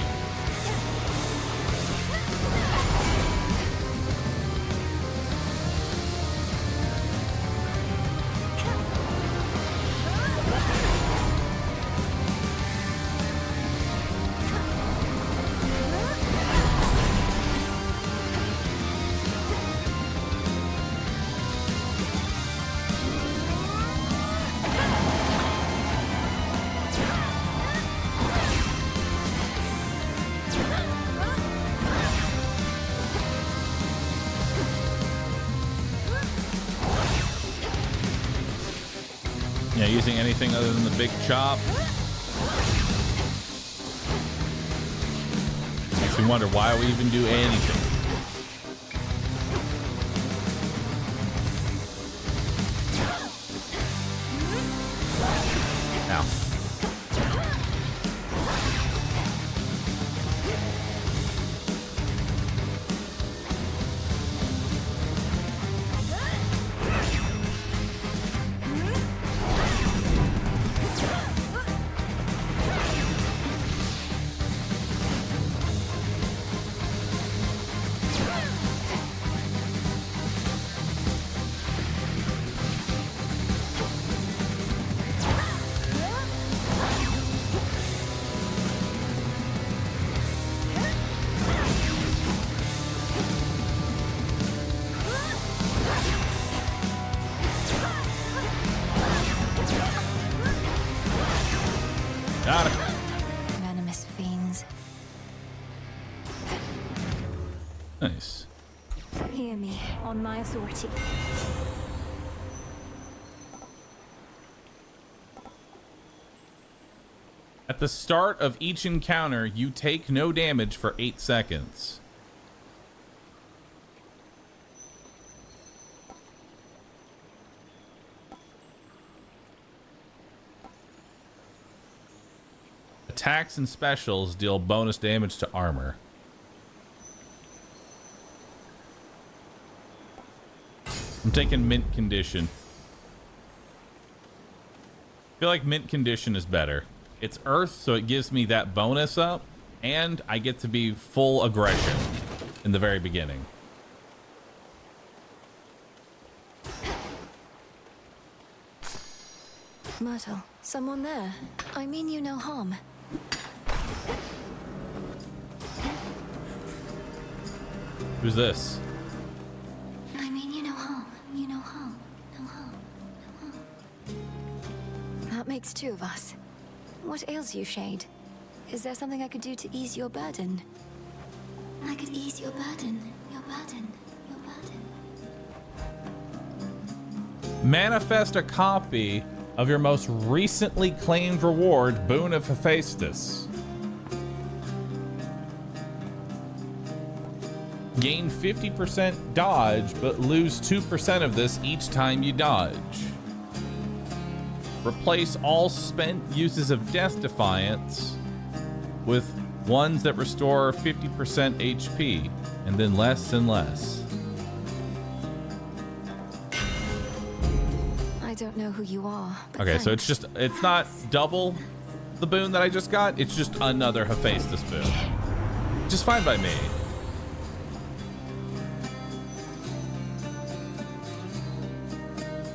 Yeah, using anything other than the big chop. Makes me wonder why we even do anything. Ow. Got it. Venomous fiends. Nice. Hear me, on my authority. At the start of each encounter, you take no damage for 8 seconds. Attacks and specials deal bonus damage to armor. I'm taking mint condition. I feel like mint condition is better. It's earth, so it gives me that bonus up, and I get to be full aggression in the very beginning. Myrtle, someone there? I mean you no harm. Who's this? I mean you no harm. You no harm. No harm. No harm. That makes 2 of us. What ails you, Shade? Is there something I could do to ease your burden? I could ease your burden. Your burden. Your burden. Manifest a copy of your most recently claimed reward, Boon of Hephaestus. Gain 50% dodge, but lose 2% of this each time you dodge. Replace all spent uses of Death Defiance with ones that restore 50% HP, and then less and less. I don't know who you are. Okay, so it's not double the boon that I just got, it's just another Hephaestus boon. Which is fine by me.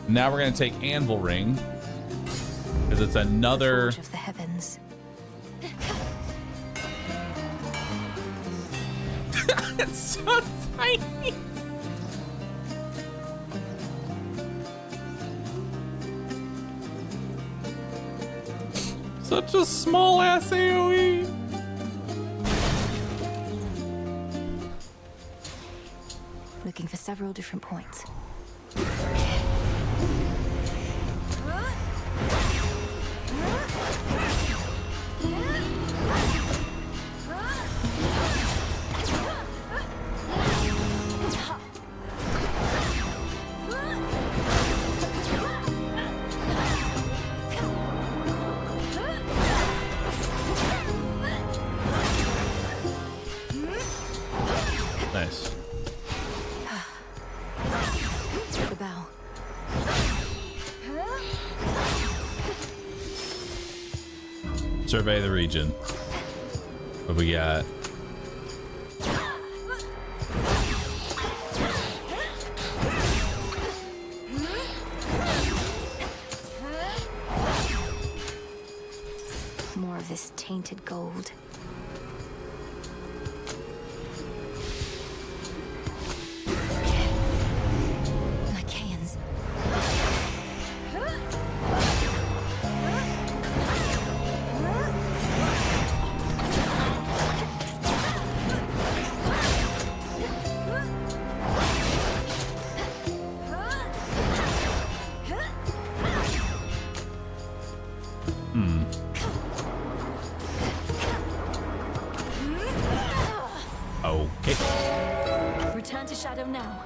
Now we're gonna take Anvil Ring, because it's another Forge of the heavens. It's so tiny. Such a small ass AoE. Looking for several different points. Nice. The bow. Survey the region. What we got? More of this tainted gold. Lycaeans. Okay. Return to Shadow now.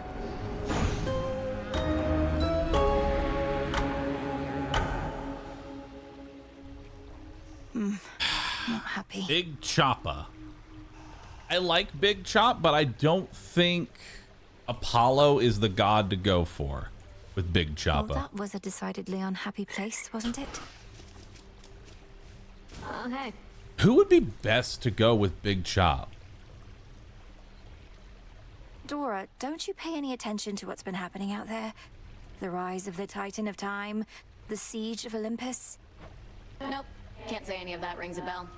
Not happy. Big Choppa. I like Big Chop, but I don't think Apollo is the god to go for with Big Oh, Choppa. that was a decidedly unhappy place, wasn't it? Okay. Who would be best to go with Big Chop? Dora, don't you pay any attention to what's been happening out there? The rise of the Titan of Time, the siege of Olympus? Nope. Can't say any of that rings a bell.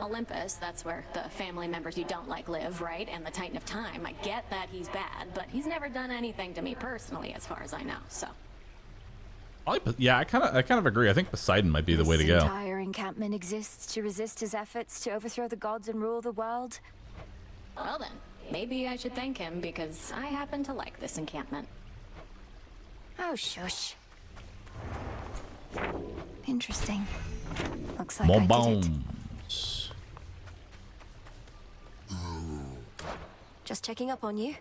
Olympus, that's where the family members you don't like live, right? And the Titan of Time, I get that he's bad, but he's never done anything to me personally, as far as I know, so. Yeah, I kind of agree. I think Poseidon might be the way to go. This entire encampment exists to resist his efforts to overthrow the gods and rule the world. Well then, maybe I should thank him because I happen to like this encampment. Oh, shush. Interesting. Looks like More I did it. bones. Just checking up on you.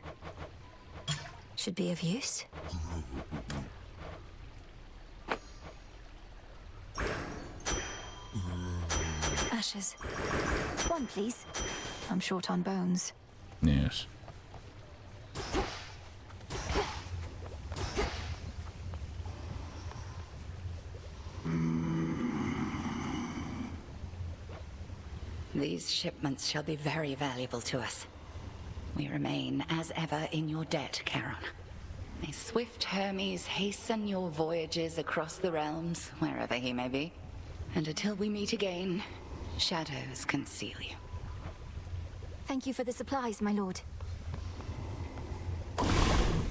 Should be of use. Ashes. One, please. I'm short on bones. Yes. These shipments shall be very valuable to us. We remain, as ever, in your debt, Charon. May swift Hermes hasten your voyages across the realms, wherever he may be. And until we meet again, shadows conceal you. Thank you for the supplies, my lord.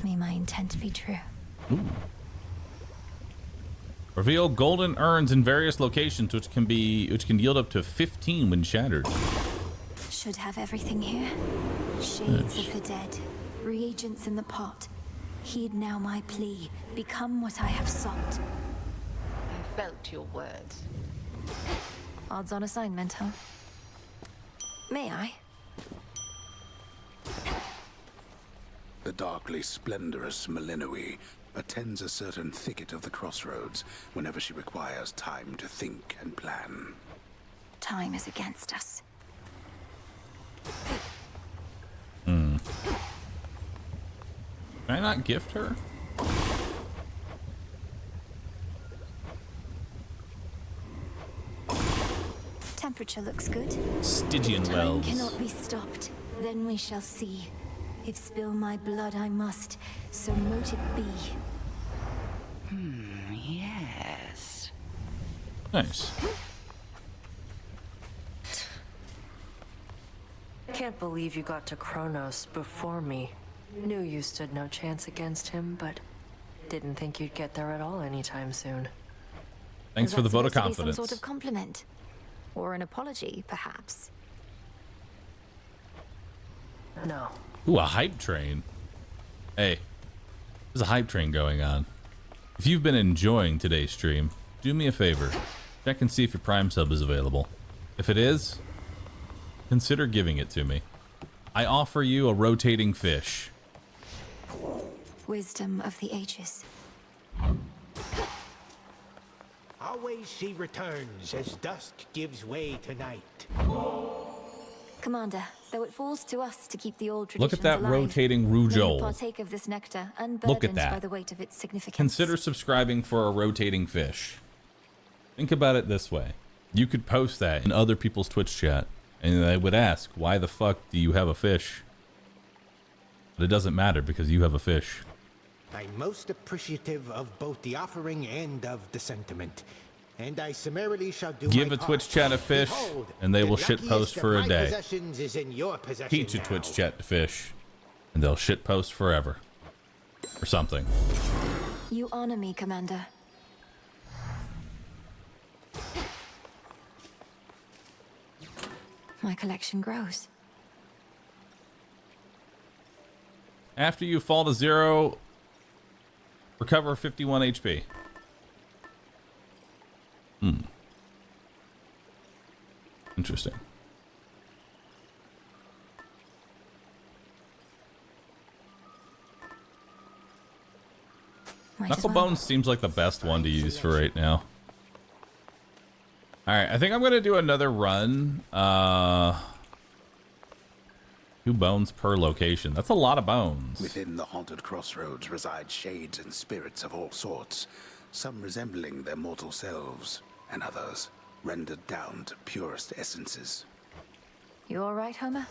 May my intent be true. Reveal golden urns in various locations, which can yield up to 15 when shattered. Should have everything here. Shades of the dead, reagents in the pot. Heed now my plea. Become what I have sought. I felt your words. Odds on assignment, huh? May I? The darkly splendorous Malinoe attends a certain thicket of the crossroads whenever she requires time to think and plan. Time is against us. Can I not gift her? Temperature looks good. Stygian Time wells. cannot be stopped. Then we shall see. If spill my blood I must, so mote it be. Yes. Nice. Can't believe you got to Kronos before me. Knew you stood no chance against him, but didn't think you'd get there at all anytime soon. Thanks Is for the that vote of supposed to be confidence. Some sort of compliment, or an apology, perhaps. No. Ooh, a hype train. Hey, there's a hype train going on. If you've been enjoying today's stream, do me a favor. Check and see if your Prime sub is available. If it is, consider giving it to me. I offer you a rotating fish. Wisdom of the ages. Always she returns as dusk gives way to night. Commander, though it falls to us to keep the old Look traditions at that alive, rotating may you Rujol. partake of this nectar, Look at unburdened that. by the weight of its significance. Consider subscribing for a rotating fish. Think about it this way. You could post that in other people's Twitch chat, and they would ask, why the fuck do you have a fish? But it doesn't matter because you have a fish. I'm most appreciative of both the offering and of the sentiment. And I summarily shall do Give my a Twitch part. chat a fish, Behold, and they the will shit post luckiest for of a my day. possessions is in your possession Teach a now. Twitch chat to fish, and they'll shit post forever. Or something. You honor me, Commander. My collection grows. After you fall to 0, recover 51 HP. Interesting. Knucklebones seems like the best one to use for right now. All right, I think I'm gonna do another run. 2 bones per location. That's a lot of bones. Within the haunted crossroads reside shades and spirits of all sorts, some resembling their mortal selves, and others rendered down to purest essences. You all right, Homer?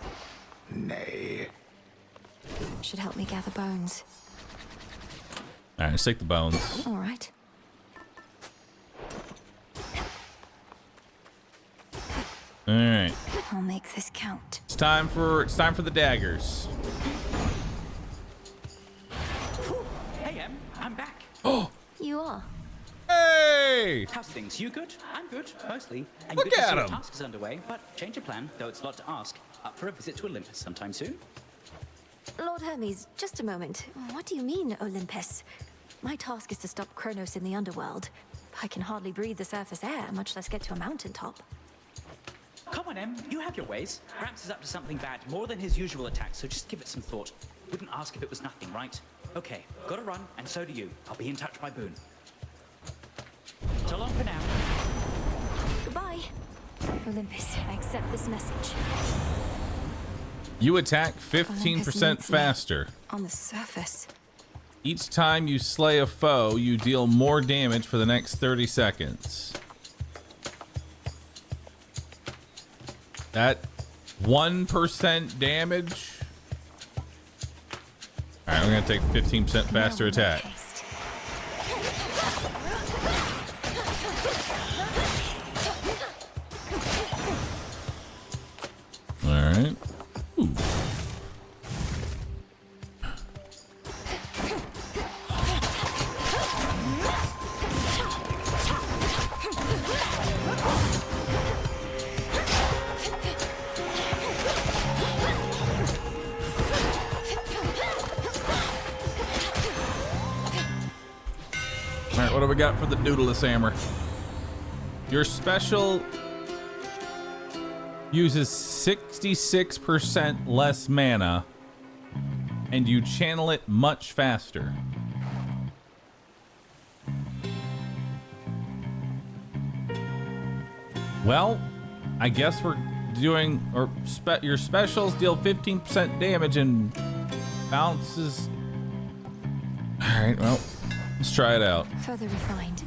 Nay. Should help me gather bones. All right, let's take the bones. All right. All right. I'll make this count. It's time for the daggers. Hey, I'm back. Oh. You are. Hey! How's things? You good? I'm good, mostly. And Look good to at see your him. task is underway, but change of plan, though it's a lot to ask. Up for a visit to Olympus sometime soon? Lord Hermes, just a moment. What do you mean, Olympus? My task is to stop Kronos in the underworld. I can hardly breathe the surface air, much less get to a mountaintop. Come on, Em. You have your ways. Gramps is up to something bad, more than his usual attack, so just give it some thought. Wouldn't ask if it was nothing, right? Okay, gotta run, and so do you. I'll be in touch by Boone. So long for now. Goodbye. Olympus, I accept this message. You attack 15% faster. On the surface. Each time you slay a foe, you deal more damage for the next 30 seconds. That 1% damage. All right, we're gonna take 15% faster attack. All right. Ooh. Alright, what do we got for the Doodless Hammer? Your special uses 66% less mana, and you channel it much faster. Well, I guess we're doing, your specials deal 15% damage and bounces. Alright, well, let's try it out. Further refined.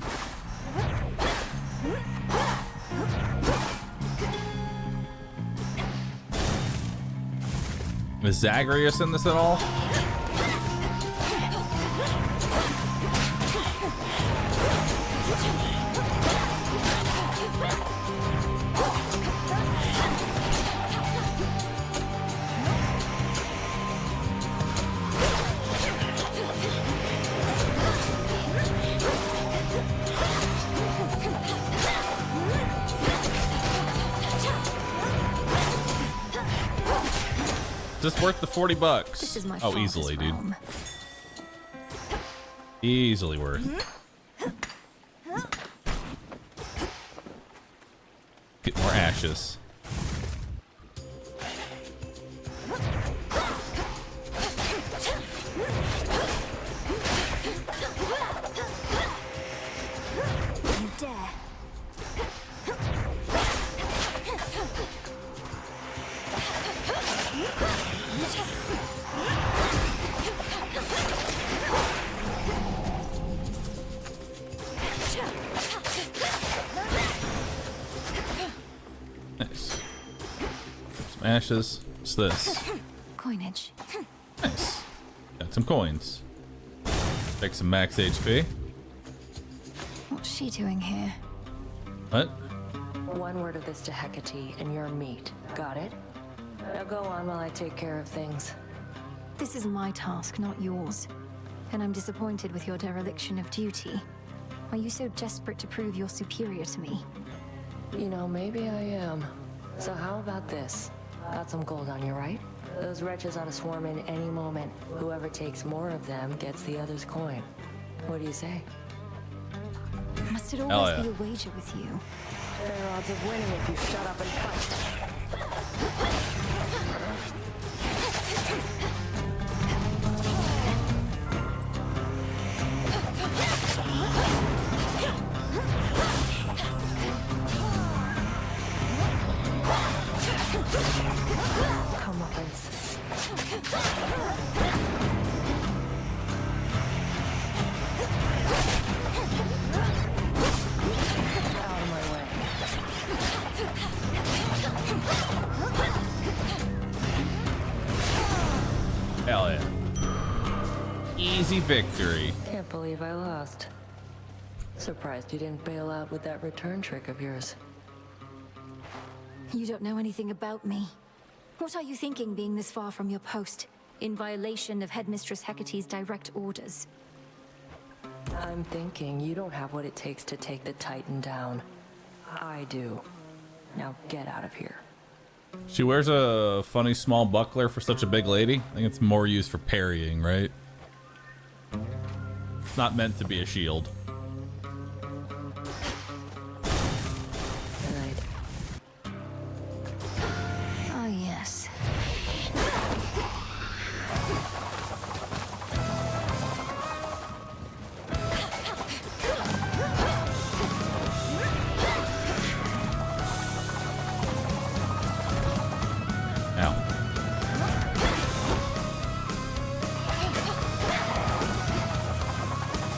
Is Zagreus in this at all? Is this worth the $40? This is my oh, easily, dude. realm. Easily worth. Get more ashes. You dare. Nice. Some ashes. What's this? Coinage. Nice. Got some coins. Take some max HP. What's she doing here? What? One word of this to Hecate, and you're meat. Got it? Now go on while I take care of things. This is my task, not yours. And I'm disappointed with your dereliction of duty. Are you so desperate to prove you're superior to me? You know, maybe I am. So how about this? Got some gold on you, right? Those wretches ought to swarm in any moment. Whoever takes more of them gets the other's coin. What do you say? Must it'd Hell always yeah. be a wager with you. Fair odds of winning if you shut up and fight. Comeuppance. Out of my way. Hell yeah. Easy victory. Can't believe I lost. Surprised you didn't bail out with that return trick of yours. You don't know anything about me. What are you thinking being this far from your post, in violation of Headmistress Hecate's direct orders? I'm thinking you don't have what it takes to take the Titan down. I do. Now get out of here. She wears a funny small buckler for such a big lady. I think it's more used for parrying, right? It's not meant to be a shield. Oh, yes. Ow.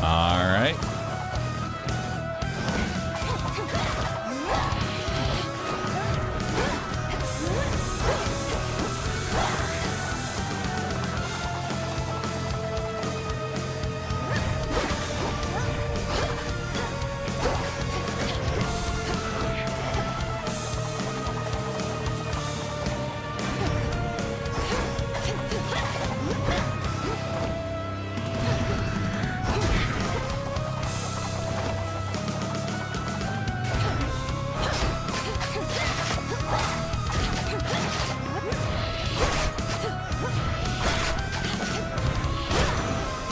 All right.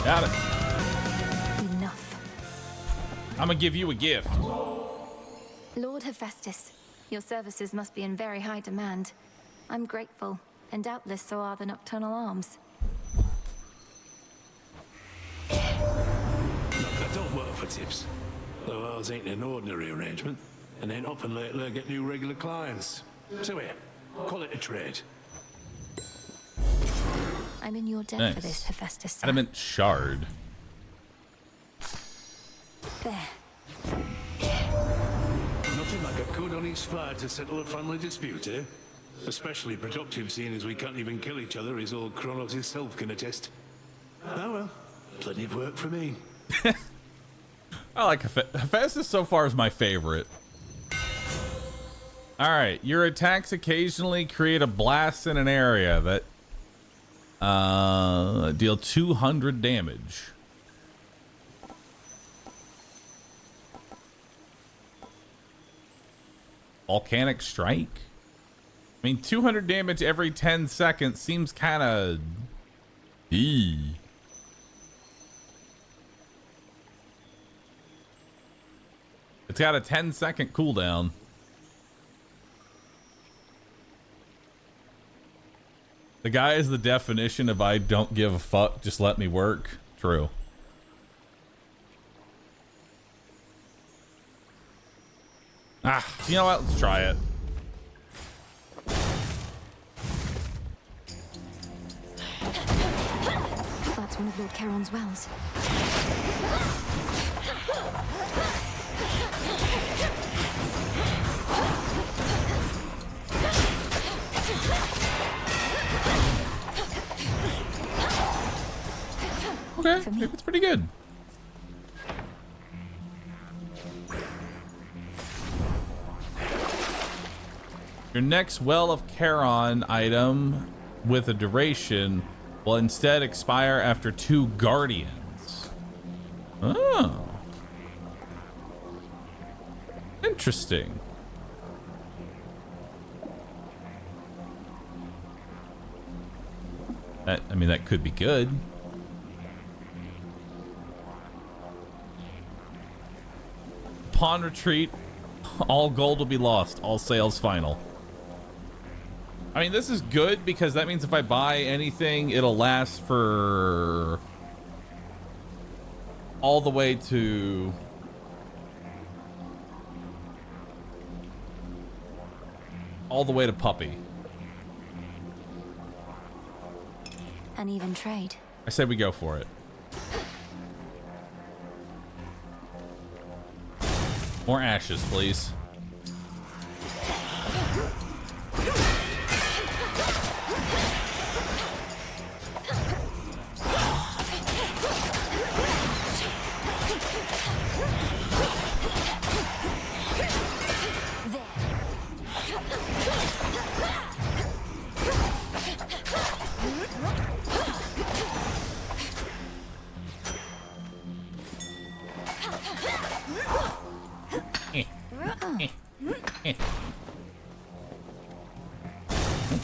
Got it. Enough. I'm gonna give you a gift. Lord Hephaestus, your services must be in very high demand. I'm grateful, and doubtless so are the nocturnal arms. That don't work for tips. Though ours ain't an ordinary arrangement, and ain't often lately I get new regular clients. So here, call it a trade. I'm in your debt Nice. for this, Hephaestus. Sir. Adamant shard. There. Nothing like a good honest fight to settle a family dispute, eh? Especially productive, seeing as we can't even kill each other, as old Kronos himself can attest. Oh well, plenty of work for me. I like Hephaestus so far is my favorite. All right, your attacks occasionally create a blast in an area that deal 200 damage. Volcanic strike? I mean, 200 damage every 10 seconds seems kind of... It's got a 10-second cooldown. The guy is the definition of I don't give a fuck, just let me work. True. Ah, you know what? Let's try it. That's one of Lord Charon's wells. Okay, I think it's pretty good. Your next Well of Charon item with a duration will instead expire after 2 guardians. Oh. Interesting. I mean, that could be good. Upon retreat, all gold will be lost. All sales final. I mean, this is good because that means if I buy anything, it'll last for all the way to puppy. An even trade. I said we go for it. More ashes, please.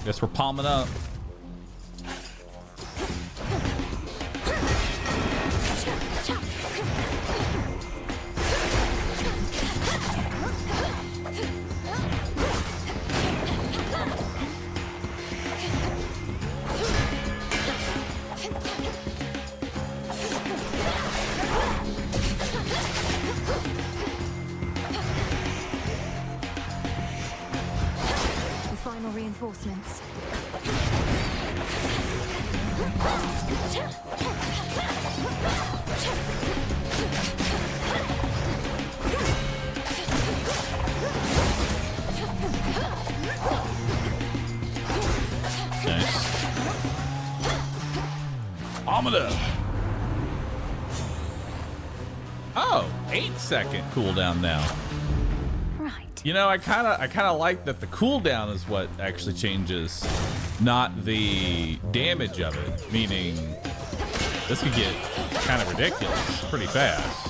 Guess we're palming up. The final reinforcements. Ominous. Oh, 8-second cooldown now. Right. You know, I kind of like that the cooldown is what actually changes, not the damage of it. Meaning, this could get kind of ridiculous pretty fast.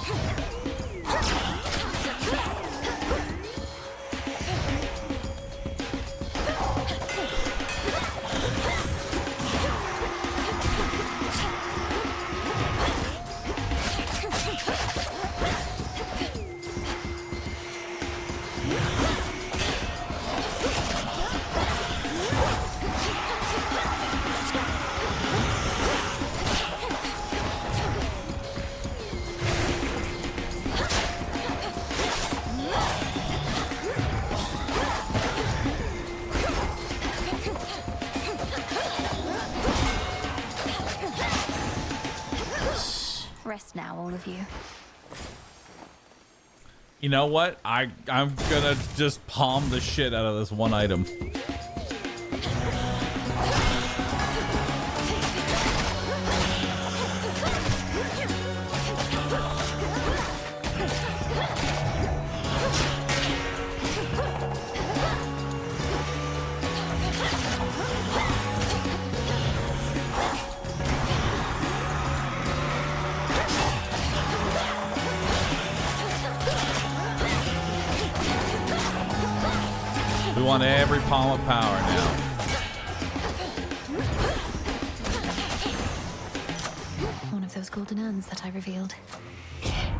Rest now, all of you. You know what? I'm gonna just palm the shit out of this one item. We want every palm of power now. One of those golden urns that I revealed.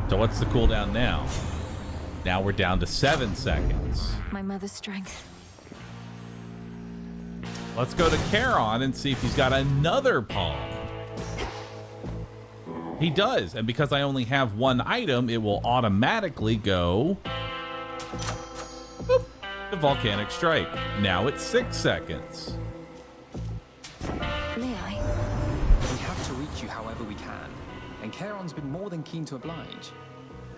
So what's the cooldown now? Now we're down to 7 seconds. My mother's strength. Let's go to Charon and see if he's got another palm. He does, and because I only have one item, it will automatically go boop, the volcanic strike. Now it's 6 seconds. May I? We have to reach you however we can, and Charon's been more than keen to oblige.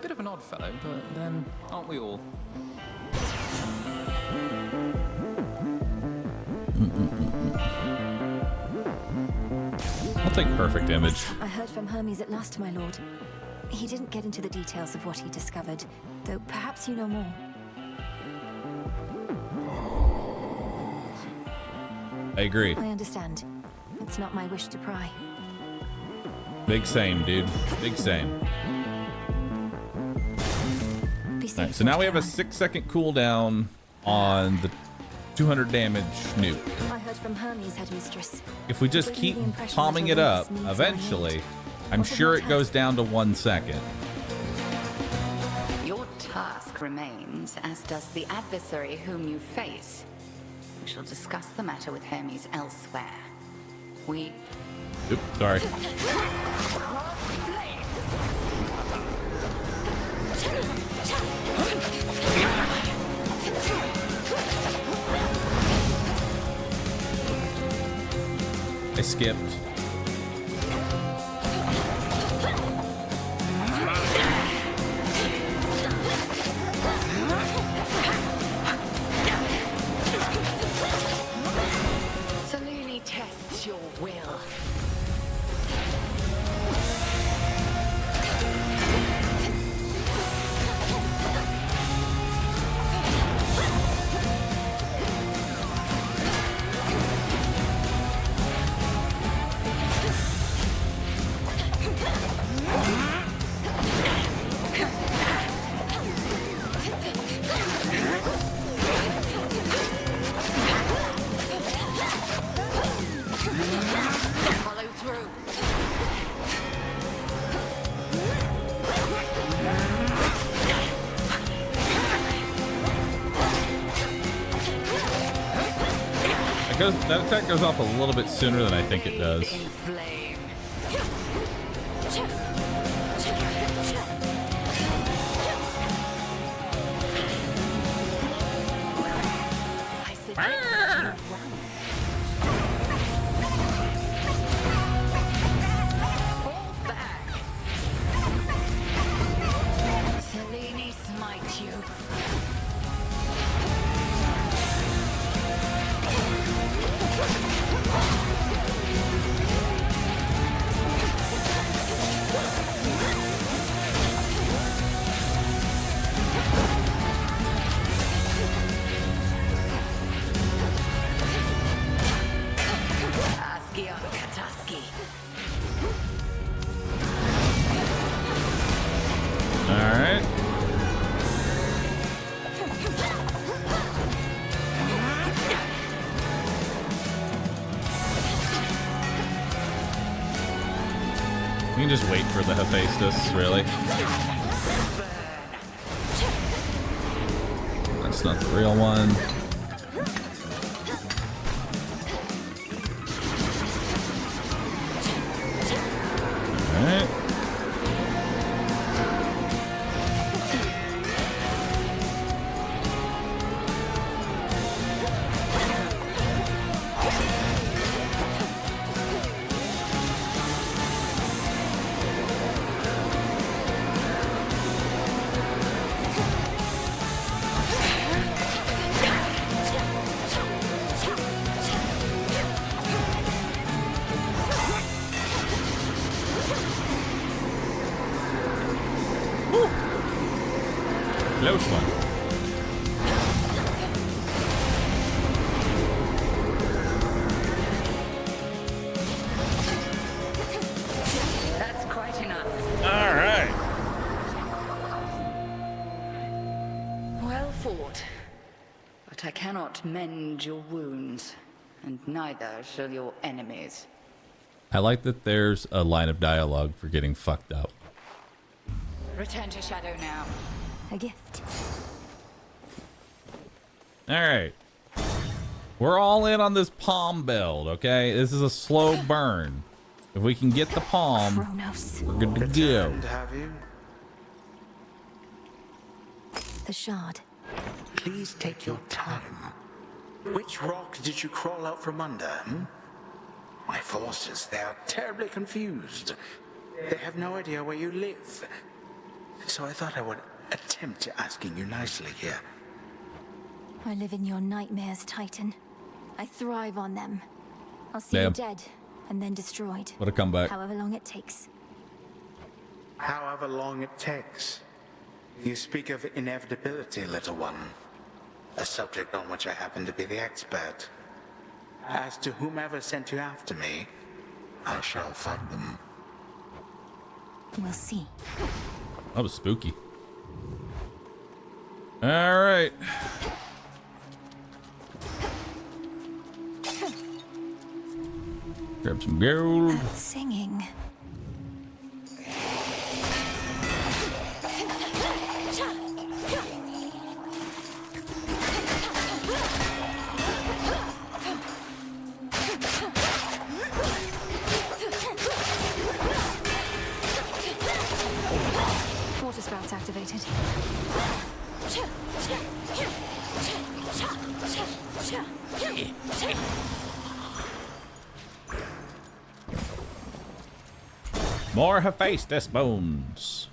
Bit of an odd fellow, but then aren't we all? I'll take perfect image. I heard from Hermes at last, my lord. He didn't get into the details of what he discovered, though perhaps you know more. I agree. I understand. It's not my wish to pry. Big same, dude. Big same. All right, so now we have a 6-second cooldown on the 200 damage nuke. I heard from Hermes, headmistress. If we just keep palming it up, eventually, I'm sure it goes down to 1 second. Your task remains, as does the adversary whom you face. We shall discuss the matter with Hermes elsewhere. We... Oops, sorry. I skipped. Salini tests your will. Follow through. That attack goes off a little bit sooner than I think it does. Flame. I suggest you run. Fall back. Salini smite you. Aski on Kataski. All right. You can just wait for the Hephaestus, really. That's not the real one. All right. Close one. That's quite enough. All right. Well fought. But I cannot mend your wounds, and neither shall your enemies. I like that there's a line of dialogue for getting fucked up. Return to Shadow now. A gift. All right. We're all in on this palm build, okay? This is a slow burn. If we can get the palm, we're good to go. Have you? The shard. Please take your time. Which rock did you crawl out from under? My forces, they are terribly confused. They have no idea where you live. So I thought I would attempt asking you nicely here. I live in your nightmares, Titan. I thrive on them. I'll see Damn. you dead and then destroyed. What a comeback. However long it takes. However long it takes. You speak of inevitability, little one. A subject on which I happen to be the expert. As to whomever sent you after me, I shall find them. We'll see. That was spooky. All right. Grab some gold. That singing. More Hephaestus bones.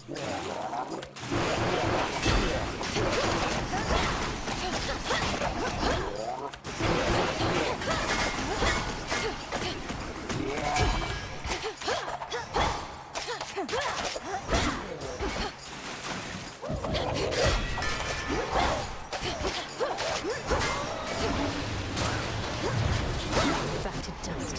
Back to dust.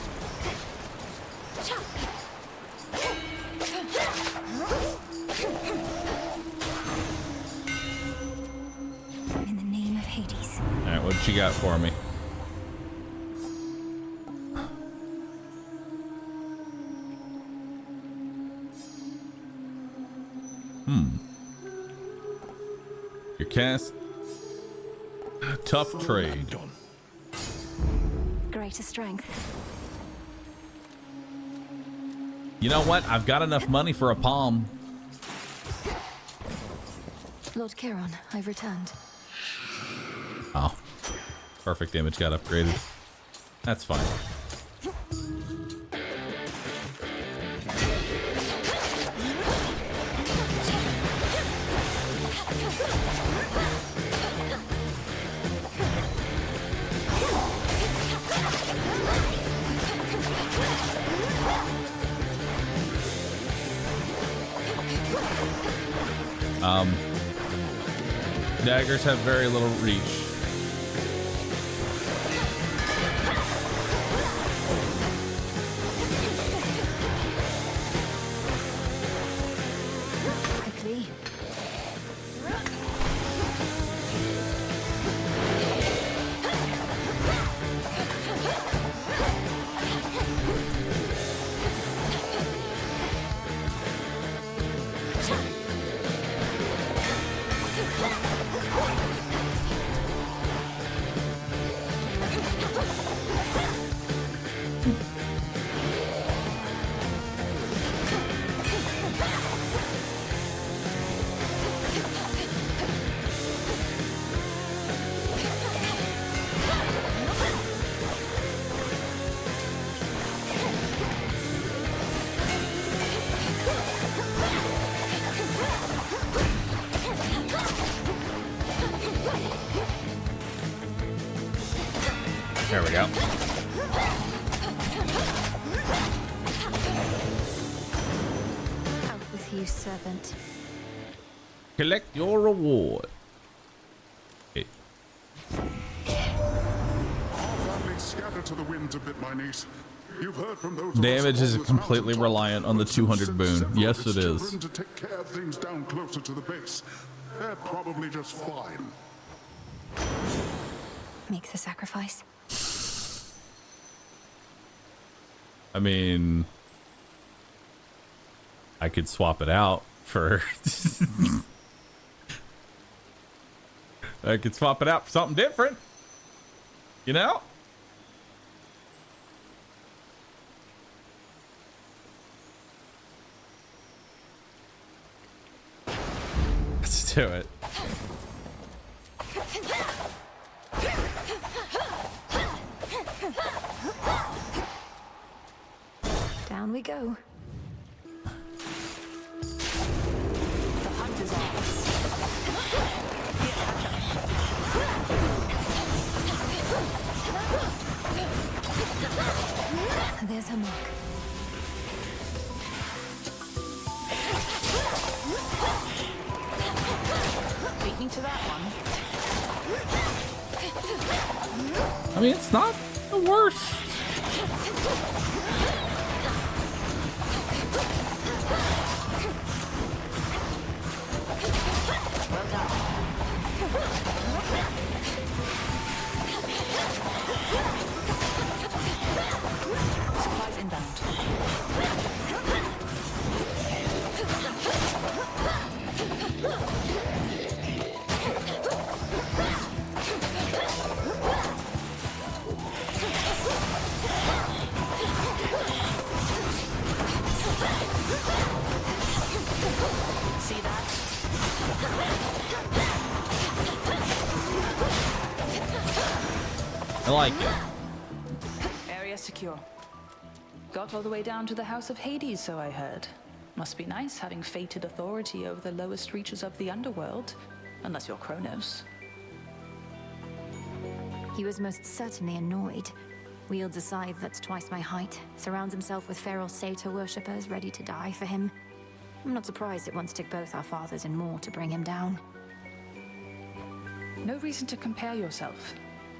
In the name of Hades. All right, what you got for me? Your cast. Tough trade. Greater strength. You know what? I've got enough money for a palm. Lord Chiron, I've returned. Oh. Perfect image got upgraded. That's fine. Daggers have very little reach. Quickly. There we go. Out with you, servant. Collect your reward. Okay. Our family scattered to the winds a bit, my niece. You've heard from those Damage is of us completely mountaintop, reliant on the but 200 sent boon. several Yes, of his it is. children to take care of things down closer to the base. They're probably just fine. Make the sacrifice. I mean, I could swap it out for... I could swap it out for something different. You know? Let's do it. Down we go. The hunt is ours. There's her mark. Beat me to that one. I mean, it's not the worst. Well done. Supplies inbound. See that? I like it. Area secure. Got all the way down to the House of Hades, so I heard. Must be nice having fated authority over the lowest reaches of the underworld. Unless you're Kronos. He was most certainly annoyed. Wields a scythe that's twice my height, surrounds himself with feral satyr worshippers ready to die for him. I'm not surprised it once took both our fathers and more to bring him down. No reason to compare yourself.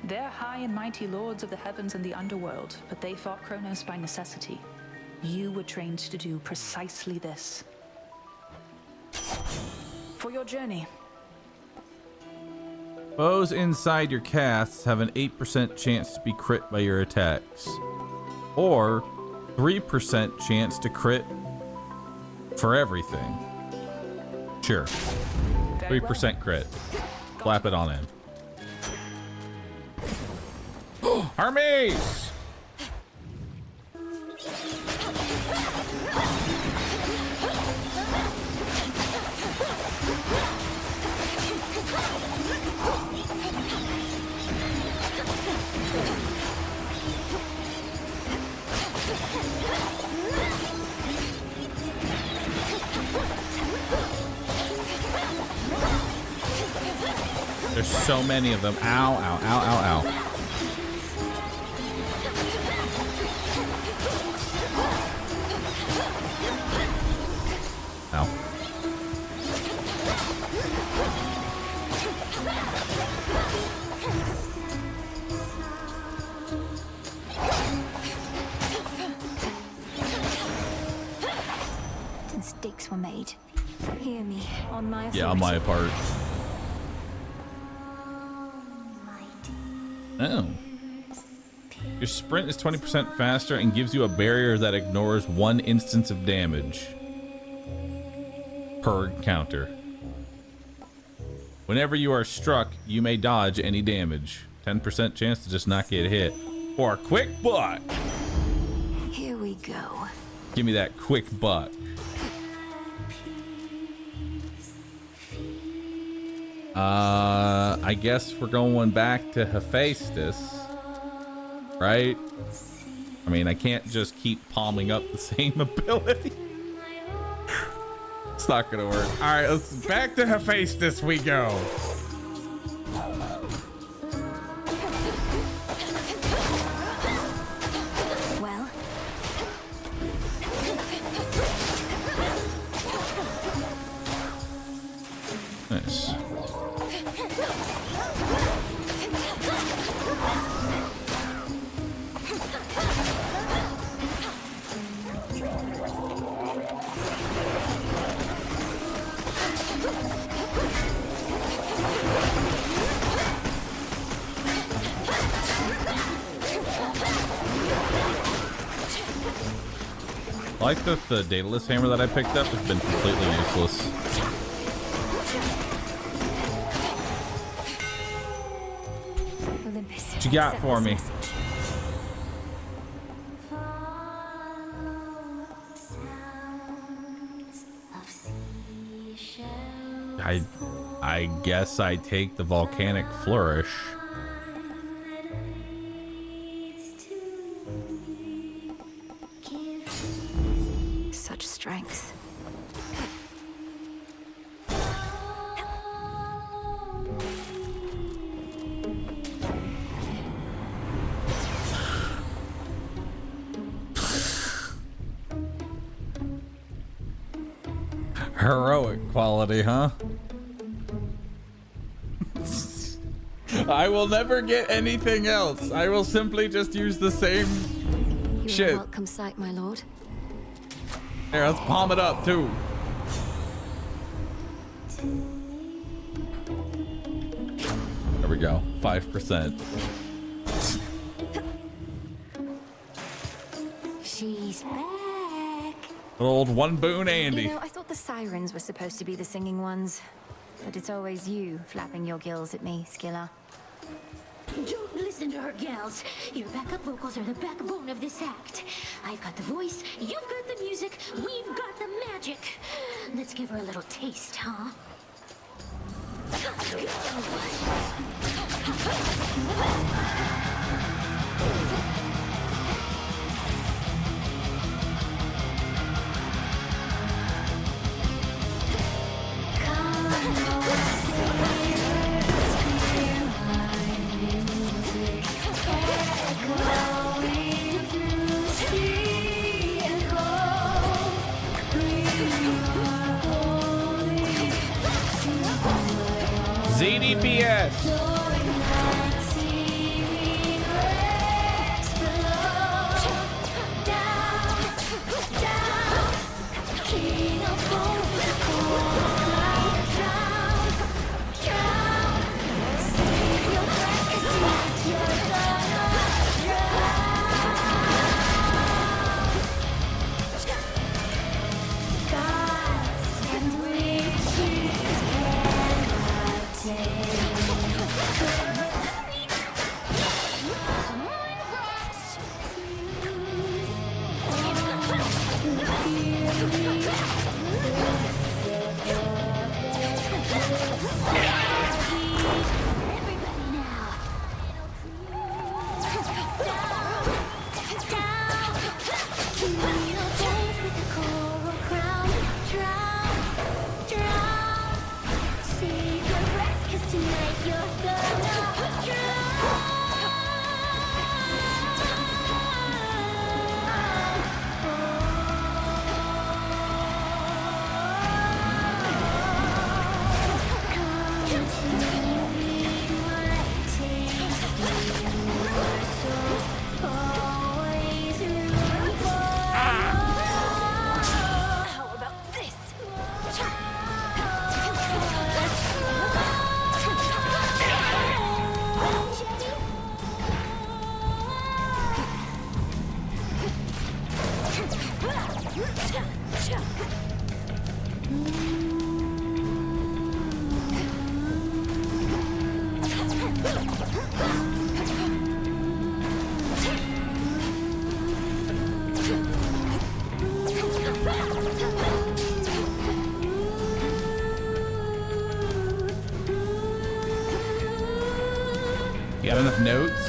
They're high and mighty lords of the heavens and the underworld, but they fought Kronos by necessity. You were trained to do precisely this. For your journey. Foes inside your casts have an 8% chance to be crit by your attacks. Or 3% chance to crit for everything. Sure. 3% crit. Slap it on in. Hermes! There's so many of them. Ow, ow, ow, ow, ow. Ow. Mistakes were made. Hear me on my authority. Yeah, on my part. Oh. Your sprint is 20% faster and gives you a barrier that ignores 1 instance of damage per encounter. Whenever you are struck, you may dodge any damage. 10% chance to just not get hit. Or a quick buck. Here we go. Give me that quick buck. I guess we're going back to Hephaestus, right? I mean, I can't just keep palming up the same ability. It's not gonna work. All right, let's back to Hephaestus we go. Well, nice. I like that the Daedalus hammer that I picked up has been completely useless. What you got for me? I guess I take the volcanic flourish. such strength. Heroic quality, huh? I will never get anything else. I will simply just use the same shit. You're a welcome sight, my lord. Here, let's palm it up too. There we go. 5%. She's back. Old one boon Andy. You know, I thought the sirens were supposed to be the singing ones, but it's always you flapping your gills at me, Skilla. Don't listen to her, gals. Your backup vocals are the backbone of this act. I've got the voice, you've got the music, we've got the magic. Let's give her a little taste, huh? FPS. You got enough notes?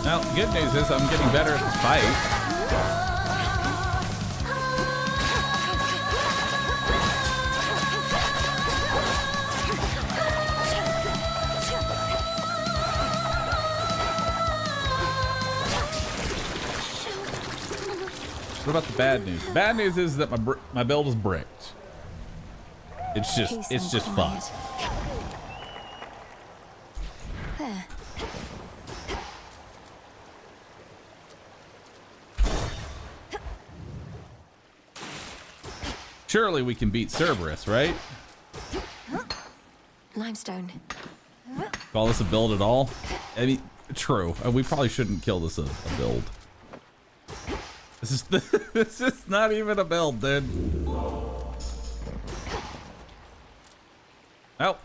Well, the good news is I'm getting better at the fight. What about the bad news? The bad news is that my build is bricked. It's just fun. There. Surely we can beat Cerberus, right? Limestone. Call this a build at all? I mean, true. We probably shouldn't kill this a build. This is not even a build, dude. Oh.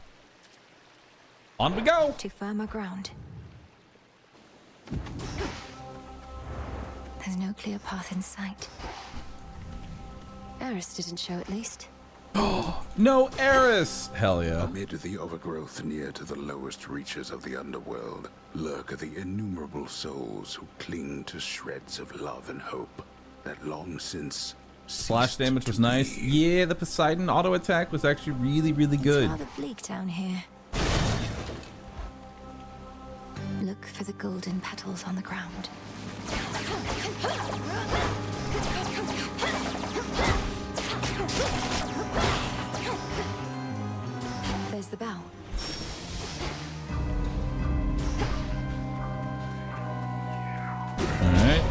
On we go. To firmer ground. There's no clear path in sight. Eris didn't show, at least. No Eris! Hell yeah. Amid the overgrowth near to the lowest reaches of the underworld lurk the innumerable souls who cling to shreds of love and hope that long since Splash damage was nice. Yeah, the Poseidon auto attack was actually really, really good. It's rather bleak down here. Look for the golden petals on the ground. There's the bow. All right.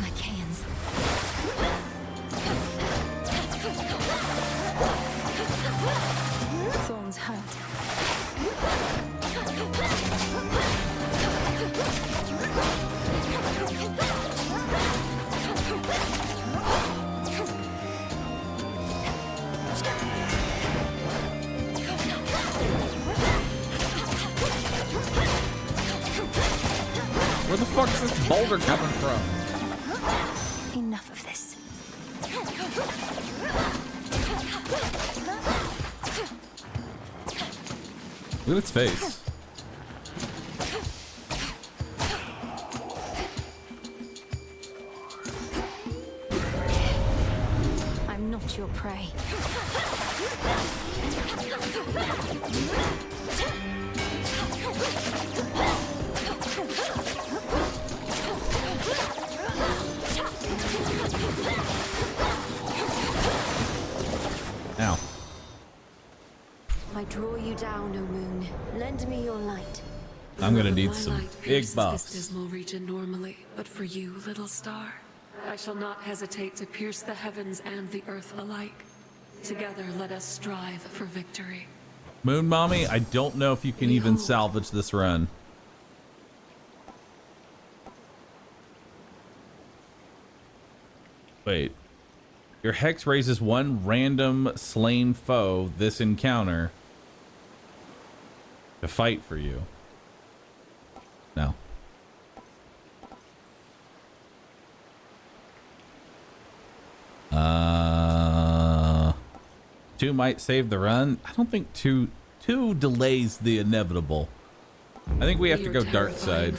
Lycaeans. Thorns hurt. fuck's this boulder coming from? Enough of this. Look at its face. I'm not your prey. Ow. I draw you down, O moon. Lend me your light. I'm gonna None of need my some light big pierces buffs. this dismal region normally, but for you, little star, I shall not hesitate to pierce the heavens and the earth alike. Together, let us strive for victory. Moon Mommy, I don't know if you can even salvage this run. Wait. Your hex raises one random slain foe this encounter to fight for you. No. Two might save the run. I don't think two delays the inevitable. I think we have to go dark side.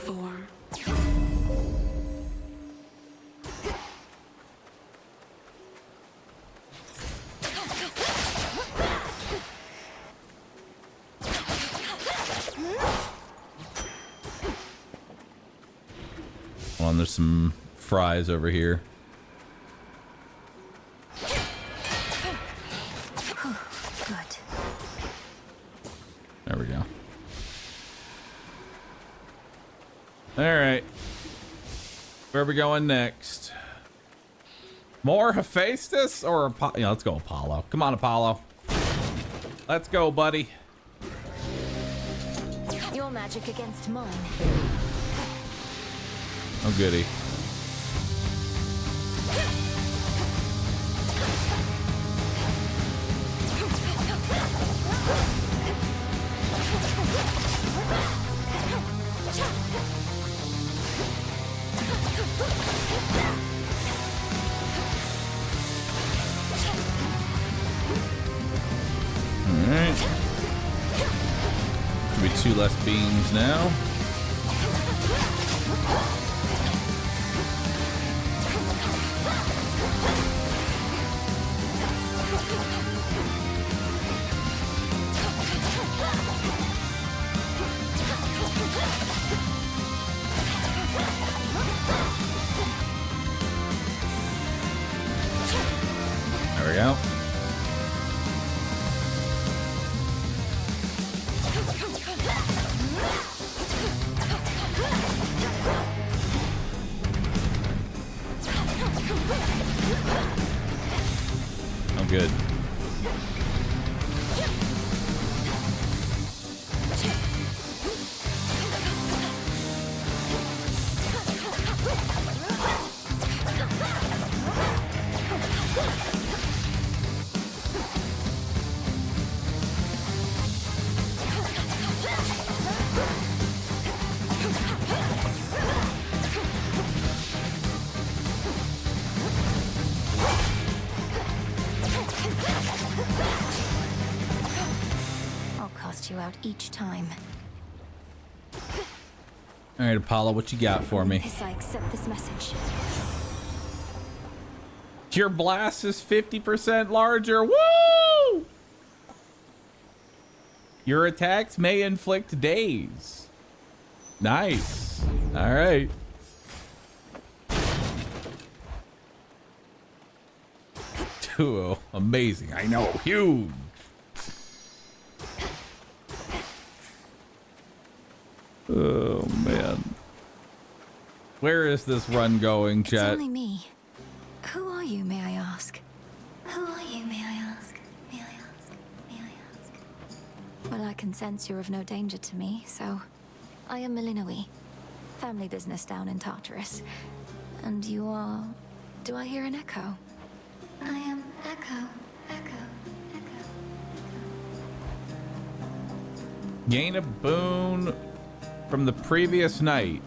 Hold on, there's some fries over here. Good. There we go. All right. Where are we going next? More Hephaestus or Apollo? Yeah, let's go Apollo. Come on, Apollo. Let's go, buddy. Your magic against mine. Oh, goody. Alright. Should be 2 less beams now. There we go. Oh, good. I'll cast you out each time. All right, Apollo, what you got for me? Olympus, I accept this message. Your blast is 50% larger. Woo! Your attacks may inflict daze. Nice. All right. Duo. Amazing. I know. Huge. Oh, man. Where is this run going, It's chat? only me. Who are you, may I ask? Who are you, may I ask? May I ask? May I ask? Well, I can sense you're of no danger to me, so... I am Melinoe. Family business down in Tartarus. And you are... Do I hear an echo? I am Echo. Gain a boon from the previous night.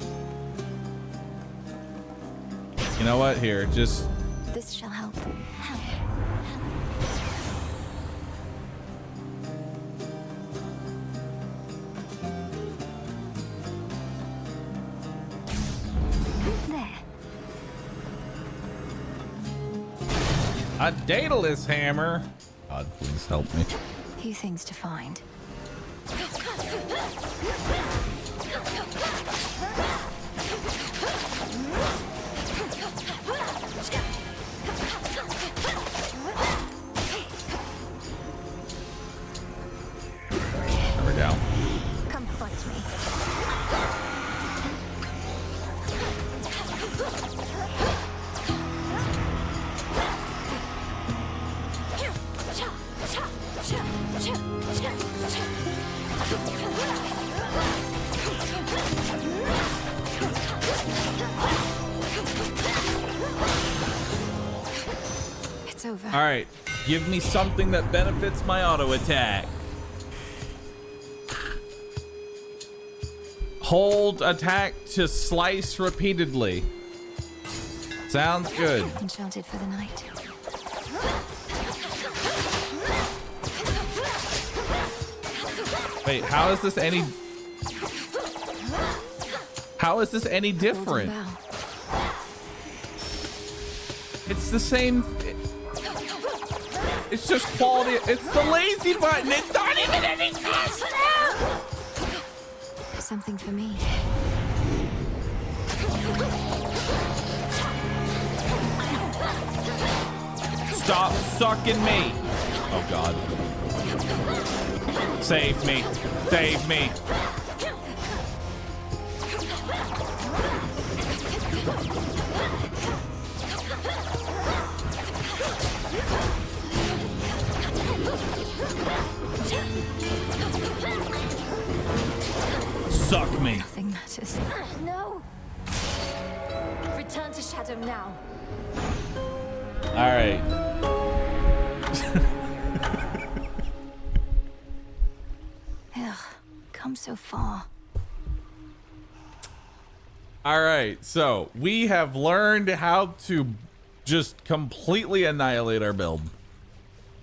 know what? Here, just... This shall help. Help. There. A Daedalus hammer. God, please help me. Few things to find. We're down. Come fight me. It's over. All right, give me something that benefits my auto attack. Hold attack to slice repeatedly. Sounds good. Enchanted for the night. Wait, how is this any... How is this any different? It's the same... It's just quality... It's the lazy button! It's not even any faster! Something for me. Stop sucking me! Oh God. Save me. Save me. Suck me. Nothing matters. No. Return to Shadow now. All right. Ugh, come so far. All right, so we have learned how to just completely annihilate our build.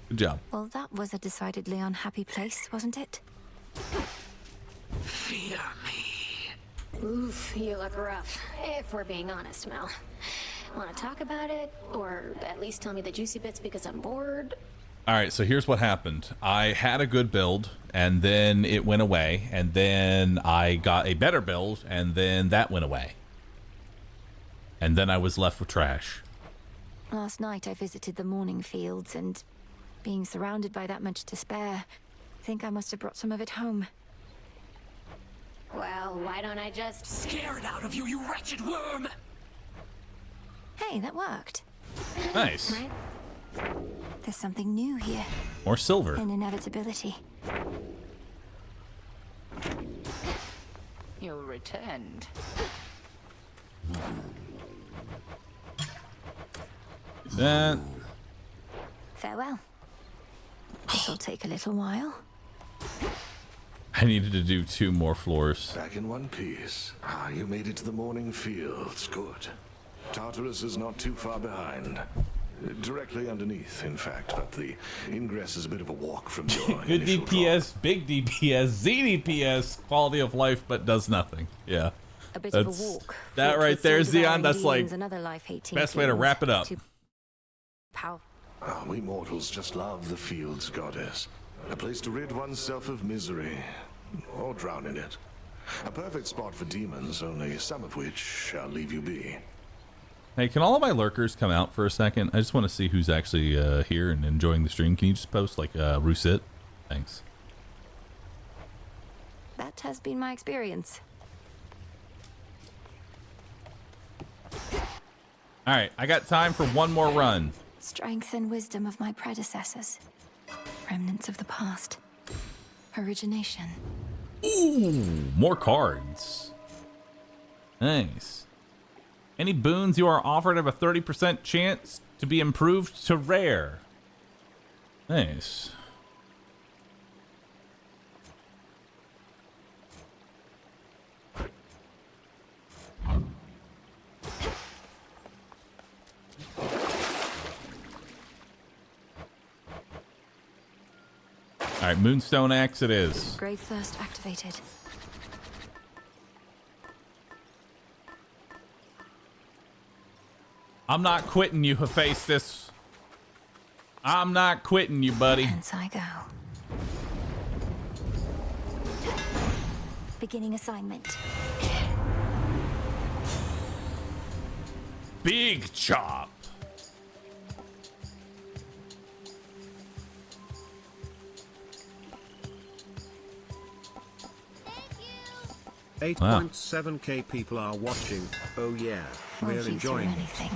Good job. Well, that was a decidedly unhappy place, wasn't it? Fear me. Oof, you look rough. If we're being honest, Mel. Want to talk about it? Or at least tell me the juicy bits because I'm bored? All right, so here's what happened. I had a good build, and then it went away, and then I got a better build, and then that went away. And then I was left with trash. Last night I visited the Morning Fields, and being surrounded by that much despair, I think I must have brought some of it home. Well, why don't I just scare it out of you, you wretched worm? Hey, that worked. Nice. Right? There's something new here. More silver. An inevitability. You returned. That. Farewell. This will take a little while. I needed to do 2 more floors. Back in one piece. Ah, you made it to the morning fields. Good. Tartarus is not too far behind. Directly underneath, in fact, but the ingress is a bit of a walk from your Good initial DPS, big DPS, ZDPS, quality of life, but does nothing. Yeah. A bit of a walk. That right there, Xeon, that's like best way to wrap it up. Pow. Oh, we mortals just love the fields, goddess. A place to rid oneself of misery, or drown in it. A perfect spot for demons, only some of which shall leave you be. Hey, can all of my lurkers come out for a second? I just want to see who's actually here and enjoying the stream. Can you just post like Rousset? Thanks. That has been my experience. All right, I got time for one more run. Strength and wisdom of my predecessors. Remnants of the past. Origination. Ooh, more cards. Nice. Any boons you are offered have a 30% chance to be improved to rare. Nice. All right, Moonstone Axe it is. Grave Thirst activated. I'm not quitting you, Hephaestus. I'm not quitting you, buddy. Hence I go. Beginning assignment. Big chop. Wow. 8.7k people are watching. Oh yeah, we're enjoying it.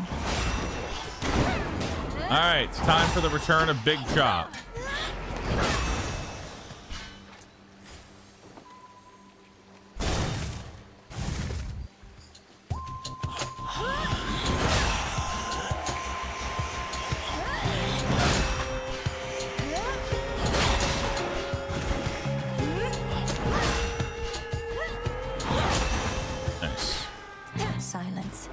All right, it's time for the return of Big Chop. Silence.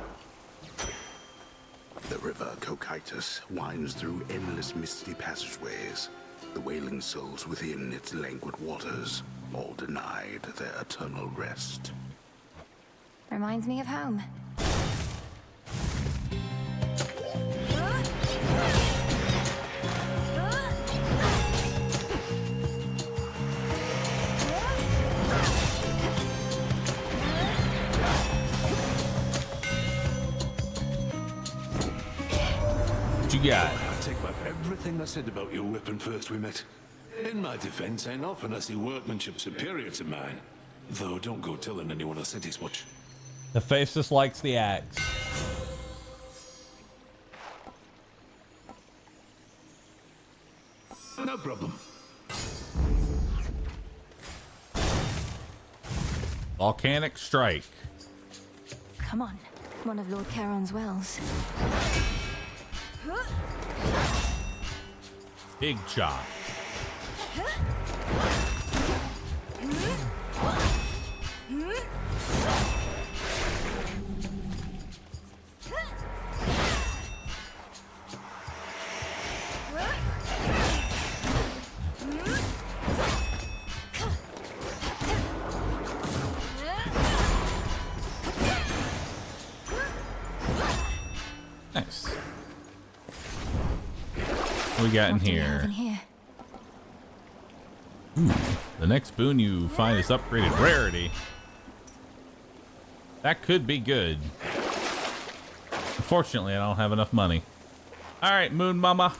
The river Cocytus winds through endless misty passageways. The wailing souls within its languid waters, all denied their eternal rest. Reminds me of home. You got? I take back everything I said about your weapon first we met. In my defense, ain't often I see workmanship superior to mine. Though don't go telling anyone I said as much. Hephaestus likes the axe. No problem. Volcanic strike. Come on. One of Lord Charon's wells. Big chop. Nice. What we got in here? Ooh, the next boon you find is upgraded rarity. That could be good. Unfortunately, I don't have enough money. All right, Moon Mama.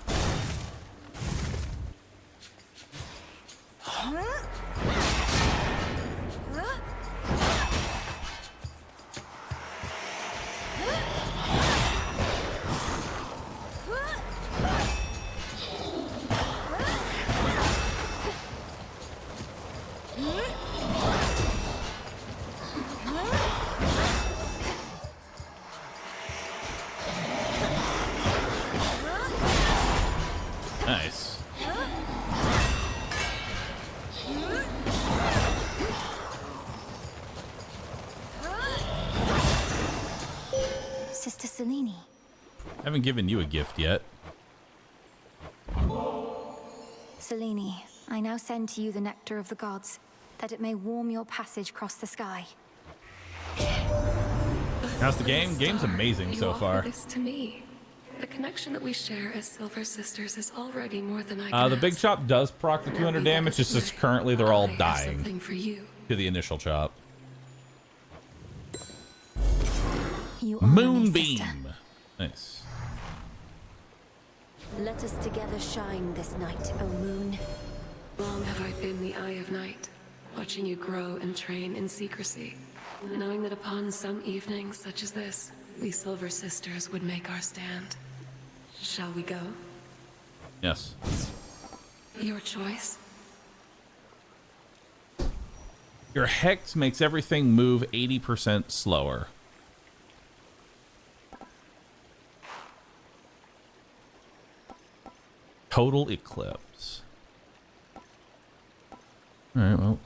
Nice. Sister Selene. Haven't given you a gift yet. Selene, I now send to you the nectar of the gods, that it may warm your passage across the sky. How's the game? Game's amazing so far. This to me. The connection that we share as Silver Sisters is already more than I can The big chop does proc the 200 damage. It's just currently they're all dying something for you. to the initial chop. You honor me, Moonbeam. sister. Nice. Let us together shine this night, O moon. Long have I been the Eye of Night, watching you grow and train in secrecy, knowing that upon some evenings such as this, we Silver Sisters would make our stand. Shall we go? Yes. Your choice? Your hex makes everything move 80% slower. Total eclipse. All right, well.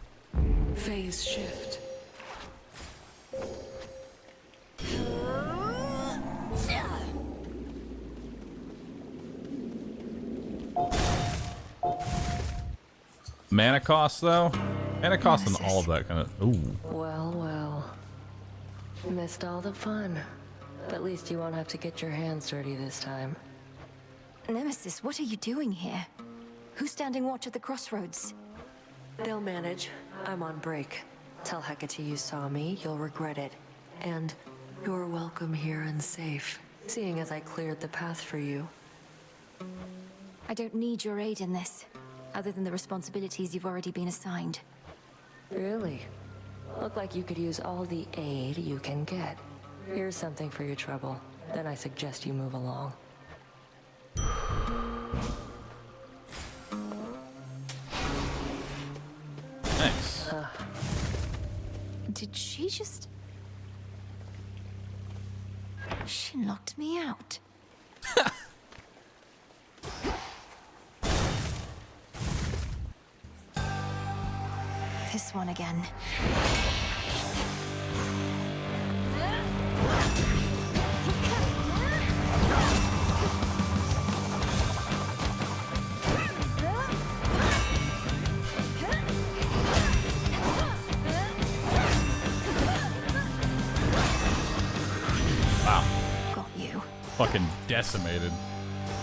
Phase shift. Mana cost though? Mana cost and all of that kind of. Ooh. Well, well. Missed all the fun. But at least you won't have to get your hands dirty this time. Nemesis, what are you doing here? Who's standing watch at the crossroads? They'll manage. I'm on break. Tell Hecate you saw me, you'll regret it. And you're welcome here and safe, seeing as I cleared the path for you. I don't need your aid in this, other than the responsibilities you've already been assigned. Really? Look like you could use all the aid you can get. Here's something for your trouble. Then I suggest you move along. Thanks. Did she just... She locked me out. This one again. Wow. Got you. Fucking decimated.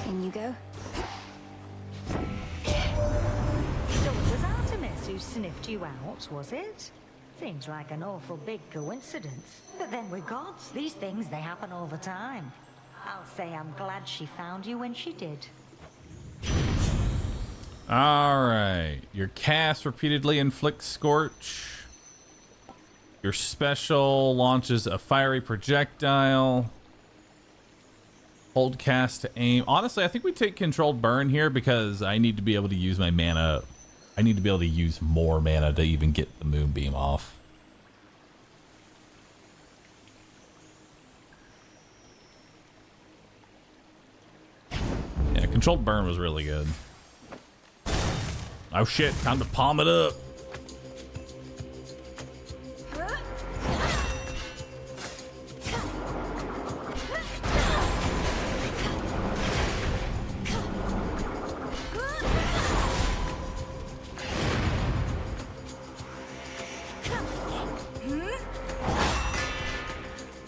In you go. So it was Artemis who sniffed you out, was it? Seems like an awful big coincidence. But then we're gods. These things, they happen all the time. I'll say I'm glad she found you when she did. Alright. Your cast repeatedly inflicts Scorch. Your special launches a fiery projectile. Hold cast to aim. Honestly, I think we take controlled burn here because I need to be able to use my mana. I need to be able to use more mana to even get the moonbeam off. Yeah, controlled burn was really good. Oh shit, time to palm it up.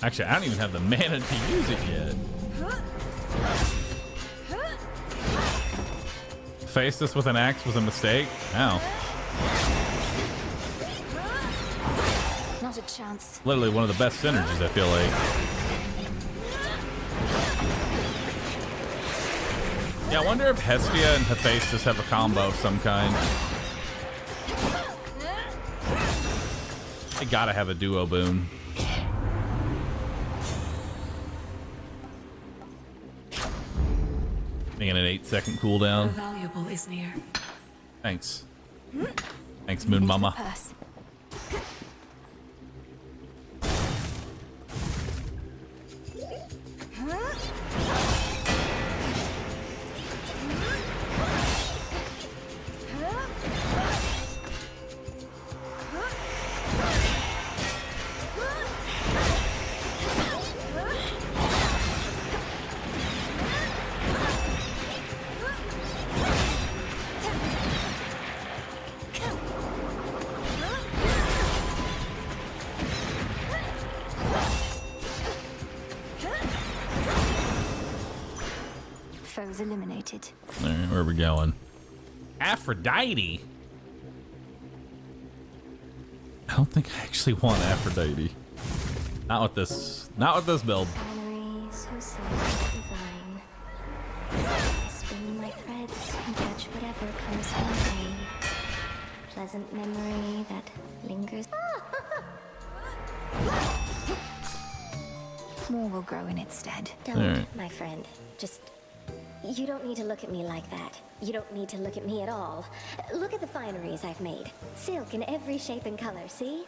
Actually, I don't even have the mana to use it yet. Face this with an axe was a mistake? Ow. Not a chance. Literally one of the best synergies, I feel like. Yeah, I wonder if Hestia and Hephaestus have a combo of some kind. They gotta have a duo boon. Making an 8-second The cooldown. valuable is near. Thanks. Thanks, Moon Mama. Foes eliminated. All right, where are we going? Aphrodite? I don't think I actually want Aphrodite. Not with this build. Finery, so soft, divine. I spin my threads and catch whatever comes my way. Pleasant memory that lingers. More will grow in its stead. Don't, my friend. Just... You don't need to look at me like that. You don't need to look at me at all. Look at the fineries I've made. Silk in every shape and color, see?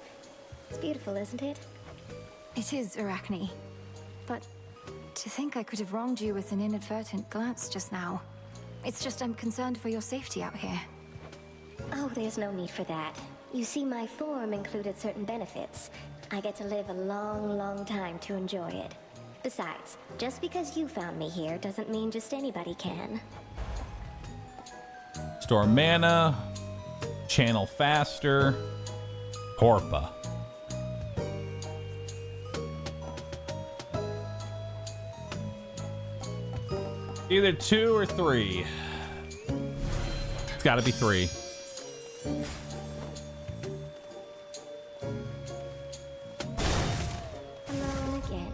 It's beautiful, isn't it? It is, Arachne. But to think I could have wronged you with an inadvertent glance just now. It's just I'm concerned for your safety out here. Oh, there's no need for that. You see, my form included certain benefits. I get to live a long, long time to enjoy it. Besides, just because you found me here doesn't mean just anybody can. Store mana. channel faster. Porpa. Either 2 or 3. It's got to be 3. Alone again.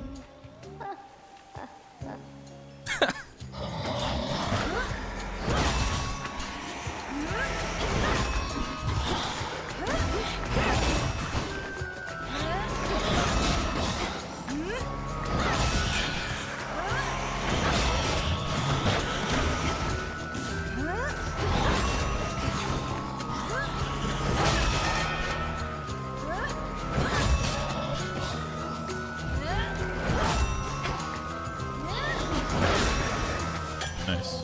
Nice.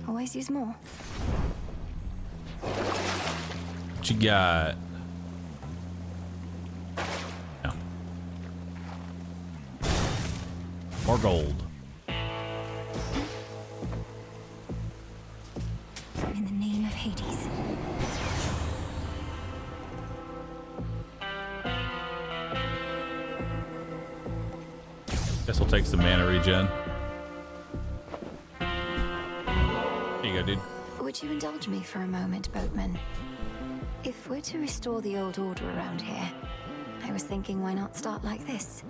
Always use more. What you got? No. More gold. In the name of Hades. Guess we'll take some mana regen. Here you go, dude. Would you indulge me for a moment, boatman? If we're to restore the old order around here, I was thinking why not start like this?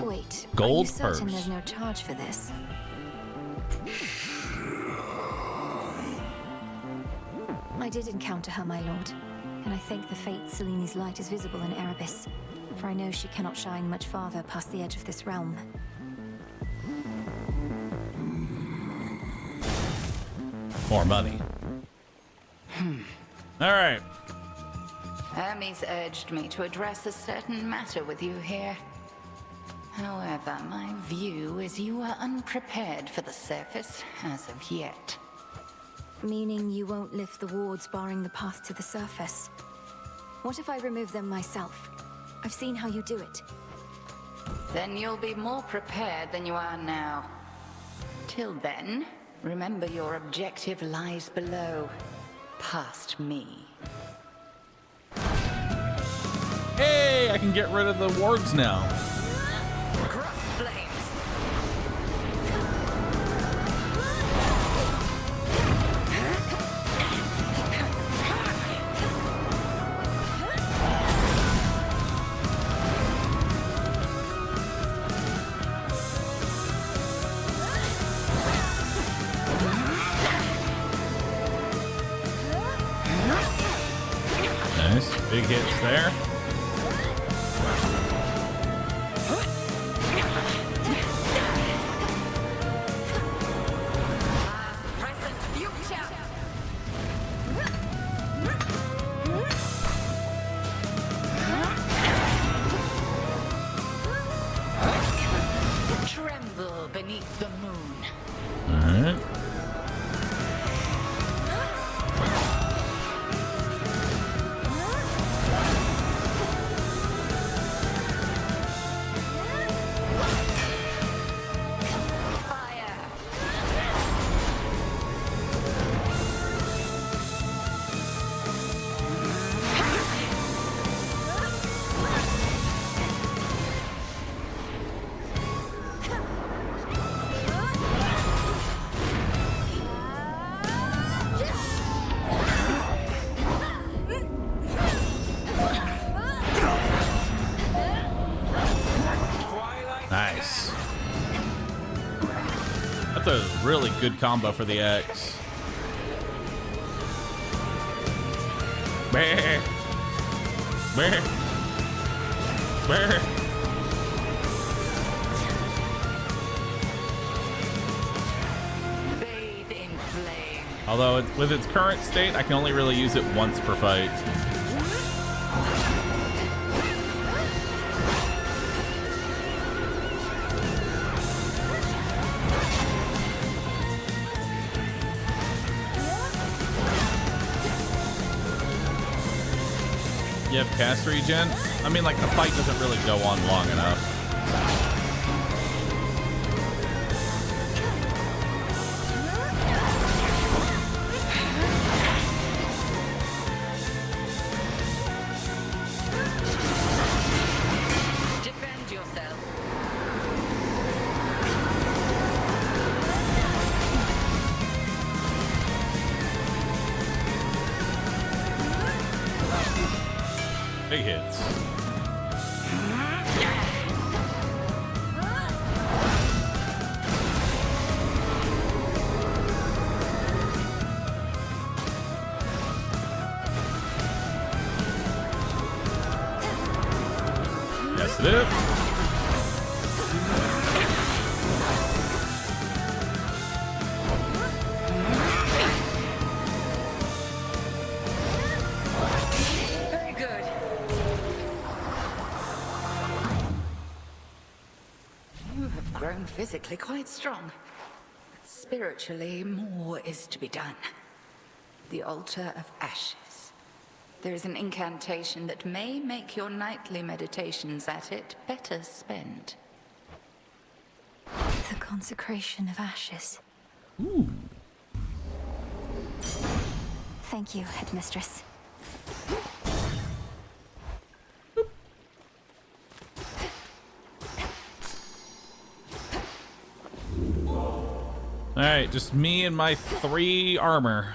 Wait, are you Gold certain purse. there's no charge for this? I did encounter her, my lord, and I think the fate Selene's light is visible in Erebus, for I know she cannot shine much farther past the edge of this realm. More money. All right. Hermes urged me to address a certain matter with you here. However, my view is you are unprepared for the surface as of yet. Meaning you won't lift the wards barring the path to the surface? What if I remove them myself? I've seen how you do it. Then you'll be more prepared than you are now. Till then, remember your objective lies below, past me. Hey, I can get rid of the wards now. Cross flames. Nice. Big hits there. Tremble beneath the moon. All right. Nice. That's a really good combo for the X. Bear. Bear. Bear. Bathe in flame. Although with its current state, I can only really use it once per fight. You have cast regen? I mean, like, the fight doesn't really go on long enough. Big hits. Yes, it is. Very good. You have grown physically quite strong. But spiritually, more is to be done. The altar of ashes. There is an incantation that may make your nightly meditations at it better spent. The consecration of ashes. Ooh. Thank you, headmistress. All right, just me and my 3 armor.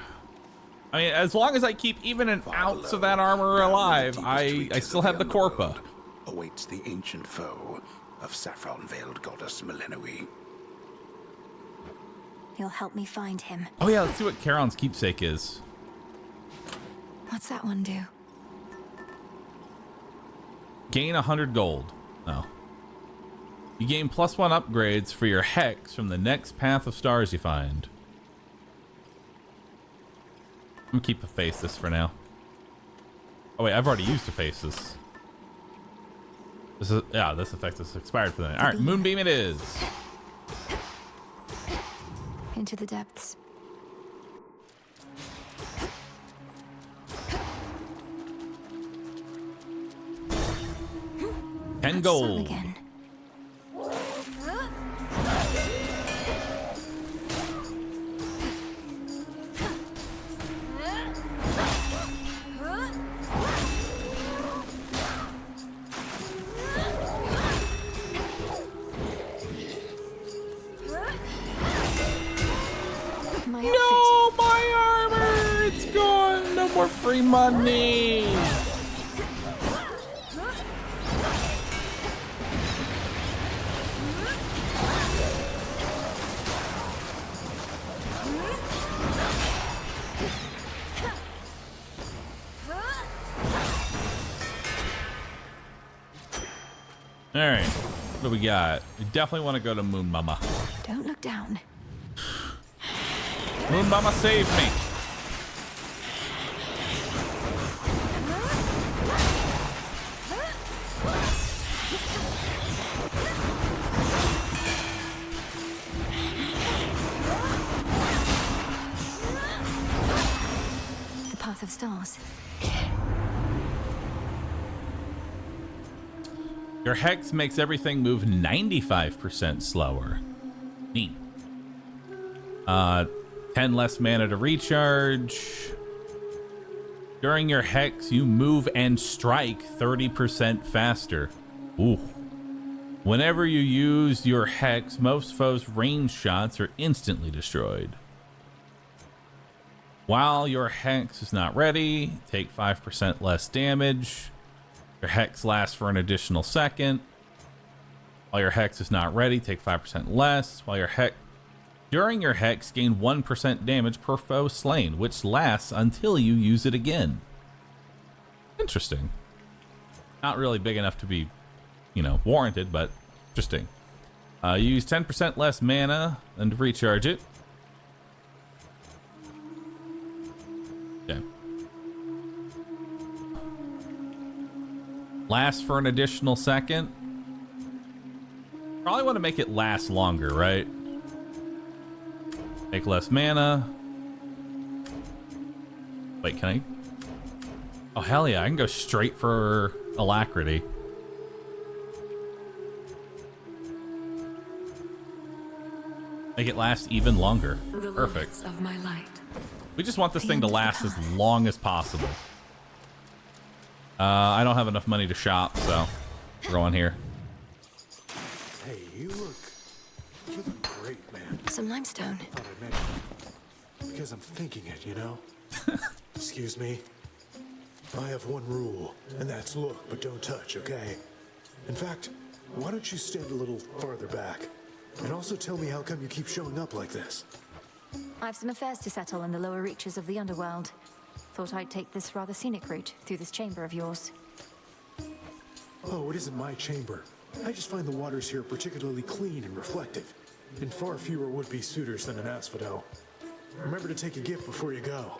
I mean, as long as I keep even an ounce of that armor alive, I still have the Corpa. Awaits the ancient foe of saffron-veiled goddess Melenoi. You'll help me find him. Oh yeah, let's see what Charon's keepsake is. What's that one do? Gain 100 gold. Oh. You gain +1 upgrades for your hex from the next path of stars you find. I'm gonna keep Ephasis for now. Oh wait, I've already used Ephasis. This is, yeah, this effect is expired for the night. All right, Moonbeam it is. Into the depths. $10 gold. Again. No, my armor! It's gone! No more free money! Alright, what do we got? We definitely want to go to Moon Mama. Don't look down. Moon Mama, save me! The path of stars. Your hex makes everything move 95% slower. Neat. 10 less mana to recharge. During your hex, you move and strike 30% faster. Ooh. Whenever you use your hex, most foes' range shots are instantly destroyed. While your hex is not ready, take 5% less damage. Your hex lasts for an additional second. While your hex is not ready, take 5% less. While your hex during your hex, gain 1% damage per foe slain, which lasts until you use it again. Interesting. Not really big enough to be, you know, warranted, but interesting. You use 10% less mana and to recharge it. Okay. Lasts for an additional second. Probably want to make it last longer, right? Make less mana. Wait, can I? Oh, hell yeah. I can go straight for Alacrity. Make it last even longer. Perfect. Of my light. We just want this thing to last as long as possible. I don't have enough money to shop, so we're going here. Hey, you look great, man. Some limestone. Thought I'd mention it. Because I'm thinking it, you know? Excuse me. I have one rule, and that's look, but don't touch, okay? In fact, why don't you stand a little farther back? And also tell me how come you keep showing up like this? I've some affairs to settle in the lower reaches of the underworld. Thought I'd take this rather scenic route through this chamber of yours. Oh, it isn't my chamber. I just find the waters here particularly clean and reflective, and far fewer would-be suitors than an asphodel. Remember to take a gift before you go.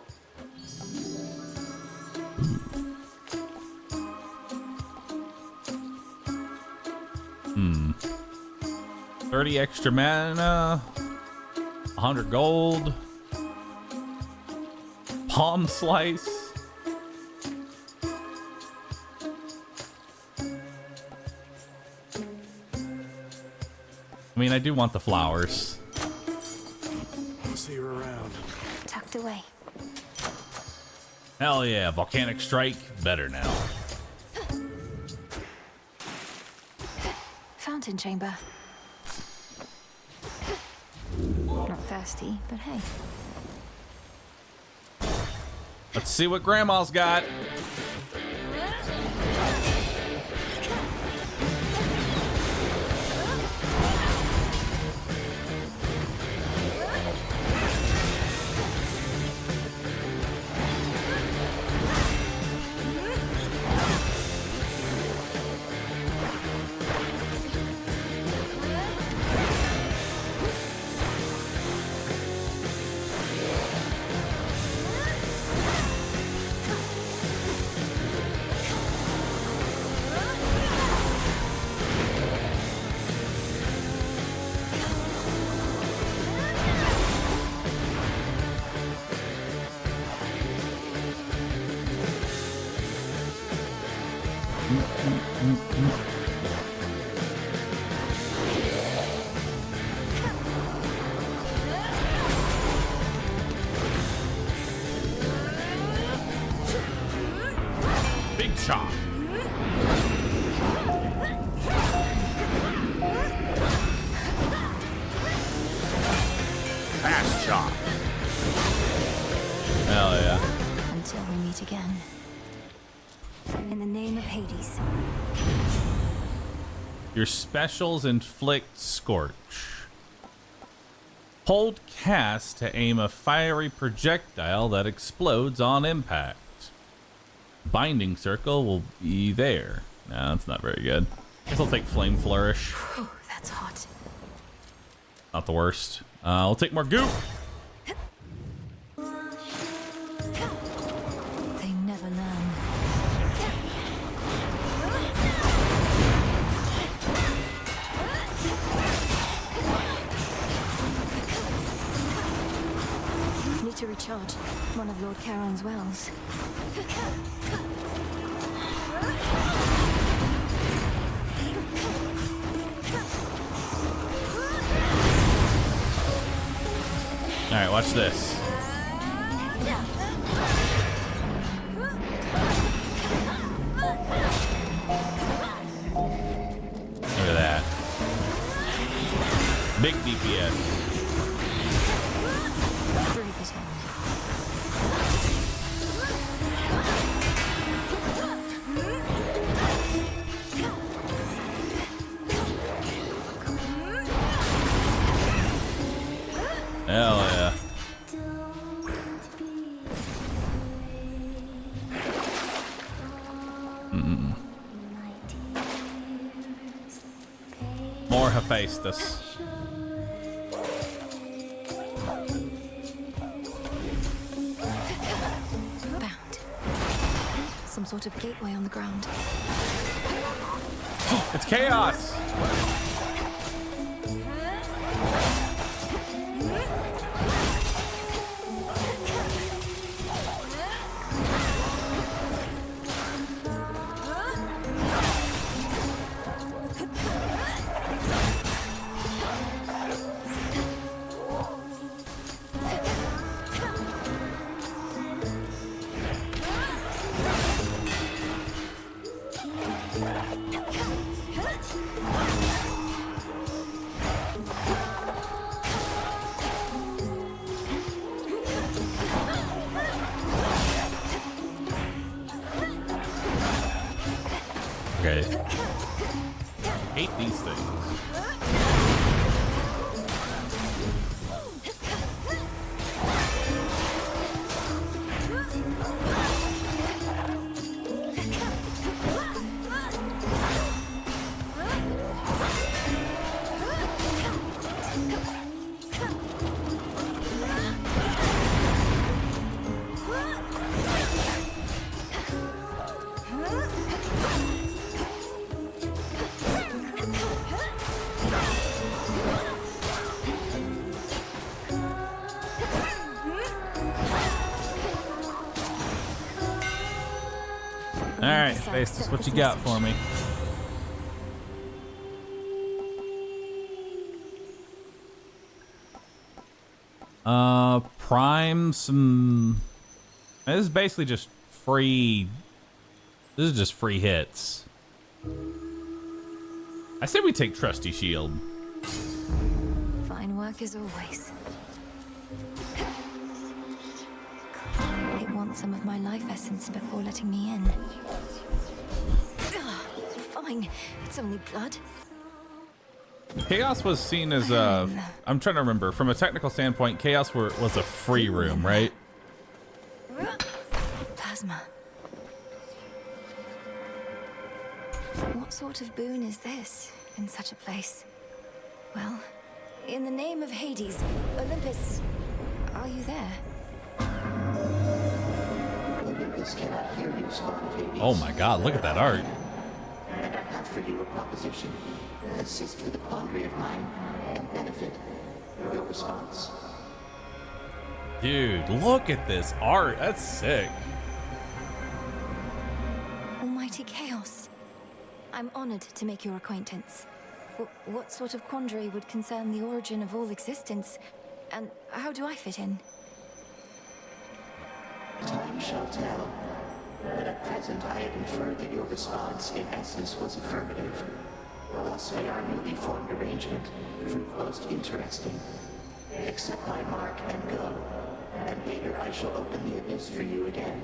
30 extra mana, 100 gold, palm slice. I mean, I do want the flowers. See you around. Tucked away. Hell yeah, volcanic strike, better now. Fountain chamber. Not thirsty, but hey. Let's see what Grandma's got. Big chop. Fast chop. Hell yeah. Until we meet again. In the name of Hades. Your specials inflict scorch. Hold cast to aim a fiery projectile that explodes on impact. Binding circle will be there. No, that's not very good. Guess I'll take flame flourish. Whew, that's hot. Not the worst. I'll take more goop. They never learn. Need to recharge one of Lord Charon's wells. All right, watch this. Look at that. Big DPS. Hell yeah. More Hephaestus. Bound. Some sort of gateway on the ground. It's chaos. Okay. Hate these things. All right, Faceless, what you got for me? Prime some. This is basically just free. This is just free hits. I say we take Trusty Shield. Fine work as always. It wants some of my life essence before letting me in. Fine, it's only blood. Chaos was seen as I'm trying to remember. From a technical standpoint, Chaos was a free room, right? Plasma. What sort of boon is this in such a place? Well, in the name of Hades, Olympus, are you there? Olympus cannot hear you, Spawn of Hades. Oh my God, look at that art. And I have for you a proposition. Assist with the quandary of mine and benefit your response. Dude, look at this art. That's sick. Almighty Chaos. I'm honored to make your acquaintance. What sort of quandary would concern the origin of all existence? And how do I fit in? Time shall tell. But at present I have inferred that your response in essence was affirmative. Thus may our newly formed arrangement prove most interesting. Accept my mark and go. And later I shall open the abyss for you again.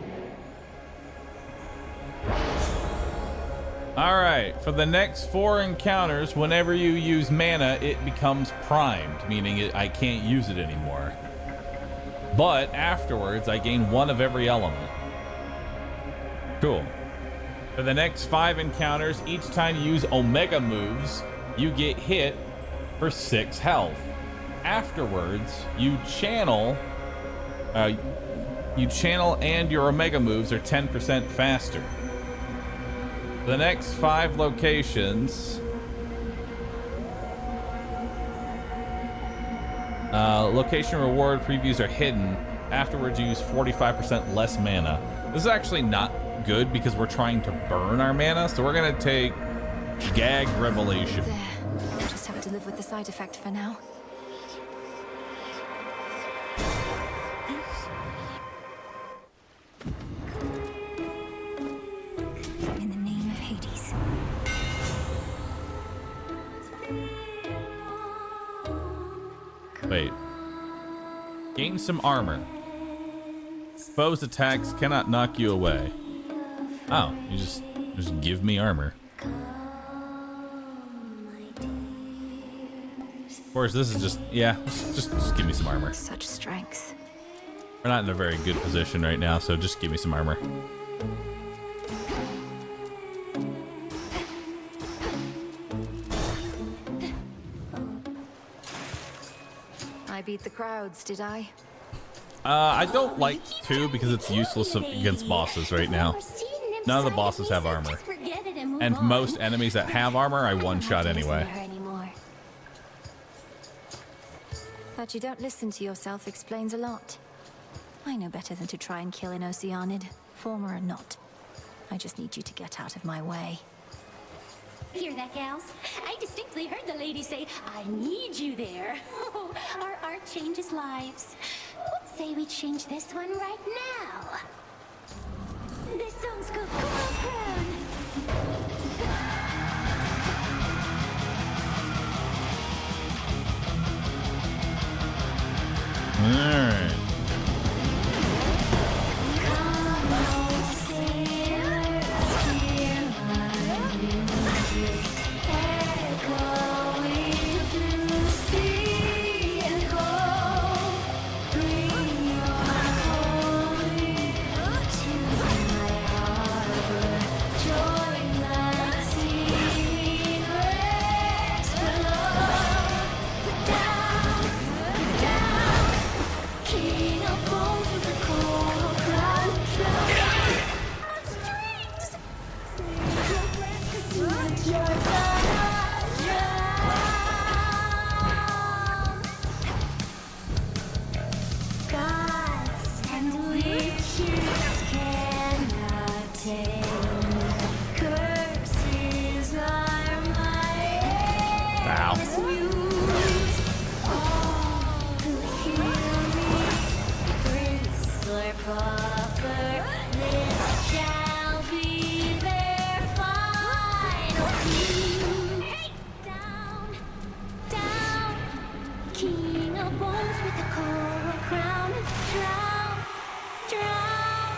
Alright, for the next 4 encounters, whenever you use mana, it becomes primed, meaning I can't use it anymore. But afterwards, I gain 1 of every element. Cool. For the next 5 encounters, each time you use Omega moves, you get hit for 6 health. Afterwards, you channel and your Omega moves are 10% faster. The next 5 locations, location reward previews are hidden. Afterwards, you use 45% less mana. This is actually not good because we're trying to burn our mana, so we're gonna take Gag Revelation. There. I'll just have to live with the side effect for now. In the name of Hades. Wait. Gain some armor. Foes' attacks cannot knock you away. Oh, you just give me armor. Of course, this is just, yeah, just give me some armor. Such strength. We're not in a very good position right now, so just give me some armor. I beat the crowds, did I? I don't like 2 because it's useless against bosses right now. None of the bosses have armor. And most enemies that have armor, I one-shot anyway. That you don't listen to yourself explains a lot. I know better than to try and kill an Oceanid, former or not. I just need you to get out of my way. Hear that, gals? I distinctly heard the lady say, I need you there. Oh, our art changes lives. Let's say we change this one right now. This song's called Coral Crown. Alright. you're gonna drown. Gods and witches cannot tame. Curses are my muse. All who hear me, prince or pauper, this shall be their final doom. Down, down, king of bones with a coral crown. Drown, drown,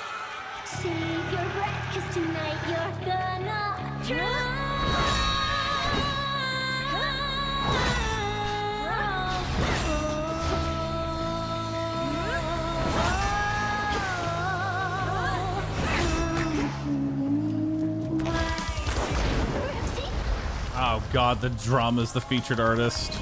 save your breath, 'cause tonight you're gonna drown. Oh god, the drum is the featured artist.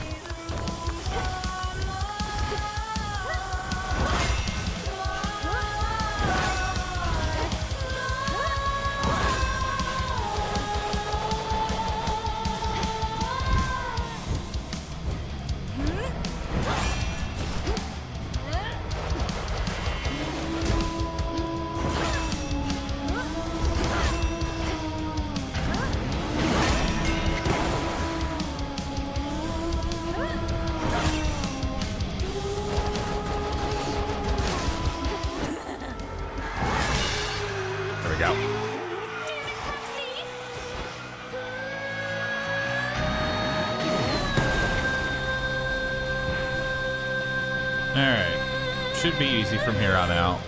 There we go. Alright. Should be easy from here on out.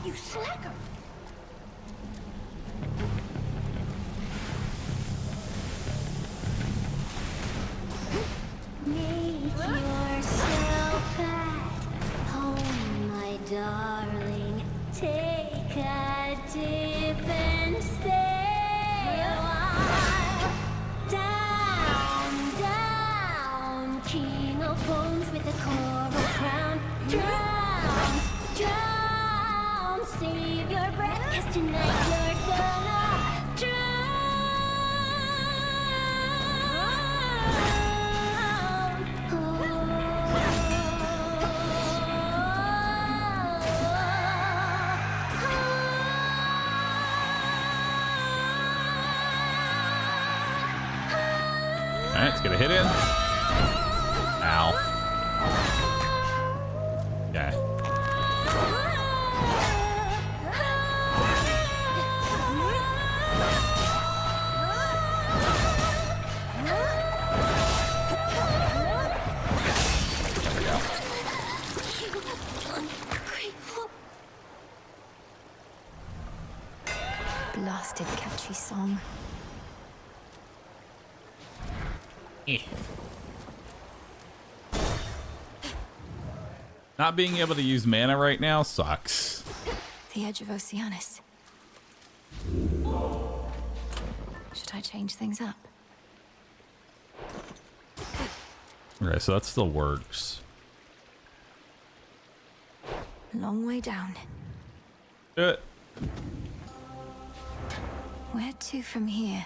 You slacker! Make yourself at home, my darling. Take a dip and stay a while. Down, down, king of bones with a coral crown. Drown, drown, save your breath, 'cause tonight you're gonna Alright, let's get a hit in. Ow. Okay. Blasted catchy song. Not being able to use mana right now sucks. The edge of Oceanus. Should I change things up? Okay, so that still works. Long way down. Do it. Where to from here?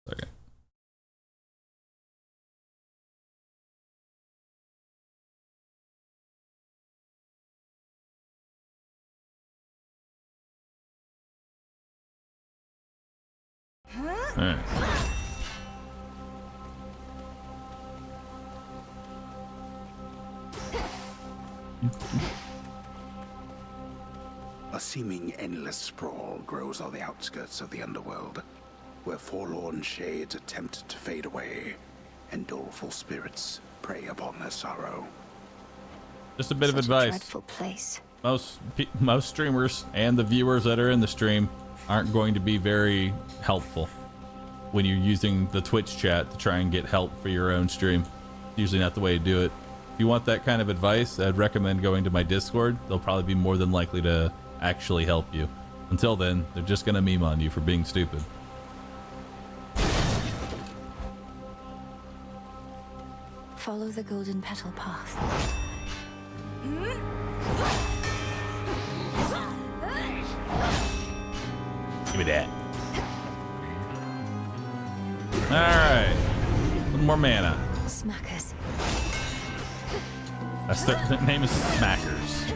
Okay. Alright. A seeming endless sprawl grows on the outskirts of the underworld, where forlorn shades attempt to fade away, and doleful spirits prey upon their sorrow. Just a bit of Such a advice. dreadful place. Most streamers and the viewers that are in the stream aren't going to be very helpful when you're using the Twitch chat to try and get help for your own stream. Usually not the way to do it. If you want that kind of advice, I'd recommend going to my Discord. They'll probably be more than likely to actually help you. Until then, they're just gonna meme on you for being stupid. Follow the golden petal path. Give me that. Alright. A little more mana. Smackers. That's their name is Smackers.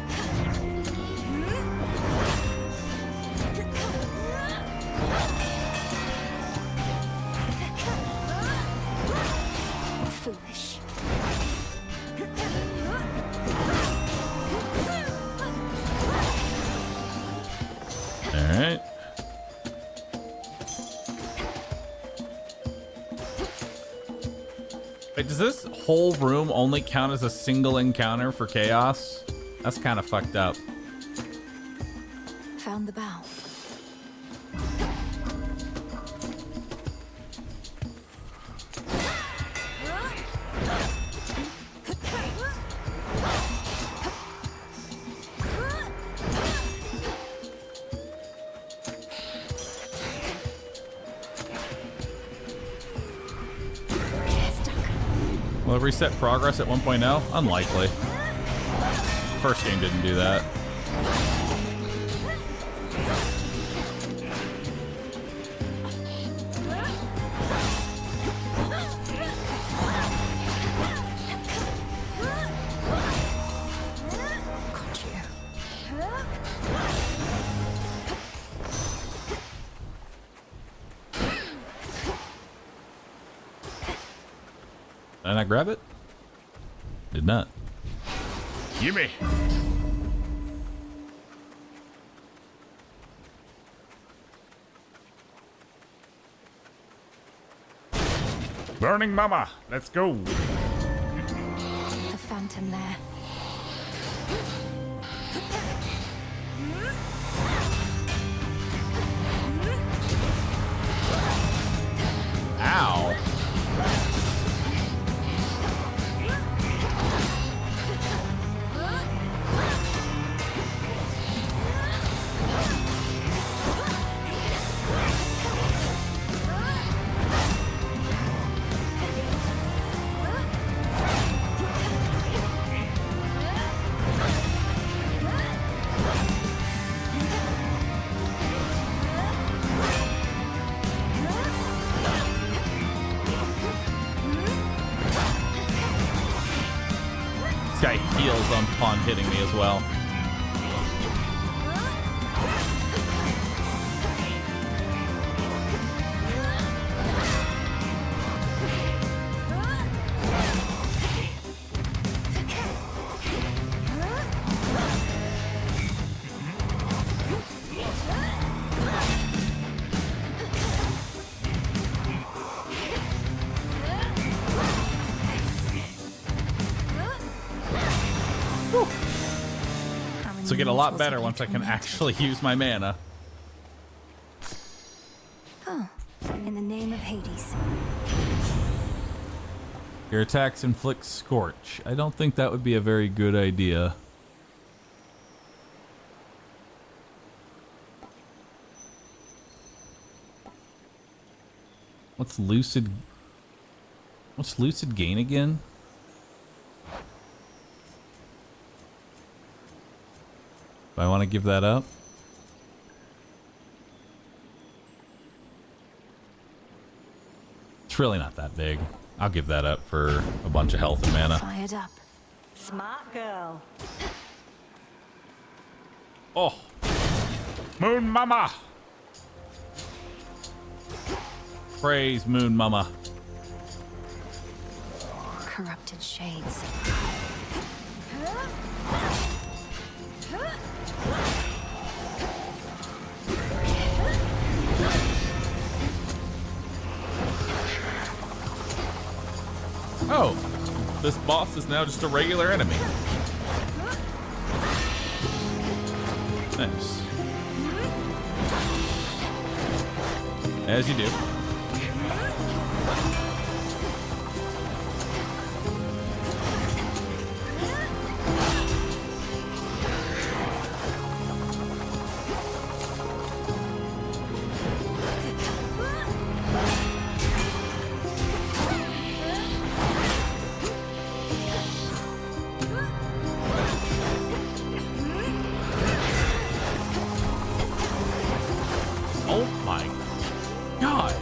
Foolish. Alright. Wait, does this whole room only count as a single encounter for chaos? That's kind of fucked up. Found the bow. Will it reset progress at 1.0? Unlikely. First game didn't do that. Did I grab it? Did not. Gimme. Burning Mama, let's go. The Phantom Lair. Ow. This guy heals upon hitting me as well. This will get a lot better once I can actually use my mana. Oh, in the name of Hades. Your attacks inflict Scorch. I don't think that would be a very good idea. What's Lucid Gain again? Do I want to give that up? It's really not that big. I'll give that up for a bunch of health and mana. Fired up. Smart girl. Oh. Moon Mama. Praise Moon Mama. Corrupted shades. Oh, this boss is now just a regular enemy. Nice. As you do. Oh God,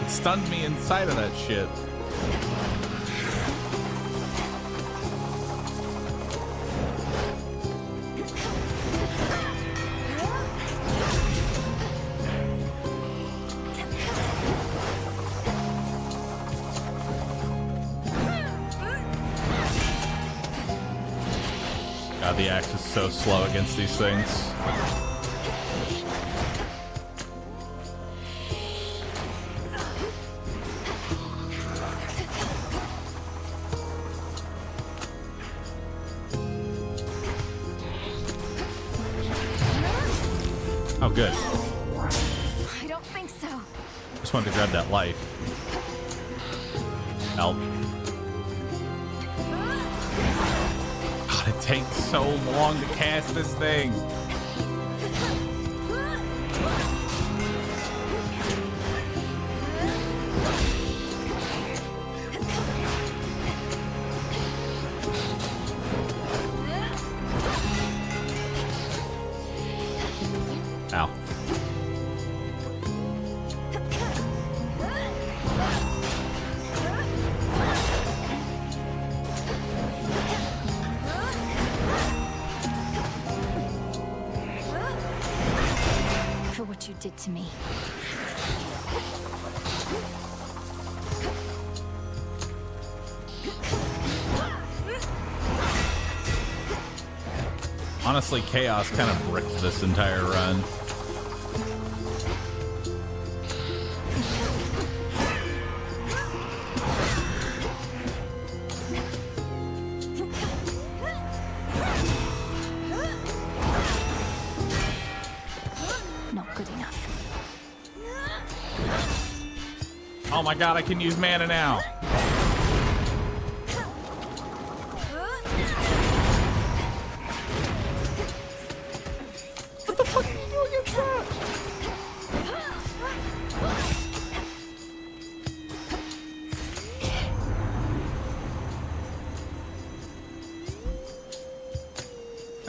it stunned me inside of that shit. God, the axe is so slow against these things. Oh, good. I don't think so. Just wanted to grab that life. Help. God, it takes so long to cast this thing. Ow. For what you did to me. Honestly, Chaos kind of bricked this entire run. Not good enough. Oh my god, I can use mana now. What the fuck are you doing against that?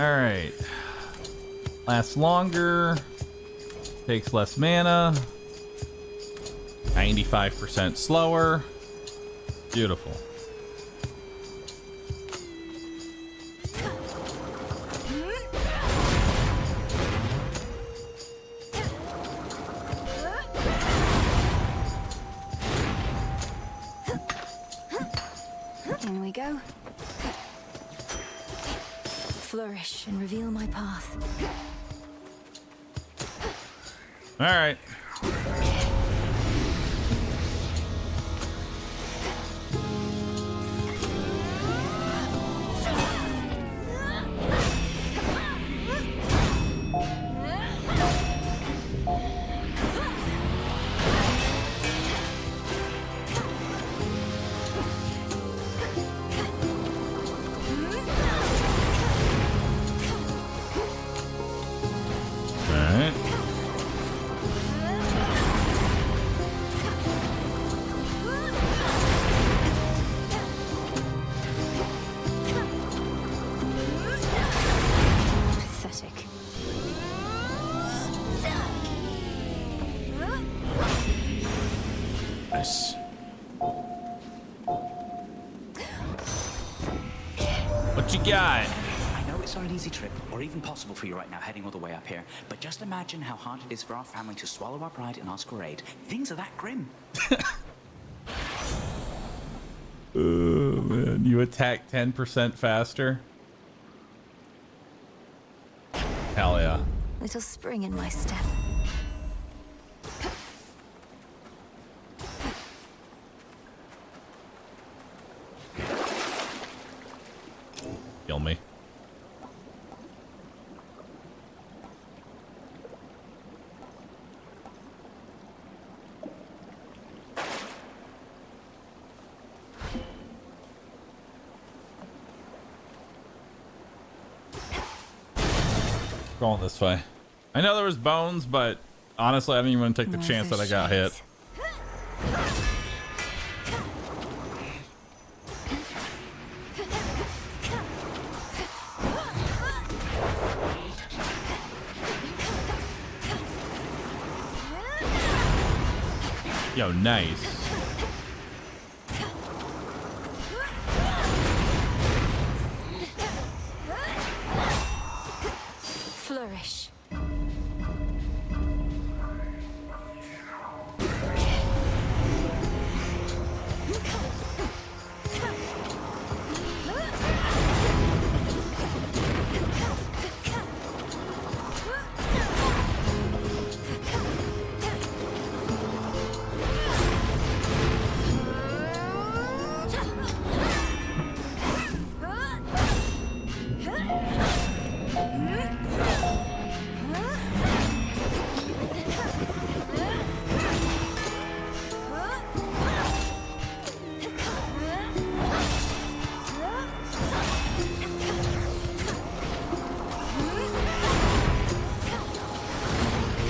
Alright. Lasts longer. Takes less mana. 95% slower. Beautiful. In we go. Flourish and reveal my path. All right. Pathetic. Nice. What you got? I know it's not an easy trip, or even possible for you right now heading all the way up here, but just imagine how hard it is for our family to swallow our pride and ask for aid. Things are that grim. Oh man, you attack 10% faster? Hell yeah. Little spring in my step. Kill me. Going this way. I know there was bones, but honestly, I didn't even want to take the chance that I got hit. Yo, nice. Flourish.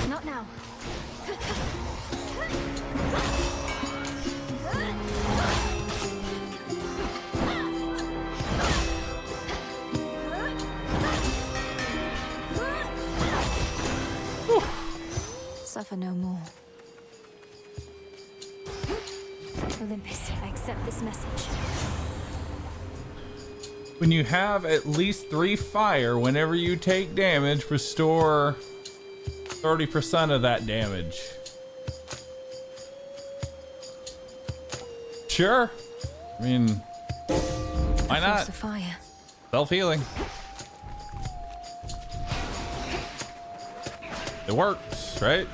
Not now. Suffer no more. Olympus, I accept this message. When you have at least 3 fire, whenever you take damage, restore 30% of that damage. Sure. I mean, why not? Fire. Self-healing. It works, right?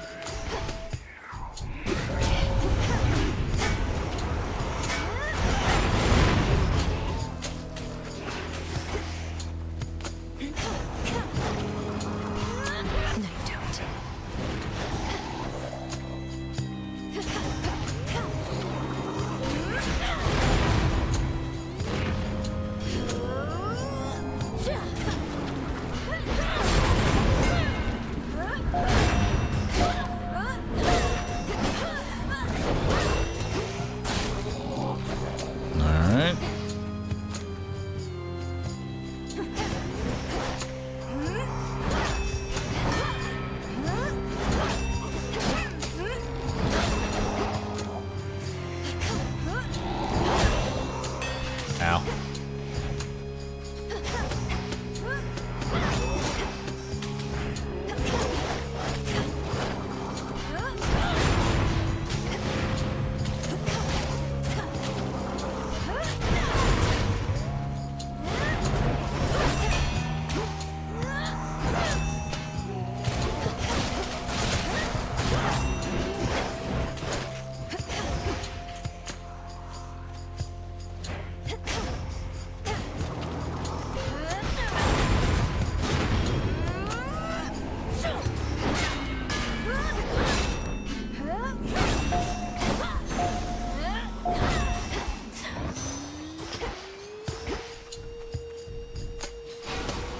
Ow.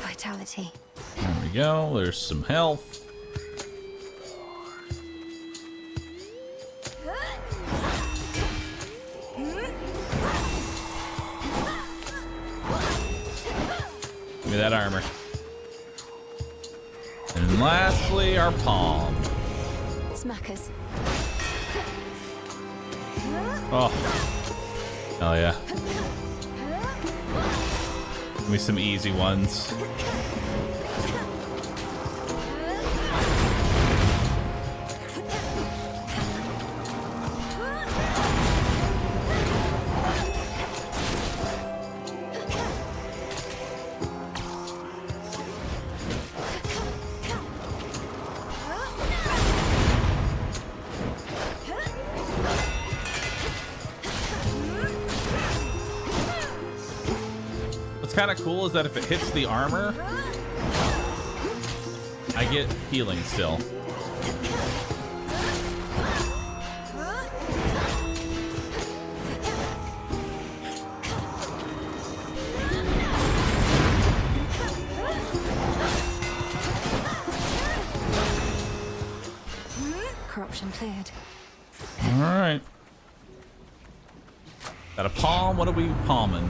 Vitality. There we go. There's some health. Give me that armor. And lastly, our palm. Smackers. Oh. Hell yeah. Give me some easy ones. What's kind of cool is that if it hits the armor, I get healing still. Corruption cleared. All right. Got a palm. What are we palming?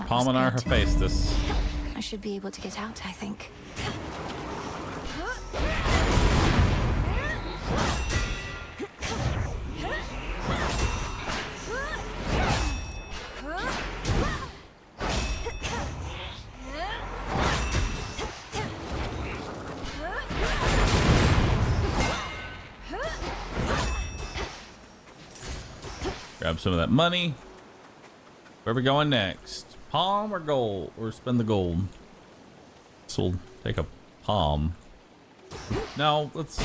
Palming our Hephaestus. I should be able to get out, I think. Grab some of that money. Where are we going next? Palm or gold? Or spend the gold? So we'll take a palm. No, let's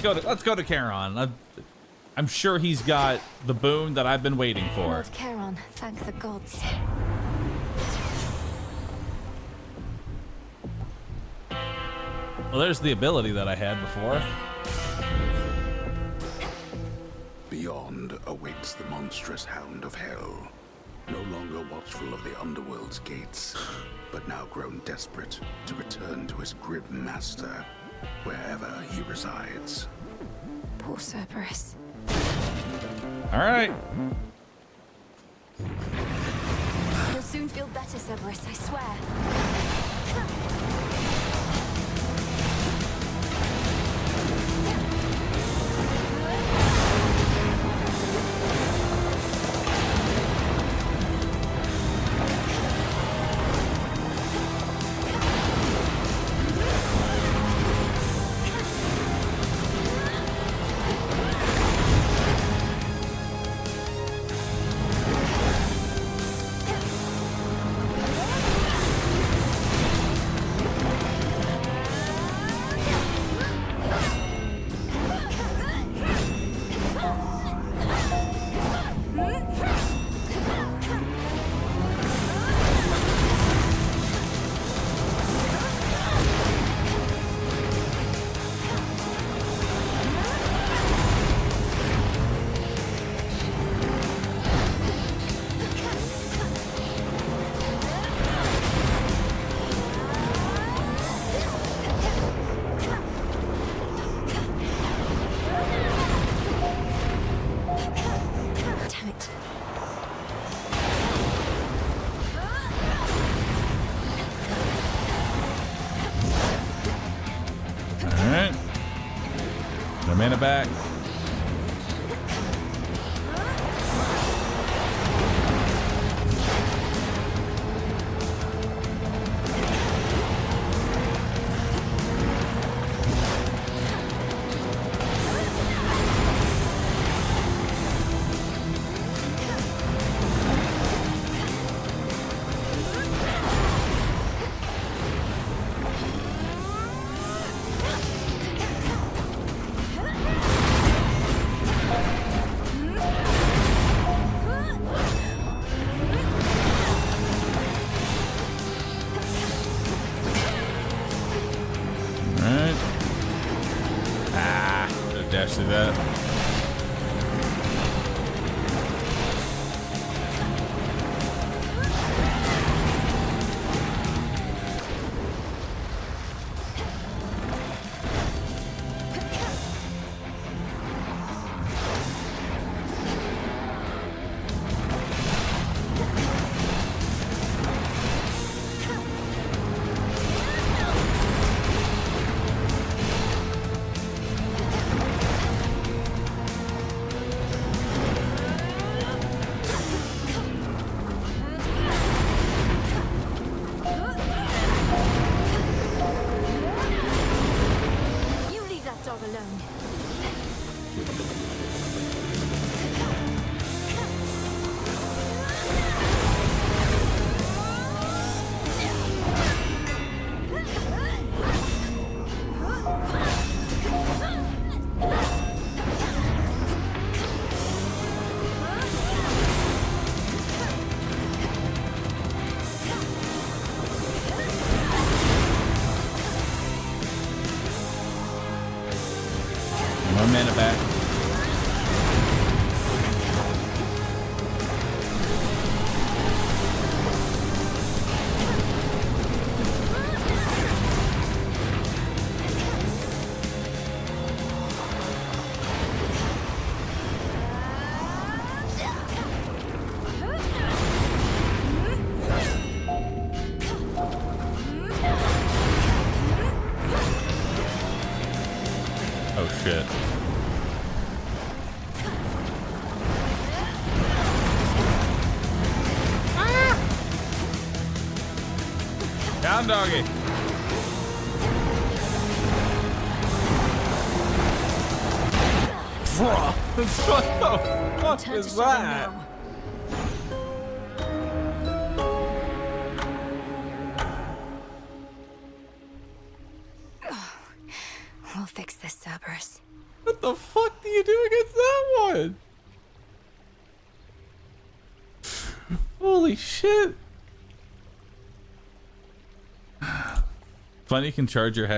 go to Charon. I'm sure he's got the boon that I've been waiting for. Lord Charon, thank the gods. Well, there's the ability that I had before. Beyond awaits the monstrous hound of hell, no longer watchful of the underworld's gates, but now grown desperate to return to his grim master, wherever he resides. Poor Cerberus. All right. You'll soon feel better, Cerberus, I swear. Mana back. See that? shit. Down, doggy. What the fuck is that? We'll fix this, Cerberus. What the fuck do you do against that one? Holy shit. Funny, you can charge your hex.